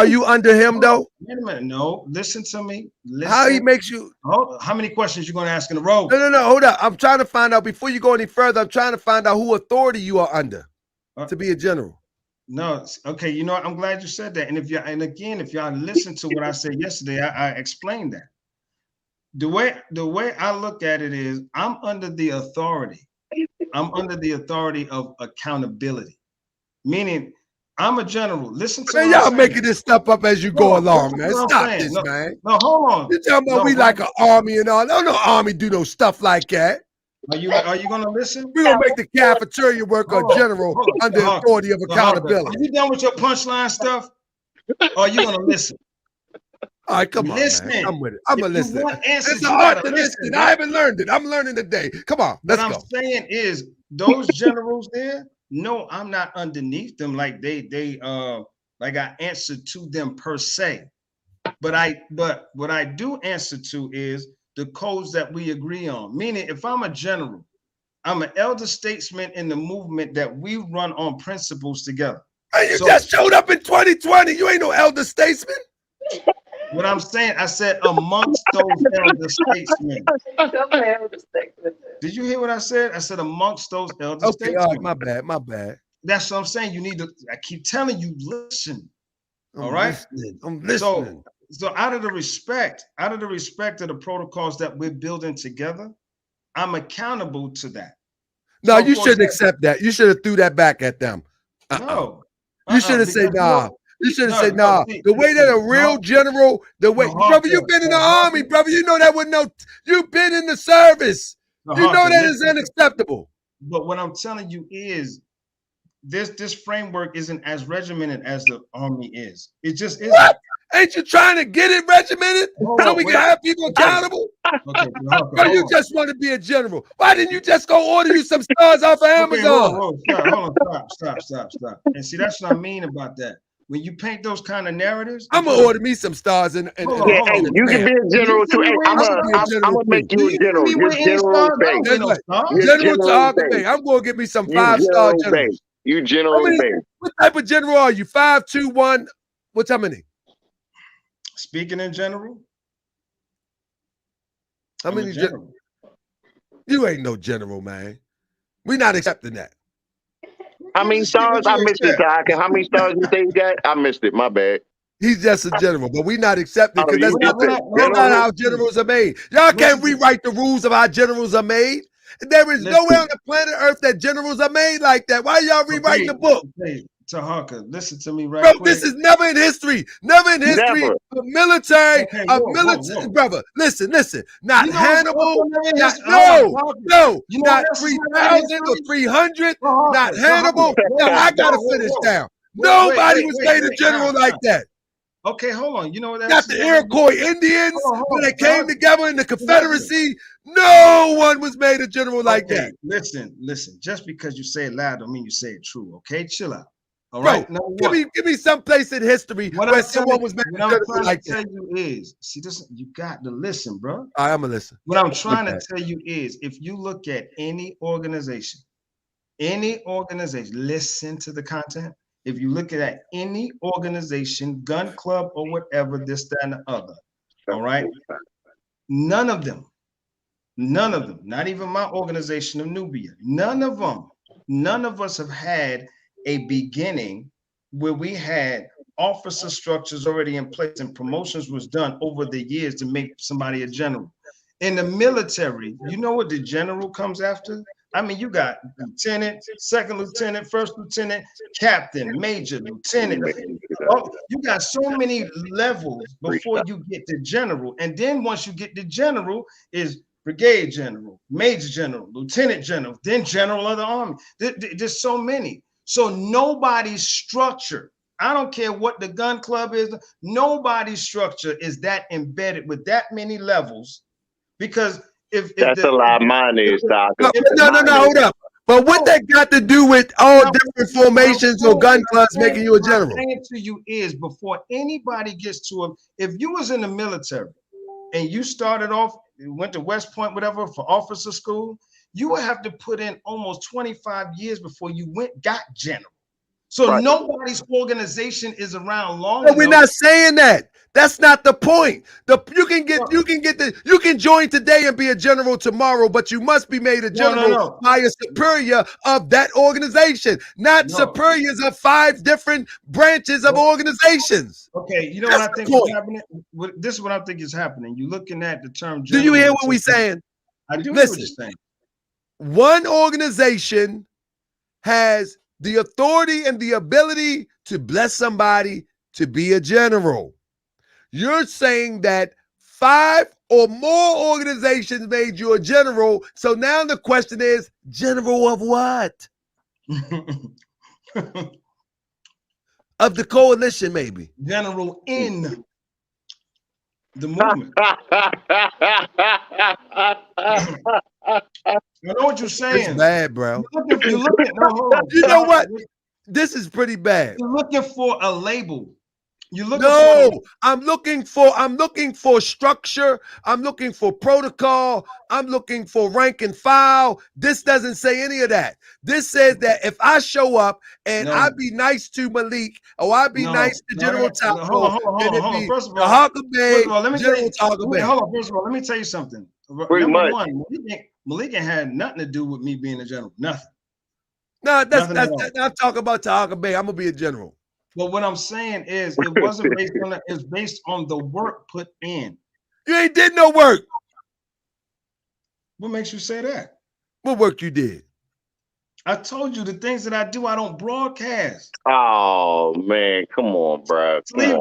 you under him though? Wait a minute. No, listen to me. Listen. How he makes you? How many questions you gonna ask in a row? No. Hold up. I'm trying to find out before you go any further. I'm trying to find out who authority you are under to be a general. No, okay. You know what? I'm glad you said that. And if y'all listen to what I said yesterday, I explained that. The way I look at it is, I'm under the authority. I'm under the authority of accountability, meaning I'm a general. Listen to man, y'all making this stuff up as you go along, man. Stop this, man. No, hold on. You're talking about we like an army and all. No army do no stuff like that. Are you gonna listen? We're gonna make the cafeteria worker a general under authority of accountability. Are you done with your punchline stuff? Or are you gonna listen? All right, come on, man. I'm with it. I'm gonna listen. It's an art to listen. I haven't learned it. I'm learning today. Come on, let's go. What I'm saying is, those generals there, no, I'm not underneath them like they like I answer to them per se. But what I do answer to is the codes that we agree on. Meaning, if I'm a general, I'm an elder statesman in the movement that we run on principles together. Hey, you just showed up in 2020. You ain't no elder statesman. What I'm saying, I said amongst those elder statesmen. Did you hear what I said? I said amongst those elder statesmen. All right, my bad, my bad. That's what I'm saying. You need to. I keep telling you, listen. All right. I'm listening. So out of the respect of the protocols that we're building together, I'm accountable to that. No, So you shouldn't accept that. You should have threw that back at them. No. You should have said nah. You should have said nah. See, the way that a real general, brother, you've been in the army, brother. You know that would no. You've been in the service. You know that is unacceptable. But what I'm telling you is, this framework isn't as regimented as the army is. It just isn't. What? Ain't you trying to get it regimented so we can have people accountable? Or you just want to be a general? Why didn't you just go order you some stars off of Amazon? Hold on, stop. And see, that's what I mean about that. When you paint those kind of narratives, I'm gonna order me some stars and you can be a general too. Hey, I'm gonna make you a general. You're General Bay. General Talib Bay. I'm gonna get me some 5-star generals. You General Bay. What type of general are you? 5, 2, 1. What's how many? Speaking in general. How many general? You ain't no general, man. We're not accepting that. How many stars? I missed it, Doc. How many stars you say you got? I missed it. My bad. He's just a general, but we're not accepting because that's not how generals are made. Y'all can't rewrite the rules of how generals are made. There is nowhere on the planet Earth that generals are made like that. Why y'all rewriting the book? Tahaka, listen to me right bro, quick. This is never in history. Never in history of military, brother. Listen. Not Hannibal. Not 3,000 or 300. Not Hannibal. No, I gotta finish down. Nobody was made a general like that. Okay, hold on. You know what that's not the Iroquois Indians when they came together in the Confederacy. No one was made a general like that. Listen. Just because you say it loud don't mean you say it true. Okay, chill out. All Bro, right. Give me some place in history where someone was made a general like that. What I'm trying to tell you is, see this. You got to listen, bro. I'm gonna listen. What I'm trying to tell you is, if you look at any organization, listen to the content. If you look at any organization, gun club or whatever, this, that, and the other, all right? None of them, not even my organization of Nubia, none of us have had a beginning where we had officer structures already in place and promotions was done over the years to make somebody a general. In the military, you know what the general comes after? I mean, you got lieutenant, second lieutenant, first lieutenant, captain, major, lieutenant. Oh, you got so many levels before you get to general. And then once you get to general is brigade general, major general, lieutenant general, then general of the army. There's so many. So nobody's structure, I don't care what the gun club is, nobody's structure is that embedded with that many levels, because if that's a lie. Mine is, Doc. No, hold up. But what that got to do with all different formations or gun clubs making you a general? What I'm saying to you is, before anybody gets to if you was in the military and you started off, went to West Point, whatever, for officer school, you would have to put in almost 25 years before you got general. So nobody's organization is around long enough. We're not saying that. That's not the point. You can join today and be a general tomorrow, but you must be made a general by a superior of that organization, not superiors of 5 different branches of organizations. Okay, you know what I think is happening? This is what I think is happening. You're looking at the term general. Do you hear what we're saying? I do hear what you're saying. One organization has the authority and the ability to bless somebody to be a general. You're saying that 5 or more organizations made you a general. So now the question is, general of what? Of the coalition, maybe. General in the movement. I know what you're saying. It's bad, bro. You're looking, you know what? This is pretty bad. You're looking for a label. You look. No, I'm looking for structure. I'm looking for protocol. I'm looking for rank and file. This doesn't say any of that. This says that if I show up and I be nice to Malik or I be nice to General Taco, hold on. First of all, let me General hold on. First of all, let me tell you something. Number one, Malik ain't had nothing to do with me being a general. Nothing. No, that's I'm talking about Taco Bay. I'm gonna be a general. But what I'm saying is, it wasn't based on that. It's based on the work put in. You ain't did no work. What makes you say that? What work you did? I told you the things that I do, I don't broadcast. Oh man, come on, bro. He's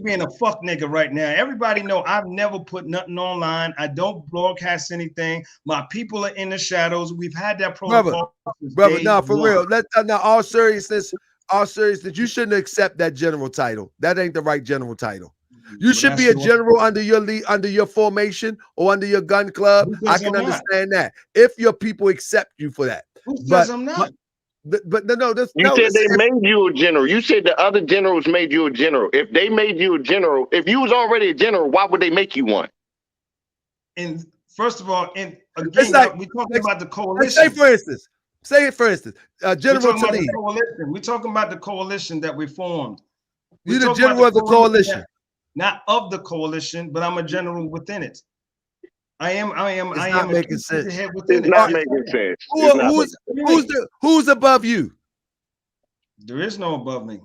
being a fuck nigga right now. Everybody know I've never put nothing online. I don't broadcast anything. My people are in the shadows. We've had that protocol. Brother, no, for real. Now, all seriousness, you shouldn't accept that general title. That ain't the right general title. You should be a general under your lead, under your formation, or under your gun club. I can understand that if your people accept you for that. But I'm not. But no, you said they made you a general. You said the other generals made you a general. If they made you a general, if you was already a general, why would they make you one? And first of all, and again, we're talking about the coalition. Say for instance, General Talib. We're talking about the coalition that we formed. You're the general of the coalition. Not of the coalition, but I'm a general within it. I am. It's not making sense. It's not making sense. Who's above you? There is no above me.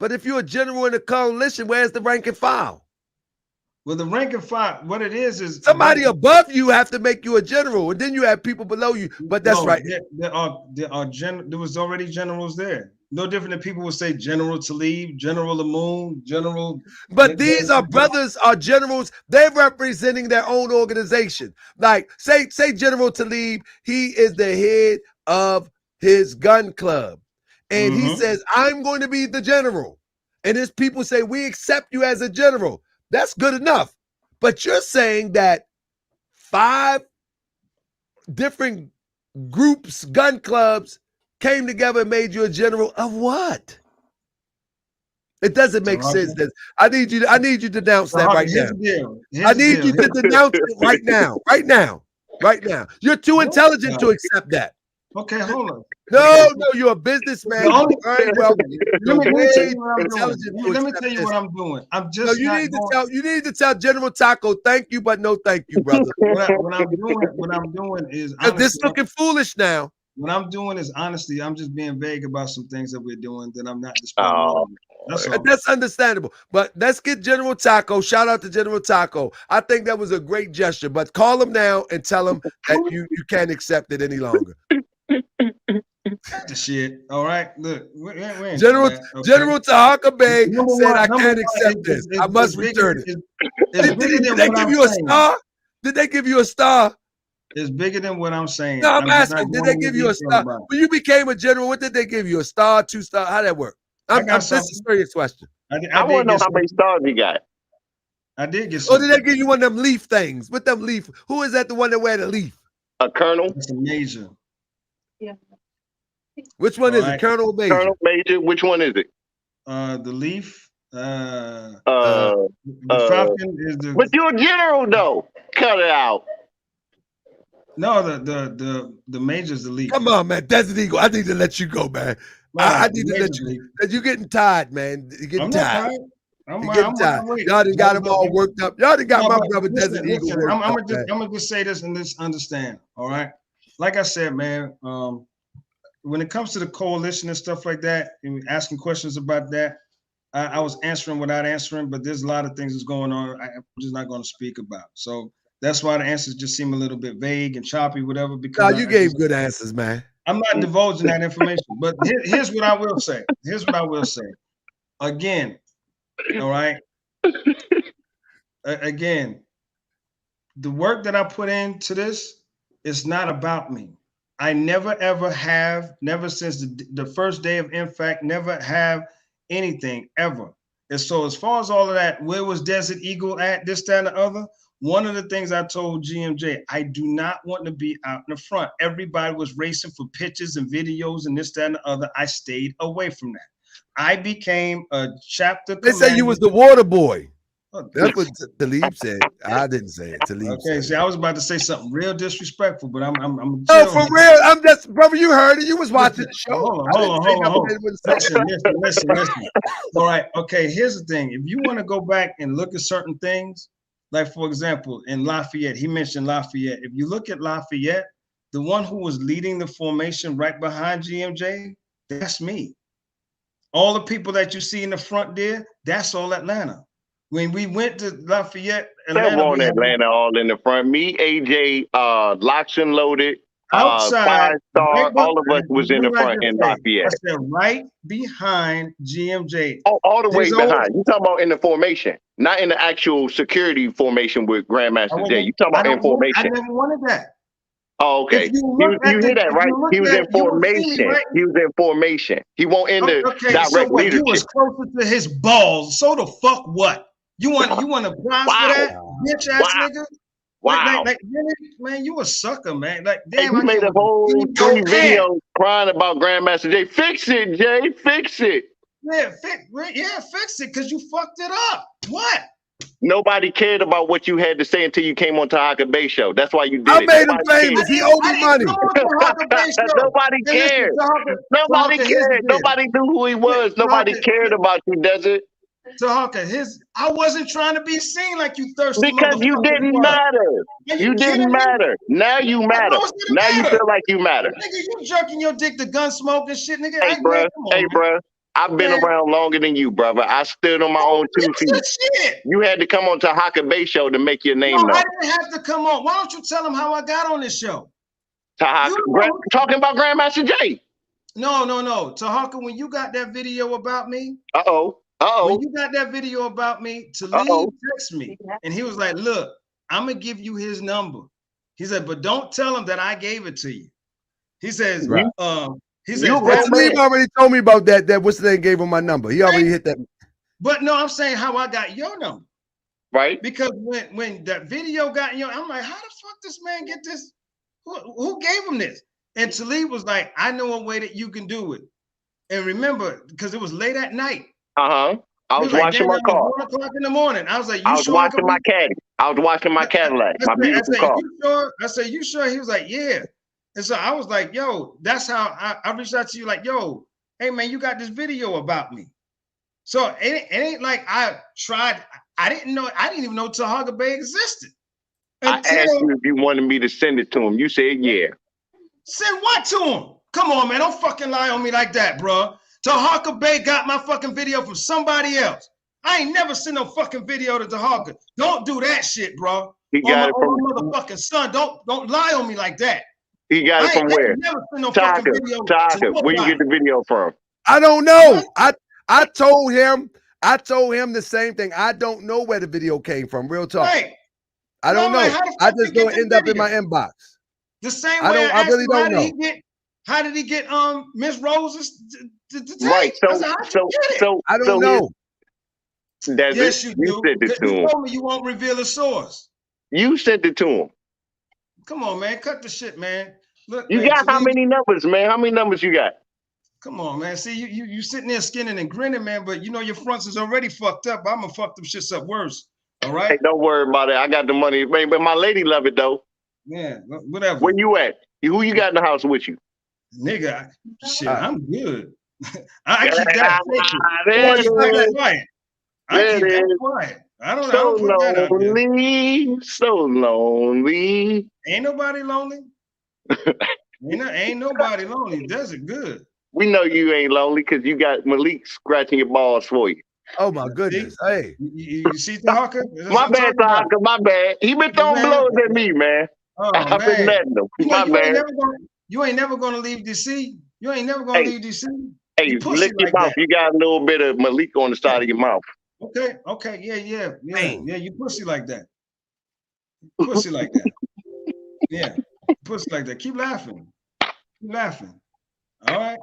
But if you're a general in a coalition, where's the rank and file? Well, the rank and file, what it is somebody above you have to make you a general, and then you have people below you. But that's right. There was already generals there. No different than people would say General Talib, General Lamoon, General. But these are brothers, are generals. They're representing their own organization. Like say General Talib, he is the head of his gun club, and he says, "I'm going to be the general." And his people say, "We accept you as a general." That's good enough. But you're saying that 5 different groups, gun clubs, came together and made you a general of what? It doesn't make sense. I need you to denounce that right now. I need you to denounce it right now. Right now. Right now. You're too intelligent to accept that. Okay, hold on. No, you're a businessman. Let me tell you what I'm doing. I'm just you need to tell General Taco, thank you, but no thank you, brother. what I'm doing is this looking foolish now. What I'm doing is honestly, I'm just being vague about some things that we're doing that I'm not displaying. That's understandable. But let's get General Taco. Shout out to General Taco. I think that was a great gesture. But call him now and tell him that you can't accept it any longer. The shit. All right. Look, General Tahaka Bay said, "I can't accept this. I must return it." Did they give you a star? Did they give you a star? It's bigger than what I'm saying. No, I'm asking. Did they give you a star? When you became a general, what did they give you? A star, 2 stars? How that work? This is a serious question. I want to know how many stars you got. I did get. Or did they give you one of them leaf things? With them leaf? Who is that? The one that wear the leaf? A colonel. It's a major. Yeah. Which one is it? Colonel or Major? Colonel, Major. Which one is it? The leaf. The Falcon is the. But you're a general though. Cut it out. No, the major's the leaf. Come on, man. Desert Eagle. I need to let you go, man. I need to let you. Because you're getting tired, man. You're getting tired. You're getting tired. Y'all done got him all worked up. Y'all done got my brother Desert Eagle worked up. I'm gonna just say this and just understand. All right. Like I said, man. When it comes to the coalition and stuff like that, and asking questions about that, I was answering without answering, but there's a lot of things that's going on I'm just not going to speak about. So that's why the answers just seem a little bit vague and choppy, whatever. Because you gave good answers, man. I'm not divulging that information, but here's what I will say. Here's what I will say. Again, all right. Again, the work that I put into this is not about me. I never, ever have, never since the first day of INFACT, never have anything ever. And so as far as all of that, where was Desert Eagle at, this, that, and the other? One of the things I told GMJ, I do not want to be out in the front. Everybody was racing for pictures and videos and this, that, and the other. I stayed away from that. I became a chapter. They say you was the water boy. That's what Talib said. I didn't say it. Talib Okay, said see, I was about to say something real disrespectful, but I'm oh, chill. for real. I'm just, brother, you heard it. You was watching the show. Hold on. Listen. All right, okay, here's the thing. If you want to go back and look at certain things, like for example, in Lafayette, he mentioned Lafayette. If you look at Lafayette, the one who was leading the formation right behind GMJ, that's me. All the people that you see in the front there, that's all Atlanta. When we went to Lafayette, Atlanta, all in the front. Me, AJ, Locks and Loaded, outside, 5-star, all of us was in the front in Lafayette. I said right behind GMJ. Oh, all the way behind. You talking about in the formation, not in the actual security formation with Grandmaster J. You talking about in formation. I never wanted that. Oh, okay. You hear that, right? He was in formation. Right? He was in formation. He won't in the direct leadership. You was closer to his balls. So the fuck what? You want to prize for that, bitch ass nigga? Wow. Like, man, you a sucker, man. Like, damn, you made a whole 3 videos crying about Grandmaster J. Fix it, Jay. Fix it. Yeah, fix it, because you fucked it up. What? Nobody cared about what you had to say until you came on Tahaka Bay show. That's why you did it. I made him famous. He owed me money. Nobody cared. Nobody cared. Nobody knew who he was. Nobody cared about you, does it? Tahaka, I wasn't trying to be seen like you thirsty. Because you didn't matter. You didn't matter. Now you matter. Now you feel like you matter. Nigga, you jerking your dick to gun smoke and shit, nigga. Hey, bro. I've been around longer than you, brother. I stood on my own 2 feet. You had to come on Tahaka Bay show to make your name known. I didn't have to come on. Why don't you tell them how I got on this show? Talking about Grandmaster J. No. Tahaka, when you got that video about me. When you got that video about me, Talib texted me, and he was like, look, I'm going to give you his number. He said, but don't tell him that I gave it to you. He says, Talib already told me about that. That what's the name gave him my number. He already hit that. But no, I'm saying how I got your number. Right. Because when that video got in I'm like, how the fuck this man get this? Who gave him this? And Talib was like, I know a way that you can do it. And remember, because it was late at night. I was washing my car. 1 o'clock in the morning. I was like, I was washing my caddy. I was washing my Cadillac, my beautiful car. You sure? I said, you sure? He was like, yeah. And so I was like, yo, that's how I reached out to you. Like, yo, hey man, you got this video about me. So it ain't like I tried. I didn't even know Tahaka Bay existed. I asked you if you wanted me to send it to him. You said yeah. Send what to him? Come on, man. Don't fucking lie on me like that, bro. Tahaka Bay got my fucking video from somebody else. I ain't never sent no fucking video to Tahaka. Don't do that shit, bro. He got it from my motherfucking son. Don't lie on me like that. He got it from where? Tahaka, where you get the video from? I don't know. I told him the same thing. I don't know where the video came from. Real talk. Right. I don't know. I just don't end up in my inbox. The same way I really don't know. How did he get Miss Rose's to take? Right. So I don't know. Yes, you do. You sent it to him. You told me you won't reveal the source. You sent it to him. Come on, man. Cut the shit, man. Look, you got how many numbers, man? How many numbers you got? Come on, man. See, you sitting there skinning and grinning, man, but you know your fronts is already fucked up. I'm gonna fuck them shits up worse. All right. Hey, don't worry about it. I got the money, man. But my lady love it though. Yeah, whatever. Where you at? Who you got in the house with you? Nigga, shit, I'm good. I keep that quiet. I keep that quiet. I don't put that out there. So lonely. Ain't nobody lonely. Ain't nobody lonely. Does it good. We know you ain't lonely because you got Malik scratching your balls for you. Oh my goodness. Hey. You see Tahaka? My bad, Tahaka. My bad. He been throwing blows at me, man. Oh, I've been letting him. My bad. You ain't never gonna leave DC. You ain't never gonna leave DC. Hey, lick your mouth. You got a little bit of Malik on the side of your mouth. Okay, yeah. You pussy like that. Pussy like that. Yeah, pussy like that. Keep laughing. All right.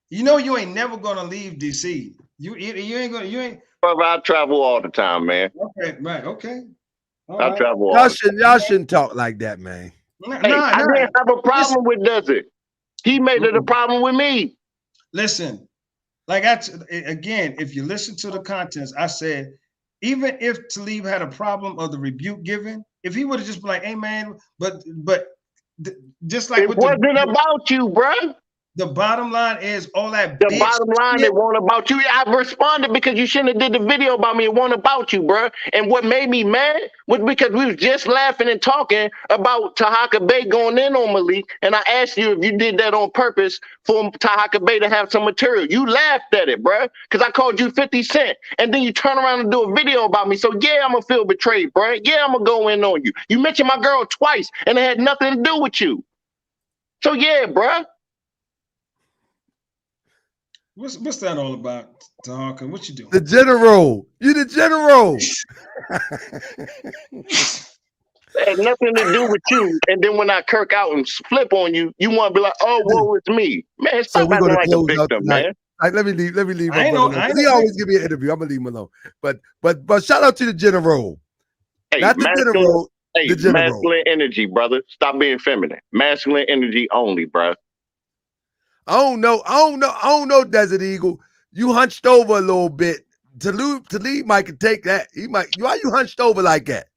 You know you ain't never gonna leave DC. You ain't. Brother, I travel all the time, man. Okay, right. Okay. I travel all. Y'all shouldn't talk like that, man. I didn't have a problem with does it. He made it a problem with me. Listen, Like again, if you listen to the contents, I said, even if Talib had a problem of the rebuke given, if he would have just been like, "Hey man," but just like it wasn't about you, bruh. The bottom line is all that. The bottom line, it wasn't about you. I responded because you shouldn't have did the video about me. It wasn't about you, bruh. And what made me mad was because we was just laughing and talking about Tahaka Bay going in on Malik, and I asked you if you did that on purpose for Tahaka Bay to have some material. You laughed at it, bruh, because I called you 50 Cent, and then you turn around and do a video about me. So yeah, I'm gonna feel betrayed, bruh. Yeah, I'm gonna go in on you. You mentioned my girl twice, and it had nothing to do with you. So yeah, bruh. What's that all about, Tahaka? What you doing? The general. You the general. It had nothing to do with you. And then when I kirk out and flip on you, you want to be like, "Oh, woe, it's me." Man, stop acting like a victim, man. Let me leave my brother. He always give me an interview. I'm gonna leave him alone. But shout out to the general. Hey, not the general. Hey, the general. masculine energy, brother. Stop being feminine. Masculine energy only, bro. I don't know, Desert Eagle. You hunched over a little bit. Talib might take that. He might. Why you hunched over like that?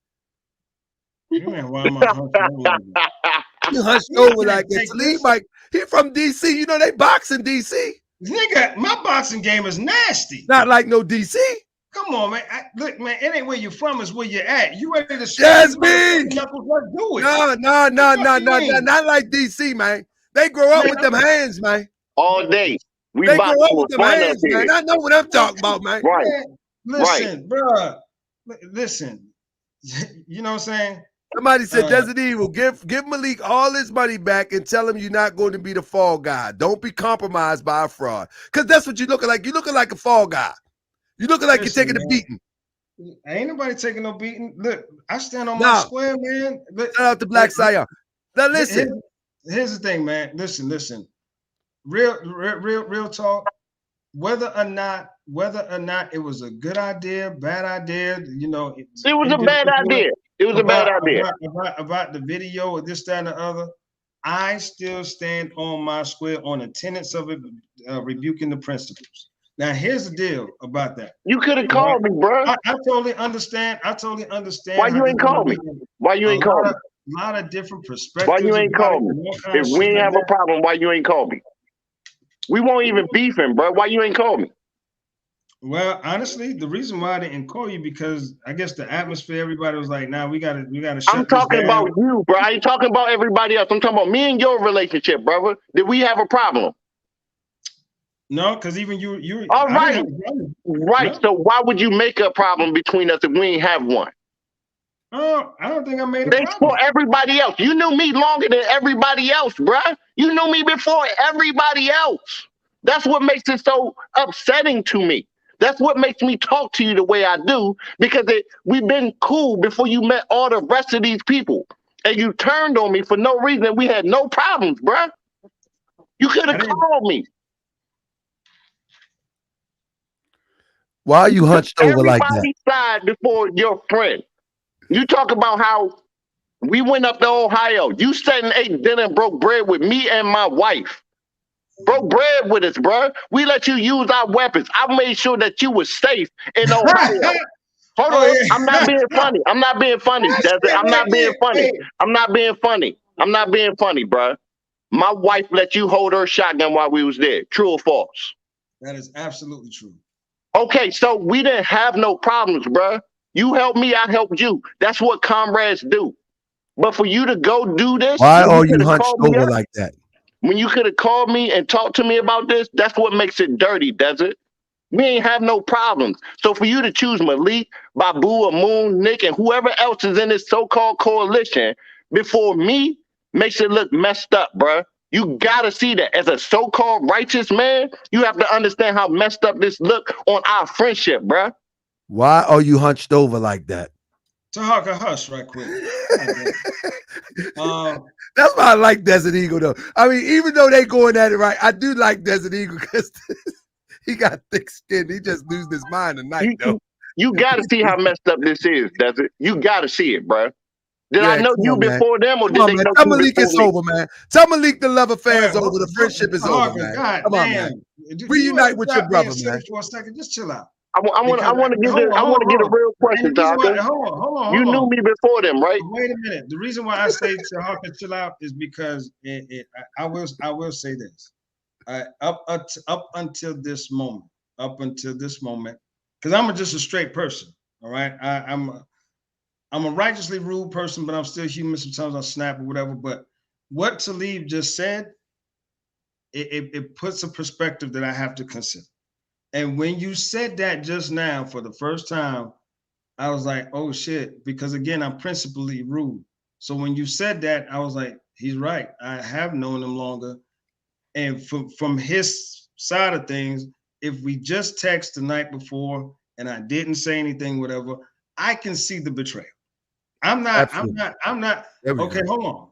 Man, why am I hunched over like that? You hunched over like that. Talib might. He from DC. You know they box in DC. Nigga, my boxing game is nasty. Not like no DC. Come on, man. Look, man, it ain't where you're from, it's where you're at. You ready to Yes, me. Let's do it. No, not like DC, man. They grow up with them hands, man. All day. They grow up with them hands, man. I know what I'm talking about, man. Right. Listen, bro. Listen. You know what I'm saying? Somebody said, Desert Evil, give Malik all his money back and tell him you're not going to be the fall guy. Don't be compromised by a fraud. Because that's what you're looking like. You're looking like a fall guy. You're looking like you're taking a beating. Ain't nobody taking no beating. Look, I stand on my square, man. Look, shout out to Black Sire. Now listen. Here's the thing, man. Listen. Real talk. Whether or not it was a good idea, bad idea, you know. It was a bad idea. It was a bad idea. About the video or this, that, and the other. I still stand on my square on the tenets of it, rebuking the principles. Now, here's the deal about that. You could have called me, bro. I totally understand. Why you ain't called me? Why you ain't called me? A lot of different perspectives. Why you ain't called me? If we ain't have a problem, why you ain't called me? We won't even beefing, bro. Why you ain't called me? Well, honestly, the reason why I didn't call you because I guess the atmosphere, everybody was like, "Nah, we gotta shut I'm talking about you, bro. I ain't talking about everybody else. I'm talking about me and your relationship, brother. Did we have a problem? No, because even you. All right, right. No. So why would you make a problem between us if we ain't have one? Oh, I don't think I made a problem. For everybody else. You knew me longer than everybody else, bruh. You knew me before everybody else. That's what makes it so upsetting to me. That's what makes me talk to you the way I do, because we've been cool before you met all the rest of these people. And you turned on me for no reason. We had no problems, bruh. You could have called me. Why are you hunched over like that? Everybody side before your friend. You talk about how we went up to Ohio. You sat and ate dinner and broke bread with me and my wife. Broke bread with us, bro. We let you use our weapons. I made sure that you were safe in Ohio. Hold on. Yeah. I'm not being funny. I'm not being funny. I'm not being funny. I'm not being funny. I'm not being funny, bro. My wife let you hold her shotgun while we was there. True or false? That is absolutely true. Okay, so we didn't have no problems, bro. You helped me, I helped you. That's what comrades do. But for you to go do this, why are you hunched over like that? When you could have called me and talked to me about this, that's what makes it dirty, does it? We ain't have no problems. So for you to choose Malik, Babu, Moon, Nick, and whoever else is in this so-called coalition before me makes it look messed up, bro. You gotta see that as a so-called righteous man, you have to understand how messed up this look on our friendship, bro. Why are you hunched over like that? Tahaka, hush right quick. That's why I like Desert Eagle, though. I mean, even though they going at it right, I do like Desert Eagle because he got thick skin. He just loses his mind tonight, though. You got to see how messed up this is, Desert. You got to see it, bro. Did I know you before them, or did they know you Tell Malik before it's me? over, man. Tell Malik the love affair is over. The friendship is over, man. God Come on, damn. man. Reunite with your brother, man. For a second, just chill out. I want to get a real question, Taka. Hold on. You knew me before them, right? Wait a minute. The reason why I say to Hawker chill out is because I will say this. Up until this moment, because I'm just a straight person. All right, I'm a righteously rude person, but I'm still human. Sometimes I'll snap or whatever. But what Talib just said, it puts a perspective that I have to consider. And when you said that just now for the first time, I was like, oh shit, because again, I'm principally rude. So when you said that, I was like, he's right. I have known him longer. And from his side of things, if we just text the night before and I didn't say anything, whatever, I can see the betrayal. I'm not, okay, hold on.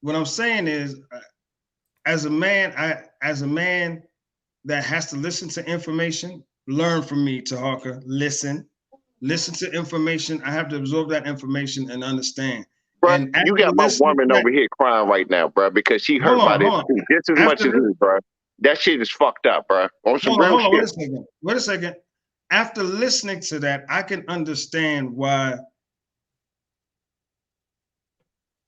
What I'm saying is, as a man that has to listen to information, learn from me, Tahaka, listen to information. I have to absorb that information and understand. Bro, and you got my woman over here crying right now, bro, because she hurt by this too, just as much as me, bro. That shit is fucked up, bro. On some real shit. Wait a second. After listening to that, I can understand why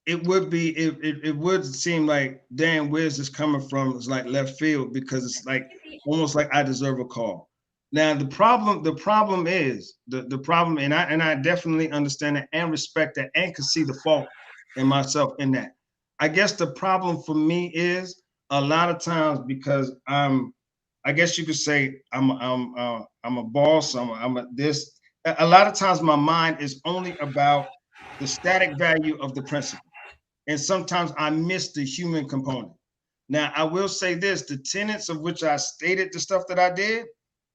it would seem like, damn, where's this coming from? It's like left field, because it's like almost like I deserve a call. Now the problem is, and I definitely understand that and respect that and can see the fault in myself in that. I guess the problem for me is a lot of times, because I guess you could say I'm a boss, I'm a this. A lot of times my mind is only about the static value of the principle. And sometimes I miss the human component. Now, I will say this, the tenets of which I stated the stuff that I did,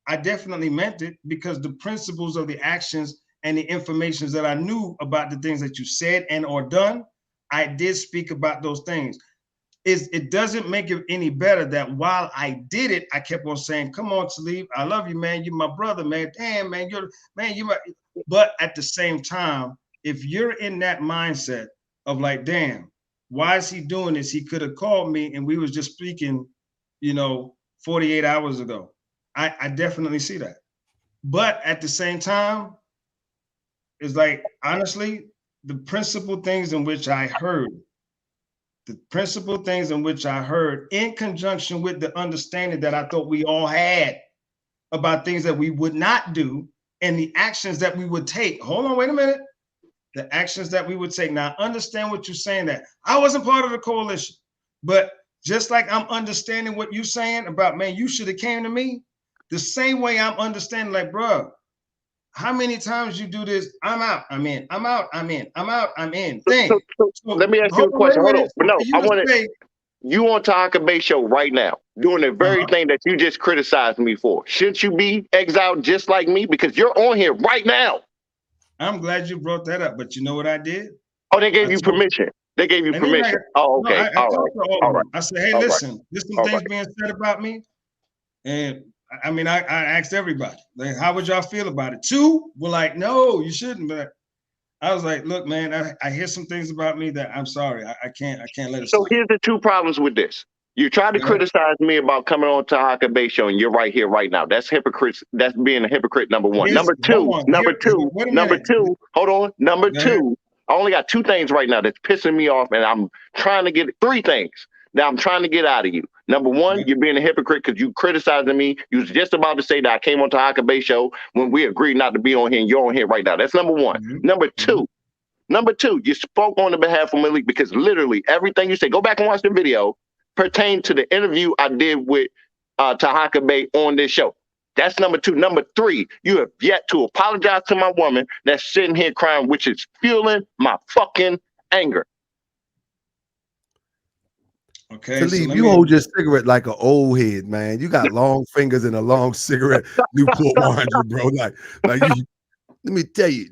I definitely meant it, because the principles of the actions and the information that I knew about the things that you said and or done, I did speak about those things. It doesn't make it any better that while I did it, I kept on saying, come on, Talib, I love you, man. You're my brother, man. Damn, man, you're my... But at the same time, if you're in that mindset of like, damn, why is he doing this? He could have called me and we was just speaking, 48 hours ago. I definitely see that. But at the same time, it's like, honestly, the principal things in which I heard, in conjunction with the understanding that I thought we all had about things that we would not do and the actions that we would take. Hold on, wait a minute. The actions that we would take. Now, understand what you're saying, that I wasn't part of the coalition, but just like I'm understanding what you're saying about, man, you should have came to me, the same way I'm understanding, like, bro, how many times you do this? I'm out, I'm in, I'm out, I'm in, I'm out, I'm in. So let me ask you a question. Hold on. But no, I want to, you on Tahaka Bay show right now, doing the very thing that you just criticized me for. Shouldn't you be exiled just like me? Because you're on here right now. I'm glad you brought that up, but you know what I did? Oh, they gave you permission. They gave you permission. Oh, okay. All right. I said, hey, listen, there's some things being said about me. And I mean, I asked everybody, like, how would y'all feel about it? Two were like, no, you shouldn't. But I was like, look, man, I hear some things about me that I'm sorry. I can't let it. So here's the two problems with this. You try to criticize me about coming on Tahaka Bay show, and you're right here, right now. That's hypocrite. That's being a hypocrite, number one. Number two, hold on. Number two, I only got two things right now that's pissing me off, and I'm trying to get three things that I'm trying to get out of you. Number one, you're being a hypocrite because you criticizing me. You was just about to say that I came on Tahaka Bay show when we agreed not to be on here, and you're on here right now. That's number one. Number two, you spoke on the behalf of Malik, because literally everything you say, go back and watch the video, pertain to the interview I did with Tahaka Bay on this show. That's number two. Number three, you have yet to apologize to my woman that's sitting here crying, which is fueling my fucking anger. Okay, Talib, you hold your cigarette like an old head, man. You got long fingers and a long cigarette, Newport 100, bro. Like you, let me tell you.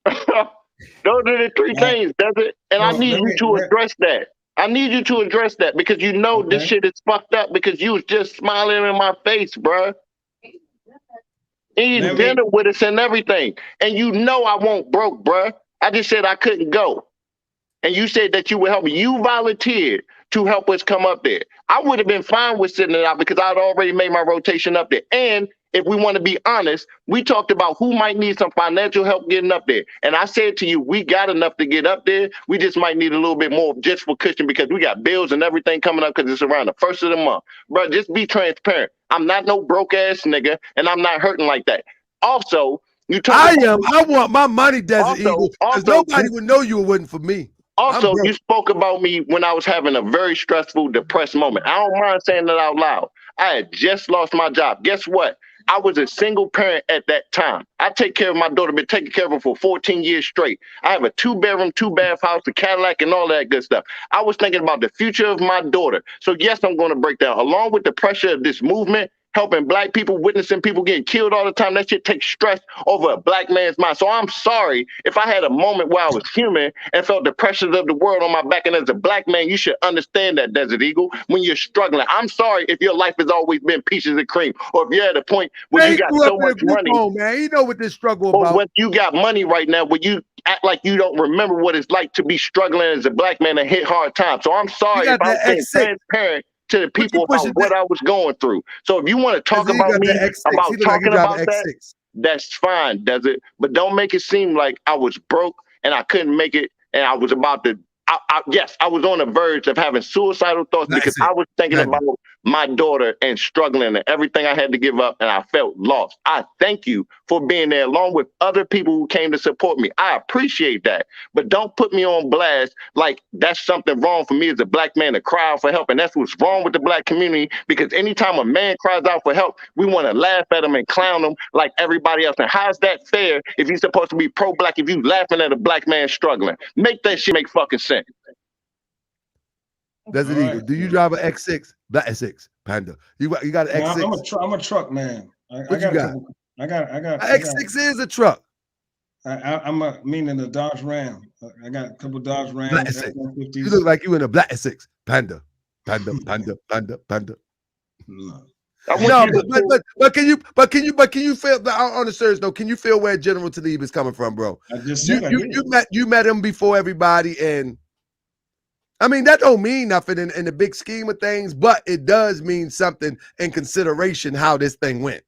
Those are the three things, does it? And I need you to address that. I need you to address that, because you know this shit is fucked up, because you was just smiling in my face, bro. Eating dinner with us and everything. And you know I won't broke, bro. I just said I couldn't go. And you said that you would help me. You volunteered to help us come up there. I would have been fine with sitting it out because I'd already made my rotation up there. And if we want to be honest, we talked about who might need some financial help getting up there. And I said to you, we got enough to get up there. We just might need a little bit more just for cushion because we got bills and everything coming up because it's around the first of the month. Bro, just be transparent. I'm not no broke ass nigga and I'm not hurting like that. Also, you talk I want my money, Desert Eagle, because nobody would know you wasn't for me. Also, you spoke about me when I was having a very stressful, depressed moment. I don't mind saying that out loud. I had just lost my job. Guess what? I was a single parent at that time. I take care of my daughter, been taking care of her for 14 years straight. I have a 2-bedroom, 2-bath house, a Cadillac, and all that good stuff. I was thinking about the future of my daughter. So yes, I'm going to break down. Along with the pressure of this movement, helping black people, witnessing people getting killed all the time, that shit takes stress over a black man's mind. So I'm sorry if I had a moment where I was human and felt the pressures of the world on my back. And as a black man, you should understand that, Desert Eagle, when you're struggling. I'm sorry if your life has always been peaches and cream, or if you're at a point where you got so much money. Man, you know what this struggle about. Or when you got money right now, where you act like you don't remember what it's like to be struggling as a black man and hit hard times. So I'm sorry if I'm being transparent to the people about what I was going through. So if you want to talk about me, about talking about that, that's fine, does it? But don't make it seem like I was broke and I couldn't make it and I was about to, yes, I was on the verge of having suicidal thoughts because I was thinking about my daughter and struggling and everything I had to give up and I felt lost. I thank you for being there along with other people who came to support me. I appreciate that. But don't put me on blast like that's something wrong for me as a black man to cry out for help. And that's what's wrong with the black community, because anytime a man cries out for help, we want to laugh at him and clown him like everybody else. And how's that fair if you're supposed to be pro-black if you laughing at a black man struggling? Make that shit make fucking sense. Desert Eagle, do you drive an X6? Black S6, Panda. You got an X6? I'm a truck man. What you got? I got. X6 is a truck. Meaning a Dodge Ram. I got a couple Dodge Rams. Black S6. You look like you in a Black S6. Panda. No, but can you feel on the serious note? Can you feel where General Talib is coming from, bro? I just said you met him before everybody, and I mean that don't mean nothing in the big scheme of things, but it does mean something in consideration how this thing went.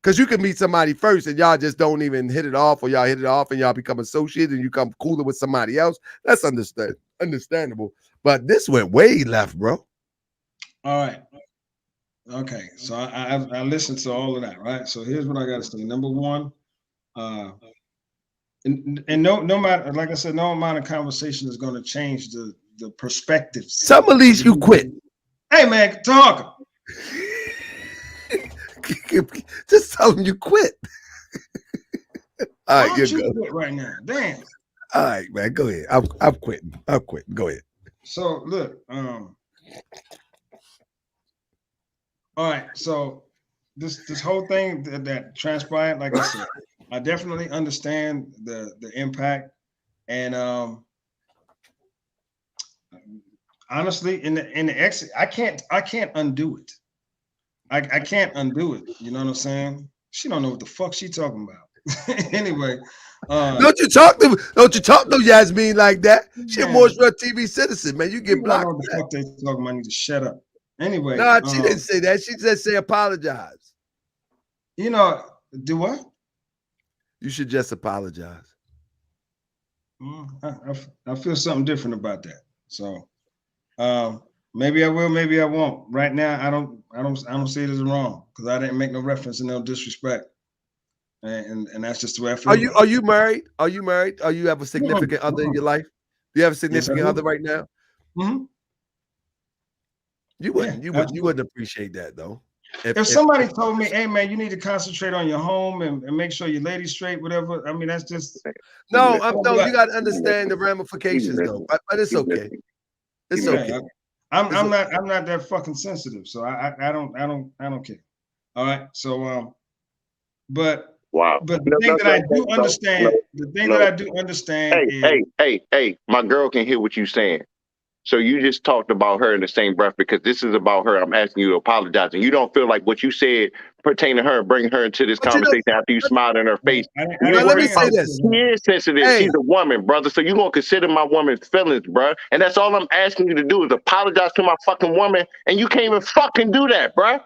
Because you can meet somebody first and y'all just don't even hit it off, or y'all hit it off and y'all become associated and you come cooler with somebody else. That's understandable. But this went way left, bro. All right. Okay. So I listened to all of that, right? So here's what I got to say. Number one, and no matter, like I said, no amount of conversation is going to change the perspectives. Some at least you quit. Hey man, talk. Just tell them you quit. All right, you're good. Quit right now. Damn. All right, man, go ahead. I'm quitting. Go ahead. So look, all right. So this whole thing that transpired, like I said, I definitely understand the impact, and honestly, in the exit, I can't undo it. I can't undo it. You know what I'm saying? She don't know what the fuck she talking about. Anyway, don't you talk to Yasmin like that? She a more TV citizen, man. You get blocked. What the fuck they talking about? I need to shut up. Anyway, no, she didn't say that. She just say apologize. You know, do what? You should just apologize. I feel something different about that. So maybe I will, maybe I won't. Right now, I don't see it as wrong because I didn't make no reference and no disrespect. And that's just the way I feel. Are you married? Are you married? Are you have a significant other in your life? Do you have a significant other right now? Mm-hmm. You wouldn't appreciate that though. If somebody told me, hey man, you need to concentrate on your home and make sure your lady's straight, whatever. I mean, that's just you got to understand the ramifications though. But it's okay. It's okay. I'm not that fucking sensitive, so I don't care. All right. So but the thing that I do understand, I do understand. Hey, my girl can hear what you're saying. So you just talked about her in the same breath because this is about her. I'm asking you to apologize, and you don't feel like what you said pertaining to her, bringing her into this But you know, conversation after you smiled in her face. You let me worried say about this. she is sensitive. Hey, She's a woman, brother. So you gonna consider my woman's feelings, bro? And that's all I'm asking you to do is apologize to my fucking woman, and you can't even fucking do that, bro.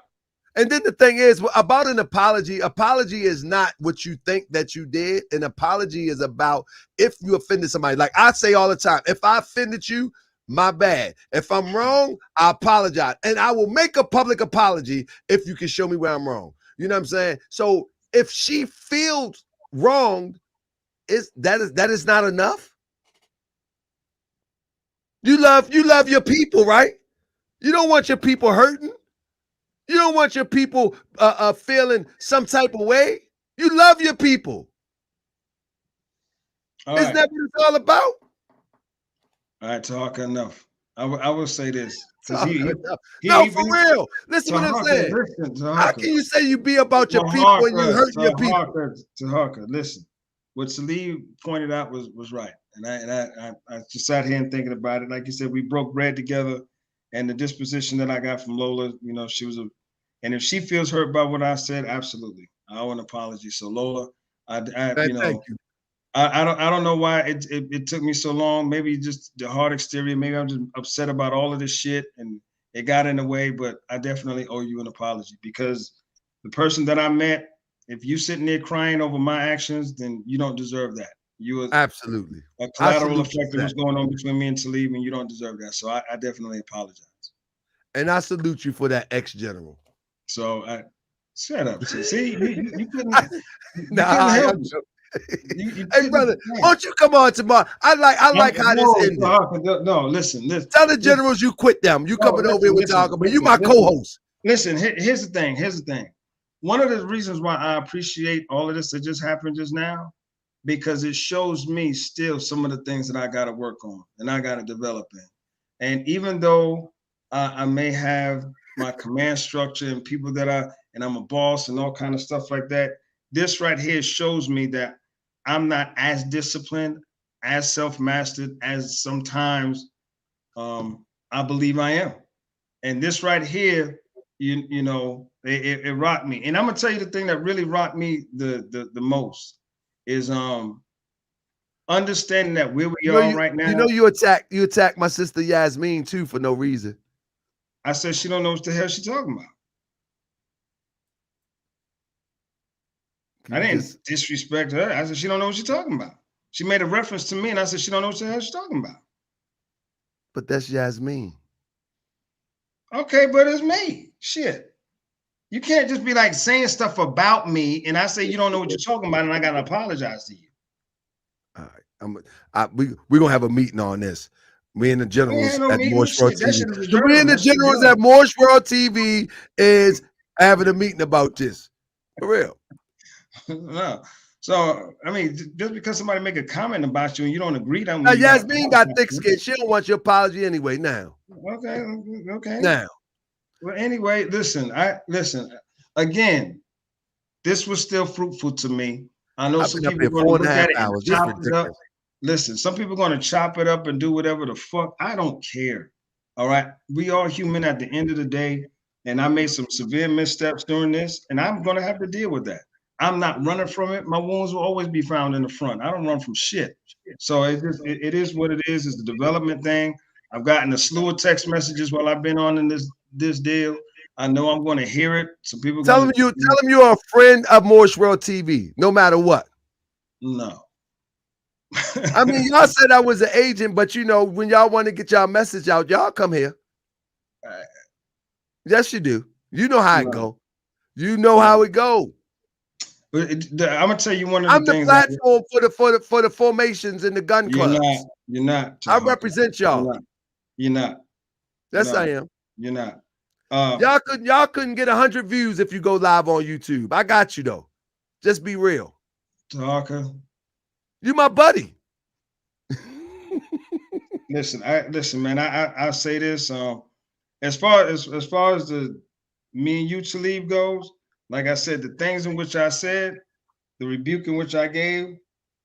and then the thing is about an apology. Apology is not what you think that you did. An apology is about if you offended somebody. Like I say all the time, if I offended you, my bad. If I'm wrong, I apologize. And I will make a public apology if you can show me where I'm wrong. You know what I'm saying? So if she feels wronged, that is not enough. You love your people, right? You don't want your people hurting. You don't want your people feeling some type of way. You love your people. Isn't that what it's all about? All right, talk enough. I will say this. No, for real. Listen to what I'm saying. How can you say you be about your people when you hurting your people? Tahaka, listen. What Talib pointed out was right. And I just sat here and thinking about it. Like you said, we broke bread together. And the disposition that I got from Lola, you know, and if she feels hurt by what I said, absolutely. I owe an apology. So Lola, thank you. I don't know why it took me so long. Maybe just the hard exterior. Maybe I'm just upset about all of this shit and it got in the way. But I definitely owe you an apology because the person that I met, if you sitting there crying over my actions, then you don't deserve that. You were absolutely a collateral effect of what's going on between me and Talib, and you don't deserve that. So I definitely apologize. And I salute you for that, ex-general. So I shut up. See, you couldn't help it. Hey brother, why don't you come on tomorrow? I like how this ended. No, listen. Tell the generals you quit them. You coming over here with talking, but you my co-host. Listen, here's the thing. One of the reasons why I appreciate all of this that just happened just now, because it shows me still some of the things that I got to work on and I got to develop in. And even though I may have my command structure and people and I'm a boss and all kind of stuff like that, this right here shows me that I'm not as disciplined, as self-mastered as sometimes I believe I am. And this right here, you know, it rocked me. And I'm gonna tell you the thing that really rocked me the most is understanding that where we are right now. You know, you attack my sister Yasmin too for no reason. I said she don't know what the hell she's talking about. I didn't disrespect her. I said she don't know what she's talking about. She made a reference to me, and I said she don't know what the hell she's talking about. But that's Yasmin. Okay, but it's me. Shit. You can't just be like saying stuff about me, and I say you don't know what you're talking about, and I gotta apologize to you. All right, we're gonna have a meeting on this. Me and the generals at Morse World TV. Me and the generals at Morse World TV is having a meeting about this. For real. No. So I mean, just because somebody make a comment about you and you don't agree, that now Yasmin got thick skin. She don't want your apology anyway. Now. Okay. Now. Well, anyway, listen. Again, this was still fruitful to me. I know some people are going to look at it and chop it up. Listen, some people are going to chop it up and do whatever the fuck. I don't care. All right. We are human at the end of the day. And I made some severe missteps during this, and I'm going to have to deal with that. I'm not running from it. My wounds will always be found in the front. I don't run from shit. So it is what it is. It's the development thing. I've gotten a slew of text messages while I've been on in this deal. I know I'm going to hear it. Some people tell them you're a friend of Morse World TV, no matter what. No. I mean, y'all said I was an agent, but you know, when y'all want to get y'all message out, y'all come here. Yes, you do. You know how it go. You know how it go. But I'm gonna tell you one of the things. I'm the platform for the formations and the gun clubs. You're not. I represent y'all. You're not. Yes, I am. You're not. Y'all couldn't get 100 views if you go live on YouTube. I got you though. Just be real. Talker. You my buddy. Listen, man. I say this. As far as the me and you Talib goes, like I said, the things in which I said, the rebuke in which I gave,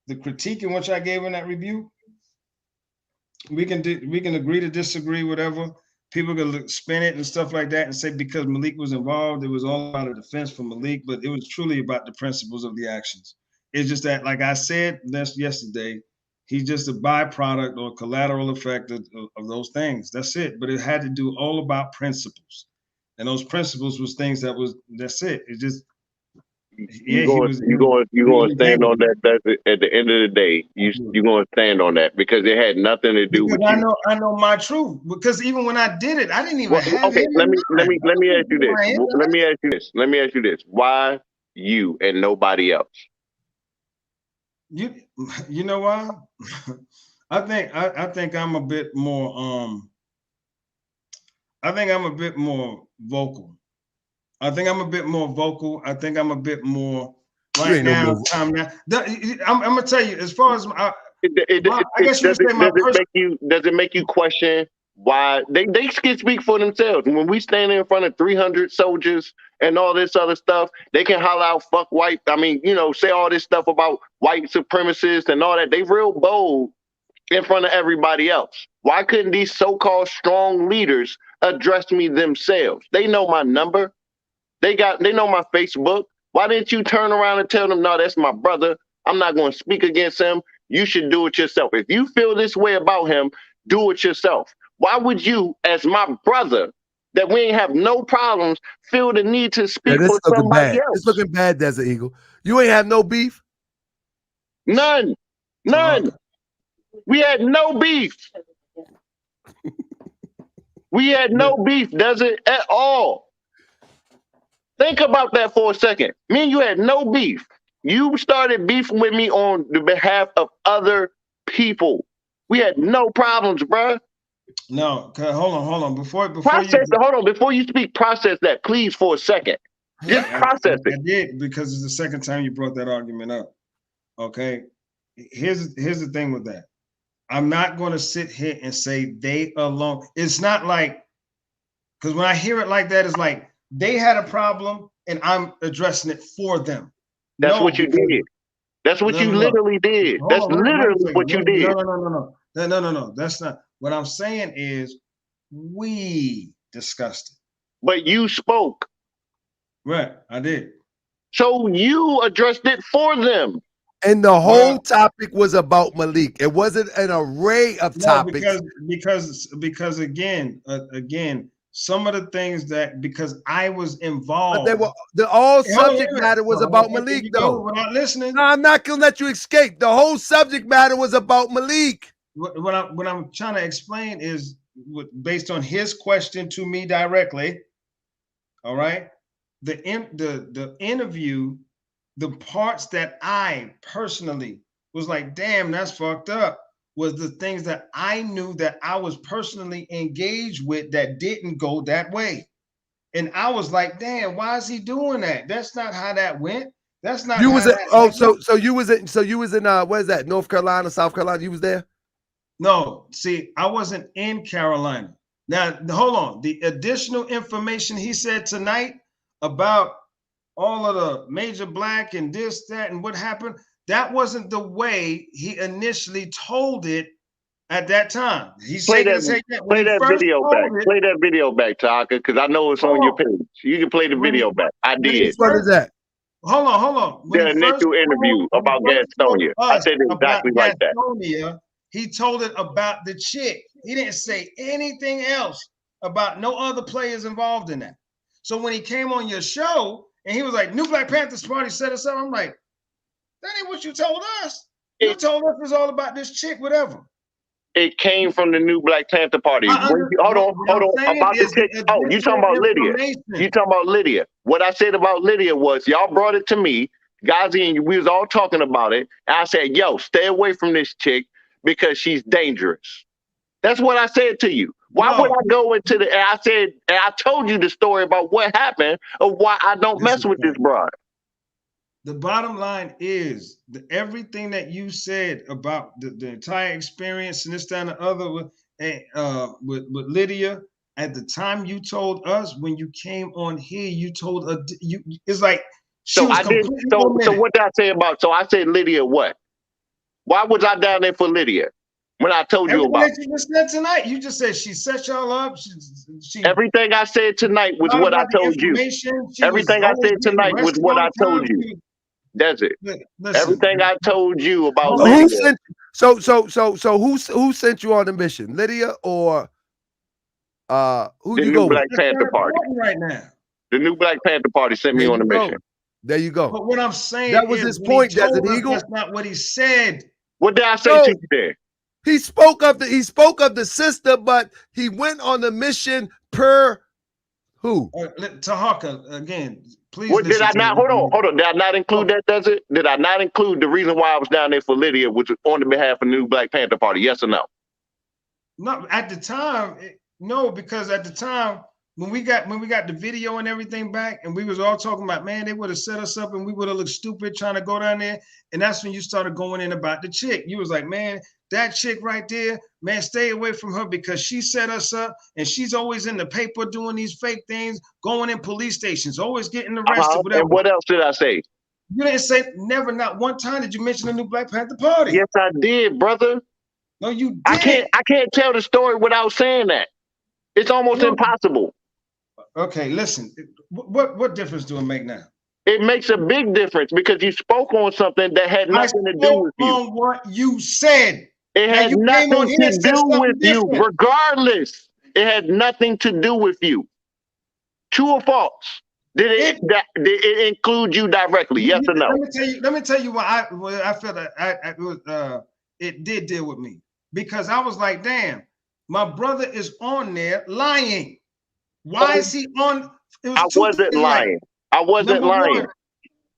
the critique in which I gave in that rebuke, we can agree to disagree, whatever. People can spin it and stuff like that and say because Malik was involved, it was all about a defense for Malik, but it was truly about the principles of the actions. It's just that, like I said yesterday, he's just a byproduct or collateral effect of those things. That's it. But it had to do all about principles. And those principles was things that's it. It just You going to stand on that. That's at the end of the day. You going to stand on that because it had nothing to do with you. I know my truth. Because even when I did it, I didn't even have. Okay, let me ask you this. Let me ask you this. Why you and nobody else? You know why? I think I'm a bit more. I think I'm a bit more vocal. I think I'm a bit more vocal. I think I'm a bit more right now. I'm gonna tell you, as far as I guess you would say my does it make you question why they can speak for themselves? When we stand in front of 300 soldiers and all this other stuff, they can holler out "fuck white." I mean, say all this stuff about white supremacists and all that. They real bold in front of everybody else. Why couldn't these so-called strong leaders address me themselves? They know my number. They know my Facebook. Why didn't you turn around and tell them, no, that's my brother. I'm not going to speak against him. You should do it yourself. If you feel this way about him, do it yourself. Why would you, as my brother, that we ain't have no problems, feel the need to speak for somebody else? It's looking bad, Desert Eagle. You ain't have no beef? None. We had no beef. We had no beef, Desert, at all. Think about that for a second. Me and you had no beef. You started beefing with me on the behalf of other people. We had no problems, bro. No, hold on. Before you speak, process that, please, for a second. Just process it. I did, because it's the second time you brought that argument up. Okay. Here's the thing with that. I'm not going to sit here and say they alone. It's not like, because when I hear it like that, it's like they had a problem and I'm addressing it for them. That's what you did. That's what you literally did. That's literally what you did. No. That's not. What I'm saying is we discussed it. But you spoke. Right, I did. So you addressed it for them. And the whole topic was about Malik. It wasn't an array of topics. Because again, some of the things because I was involved. But the subject matter was about Malik, though. We're not listening. No, I'm not gonna let you escape. The whole subject matter was about Malik. What I'm trying to explain is, based on his question to me directly. All right, the interview, the parts that I personally was like, damn, that's fucked up, was the things that I knew that I was personally engaged with that didn't go that way. And I was like, damn, why is he doing that? That's not how that went. That's not you was so you was in what is that, North Carolina, South Carolina? You was there? No, see, I wasn't in Carolina. Now, hold on. The additional information he said tonight about all of the major black and this, that, and what happened, that wasn't the way he initially told it at that time. He play that video back, Taka, because I know it's on your page. You can play the video back. I did. What is that? Hold on. The initial interview about Gastonia. I said it exactly like that. He told it about the chick. He didn't say anything else about no other players involved in that. So when he came on your show and he was like, New Black Panthers Party set us up, I'm like, that ain't what you told us. You told us it was all about this chick, whatever. It came from the New Black Panther Party. Hold on. About the chick. Oh, you talking about Lydia. You talking about Lydia. What I said about Lydia was, y'all brought it to me, Ghazi, and we was all talking about it. And I said, yo, stay away from this chick because she's dangerous. That's what I said to you. Why would I go into and I told you the story about what happened of why I don't mess with this broad. The bottom line is everything that you said about the entire experience and this, that, and the other with Lydia, at the time you told us, when you came on here, you told it's like she was completely so what did I say about? So I said Lydia what? Why was I down there for Lydia? when I told you Everything about that you just said tonight, you just said she set y'all up. She everything I said tonight was lied what I about the told you. information. She was Everything I always said getting tonight was arrested what all I the time. told you. That's it. Listen, Everything I told you about Who Lydia. sent who sent you on the mission? Lydia or who The you new go with? Black Panther Party. right now. The new Black Panther Party sent me There on a you go. mission. There you go. But what I'm saying That was is, his when point, he told Desert us, Eagle. that's not what he said. What did I say No. to you there? He spoke of the sister, but he went on the mission per who? Tahaka, again, please What did listen I to not? me. Hold on. Did I not include that, Desert? Did I not include the reason why I was down there for Lydia, which was on the behalf of the new Black Panther Party? Yes or no? No, at the time, no, because at the time when we got the video and everything back, and we was all talking about, man, they would have set us up and we would have looked stupid trying to go down there. And that's when you started going in about the chick. You was like, man, that chick right there, man, stay away from her because she set us up and she's always in the paper doing these fake things, going in police stations, always getting arrested, whatever. And what else did I say? You didn't say never, not one time did you mention the new Black Panther Party. Yes, I did, brother. No, you did. I can't tell the story without saying that. It's almost impossible. Okay, listen. What difference do it make now? It makes a big difference because you spoke on something that had nothing to do with you. On what you said. It had nothing to do with you, regardless. It had nothing to do with you. True or false? Did it include you directly? Yes or no? Let me tell you why I felt that it did deal with me, because I was like, damn, my brother is on there lying. Why is he on? I wasn't lying. I wasn't lying.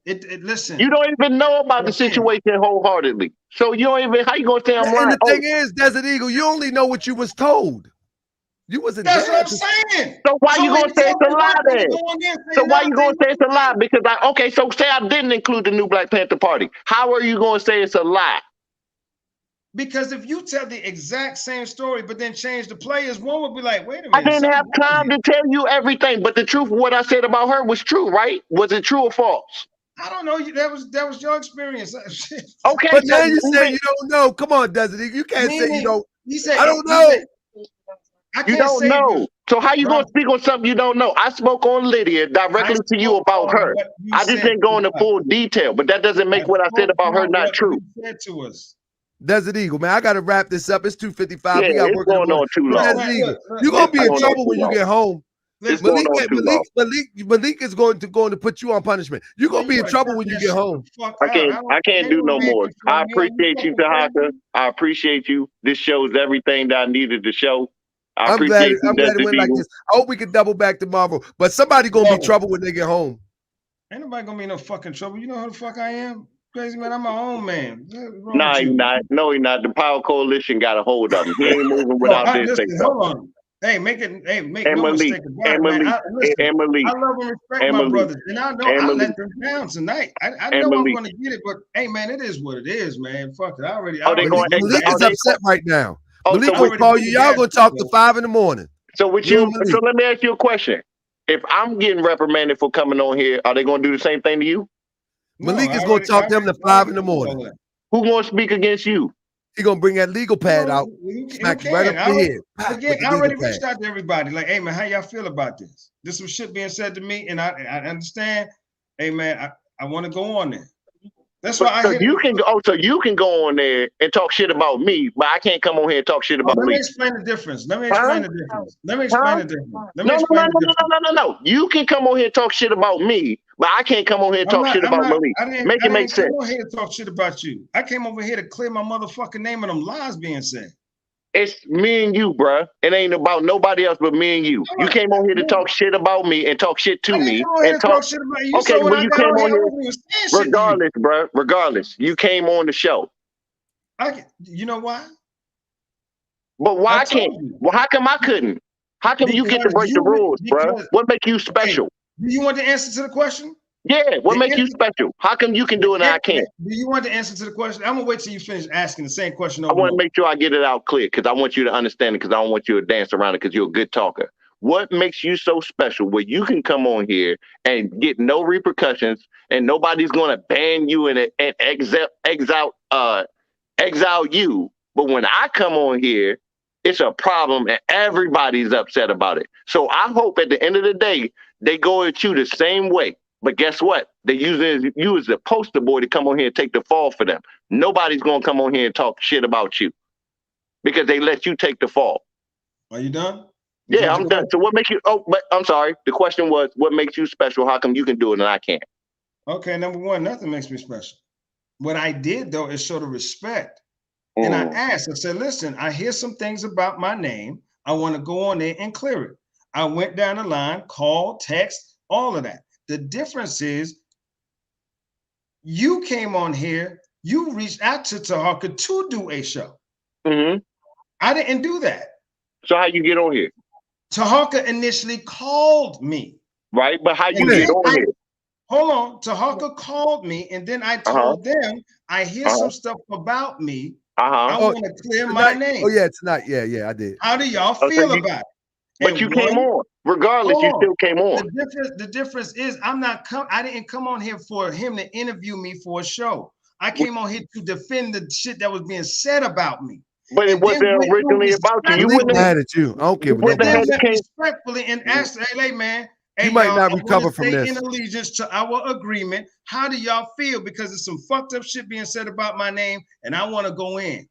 Listen. You don't even know about the situation wholeheartedly. So you don't even, how you gonna say I'm lying? And the thing is, Desert Eagle, you only know what you was told. You wasn't That's there. what I'm saying. So why you gonna say it's a lie then? So why you gonna say it's a lie? Because so say I didn't include the new Black Panther Party. How are you gonna say it's a lie? Because if you tell the exact same story, but then change the players, one would be like, wait a minute. I didn't have time to tell you everything, but the truth of what I said about her was true, right? Was it true or false? I don't know. That was your experience. Okay, but now you say you don't know. Come on, Desert Eagle. You can't say you don't. I don't know. You don't know. So how you gonna speak on something you don't know? I spoke on Lydia directly to you about her. I just didn't go into full detail, but that doesn't make what I said about her not true. Said to us. Desert Eagle, man, I got to wrap this up. It's 2:55. Yeah, we got it's work going on too long. Desert Eagle, you're gonna be in trouble when you get home. Malik is going to put you on punishment. You're gonna be in trouble when you get home. I can't do no more. I appreciate you, Tahaka. I appreciate you. This shows everything that I needed to show. I'm glad it went like this. I hope we can double back tomorrow. But somebody gonna be in trouble when they get home. Ain't nobody gonna be in no fucking trouble. You know who the fuck I am? Crazy man, I'm my own man. Nah, he's not. No, he's not. The Power Coalition got a hold of him. He ain't moving without this thing. Hold on. Hey, make no mistake about it, man. I love and respect my brothers, and I know I let them down tonight. I know I'm gonna get it, but hey, man, it is what it is, man. Fuck it. Malik is upset right now. Malik will call you. Y'all gonna talk to 5 in the morning. So let me ask you a question. If I'm getting reprimanded for coming on here, are they gonna do the same thing to you? Malik is gonna talk to them to 5 in the morning. Who gonna speak against you? He gonna bring that legal pad out, smack you right up the head. Again, I already reached out to everybody. Like, hey man, how y'all feel about this? There's some shit being said to me, and I understand. Hey man, I want to go on there. That's why you can go on there and talk shit about me, but I can't come on here and talk shit about me. Let me explain the difference. No. You can come on here and talk shit about me, but I can't come on here and talk shit about Malik. Make it make sense. I didn't come over here to talk shit about you. I came over here to clear my motherfucking name of them lies being said. It's me and you, bruh. It ain't about nobody else but me and you. You came on here to talk shit about me and talk shit to me. And talk shit about you. Okay, well, you came on here. Regardless, bruh. Regardless, you came on the show. You know why? But why can't? Well, how come I couldn't? How come you get to break the rules, bruh? What makes you special? Do you want the answer to the question? Yeah, what makes you special? How come you can do it and I can't? Do you want the answer to the question? I'm gonna wait till you finish asking the same question. I want to make sure I get it out clear because I want you to understand it because I don't want you to dance around it because you're a good talker. What makes you so special where you can come on here and get no repercussions and nobody's gonna ban you and exile you But when I come on here, it's a problem and everybody's upset about it. So I hope at the end of the day, they go at you the same way. But guess what? They use you as a poster boy to come on here and take the fall for them. Nobody's going to come on here and talk shit about you because they let you take the fall. Are you done? Yeah, I'm done. So what makes you, but I'm sorry. The question was, what makes you special? How come you can do it and I can't? Okay, number one, nothing makes me special. What I did, though, is show the respect. And I asked, I said, listen, I hear some things about my name. I want to go on there and clear it. I went down the line, called, text, all of that. The difference is you came on here, you reached out to Tahaka to do a show. I didn't do that. So how you get on here? Tahaka initially called me. Right, but how you get on here? Hold on, Tahaka called me, and then I told them I hear some stuff about me. I want to clear my name. Oh yeah, tonight. Yeah, I did. How do y'all feel about it? But you came on. Regardless, you still came on. The difference is I didn't come on here for him to interview me for a show. I came on here to defend the shit that was being said about me. But it wasn't originally about you. You wouldn't mad at you. I don't care what respectfully and asked, hey man, you might not recover from this. In allegiance to our agreement, how do y'all feel? Because there's some fucked up shit being said about my name, and I want to go in.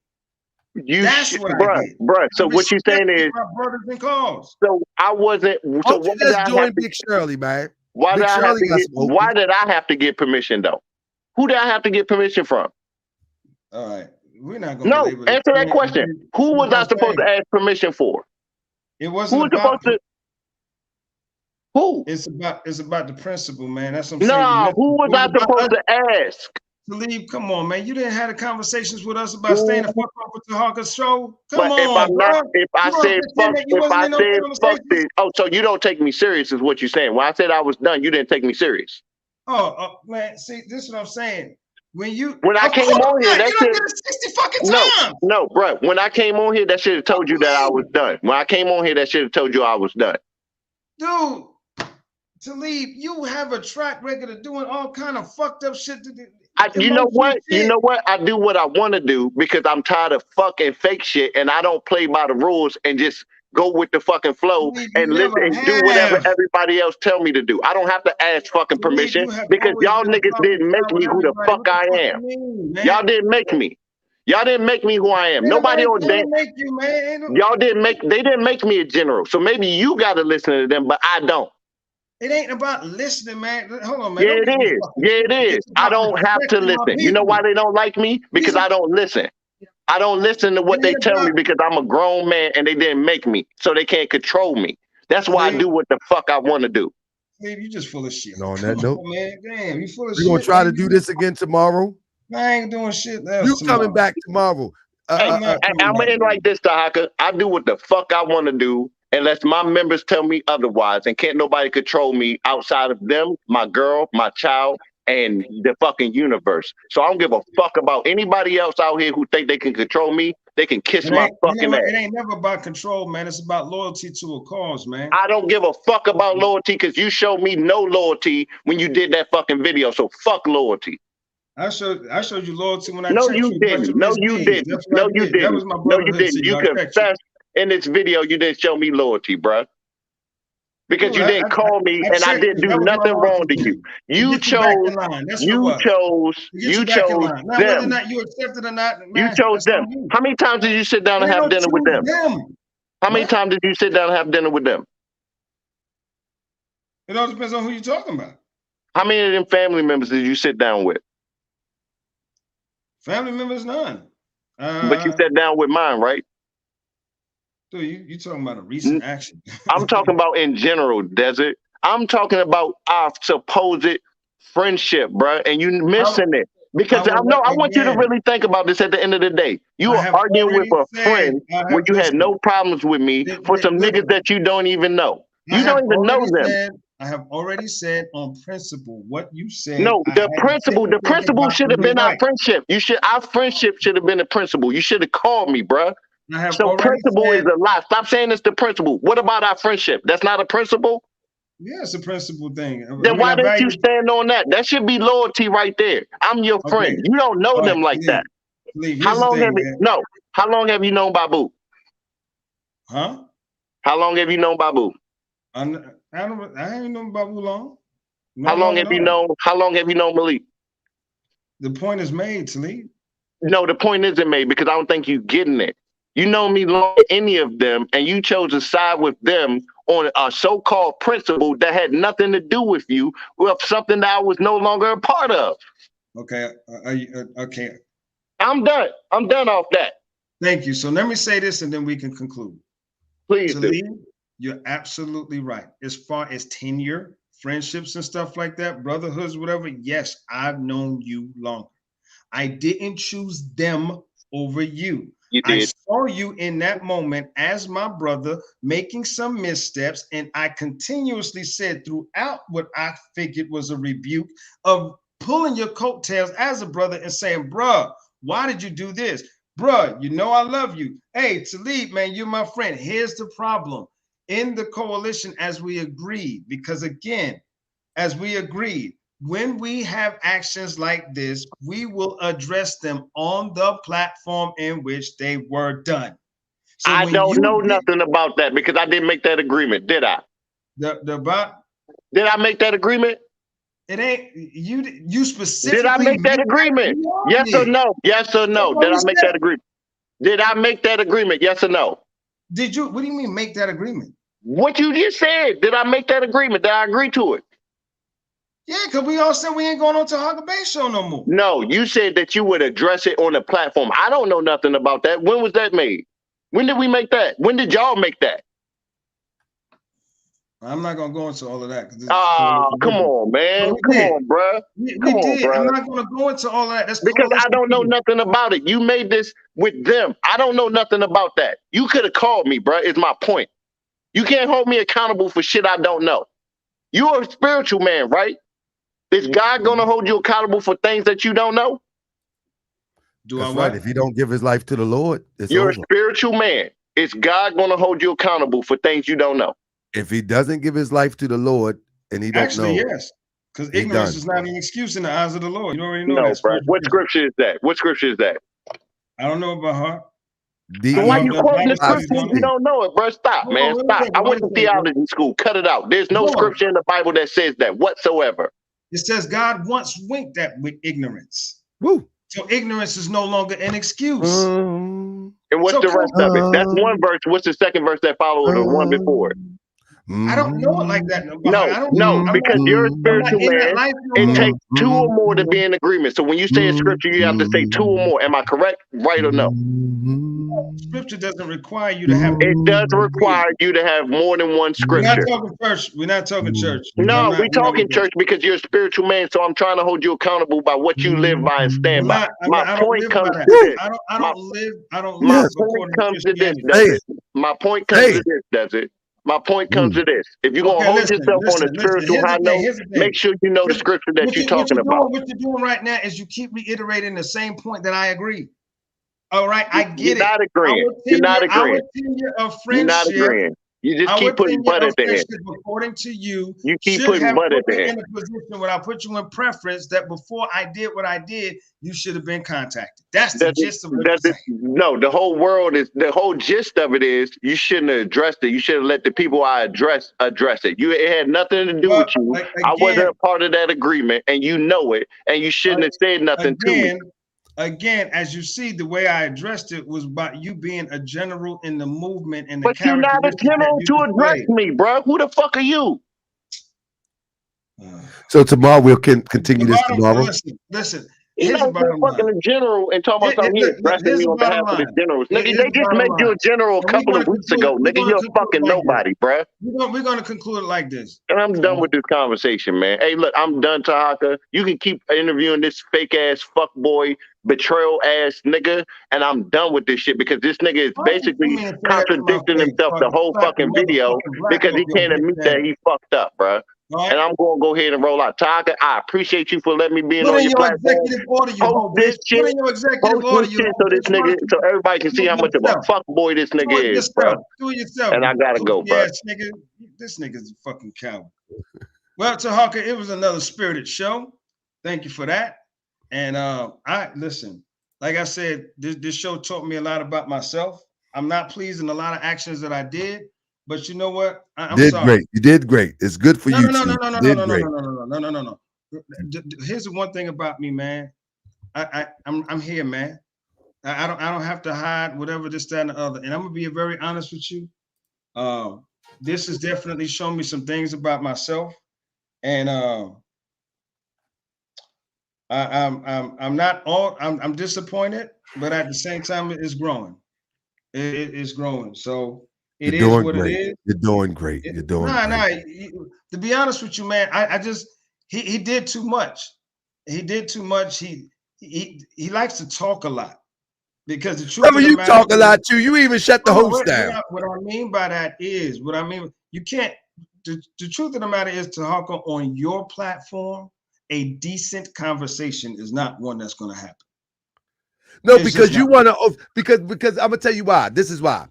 That's what I did. Bruh. So what you saying is, my brothers and cause. So I wasn't. So why did I join Big Shirley, man? Why did I have to get permission though? Who did I have to get permission from? All right, we're not gonna. No, answer that question. Who was I supposed to ask permission for? It wasn't. Who was supposed to? Who? It's about the principle, man. That's what I'm saying. Who was I supposed to ask? Talib, come on, man. You didn't have the conversations with us about staying the fuck off with Tahaka's show. Come but on, if I said fuck this, so you don't take me serious is what you're saying. When I said I was done, you didn't take me serious. Oh man, see, this is what I'm saying. When I came on here, that shit 60 fucking times. No, bro. When I came on here, that should have told you that I was done. When I came on here, that should have told you I was done. Dude, Talib, you have a track record of doing all kind of fucked up shit. You know what? I do what I want to do because I'm tired of fucking fake shit, and I don't play by the rules and just go with the fucking flow and listen and do whatever everybody else tell me to do. I don't have to ask fucking permission because y'all niggas didn't make me who the fuck I am. Y'all didn't make me. Y'all didn't make me who I am. Nobody on that. Y'all didn't make. They didn't make me a general. So maybe you got to listen to them, but I don't. It ain't about listening, man. Hold on, man. Yeah, it is. Yeah, it is. I don't have to listen. You know why they don't like me? Because I don't listen. I don't listen to what they tell me because I'm a grown man and they didn't make me, so they can't control me. That's why I do what the fuck I want to do. Maybe you just full of shit. On that note, man, damn, you full of shit. We're gonna try to do this again tomorrow. I ain't doing shit else. You coming back tomorrow? I'm gonna end like this, Tahaka. I do what the fuck I want to do, unless my members tell me otherwise, and can't nobody control me outside of them, my girl, my child, and the fucking universe. So I don't give a fuck about anybody else out here who think they can control me. They can kiss my fucking ass. It ain't never about control, man. It's about loyalty to a cause, man. I don't give a fuck about loyalty because you showed me no loyalty when you did that fucking video. So fuck loyalty. I showed you loyalty when I No, you didn't. No, you didn't. No, you didn't. No, you didn't. You confessed in this video. You didn't show me loyalty, bro. Because you didn't call me and I didn't do nothing wrong to you. You chose them. You accepted or not. You chose them. How many times did you sit down and have dinner with them? How many times did you sit down and have dinner with them? It all depends on who you're talking about. How many of them family members did you sit down with? Family members, none. But you sat down with mine, right? Dude, you talking about a recent action. I'm talking about in general, Desert. I'm talking about our supposed friendship, bro, and you missing it. Because I want you to really think about this at the end of the day. You are arguing with a friend where you had no problems with me for some niggas that you don't even know. You don't even know them. I have already said on principle what you said. No, the principle should have been our friendship. Our friendship should have been the principle. You should have called me, bro. So principle is a lie. Stop saying it's the principle. What about our friendship? That's not a principle? Yeah, it's a principle thing. Then why didn't you stand on that? That should be loyalty right there. I'm your friend. You don't know them like that. How long have we? No, How long have you known Babu? Huh? How long have you known Babu? I ain't known Babu long. How long have you known? How long have you known Malik? The point is made, Talib. No, the point isn't made because I don't think you're getting it. You know me long any of them, and you chose to side with them on a so-called principle that had nothing to do with you, with something that I was no longer a part of. Okay. Okay. I'm done. I'm done off that. Thank you. So let me say this, and then we can conclude. Please do. You're absolutely right. As far as tenure, friendships, and stuff like that, brotherhoods, whatever. Yes, I've known you longer. I didn't choose them over you. You did. I saw you in that moment as my brother making some missteps, and I continuously said throughout what I figured was a rebuke of pulling your coattails as a brother and saying, bruh, why did you do this? Bruh, you know I love you. Hey, Talib, man, you're my friend. Here's the problem. In the coalition, as we agreed, because again, as we agreed, when we have actions like this, we will address them on the platform in which they were done. So I don't know nothing about that because I didn't make that agreement, did I? Did I make that agreement? It ain't you specifically. Did I make that agreement? Yes or no? Yes or no? Did I make that agreement? Did I make that agreement? Yes or no? Did you? What do you mean make that agreement? What you just said. Did I make that agreement? Did I agree to it? Yeah, because we all said we ain't going on to Hawker Bay show no more. No, you said that you would address it on the platform. I don't know nothing about that. When was that made? When did we make that? When did y'all make that? I'm not gonna go into all of that. Come on, man. Come on, bro. Come on, bro. I'm not gonna go into all of that. That's because I don't know nothing about it. You made this with them. I don't know nothing about that. You could have called me, bro. Is my point. You can't hold me accountable for shit I don't know. You're a spiritual man, right? Is God gonna hold you accountable for things that you don't know? That's right. If you don't give his life to the Lord, you're a spiritual man. Is God gonna hold you accountable for things you don't know? If he doesn't give his life to the Lord and he don't know, yes, because ignorance is not an excuse in the eyes of the Lord. You already know that. Bro. What scripture is that? What scripture is that? I don't know about heart. Why you quoting the scripture if you don't know it, bro? Stop, man. Stop. I went to theology school. Cut it out. There's no scripture in the Bible that says that whatsoever. It says God once winked at with ignorance. Woo. So ignorance is no longer an excuse. And what's the rest of it? That's one verse. What's the second verse that followed the one before it? I don't know it like that. No, because you're a spiritual man. It takes two or more to be in agreement. So when you say a scripture, you have to say two or more. Am I correct? Right or no? Scripture doesn't require you to have. It does require you to have more than one scripture. We're not talking church. We're not talking church. No, we're talking church because you're a spiritual man. So I'm trying to hold you accountable by what you live by and stand by. My point comes to this. I don't live. My point comes to this. My point comes to this. Does it? My point comes to this. If you're going to hold yourself on a spiritual high note, make sure you know the scripture that you're talking about. What you're doing right now is you keep reiterating the same point that I agree. All right, I get You're it. not agreeing. You're not agreeing. You're not agreeing. You just keep putting butt at the end. According to you, you keep putting butt at the end. In a position where I put you in preference that before I did what I did, you should have been contacted. That's the gist of what you're saying. No, the whole world is the whole gist of it is you shouldn't have addressed it. You should have let the people I address it. It had nothing to do with you. I wasn't a part of that agreement, and you know it, and you shouldn't have said nothing to me. Again, as you see, the way I addressed it was about you being a general in the movement and but you're not a general to address me, bro. Who the fuck are you? So tomorrow we'll continue this tomorrow. Listen. You don't be fucking a general and talk about something here addressing me on behalf of the generals. Nigga, they just made you a general a couple of weeks ago. Nigga, you're a fucking nobody, bruh. We're going to conclude it like this. And I'm done with this conversation, man. Hey, look, I'm done, Tahaka. You can keep interviewing this fake-ass fuckboy, betrayal-ass nigga, and I'm done with this shit because this nigga is basically contradicting himself the whole fucking video because he can't admit that he fucked up, bruh. Right. And I'm going to go ahead and roll out. Taka, I appreciate you for letting me be on your platform. Post this shit, so this nigga, so everybody can see how much of a fuck boy this nigga is, bro. Do it yourself. And I gotta go, bro. Yes, nigga, this nigga's a fucking coward. Well, Tahaka, it was another spirited show. Thank you for that. And listen, like I said, this show taught me a lot about myself. I'm not pleased in a lot of actions that I did, but you know what? I'm Did sorry. great. You did great. It's good for No, you. no, no, Chief. no, no, You no, did no, no, great. no. Here's the one thing about me, man. I'm here, man. I don't have to hide whatever this, that, and the other. And I'm gonna be very honest with you. This has definitely shown me some things about myself, and I'm not all I'm disappointed, but at the same time, it's growing. It's growing. So it You're is doing what it great. is. You're doing great. You're doing Nah, great. to be honest with you, man, I just he did too much. He did too much. He likes to talk a lot because the truth Remember, of the you matter talk a is, lot too. You even shut the host down. what I mean by that is, what I mean, you can't, the truth of the matter is, to Hawker, on your platform, a decent conversation is not one that's going to happen. No, It's because just you not. want to, because I'm gonna tell you why. This is why.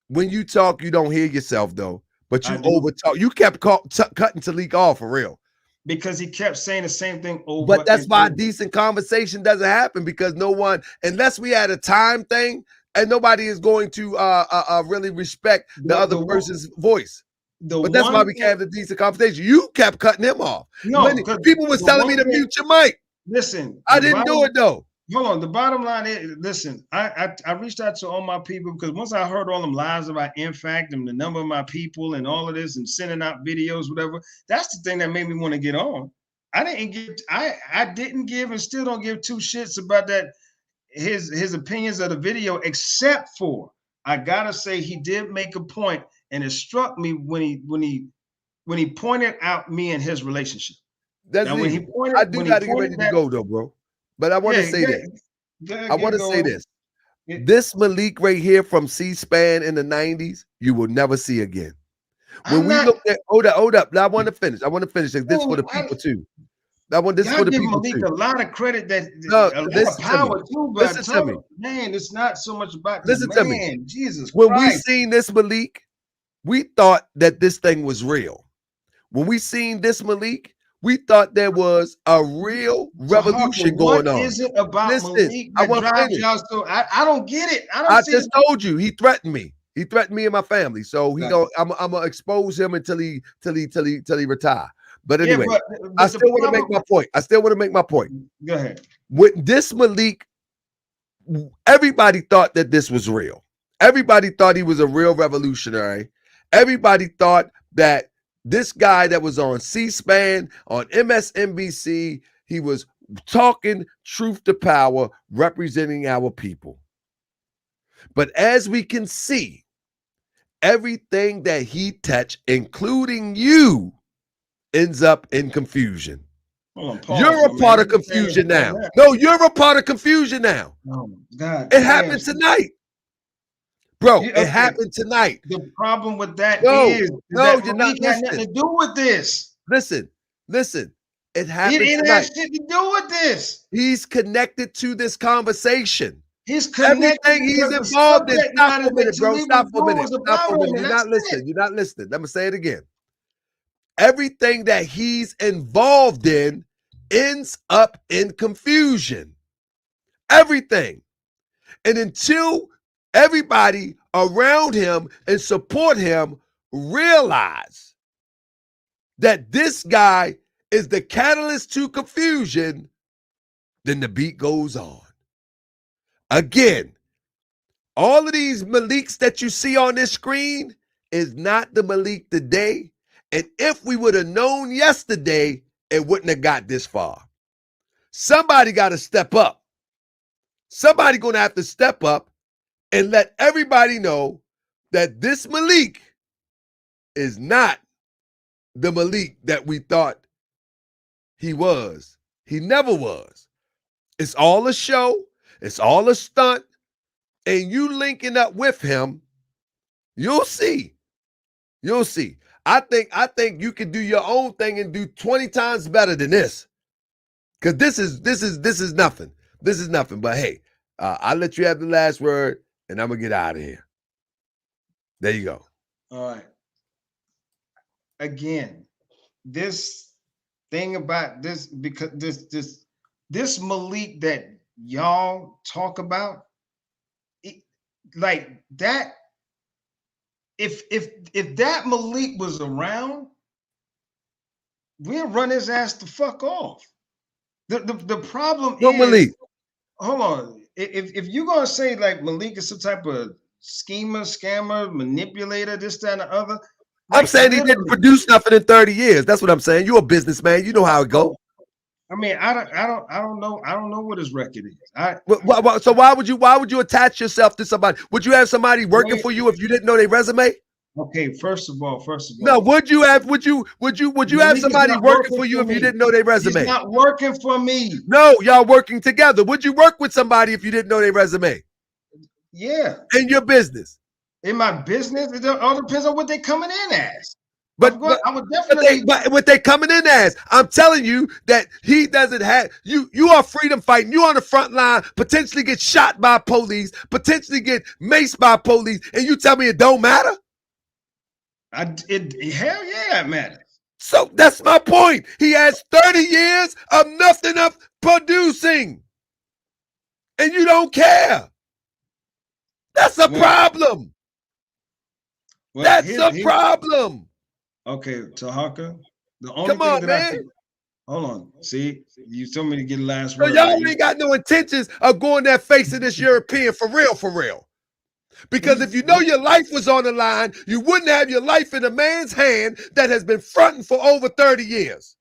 When you talk, you don't hear yourself though, but you over talk. You kept cutting Talik off for real. Because he kept saying the same thing over. But that's and why over. decent conversation doesn't happen, because no one, unless we had a time thing, and nobody is going to really respect the other person's voice. But that's why we can't have a decent conversation. You kept cutting him off. No, when people was telling me to mute your mic. Listen, I didn't do it though. Hold on. The bottom line is, listen, I reached out to all my people, because once I heard all them lies about Infact and the number of my people and all of this and sending out videos, whatever, that's the thing that made me want to get on. I didn't give and still don't give two shits about that, his opinions of the video, except for, I gotta say, he did make a point, and it struck me when he pointed out me and his relationship. That's now, when he pointed, I do got to get ready to go though, bro. But I want to say this. I want to say this. This Malik right here from C-SPAN in the 90s, you will never see again. When we look at, hold up. Now I want to finish. This for the people too. This for the people Malik too. a lot of credit, that a lot of power too, but listen to me. Man, it's not so much about listen man, to me. Jesus when Christ. we seen this Malik, we thought that this thing was real. When we seen this Malik, we thought there was a real revolution going on. What is it about Malik I that want to drives finish. y'all so? I don't get it. I just told you he threatened me. He threatened me and my family. So I'm gonna expose him until he retire. But anyway, I still want to make my point. Go ahead. With this Malik, everybody thought that this was real. Everybody thought he was a real revolutionary. Everybody thought that this guy that was on C-SPAN, on MSNBC, he was talking truth to power, representing our people. But as we can see, everything that he touched, including you, ends up in confusion. You're a part of confusion now. No, you're a part of confusion now. Oh, God. It happened tonight. Bro, it happened tonight. The problem with that you're that not Malik had listening. nothing to do with this. Listen. It happened It didn't tonight. have shit to do with this. He's connected to this conversation. He's connected. Everything he's involved in. Stop for a minute, bro. Stop for a minute. You're not listening. You're not listening. Let me say it again. Everything that he's involved in ends up in confusion. Everything. And until everybody around him and support him realize that this guy is the catalyst to confusion, then the beat goes on. Again, all of these Maliks that you see on this screen is not the Malik today. And if we would have known yesterday, it wouldn't have got this far. Somebody got to step up. Somebody going to have to step up and let everybody know that this Malik is not the Malik that we thought he was. He never was. It's all a show. It's all a stunt. And you linking up with him, you'll see. You'll see. I think you can do your own thing and do 20 times better than this. Because this is nothing. This is nothing. But hey, I'll let you have the last word, and I'm gonna get out of here. There you go. All right. Again, this thing about this, because this Malik y'all talk about, like that. If that Malik was around, we'll run his ass the fuck off. The problem What is, Malik? hold on. If you're gonna say like Malik is some type of schemer, scammer, manipulator, this, that, and the other, I'm saying he didn't produce nothing in 30 years. That's what I'm saying. You're a businessman. You know how it go. I mean, I don't know what his record is. So why would you attach yourself to somebody? Would you have somebody working for you if you didn't know their resume? Okay, first of all. No, would you have somebody working for you if you didn't know their resume? He's not working for me. No, y'all working together. Would you work with somebody if you didn't know their resume? Yeah. In your business. In my business, it all depends on what they coming in as. But I would definitely. But what they coming in as, I'm telling you that he doesn't have you. You are freedom fighting. You on the front line, potentially get shot by police, potentially get maced by police, and you tell me it don't matter? Hell yeah, it matters. So that's my point. He has 30 years of nothing of producing, and you don't care. That's a problem. That's a problem. Okay, Tahaka. The only thing that hold on. See, you told me to get the last word. So y'all ain't got no intentions of going there facing this European for real. Because if you know your life was on the line, you wouldn't have your life in a man's hand that has been fronting for over 30 years.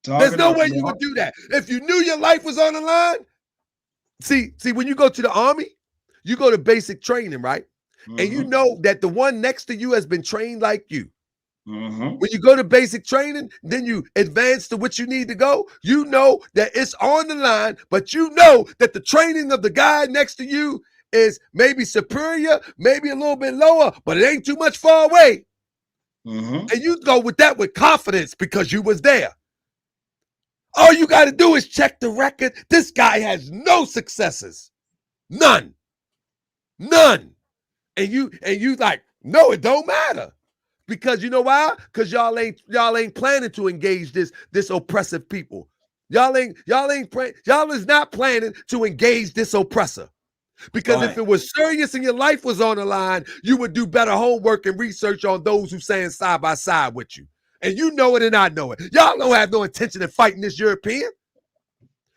There's no way you would do that. If you knew your life was on the line, see, when you go to the Army, you go to basic training, right? And you know that the one next to you has been trained like you. When you go to basic training, then you advance to what you need to go. You know that it's on the line, but you know that the training of the guy next to you is maybe superior, maybe a little bit lower, but it ain't too much far away. And you go with that with confidence because you was there. All you got to do is check the record. This guy has no successes. None. And you like, no, it don't matter. Because you know why? Because y'all ain't planning to engage this oppressive people. Y'all is not planning to engage this oppressor. Because if it was serious and your life was on the line, you would do better homework and research on those who stand side by side with you. And you know it and I know it. Y'all don't have no intention of fighting this European.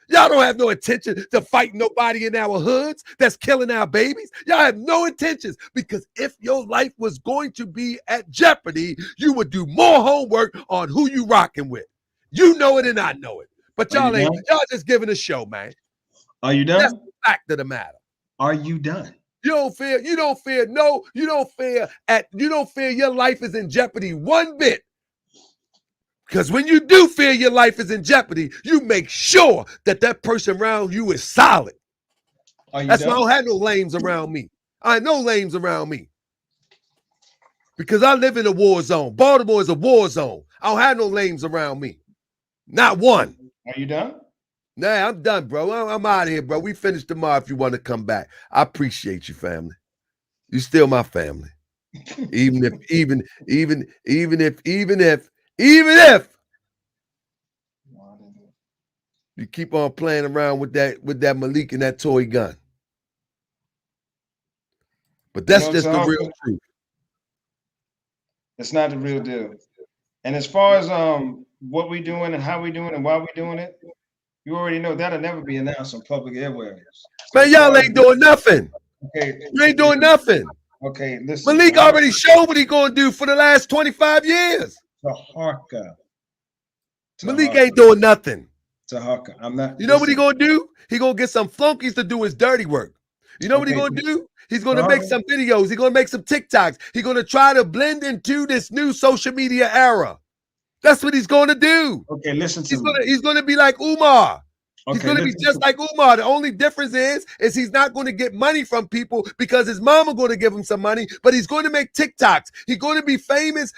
Y'all don't have no intention to fight nobody in our hoods that's killing our babies. Y'all have no intentions, because if your life was going to be at jeopardy, you would do more homework on who you rocking with. You know it and I know it. But y'all just giving a show, man. Are you done? That's the fact of the matter. Are you done? You don't fear your life is in jeopardy one bit. Because when you do feel your life is in jeopardy, you make sure that person around you is solid. That's why I don't have no lames around me. I have no lames around me. Because I live in a war zone. Baltimore is a war zone. I don't have no lames around me. Not one. Are you done? Nah, I'm done, bro. I'm out of here, bro. We finish tomorrow if you want to come back. I appreciate you, family. You still my family. Even if you keep on playing around with that Malik and that toy gun. But that's just the real truth. It's not the real deal. And as far as what we doing and how we doing and why we doing it, you already know that'll never be announced on public airwaves. Man, y'all ain't doing nothing. Okay. You ain't doing nothing. Okay, listen. Malik already showed what he gonna do for the last 25 years. Tahaka. Malik ain't doing nothing. Tahaka. I'm not. You know what he gonna do? He gonna get some flunkies to do his dirty work. You know what he gonna do? He's gonna make some videos. He's gonna make some TikToks. He's gonna try to blend into this new social media era. That's what he's gonna do. Okay, listen to me. He's gonna be like Umar. He's Okay, going to be just like Umar. The only difference is he's not going to get money from people because his mama going to give him some money, but he's going to make TikToks. He's going to be famous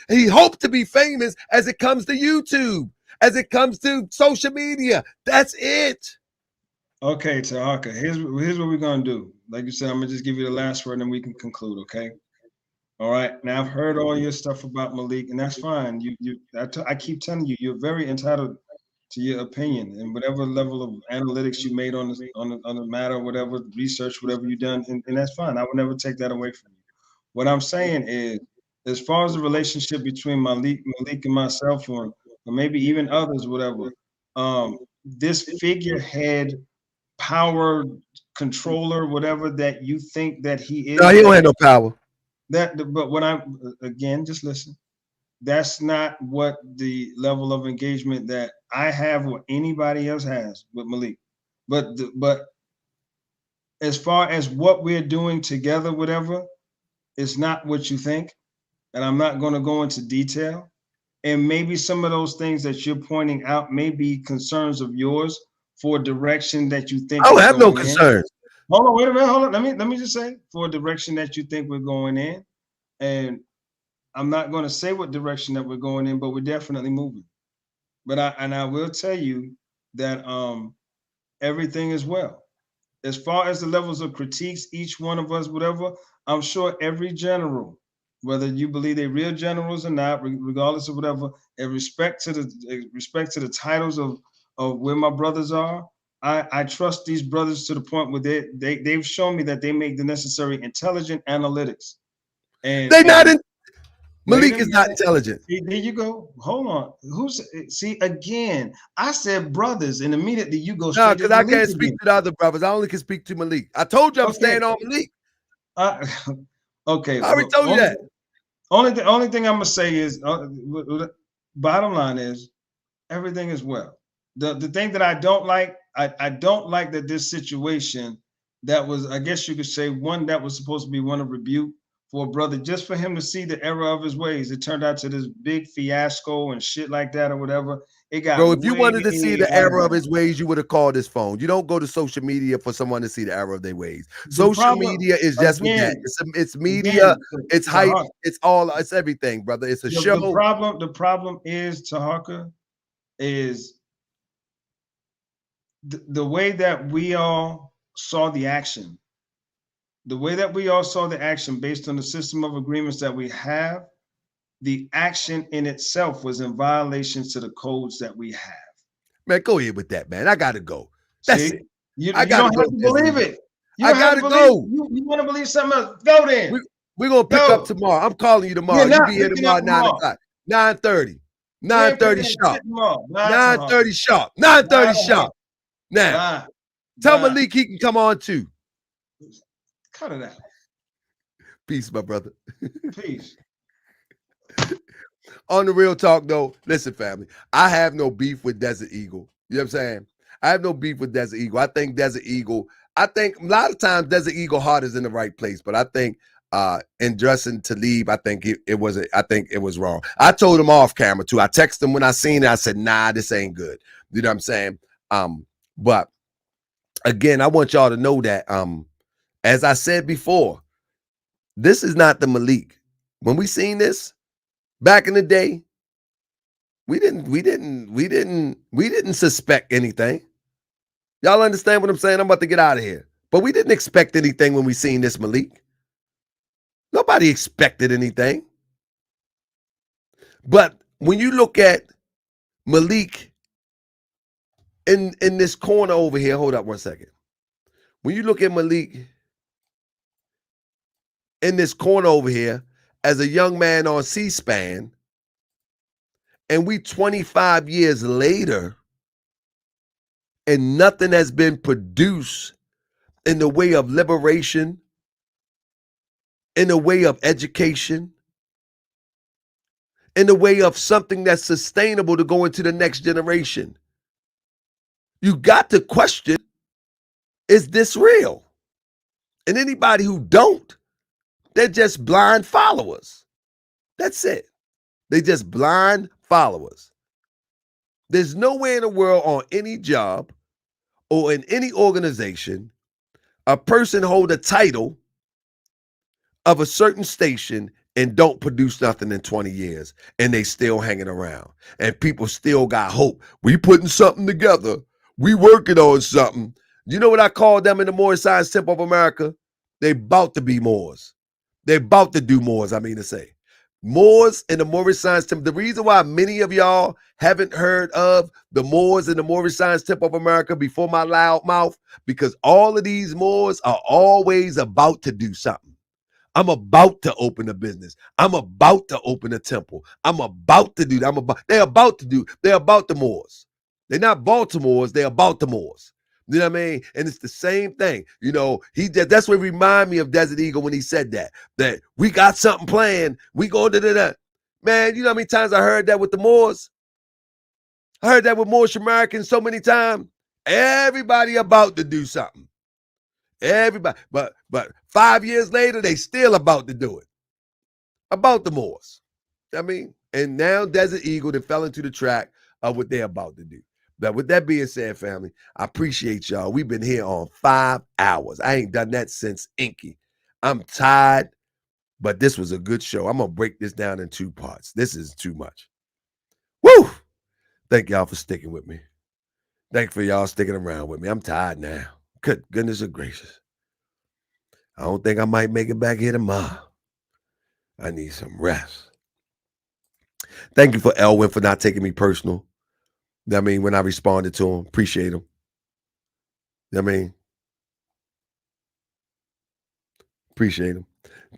he hoped to be famous as it comes to YouTube, as it comes to social media. That's it. Okay, Tahaka, here's what we're going to do. Like you said, I'm going to just give you the last word and then we can conclude, okay? All right. Now, I've heard all your stuff about Malik, and that's fine. I keep telling you, you're very entitled to your opinion and whatever level of analytics you made on the matter, whatever research, whatever you done, and that's fine. I would never take that away from you. What I'm saying is, as far as the relationship between Malik and myself, or maybe even others, whatever, this figurehead power controller, whatever that you think that he is. No, he don't have no power. But when I'm again, just listen. That's not what the level of engagement that I have or anybody else has with Malik. But as far as what we're doing together, whatever, it's not what you think. And I'm not going to go into detail. And maybe some of those things that you're pointing out may be concerns of yours for a direction that you think. I don't have no concerns. Hold on, wait a minute. Hold on. Let me just say, for a direction that you think we're going in. And I'm not going to say what direction that we're going in, but we're definitely moving. But I will tell you that everything is well. As far as the levels of critiques, each one of us, whatever, I'm sure every general, whether you believe they're real generals or not, regardless of whatever, in respect to the titles of where my brothers are, I trust these brothers to the point where they've shown me that they make the necessary intelligent analytics. And they're not in. Malik is not intelligent. See, there you go. Hold on. See again? I said brothers, and immediately you go straight. No, because I can't speak to the other brothers. I only can speak to Malik. I told you I'm staying on Malik. Okay. I already told you that. Only thing I'm gonna say is, bottom line is, everything is well. The thing that I don't like, I don't like that this situation that was, I guess you could say, one that was supposed to be one of rebuke for a brother, just for him to see the error of his ways. It turned out to this big fiasco and shit like that or whatever. It got Bro, if you wanted to see the error of his ways, you would have called his phone. You don't go to social media for someone to see the error of their ways. Social media is just that. It's media, it's hype, it's everything, brother. It's a show. The problem is, Taharka, is the way that we all saw the action. The way that we all saw the action based on the system of agreements that we have, the action in itself was in violation to the codes that we have. Man, go ahead with that, man. I gotta go. That's it. You don't have to believe it. I gotta go. You want to believe something else? Go then. We're gonna pick up tomorrow. I'm calling you tomorrow. You'll be here tomorrow at 9 o'clock. 9:30. 9:30 sharp. 9:30 sharp. 9:30 sharp. Now, tell Malik he can come on too. Cut it out. Peace, my brother. Peace. On the real talk, though, listen, family, I have no beef with Desert Eagle. You know what I'm saying? I have no beef with Desert Eagle. I think Desert Eagle, a lot of times Desert Eagle heart is in the right place, but I think in dressing Talib, I think it was wrong. I told him off camera too. I texted him when I seen it. I said, nah, this ain't good. You know what I'm saying? But again, I want y'all to know that as I said before, this is not the Malik. When we seen this back in the day, we didn't suspect anything. Y'all understand what I'm saying? I'm about to get out of here. But we didn't expect anything when we seen this Malik. Nobody expected anything. But when you look at Malik in this corner over here, hold up one second. When you look at Malik in this corner over here as a young man on C-SPAN, and we 25 years later, and nothing has been produced in the way of liberation, in the way of education, in the way of something that's sustainable to go into the next generation. You got to question, is this real? And anybody who don't, they're just blind followers. That's it. They're just blind followers. There's nowhere in the world on any job or in any organization a person hold a title of a certain station and don't produce nothing in 20 years and they still hanging around and people still got hope. We putting something together. We working on something. You know what I call them in the Moorish Science Temple of America? They about to be Moors. They're about to do Moors, I mean to say. Moors and the Moorish Science Temple. The reason why many of y'all haven't heard of the Moors and the Moorish Science Temple of America before my loud mouth, because all of these Moors are always about to do something. I'm about to open a business. I'm about to open a temple. I'm about to do that. They're about the Moors. They're not Baltimore's, they're about the Moors. You know what I mean? And it's the same thing. You know, that's what remind me of Desert Eagle when he said that we got something planned. We going to do that. Man, you know how many times I heard that with the Moors? I heard that with Moorish Americans so many times. Everybody about to do something. Everybody. But 5 years later, they still about to do it. About the Moors. I mean, and now Desert Eagle then fell into the track of what they're about to do. But with that being said, family, I appreciate y'all. We've been here on 5 hours. I ain't done that since Inky. I'm tired, but this was a good show. I'm going to break this down in 2 parts. This is too much. Woo! Thank y'all for sticking with me. Thank you for y'all sticking around with me. I'm tired now. Good goodness gracious. I don't think I might make it back here tomorrow. I need some rest. Thank you for Elwin for not taking me personal. I mean, when I responded to him, appreciate him. I mean, appreciate him.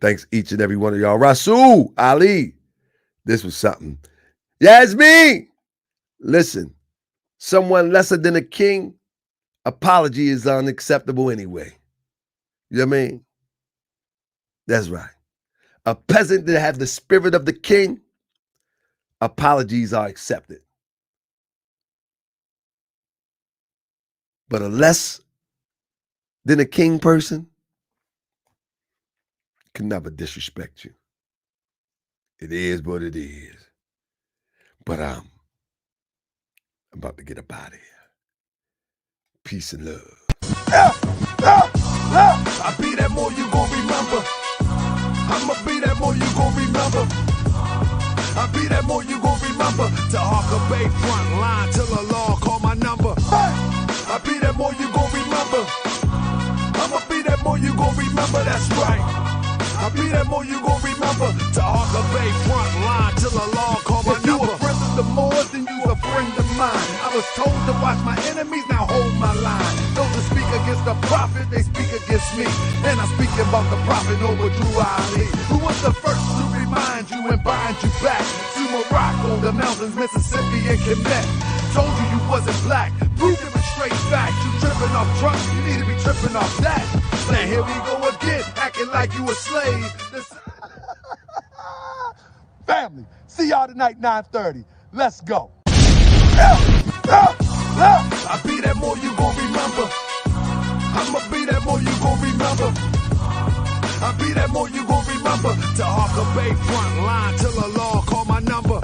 Thanks each and every one of y'all. Rasul, Ali, this was something. Yasmin, listen, someone lesser than a king, apology is unacceptable anyway. You know what I mean? That's right. A peasant that has the spirit of the king, apologies are accepted. But a less than a king person can never disrespect you. It is what it is. But I'm about to get up out of here. Peace and love. I be that more you gon' remember. I'ma be that more you gon' remember. I be that more you gon' remember. To Harker Bay front line till the law call my number. I be that more you gon' remember. I'ma be that more you gon' remember, that's right. I be that more you gon' remember. To Harker Bay front line till the law call my number. If you a friend of the Moors, then you a friend of mine. I was told to watch my enemies, now hold my line. Those that speak against the prophet, they speak against me. And I'm speaking about the prophet over Drew Ali, who was the first to remind you and bind you back to Morocco, the mountains, Mississippi, and Quebec. Told you wasn't black, proved it with straight facts. You tripping off trucks, you need to be tripping off that. Now here we go again, acting like you a slave. Family, see y'all tonight, 9:30. Let's go. I be that more you gon' remember. I'ma be that more you gon' remember. I be that more you gon' remember. To Harker Bay front line till the law call my number.